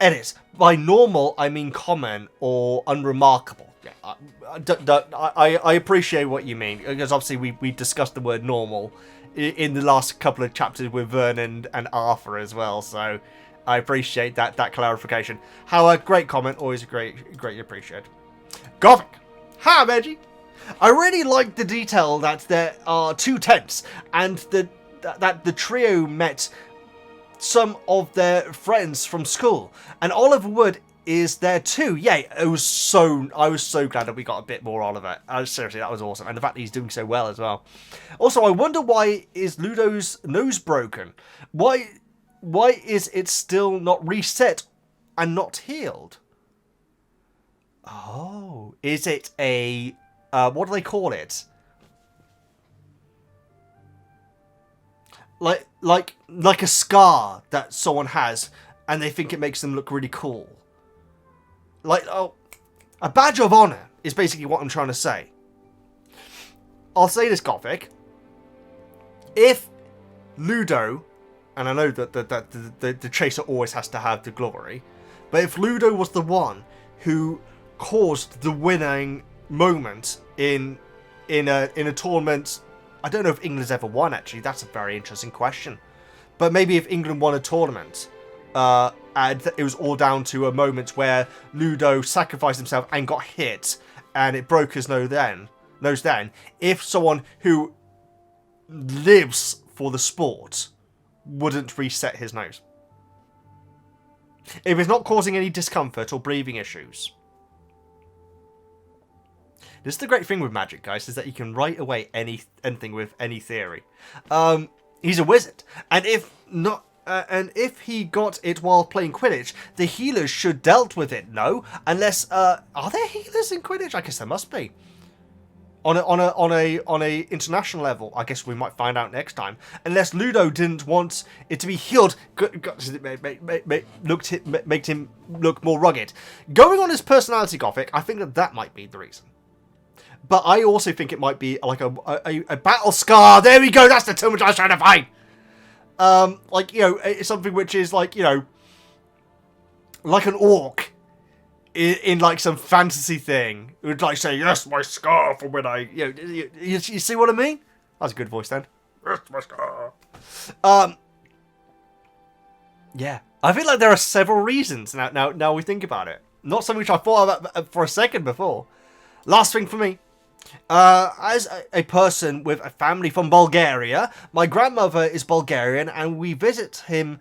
It is. By normal, I mean common or unremarkable. Yeah, I appreciate what you mean, because obviously we discussed the word normal in the last couple of chapters with Vernon and Arthur as well, so I appreciate that clarification. However, great comment, always greatly appreciated. Gothic. Hi, Veggie. I really like the detail that there are 2 tents, and that the trio met some of their friends from school, and Oliver Wood is there too. Yeah, I was so glad that we got a bit more Oliver. Seriously, that was awesome, and the fact that he's doing so well as well. Also, I wonder why is Ludo's nose broken? Why is it still not reset and not healed? Oh, is it a what do they call it? Like a scar that someone has, and they think it makes them look really cool. Like, oh, a badge of honor is basically what I'm trying to say. I'll say this, Gothic. If Ludo, and I know that the chaser always has to have the glory, but if Ludo was the one who caused the winning moment in a tournament, I don't know if England's ever won, actually. That's a very interesting question. But maybe if England won a tournament, and it was all down to a moment where Ludo sacrificed himself and got hit, and it broke his nose then, if someone who lives for the sport wouldn't reset his nose. If it's not causing any discomfort or breathing issues. This is the great thing with magic, guys, is that you can write away anything with any theory. He's a wizard, and if he got it while playing Quidditch, the healers should dealt with it. No, unless are there healers in Quidditch? I guess there must be. On a international level, I guess we might find out next time. Unless Ludo didn't want it to be healed, made him look more rugged. Going on his personality, Gothic, I think that might be the reason. But I also think it might be like a battle scar. There we go. That's the term which I was trying to find. Like, you know, it's something which is like, you know, like an orc in like some fantasy thing. It would like say, yes, my scar from when I, you know, you see what I mean? That's a good voice then. Yes, my scar. Yeah. I feel like there are several reasons now we think about it. Not something which I thought about for a second before. Last thing for me. As a person with a family from Bulgaria, my grandmother is Bulgarian, and we visit him.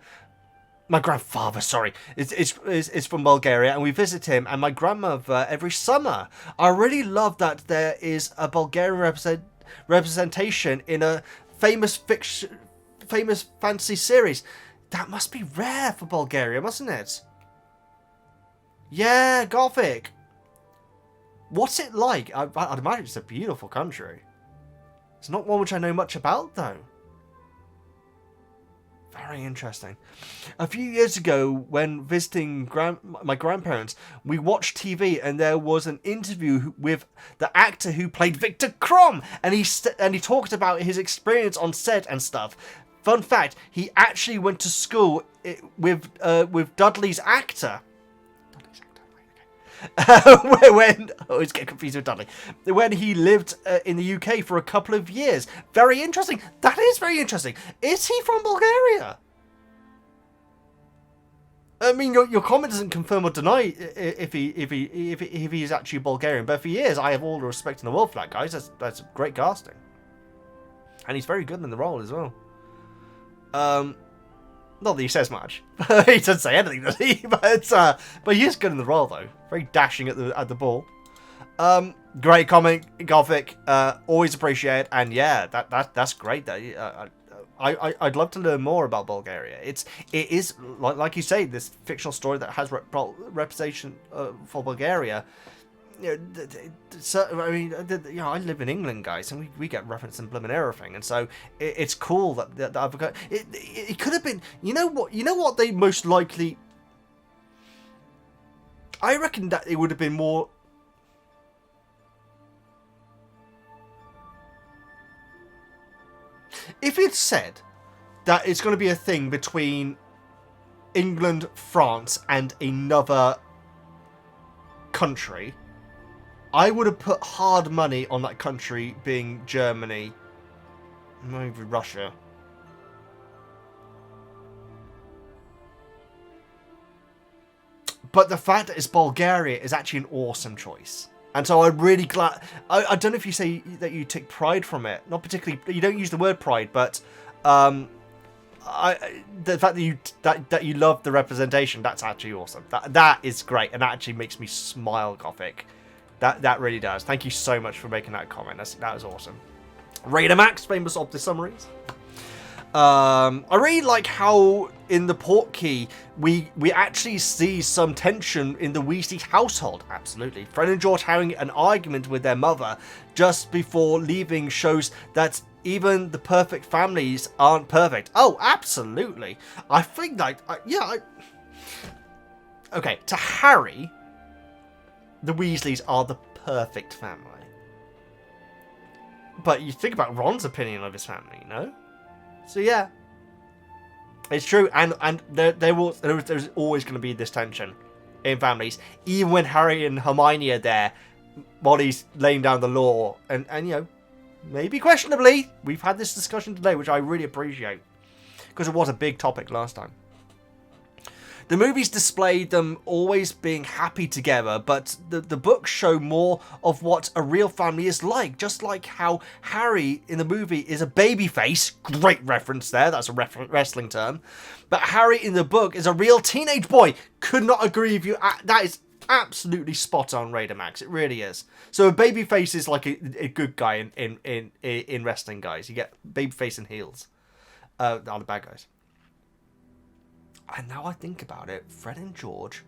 My grandfather, sorry, is from Bulgaria, and we visit him and my grandmother every summer. I really love that there is a Bulgarian representation in a famous fantasy series. That must be rare for Bulgaria, mustn't it? Yeah, Gothic. What's it like? I'd imagine it's a beautiful country. It's not one which I know much about, though. Very interesting. A few years ago, when visiting my grandparents, we watched TV, and there was an interview with the actor who played Victor Krum, and he talked about his experience on set and stuff. Fun fact: he actually went to school with Dudley's actor. When I always get confused with Dudley. When he lived in the UK for a couple of years. Very interesting. That is very interesting. Is he from Bulgaria? I mean, your comment doesn't confirm or deny if he's actually Bulgarian. But if he is, I have all the respect in the world for that, guys. That's great casting, and he's very good in the role as well. Not that he says much. He doesn't say anything, does he? But he is good in the role, though. Very dashing at the ball. Great comment, Gothic. Always appreciate it. And yeah, that's great. I'd love to learn more about Bulgaria. It is like you say, this fictional story that has representation for Bulgaria. You know, I mean, you know, I live in England, guys, and we get reference in blooming everything, and so it's cool that I've got. It could have been. You know what they most likely. I reckon that it would have been more. If it said that it's going to be a thing between England, France, and another country, I would have put hard money on that country being Germany, maybe Russia. But the fact that it's Bulgaria is actually an awesome choice. And so I'm really glad. I don't know if you say that you take pride from it. Not particularly. You don't use the word pride, but the fact that you love the representation, that's actually awesome. That is great, and that actually makes me smile, Gothic. That really does. Thank you so much for making that comment. That was awesome. Raider Max, famous of the summaries. I really like how in the Portkey we actually see some tension in the Weasley household. Absolutely. Fred and George having an argument with their mother just before leaving shows that even the perfect families aren't perfect. Oh, absolutely. I think like okay, to Harry, the Weasleys are the perfect family. But you think about Ron's opinion of his family, you know? So yeah, it's true, and there's always going to be this tension in families, even when Harry and Hermione are there. Molly's laying down the law, and you know, maybe questionably. We've had this discussion today, which I really appreciate, because it was a big topic last time. The movies display them always being happy together, but the books show more of what a real family is like, just like how Harry in the movie is a babyface. Great reference there, that's a wrestling term. But Harry in the book is a real teenage boy. Could not agree with you. That is absolutely spot on, Raider Max. It really is. So a babyface is like a good guy in wrestling, guys. You get babyface and heels. Are the bad guys. And now I think about it, Fred and George,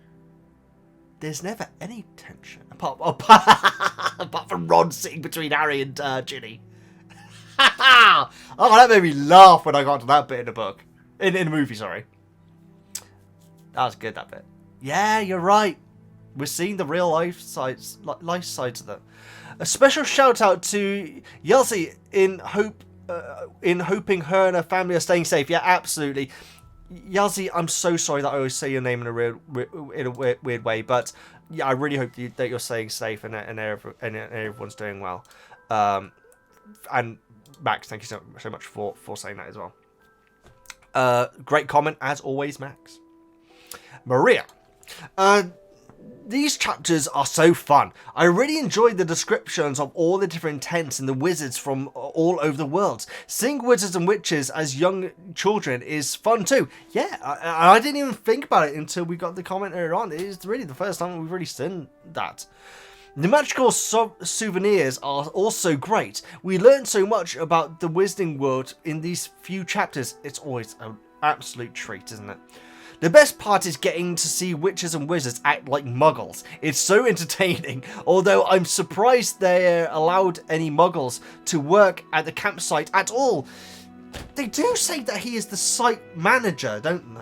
there's never any tension apart from Ron sitting between Harry and Ginny. Oh, that made me laugh when I got to that bit in the book, in the movie. Sorry, that was good. That bit. Yeah, you're right. We're seeing the real life sides of it. A special shout out to Yelsi in hoping her and her family are staying safe. Yeah, absolutely. Yelsi, I'm so sorry that I always say your name in a weird way, but yeah, I really hope that you're staying safe and everyone's doing well. And Max, thank you so much for saying that as well. Great comment as always, Max. Maria, these chapters are so fun. I really enjoyed the descriptions of all the different tents and the wizards from all over the world. Seeing wizards and witches as young children is fun too. Yeah, I didn't even think about it until we got the comment earlier on. It's really the first time we've really seen that. The magical souvenirs are also great. We learned so much about the wizarding world in these few chapters. It's always an absolute treat, isn't it? The best part is getting to see witches and wizards act like muggles. It's so entertaining, although I'm surprised they allowed any muggles to work at the campsite at all. They do say that he is the site manager, don't they?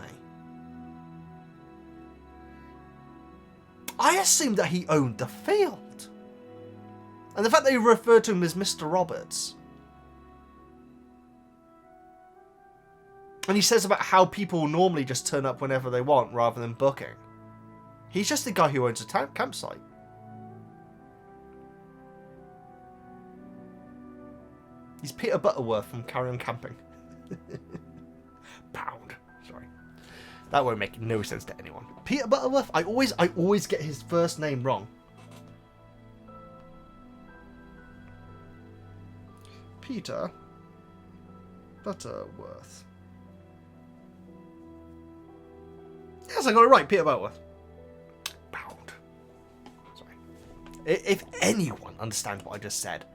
I assumed that he owned the field. And the fact that they refer to him as Mr. Roberts. And he says about how people normally just turn up whenever they want rather than booking. He's just the guy who owns a campsite. He's Peter Butterworth from Carry On Camping. Pound. Sorry. That won't make no sense to anyone. Peter Butterworth? I always get his first name wrong. Peter Butterworth. Yes, I got it right. Peter Butterworth. Pound. Sorry. If anyone understands what I just said,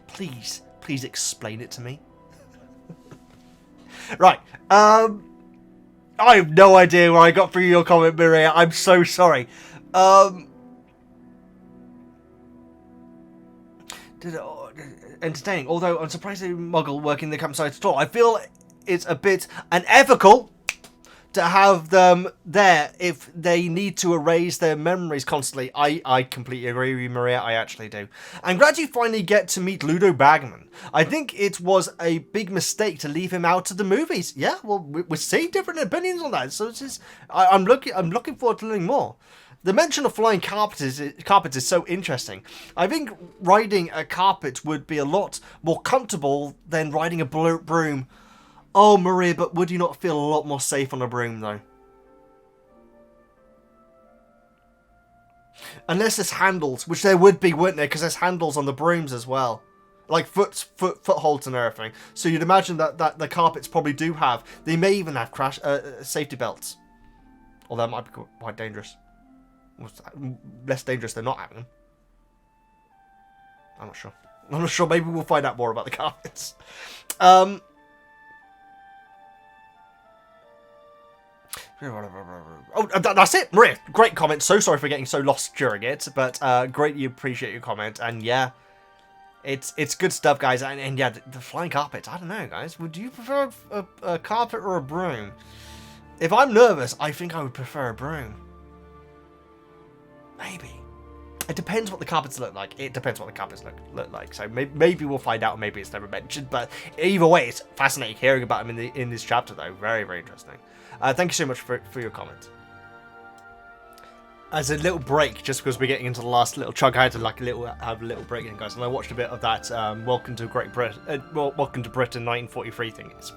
please explain it to me. Right. I have no idea where I got through your comment, Maria. I'm so sorry. Entertaining. Although I'm surprised they Muggle working the campsite at all. I feel it's a bit unethical to have them there if they need to erase their memories constantly. I completely agree with you, Maria. I actually do. I'm glad you finally get to meet Ludo Bagman. I think it was a big mistake to leave him out of the movies. Yeah, well, we're seeing different opinions on that. So it's just, I'm looking forward to learning more. The mention of flying carpets is so interesting. I think riding a carpet would be a lot more comfortable than riding a broom. Oh, Maria, but would you not feel a lot more safe on a broom, though? Unless there's handles, which there would be, wouldn't there? Because there's handles on the brooms as well. Like footholds and everything. So you'd imagine that the carpets probably do have. They may even have safety belts. Although that might be quite dangerous. Less dangerous than not having them. I'm not sure. I'm not sure. Maybe we'll find out more about the carpets. Oh, that's it, Maria. Great comment. So sorry for getting so lost during it, but greatly appreciate your comment. And yeah, it's good stuff, guys. And yeah, the flying carpet. I don't know, guys. Would you prefer a carpet or a broom? If I'm nervous, I think I would prefer a broom. Maybe. It depends what the carpets look like. It depends what the carpets look like. So maybe we'll find out, or maybe it's never mentioned. But either way, it's fascinating hearing about him in this chapter, though. Very, very interesting. Thank you so much for your comment. As a little break, just because we're getting into the last little chunk, I had to have a little break in, guys, and I watched a bit of that Welcome to Britain 1943 thing. It's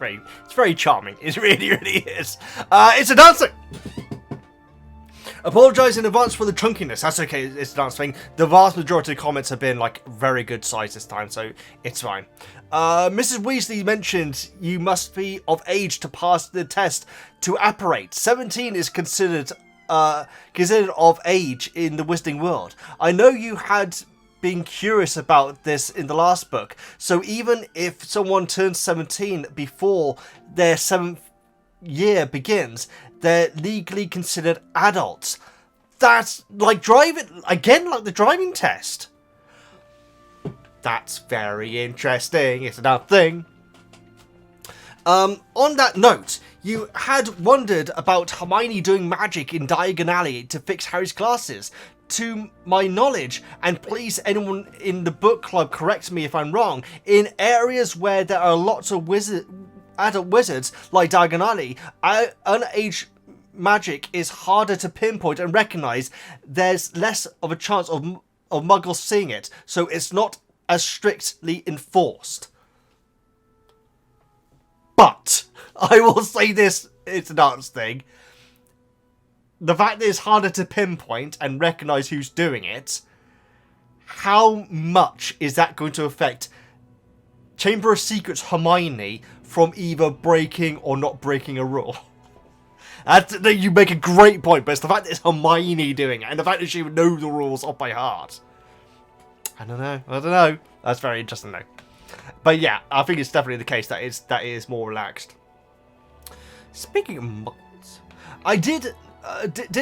very charming. It really, really is. It's a dancing. Apologise in advance for the chunkiness. That's okay. It's a dance thing. The vast majority of comments have been like very good size this time, so it's fine. Mrs. Weasley mentioned you must be of age to pass the test to apparate. 17 is considered of age in the wizarding world. I know you had been curious about this in the last book, so even if someone turns 17 before their 7th year begins, they're legally considered adults. That's like driving, again, like the driving test. That's very interesting. It's another thing. On that note, You had wondered about Hermione doing magic in Diagon Alley to fix Harry's glasses. To my knowledge, and please anyone in the book club correct me if I'm wrong, in areas where there are lots of adult wizards like Diagon Alley, unaged magic is harder to pinpoint and recognise. There's less of a chance of Muggles seeing it, so it's not as strictly enforced. But I will say this, it's an arts thing. The fact that it's harder to pinpoint and recognise who's doing it, how much is that going to affect Chamber of Secrets Hermione from either breaking or not breaking a rule? You make a great point, but it's the fact that it's Hermione doing it, and the fact that she would know the rules off by heart. I don't know. That's very interesting though. But yeah, I think it's definitely the case that it is more relaxed. Speaking of Muggles, I did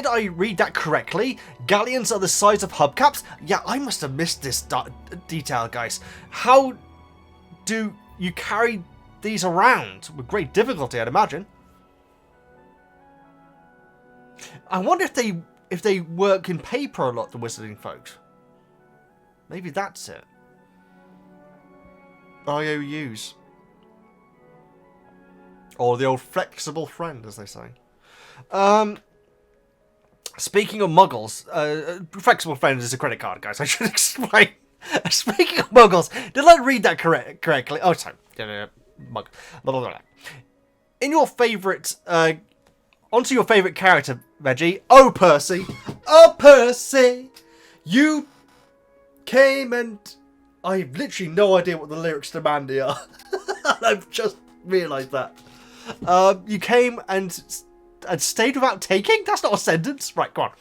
I read that correctly? Galleons are the size of hubcaps? Yeah, I must have missed this detail, guys. How do you carry these around? With great difficulty, I'd imagine. I wonder if they work in paper a lot, the wizarding folks. Maybe that's it. IOUs. Or the old flexible friend, as they say. Speaking of Muggles, flexible friend is a credit card, guys. I should explain. Speaking of Muggles, did I read that correctly? Oh, sorry. Mug. Blah, blah, blah. In your favourite, onto your favourite character, Veggie. Oh, Percy. Oh, Percy. You came and... I have literally no idea what the lyrics to Mandy are. I've just realised that. You came and stayed without taking? That's not a sentence. Right, go on.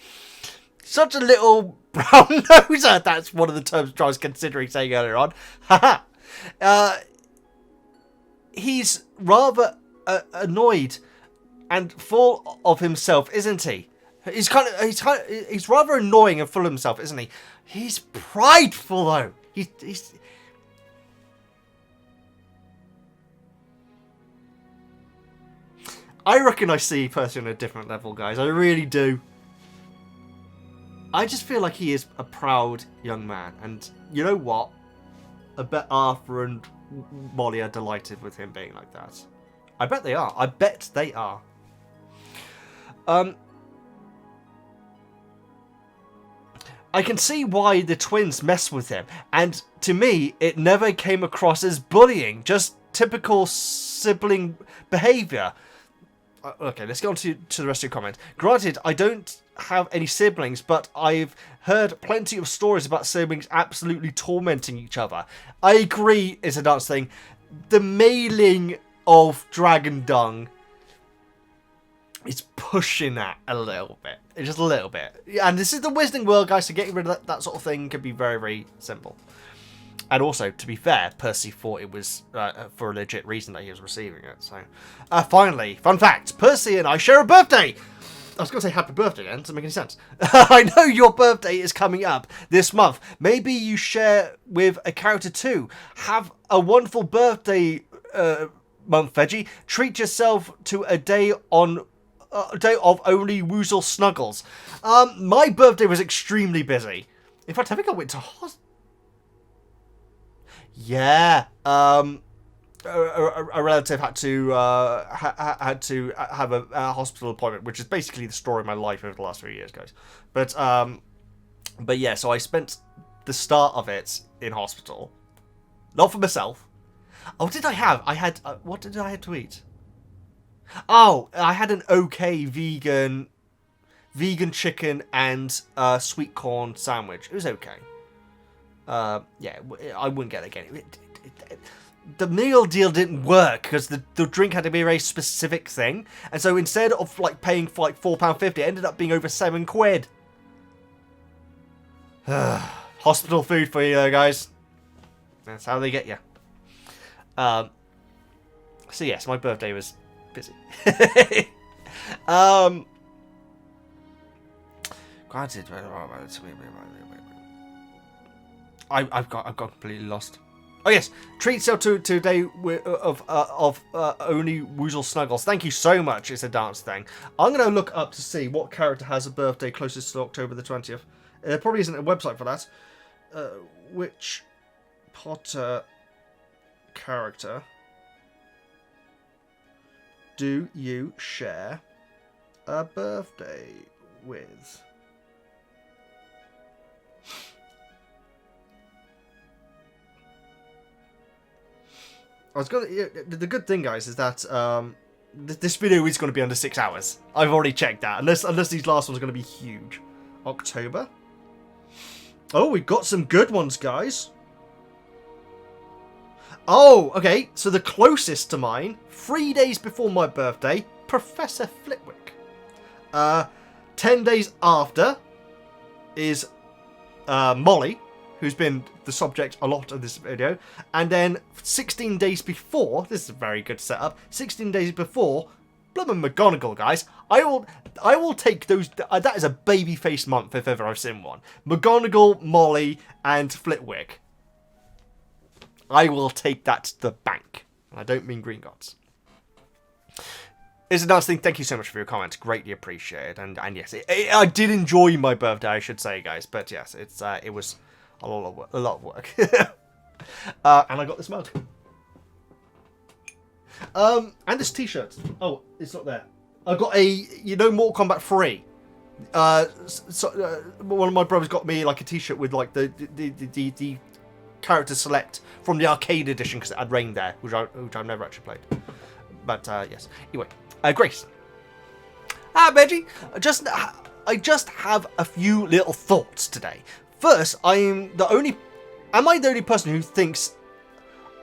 Such a little brown noser. That's one of the terms I was considering saying earlier on. Haha. He's rather annoyed and full of himself, isn't he? He's rather annoying and full of himself, isn't he? He's prideful though. He's I reckon I see Percy on a different level, guys. I really do. I just feel like he is a proud young man. And you know what? I bet Arthur and Molly are delighted with him being like that. I bet they are. I bet they are. I can see why the twins mess with him. And to me, it never came across as bullying. Just typical sibling behaviour. Okay, let's get on to the rest of your comment. Granted, I don't have any siblings, but I've heard plenty of stories about siblings absolutely tormenting each other. I agree it's a dance thing. The mailing of dragon dung is pushing that a little bit. Just a little bit. And this is the Wizarding world, guys, so getting rid of that sort of thing can be very, very simple. And also, to be fair, Percy thought it was for a legit reason that he was receiving it. So, finally, fun fact, Percy and I share a birthday. I was going to say happy birthday again, doesn't make any sense. I know your birthday is coming up this month. Maybe you share with a character too. Have a wonderful birthday month, Veggie. Treat yourself to a day of only woozle snuggles. My birthday was extremely busy. In fact, I think I went to hospital. Yeah, a relative had to have a hospital appointment, which is basically the story of my life over the last 3 years, guys. But yeah, so I spent the start of it in hospital, not for myself. Oh, what did I have? I had what did I have to eat? Oh, I had an okay vegan chicken and sweet corn sandwich. It was okay. Yeah, I wouldn't get it again. The meal deal didn't work because the drink had to be a very specific thing, and so instead of like paying for like £4.50, it ended up being over £7. Hospital food for you, though, guys. That's how they get you. So yes, my birthday was busy. Granted, I've got completely lost. Oh yes, treat sale today of only Woozle Snuggles. Thank you so much. It's a dance thing. I'm gonna look up to see what character has a birthday closest to October the 20th. There probably isn't a website for that. Which Potter character do you share a birthday with? The good thing, guys, is that this video is going to be under 6 hours. I've already checked that, unless these last ones are going to be huge. October. Oh, we've got some good ones, guys. Oh, okay. So the closest to mine, 3 days before my birthday, Professor Flitwick. 10 days after is Molly, who's been the subject a lot of this video, and then 16 days before, this is a very good setup, 16 days before, bloomin' McGonagall, guys. I will take those, that is a baby-faced month if ever I've seen one. McGonagall, Molly, and Flitwick. I will take that to the bank. I don't mean Gringotts. It's a nice thing. Thank you so much for your comments. Greatly appreciated. And yes, I did enjoy my birthday, I should say, guys. But yes, it was a lot of work. And I got this mug. And this t-shirt. Oh, it's not there. I got a, Mortal Kombat 3. One of my brothers got me like a t-shirt with like the character select from the arcade edition because it had Rain there, which I've never actually played. But yes. Anyway, Grace. Veggie. I just have a few little thoughts today. First, am I the only person who thinks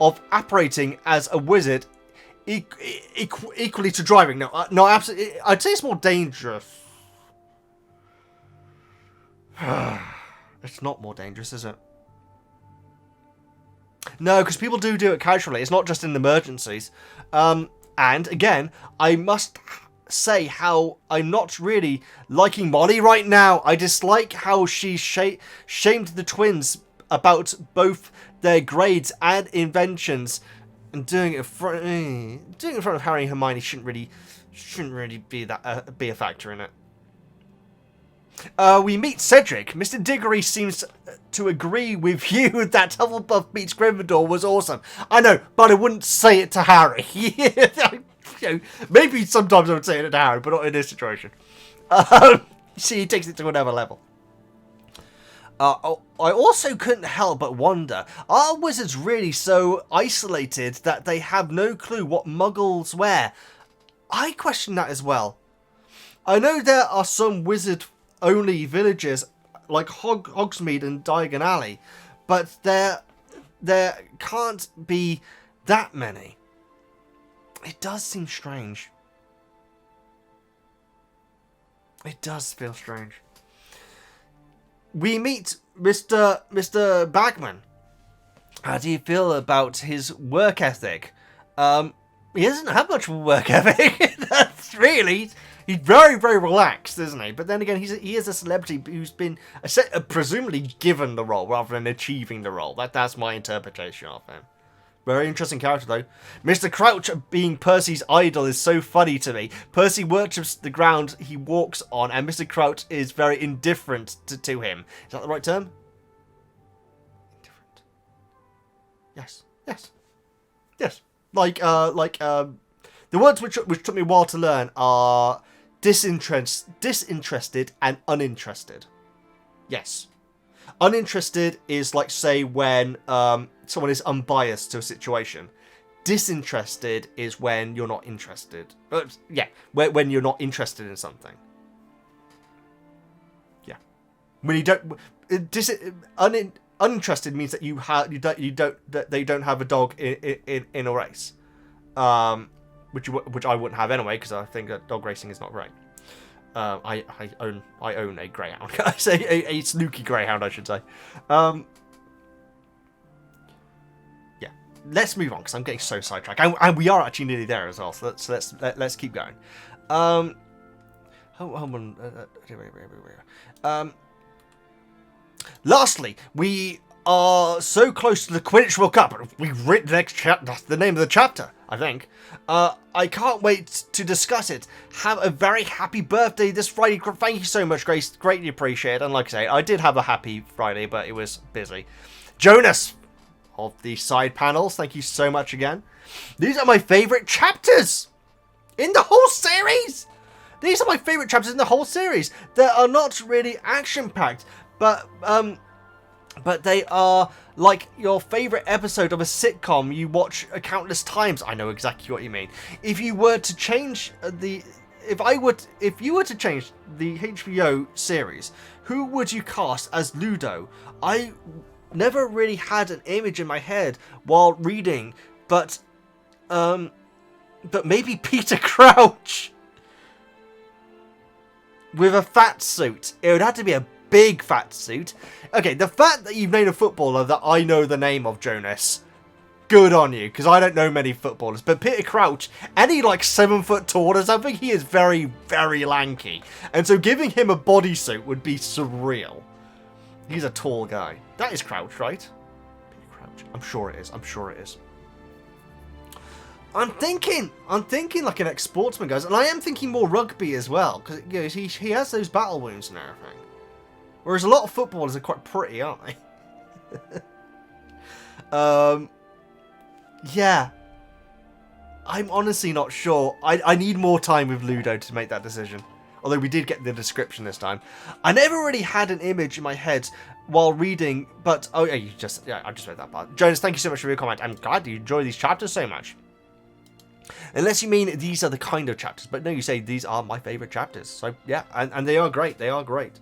of apparating as a wizard equally to driving? No, absolutely. I'd say it's more dangerous. It's not more dangerous, is it? No, because people do it casually. It's not just in emergencies. And again, I must say how I'm not really liking Molly right now. I dislike how she shamed the twins about both their grades and inventions, and doing it in front of Harry and Hermione shouldn't really be a factor in it. We meet Cedric. Mr. Diggory seems to agree with you that Hufflepuff meets Gryffindor was awesome. I know, but I wouldn't say it to Harry. Maybe sometimes I would say it to Harry, but not in this situation. See, he takes it to another level. I also couldn't help but wonder, are wizards really so isolated that they have no clue what muggles wear? I question that as well. I know there are some wizard-only villages like Hogsmeade and Diagon Alley, but there can't be that many. It does seem strange. It does feel strange. We meet Mr. Bagman. How do you feel about his work ethic? He doesn't have much of a work ethic. That's really... He's very, very relaxed, isn't he? But then again, he is a celebrity who's been presumably given the role rather than achieving the role. That's my interpretation of him. Very interesting character, though. Mr. Crouch being Percy's idol is so funny to me. Percy worships the ground he walks on, and Mr. Crouch is very indifferent to him. Is that the right term? Indifferent. Yes. Yes. Yes. The words which took me a while to learn are disinterested and uninterested. Yes. Uninterested is like, say, when someone is unbiased to a situation. Disinterested is when you're not interested. When you're not interested in something. Yeah. When you don't... uninterested means that they don't have a dog in a race. Which I wouldn't have anyway, because I think that dog racing is not great. I own a greyhound. I say a snooky greyhound, I should say. Yeah, let's move on because I'm getting so sidetracked, and we are actually nearly there as well. So let's keep going. Lastly, we are so close to the Quidditch World Cup. We've written the next chapter. That's the name of the chapter, I think. I can't wait to discuss it. Have a very happy birthday this Friday. Thank you so much, Grace. Greatly appreciated. And like I say, I did have a happy Friday, but it was busy. Jonas of the side panels, thank you so much again. These are my favourite chapters in the whole series. These are my favourite chapters in the whole series. They are not really action-packed, but they are like your favourite episode of a sitcom you watch countless times. I know exactly what you mean. If you were to change if you were to change the HBO series, who would you cast as Ludo? I never really had an image in my head while reading, but maybe Peter Crouch with a fat suit. It would have to be a big fat suit. Okay, the fact that you've named a footballer that I know the name of, Jonas, good on you, because I don't know many footballers. But Peter Crouch, any like 7 foot tall or something, he is very, very lanky. And so giving him a bodysuit would be surreal. He's a tall guy. That is Crouch, right? Peter Crouch. I'm sure it is. I'm sure it is. I'm thinking like an ex-sportsman, guys. And I am thinking more rugby as well, because you know, he has those battle wounds and everything. Whereas a lot of footballers are quite pretty, aren't they? Yeah. I'm honestly not sure. I need more time with Ludo to make that decision. Although we did get the description this time. I never really had an image in my head while reading, but... Oh, yeah, I just read that part. Jonas, thank you so much for your comment. I'm glad you enjoy these chapters so much. Unless you mean these are the kind of chapters. But no, you say these are my favourite chapters. So, yeah, and they are great. They are great.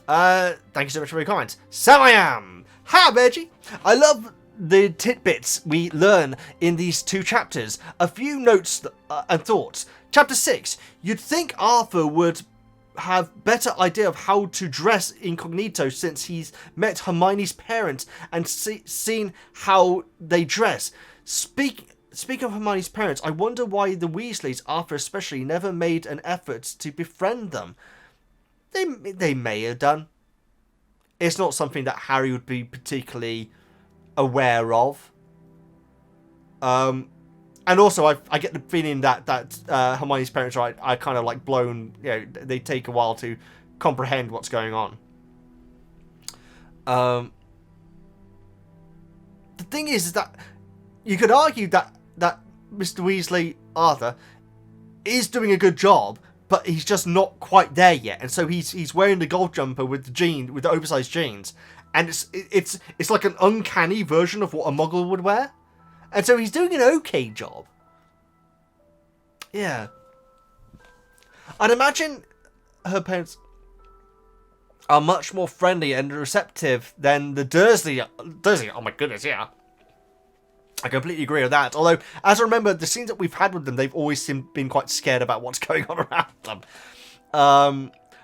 Thank you so much for your comments. So I am. Hi, Veggie. I love the tidbits we learn in these 2 chapters. A few notes and thoughts. Chapter 6. You'd think Arthur would have better idea of how to dress incognito since he's met Hermione's parents and seen how they dress. Speaking of Hermione's parents, I wonder why the Weasleys, Arthur especially, never made an effort to befriend them. They may have done. It's not something that Harry would be particularly aware of. And also, I get the feeling that Hermione's parents are kind of like blown. You know, they take a while to comprehend what's going on. The thing is that you could argue that Mr. Weasley, Arthur, is doing a good job, but he's just not quite there yet, and so he's wearing the golf jumper with the oversized jeans, and it's like an uncanny version of what a Muggle would wear, and so he's doing an okay job. Yeah, I'd imagine her parents are much more friendly and receptive than the Dursley. Oh my goodness, yeah. I completely agree with that. Although, as I remember, the scenes that we've had with them, they've always been quite scared about what's going on around them.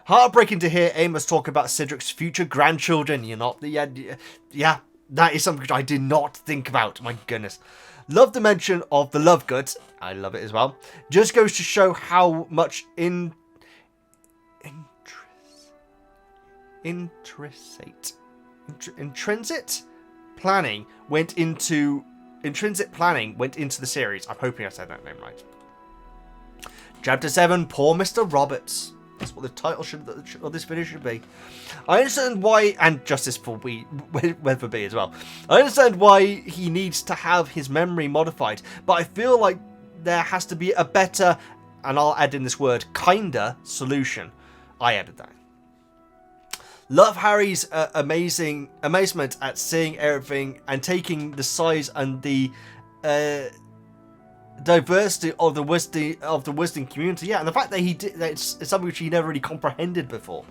Heartbreaking to hear Amos talk about Cedric's future grandchildren. You're not... Yeah, that is something which I did not think about. My goodness. Love the mention of the love goods. I love it as well. Just goes to show how much intrinsic planning went into the series. I'm hoping I said that name right. Chapter 7, Poor Mr. Roberts. That's what the title of this video should be. I understand why, and Justice for Weatherby as well. I understand why he needs to have his memory modified, but I feel like there has to be a better, and I'll add in this word, kinder solution. I added that. Love Harry's amazement at seeing everything and taking the size and the diversity of the Wizarding community. Yeah, and the fact that it's something which he never really comprehended before.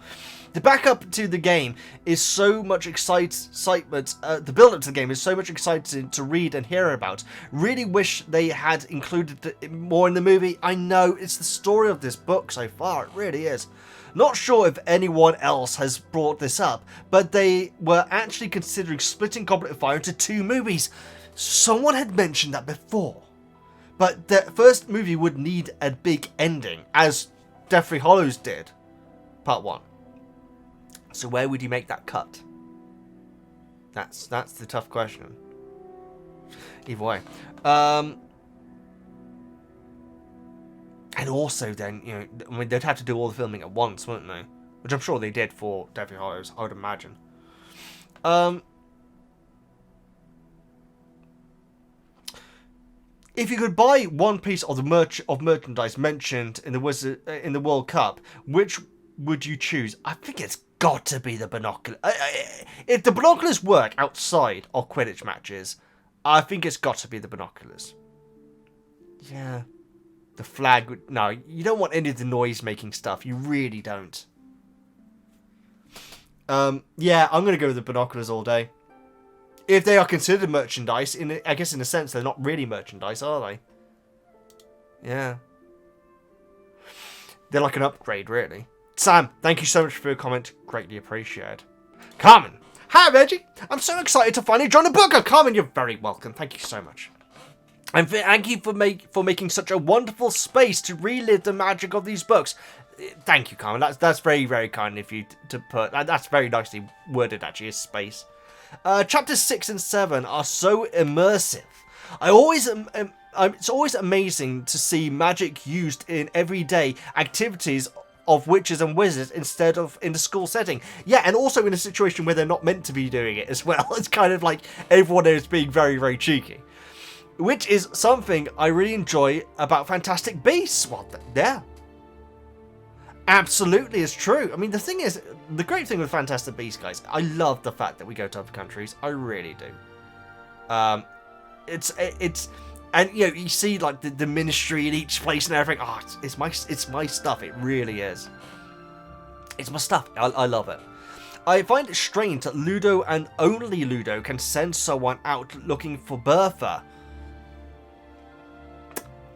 The backup to the game is so much excitement. The build-up to the game is so much exciting to read and hear about. Really wish they had included it more in the movie. I know it's the story of this book so far. It really is. Not sure if anyone else has brought this up, but they were actually considering splitting Goblet of Fire into 2 movies. Someone had mentioned that before. But the first movie would need a big ending, as Deathly Hallows did. Part 1. So where would you make that cut? That's the tough question. Either way. And also then, you know, I mean, they'd have to do all the filming at once, wouldn't they? Which I'm sure they did for Deathly Hallows, I would imagine. If you could buy one piece of the merchandise mentioned in the World Cup, which would you choose? I think it's got to be the binoculars. If the binoculars work outside of Quidditch matches, I think it's got to be the binoculars. Yeah. The flag would... No, you don't want any of the noise-making stuff. You really don't. Yeah, I'm going to go with the binoculars all day. If they are considered merchandise, I guess in a sense they're not really merchandise, are they? Yeah. They're like an upgrade, really. Sam, thank you so much for your comment. Greatly appreciated. Carmen. Hi, Veggie. I'm so excited to finally join the book. Carmen, you're very welcome. Thank you so much. And thank you for making such a wonderful space to relive the magic of these books. Thank you, Carmen. That's very, very kind of you to put. That's very nicely worded, actually, as space. Chapters 6 and 7 are so immersive. It's always amazing to see magic used in everyday activities of witches and wizards instead of in the school setting. Yeah, and also in a situation where they're not meant to be doing it as well. It's kind of like everyone is being very, very cheeky. Which is something I really enjoy about Fantastic Beasts. Well, yeah. Absolutely is true. I mean, the thing is, the great thing with Fantastic Beasts, guys, I love the fact that we go to other countries. I really do. And you know, you see like the ministry in each place and everything. Oh, it's my stuff. It really is. It's my stuff. I love it. I find it strange that Ludo and only Ludo can send someone out looking for Bertha.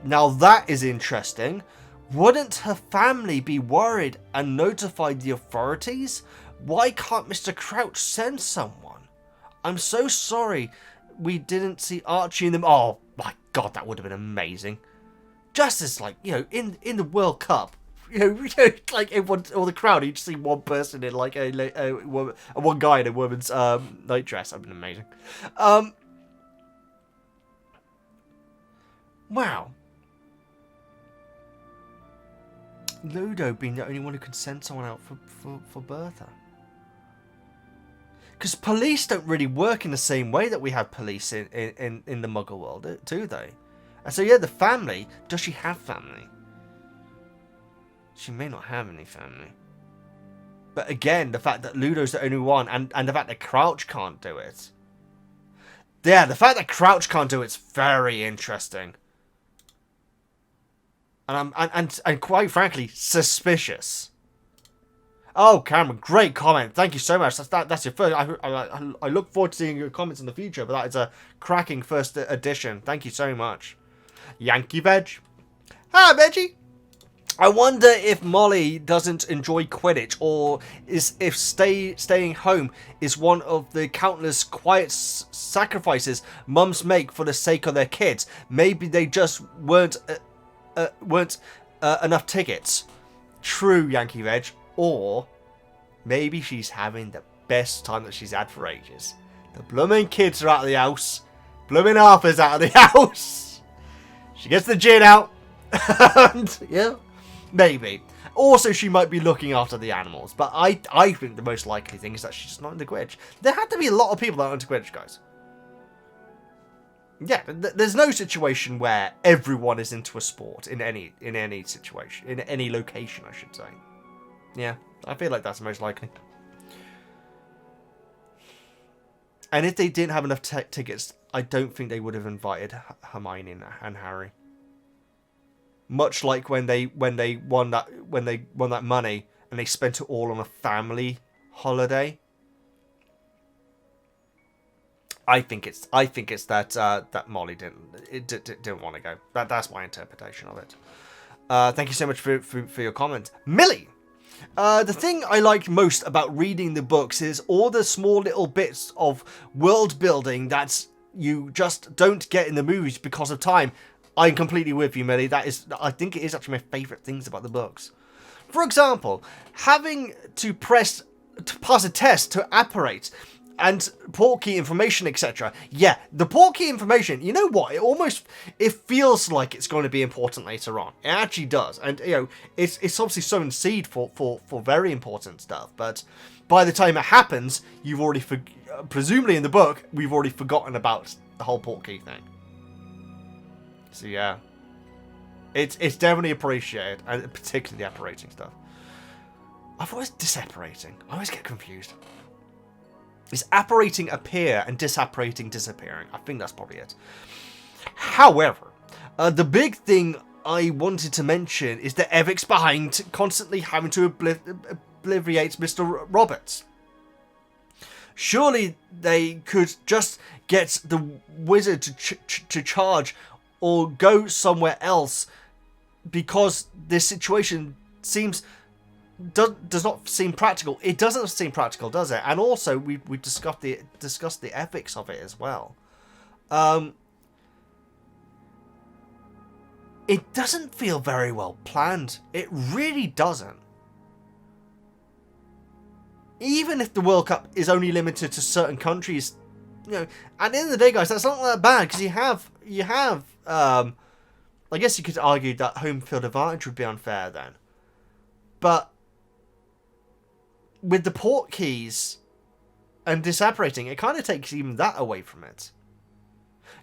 Now that is interesting. Wouldn't her family be worried and notify the authorities? Why can't Mr. Crouch send someone? I'm so sorry we didn't see Archie in them. Oh my god, that would have been amazing. Just as, like, you know, in the World Cup, you know, like everyone, all the crowd, you just see one person in like one guy in a woman's night dress. That'd been amazing. Wow. Ludo being the only one who can send someone out for Bertha. Because police don't really work in the same way that we have police in the Muggle world, do they? And so, yeah, the family. Does she have family? She may not have any family. But again, the fact that Ludo's the only one, and the fact that Crouch can't do it. Yeah, the fact that Crouch can't do it's very interesting. And quite frankly, suspicious. Oh, Cameron, great comment. Thank you so much. That's your first. I look forward to seeing your comments in the future, but that is a cracking first edition. Thank you so much. Yankee Veg. Hi, Veggie. I wonder if Molly doesn't enjoy Quidditch, or if staying home is one of the countless quiet sacrifices mums make for the sake of their kids. Maybe they just weren't enough tickets. True, Yankee Veg. Or maybe she's having the best time that she's had for ages. The blooming kids are out of the house. Blooming Harper's out of the house. She gets the gin out. And, yeah, maybe. Also, she might be looking after the animals. But I think the most likely thing is that she's just not into Quidditch. There had to be a lot of people that are into Quidditch, guys. Yeah, there's no situation where everyone is into a sport in any situation, in any location, I should say. Yeah, I feel like that's most likely. And if they didn't have enough tickets, I don't think they would have invited Hermione and Harry. Much like when they won that money and they spent it all on a family holiday. I think it's that Molly didn't want to go. That's my interpretation of it. Thank you so much for your comment, Millie. The thing I like most about reading the books is all the small little bits of world building that you just don't get in the movies because of time. I'm completely with you, Millie. I think it is actually my favourite things about the books. For example, having to pass a test to apparate and Portkey information, etc. Yeah, the Portkey information, you know what? It feels like it's going to be important later on. It actually does. And, you know, it's obviously sowing seed for very important stuff. But by the time it happens, you've already, presumably in the book, we've already forgotten about the whole Portkey thing. So, yeah. It's definitely appreciated, and particularly the apparating stuff. I've always disapparating. I always get confused. Is apparating appear and disapparating disappearing? I think that's probably it. However, the big thing I wanted to mention is the ethics behind constantly having to obliviate Mr. Roberts. Surely they could just get the wizard to charge or go somewhere else, because this situation does not seem practical. It doesn't seem practical, does it? And also, we discussed the ethics of it as well. It doesn't feel very well planned. It really doesn't. Even if the World Cup is only limited to certain countries, you know, at the end of the day, guys, that's not that bad, because you have. I guess you could argue that home field advantage would be unfair then, but with the Portkeys and disapparating, it kind of takes even that away from it.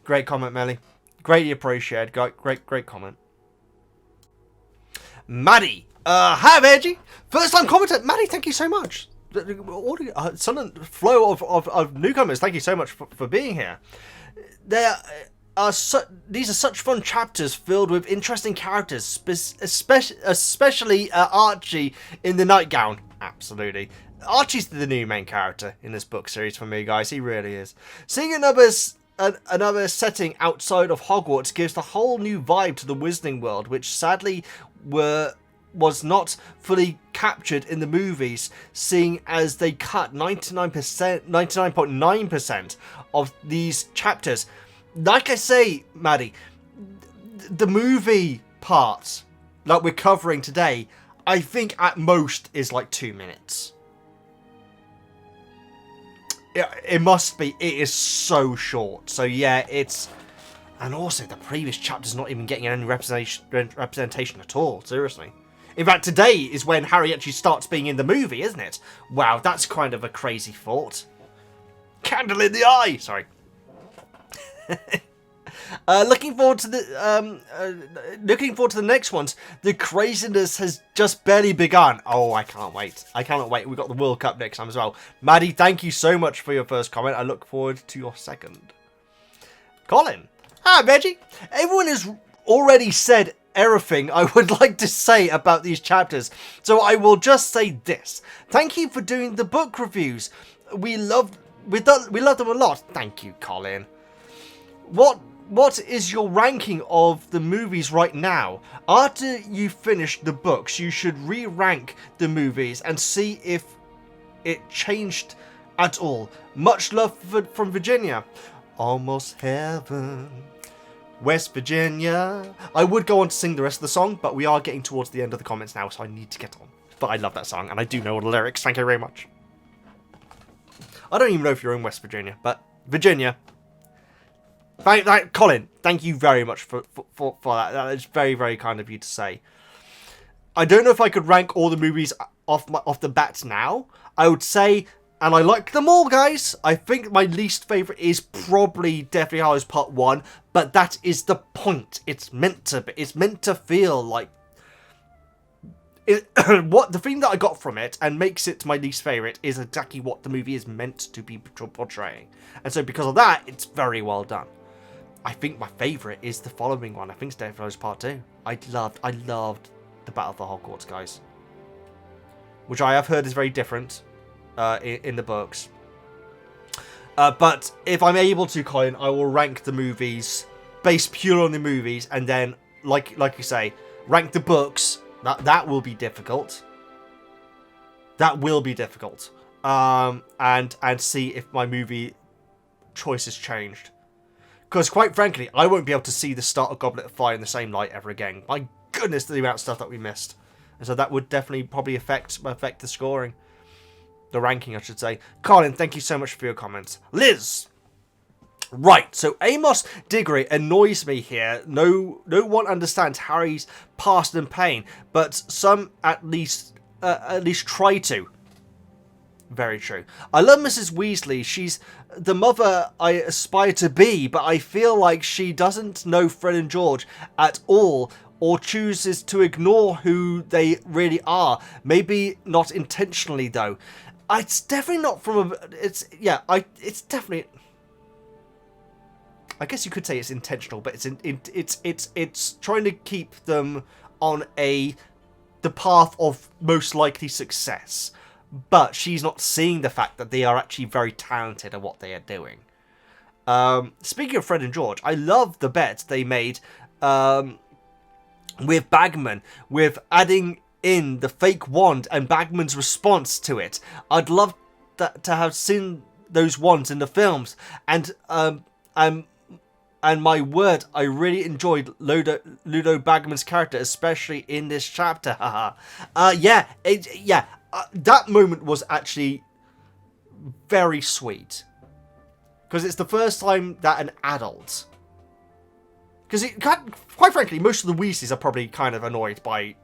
Great comment, Melly. Greatly appreciated. Great comment. Maddie. Hi, Veggie. First time commenter. Maddie, thank you so much. Sudden flow of newcomers. Thank you so much for being here. These are such fun chapters filled with interesting characters, especially Archie in the nightgown. Absolutely. Archie's the new main character in this book series for me, guys. He really is. Seeing another setting outside of Hogwarts gives the whole new vibe to the Wizarding world, which sadly was not fully captured in the movies, seeing as they cut 99.9% of these chapters. Like I say, Maddie, the movie part that we're covering today, I think at most is like 2 minutes. It must be. It is so short. So yeah, it's... And also, the previous chapter's not even getting any representation at all, seriously. In fact, today is when Harry actually starts being in the movie, isn't it? Wow, that's kind of a crazy thought. Candle in the eye! Sorry. Looking forward to the next ones. The craziness has just barely begun. Oh, I can't wait. I cannot wait. We've got the World Cup next time as well. Maddie, thank you so much for your first comment. I look forward to your second. Colin. Hi, Veggie. Everyone has already said everything I would like to say about these chapters, so I will just say this. Thank you for doing the book reviews. We love them a lot. Thank you, Colin. What is your ranking of the movies right now? After you finish the books, you should re-rank the movies and see if it changed at all. Much love from Virginia. Almost heaven. West Virginia. I would go on to sing the rest of the song, but we are getting towards the end of the comments now, so I need to get on. But I love that song, and I do know all the lyrics. Thank you very much. I don't even know if you're in West Virginia, but Virginia. Colin, thank you very much for that. That is very, very kind of you to say. I don't know if I could rank all the movies off the bat now. I would say, and I like them all, guys. I think my least favourite is probably Deathly Hallows Part 1, but that is the point. It's meant to be. It's meant to feel like... the thing that I got from it and makes it my least favourite is exactly what the movie is meant to be portraying. And so because of that, it's very well done. I think my favourite is the following one. I think it's Deathly Hallows Part 2. I loved the Battle for Hogwarts, guys. Which I have heard is very different in the books. But if I'm able to, Colin, I will rank the movies based purely on the movies, and then, like you say, rank the books. That will be difficult. That will be difficult. And see if my movie choice has changed. Because, quite frankly, I won't be able to see the start of Goblet of Fire in the same light ever again. My goodness, the amount of stuff that we missed. And so that would definitely probably affect the scoring. the ranking, I should say. Colin, thank you so much for your comments. Liz! Right, so Amos Diggory annoys me here. No one understands Harry's past and pain, but some at least try to. Very true. I love Mrs. Weasley. She's the mother I aspire to be, but I feel like she doesn't know Fred and George at all, or chooses to ignore who they really are. Maybe not intentionally, though. It's definitely not from a... It's definitely... I guess you could say it's intentional, but it's trying to keep them on the path of most likely success. But she's not seeing the fact that they are actually very talented at what they are doing. Speaking of Fred and George, I love the bet they made with Bagman, with adding in the fake wand and Bagman's response to it. I'd love to have seen those wands in the films, and my word, I really enjoyed Ludo Bagman's character, especially in this chapter. That moment was actually very sweet, because it's the first time that an adult, because quite frankly, most of the Weasleys are probably kind of annoyed by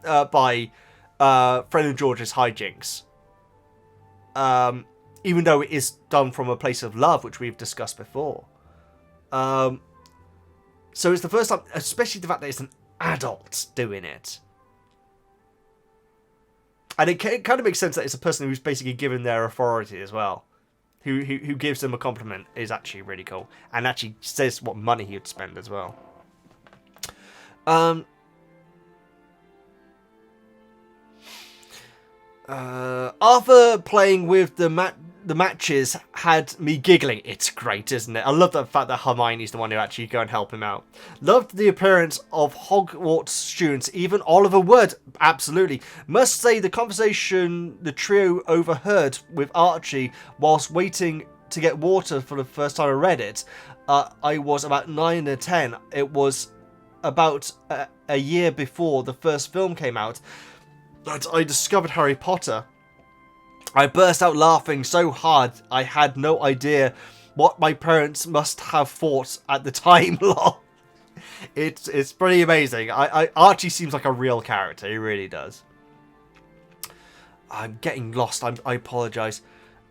Fred and George's hijinks, even though it is done from a place of love, which we've discussed before. So it's the first time, especially the fact that it's an adult doing it. And it kind of makes sense that it's a person who's basically given their authority as well. Who gives them a compliment is actually really cool. And actually says what money he would spend as well. Arthur playing with the matches had me giggling. It's great, isn't it? I love the fact that Hermione's the one who actually go and help him out. Loved the appearance of Hogwarts students, even Oliver Wood. Absolutely. Must say the conversation the trio overheard with Archie whilst waiting to get water for the first time I read it. I was about 9 or 10. It was about a year before the first film came out that I discovered Harry Potter. I burst out laughing so hard I had no idea what my parents must have thought at the time. It's pretty amazing. Archie seems like a real character. He really does. I'm getting lost. I apologise.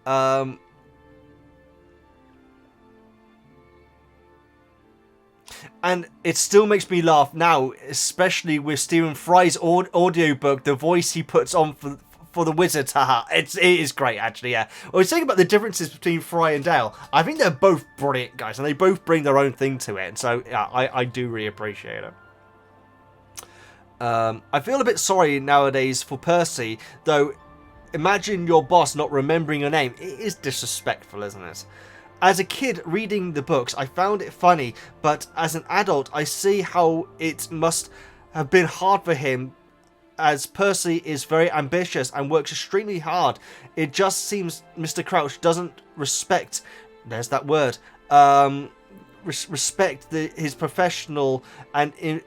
And it still makes me laugh now, especially with Stephen Fry's audiobook, the voice he puts on for the wizards. Haha, it is great, actually. Yeah, I was thinking about the differences between Fry and Dale. I think they're both brilliant guys, and they both bring their own thing to it. So yeah, I do really appreciate it. I feel a bit sorry nowadays for Percy, though. Imagine your boss not remembering your name. It is disrespectful, isn't it? As a kid reading the books, I found it funny, but as an adult, I see how it must have been hard for him, as Percy is very ambitious and works extremely hard. It just seems Mr. Crouch doesn't respect, there's that word, respect his professional and his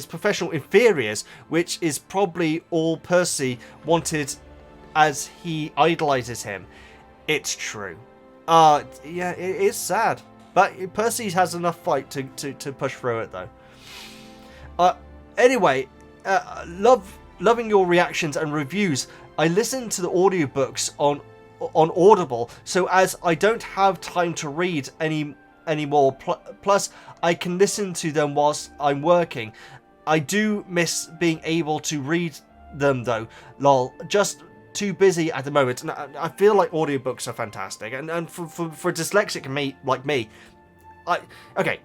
professional inferiors, which is probably all Percy wanted, as he idolizes him. It's true. Yeah, it is sad, but Percy has enough fight to push through it, though. Anyway, loving your reactions and reviews. I listen to the audiobooks on Audible, so as I don't have time to read anymore. Plus, I can listen to them whilst I'm working. I do miss being able to read them, though. Lol. Just too busy at the moment, and I feel like audiobooks are fantastic, and for dyslexic me like me, okay,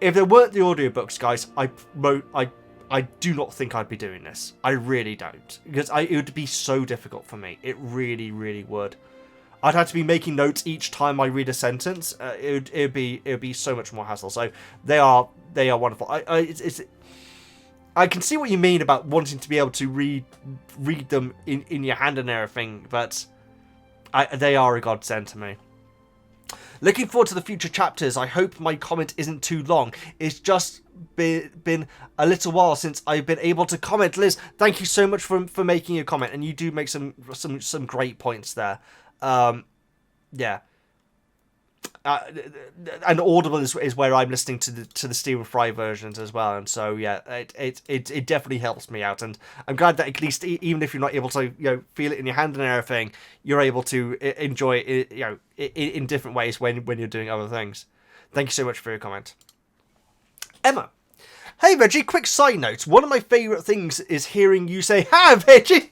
if there weren't the audiobooks, guys, I do not think I'd be doing this. I really don't, because it would be so difficult for me. It really would. I'd have to be making notes each time I read a sentence. It'd be so much more hassle. So they are wonderful. I can see what you mean about wanting to be able to read them in your hand and everything, but they are a godsend to me. Looking forward to the future chapters. I hope my comment isn't too long. It's just been a little while since I've been able to comment. Liz, thank you so much for making a comment, and you do make some great points there. Yeah. And Audible is where I'm listening to the Stephen Fry versions as well, and so yeah, it definitely helps me out, and I'm glad that at least even if you're not able to feel it in your hand and everything, you're able to enjoy it in different ways when you're doing other things. Thank you so much for your comment, Emma. Hey Veggie, quick side note. One of my favourite things is hearing you say "Hi Veggie."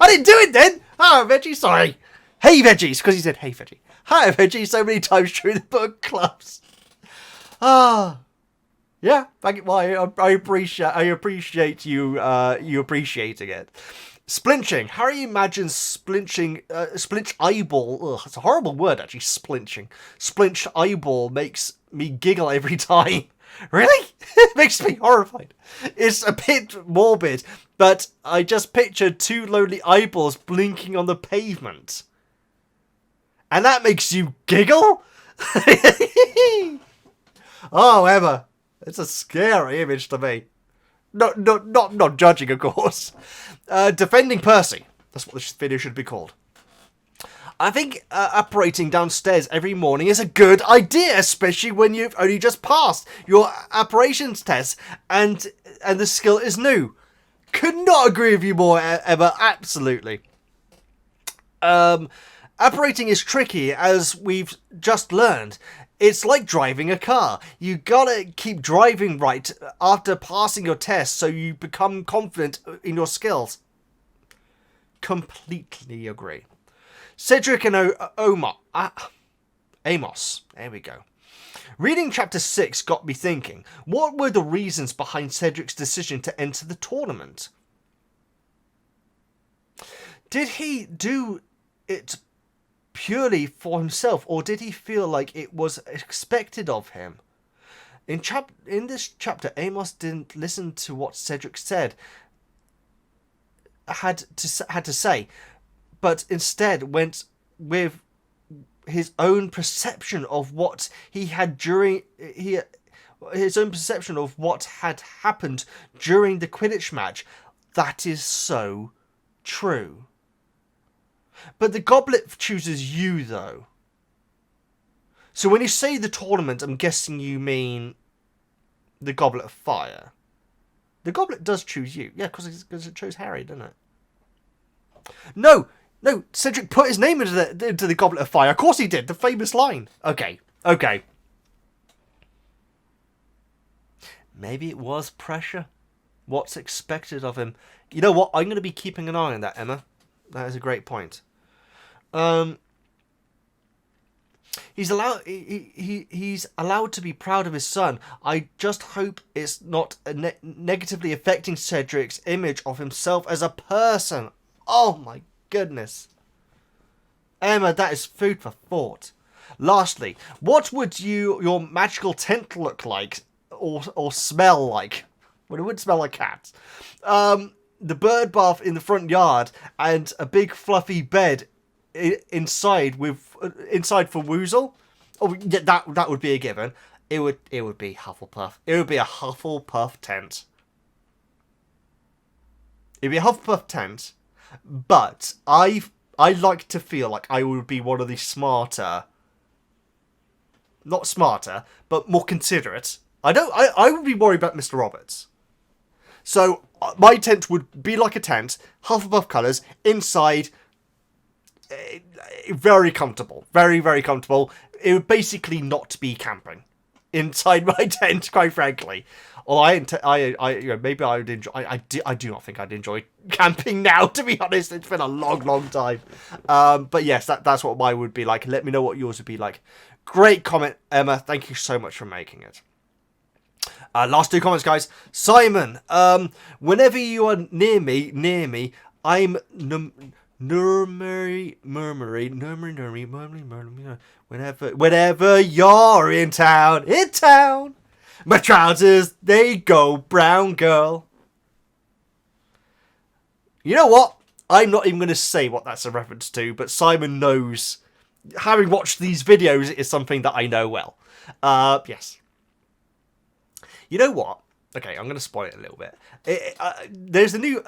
I didn't do it then. Hi Veggie, sorry. Hey Veggies, because he said "Hey Veggie." Hi Veggie so many times during the book clubs. Yeah, well, I appreciate you appreciating it. Splinching. Harry imagines Splinching, Splinch eyeball. Ugh, it's a horrible word actually. Splinching. Splinch eyeball makes me giggle every time. Really? It makes me horrified. It's a bit morbid, but I just pictured two lonely eyeballs blinking on the pavement. And that makes you giggle? Oh, Emma, it's a scary image to me. Not judging, of course. Defending Percy. That's what this video should be called. I think apparating downstairs every morning is a good idea, especially when you've only just passed your apparations test and the skill is new. Could not agree with you more, Emma. Absolutely. Apparating is tricky, as we've just learned. It's like driving a car. You gotta keep driving right after passing your test so you become confident in your skills. Completely agree. Cedric and Amos. There we go. Reading chapter 6 got me thinking. What were the reasons behind Cedric's decision to enter the tournament? Did he do it purely for himself, or did he feel like it was expected of him? In this chapter, Amos didn't listen to what Cedric had to say, but instead went with his own perception of what his own perception of what had happened during the Quidditch match. That is so true. But the Goblet chooses you, though. So when you say the tournament, I'm guessing you mean the Goblet of Fire. The Goblet does choose you. Yeah, because it chose Harry, didn't it? No, Cedric put his name into the Goblet of Fire. Of course he did. The famous line. Okay. Maybe it was pressure. What's expected of him. You know what? I'm going to be keeping an eye on that, Emma. That is a great point. He's allowed to be proud of his son. I just hope it's not negatively affecting Cedric's image of himself as a person. Oh my goodness. Emma, that is food for thought. Lastly, what would your magical tent look like or smell like? Well, it would smell like cats. The bird bath in the front yard and a big fluffy bed inside for Woozle. Oh yeah, that would be a given. It would be Hufflepuff. It would be a Hufflepuff tent. It'd be a Hufflepuff tent, but I like to feel like I would be one of the smarter, not smarter, but more considerate. I would be worried about Mr. Roberts. So my tent would be like a tent, Hufflepuff colours, inside, very comfortable, very, very comfortable. It would basically not be camping inside my tent, quite frankly. Although maybe I would enjoy. I do not think I'd enjoy camping now. To be honest, it's been a long, long time. But yes, that's what mine would be like. Let me know what yours would be like. Great comment, Emma. Thank you so much for making it. Last two comments, guys. Simon, whenever you are near me, I'm murmuring. Whenever you're in town, my trousers, they go brown, girl. You know what? I'm not even going to say what that's a reference to, but Simon knows. Having watched these videos, it is something that I know well. Yes. You know what? Okay, I'm going to spoil it a little bit. There's a new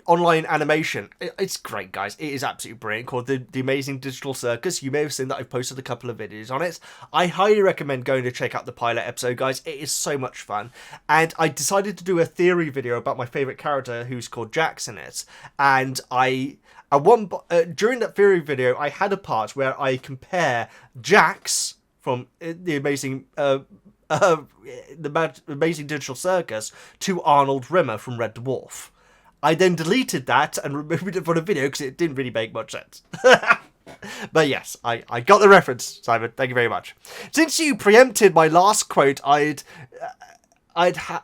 online animation. It's great, guys. It is absolutely brilliant, called The Amazing Digital Circus. You may have seen that I've posted a couple of videos on it. I highly recommend going to check out the pilot episode, guys. It is so much fun. And I decided to do a theory video about my favourite character, who's called Jax in it. And during that theory video, I had a part where I compare Jax from The Amazing... the Amazing Digital Circus to Arnold Rimmer from Red Dwarf. I then deleted that and removed it from the video because it didn't really make much sense. But yes, I got the reference, Simon. Thank you very much. Since you preempted my last quote, I'd have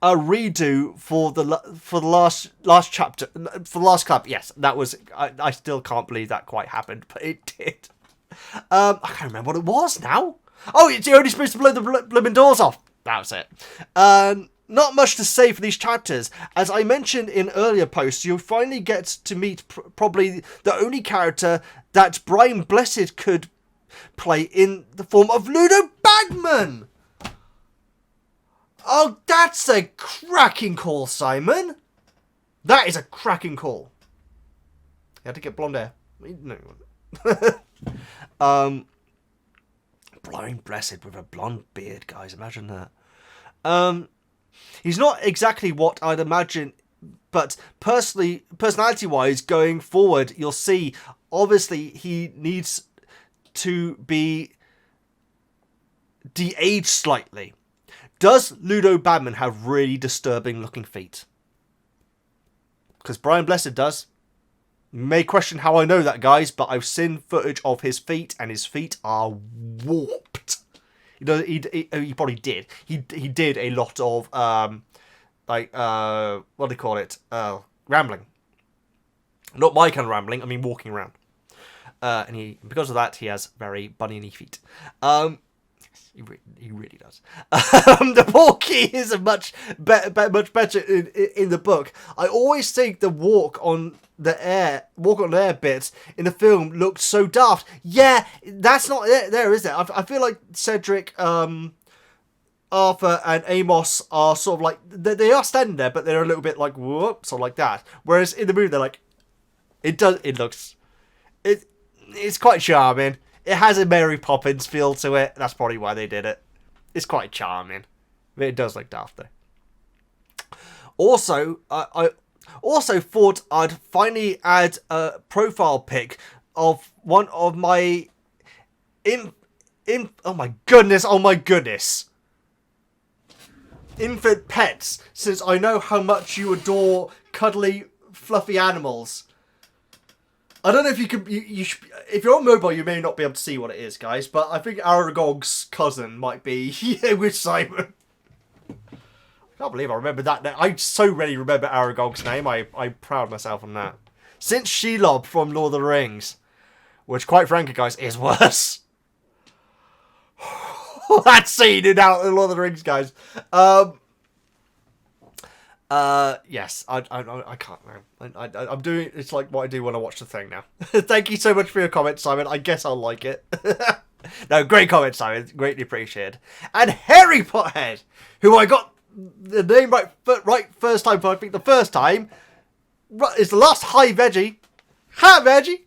a redo for the last chapter, for the last club. Yes, that was. I still can't believe that quite happened, but it did. I can't remember what it was now. Oh, you're only supposed to blow the blooming doors off. That was it. Not much to say for these chapters. As I mentioned in earlier posts, you'll finally get to meet probably the only character that Brian Blessed could play in the form of Ludo Bagman. Oh, that's a cracking call, Simon. That is a cracking call. You had to get blonde hair. No. Brian Blessed with a blonde beard, guys. Imagine that. He's not exactly what I'd imagine, but personality-wise, going forward, you'll see, obviously, he needs to be de-aged slightly. Does Ludo Bagman have really disturbing-looking feet? Because Brian Blessed does. You may question how I know that, guys, but I've seen footage of his feet, and his feet are warped. He probably did. He did a lot of what do they call it? Rambling. Not my kind of rambling. I mean walking around. And because of that, he has very bunny-y feet. He really does. The Portkey is a much better in the book. I always think the walk on the air bit in the film looked so daft. Yeah, that's not there, is it? I feel like Cedric, Arthur, and Amos are sort of like they are standing there, but they're a little bit like whoop, sort of like that. Whereas in the movie, they're like, it's quite charming. It has a Mary Poppins feel to it. That's probably why they did it. It's quite charming. But it does look daft, though. Also, I also thought I'd finally add a profile pic of one of my... oh my goodness. Infant pets, since I know how much you adore cuddly, fluffy animals. I don't know if you can... if you're on mobile, you may not be able to see what it is, guys. But I think Aragog's cousin might be here with Simon. I can't believe I remember that name. I so rarely remember Aragog's name. I'm proud of myself on that. Since Shelob from Lord of the Rings. Which, quite frankly, guys, is worse. That scene in Lord of the Rings, guys. Yes, I can't now. I'm doing, it's like what I do when I watch the thing now. Thank you so much for your comment, Simon. I guess I'll like it. No, great comment, Simon. Greatly appreciated. And Harry Potthead, who I got the name right first time, I think the first time, is the last Hi Veggie. Hi Veggie.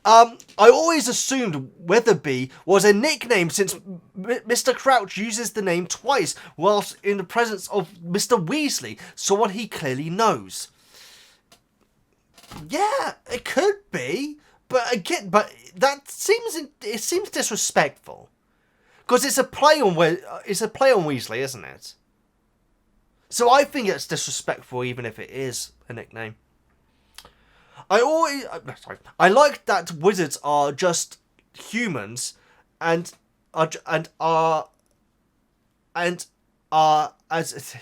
I always assumed Weatherby was a nickname since Mr. Crouch uses the name twice whilst in the presence of Mr. Weasley, someone he clearly knows. Yeah, it could be, but again, that seems disrespectful because it's a play on Weasley, isn't it? So I think it's disrespectful even if it is a nickname. I like that wizards are just humans and are as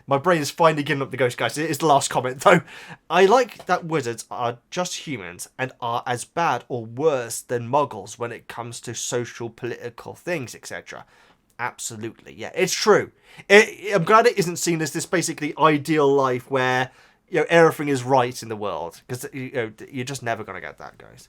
my brain is finally giving up the ghost, guys. It is the last comment though. I like that wizards are just humans and are as bad or worse than muggles when it comes to social, political things, etc. Absolutely, yeah, it's true. I'm glad it isn't seen as this basically ideal life where everything is right in the world, because, you're just never going to get that, guys.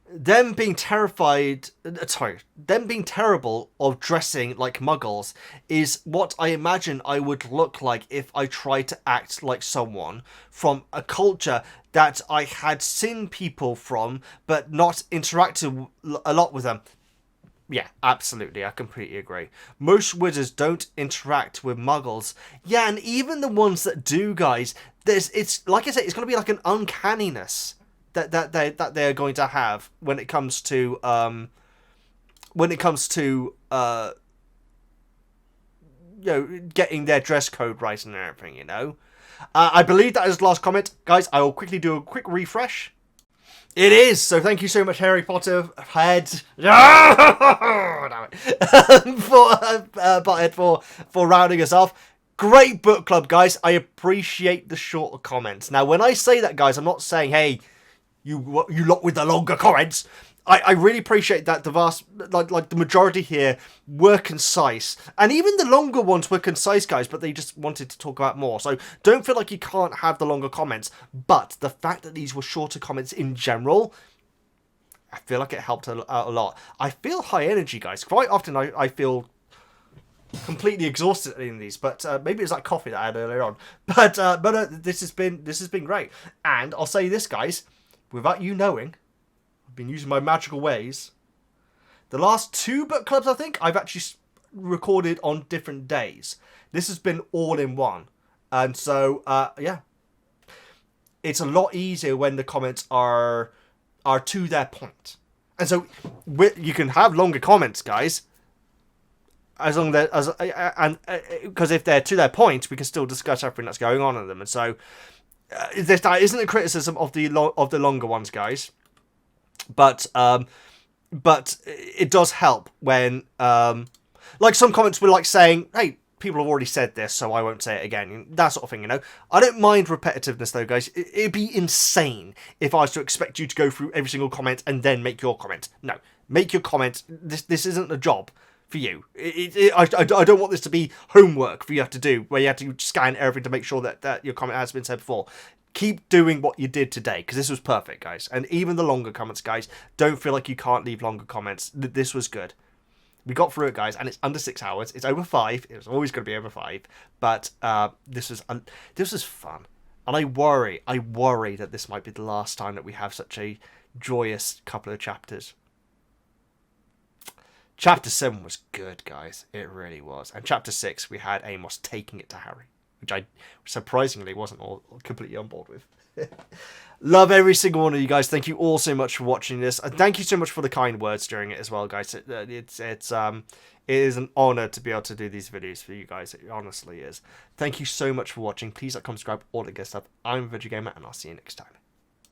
them being terrified, them being terrible of dressing like Muggles is what I imagine I would look like if I tried to act like someone from a culture that I had seen people from, but not interacted a lot with them. Yeah, absolutely. I completely agree. Most wizards don't interact with Muggles. Yeah, and even the ones that do, guys, it's like I said, it's going to be like an uncanniness that they're going to have when it comes to getting their dress code right and everything. I believe that is the last comment, guys. I will quickly do a quick refresh. It is, so thank you so much, Harry Potter head, for rounding us off. Great book club, guys. I appreciate the shorter comments. Now, when I say that, guys, I'm not saying, hey, you lot with the longer comments. I really appreciate that the vast, like the majority here were concise. And even the longer ones were concise, guys, but they just wanted to talk about more. So don't feel like you can't have the longer comments. But the fact that these were shorter comments in general, I feel like it helped out a lot. I feel high energy, guys. Quite often I feel completely exhausted in these, but maybe it's like coffee that I had earlier on. But this has been great. And I'll say this, guys, without you knowing, been using my magical ways. The last 2 book clubs, I think, I've actually recorded on different days. This has been all in one. And so, yeah. It's a lot easier when the comments are to their point. And so, you can have longer comments, guys. As long as, because if they're to their point, we can still discuss everything that's going on in them. And so, that isn't a criticism of the longer ones, guys. But it does help when, like some comments were like saying, hey, people have already said this, so I won't say it again. That sort of thing, I don't mind repetitiveness, though, guys. It'd be insane if I was to expect you to go through every single comment and then make your comment. No, make your comment. This isn't a job for you. I don't want this to be homework for you to do, where you have to scan everything to make sure that your comment has been said before. Keep doing what you did today, because this was perfect, guys. And even the longer comments, guys, don't feel like you can't leave longer comments. This was good. We got through it, guys, and it's under 6 hours. It's over 5. It was always going to be over 5. But this was fun. And I worry that this might be the last time that we have such a joyous couple of chapters. Chapter 7 was good, guys. It really was. And Chapter 6, we had Amos taking it to Harry, which I surprisingly wasn't all completely on board with. Love every single one of you guys. Thank you all so much for watching this. And thank you so much for the kind words during it as well, guys. It is an honor to be able to do these videos for you guys. It honestly is. Thank you so much for watching. Please like, comment, subscribe, all that good stuff. I'm VEGGIEKNIGHTS, and I'll see you next time.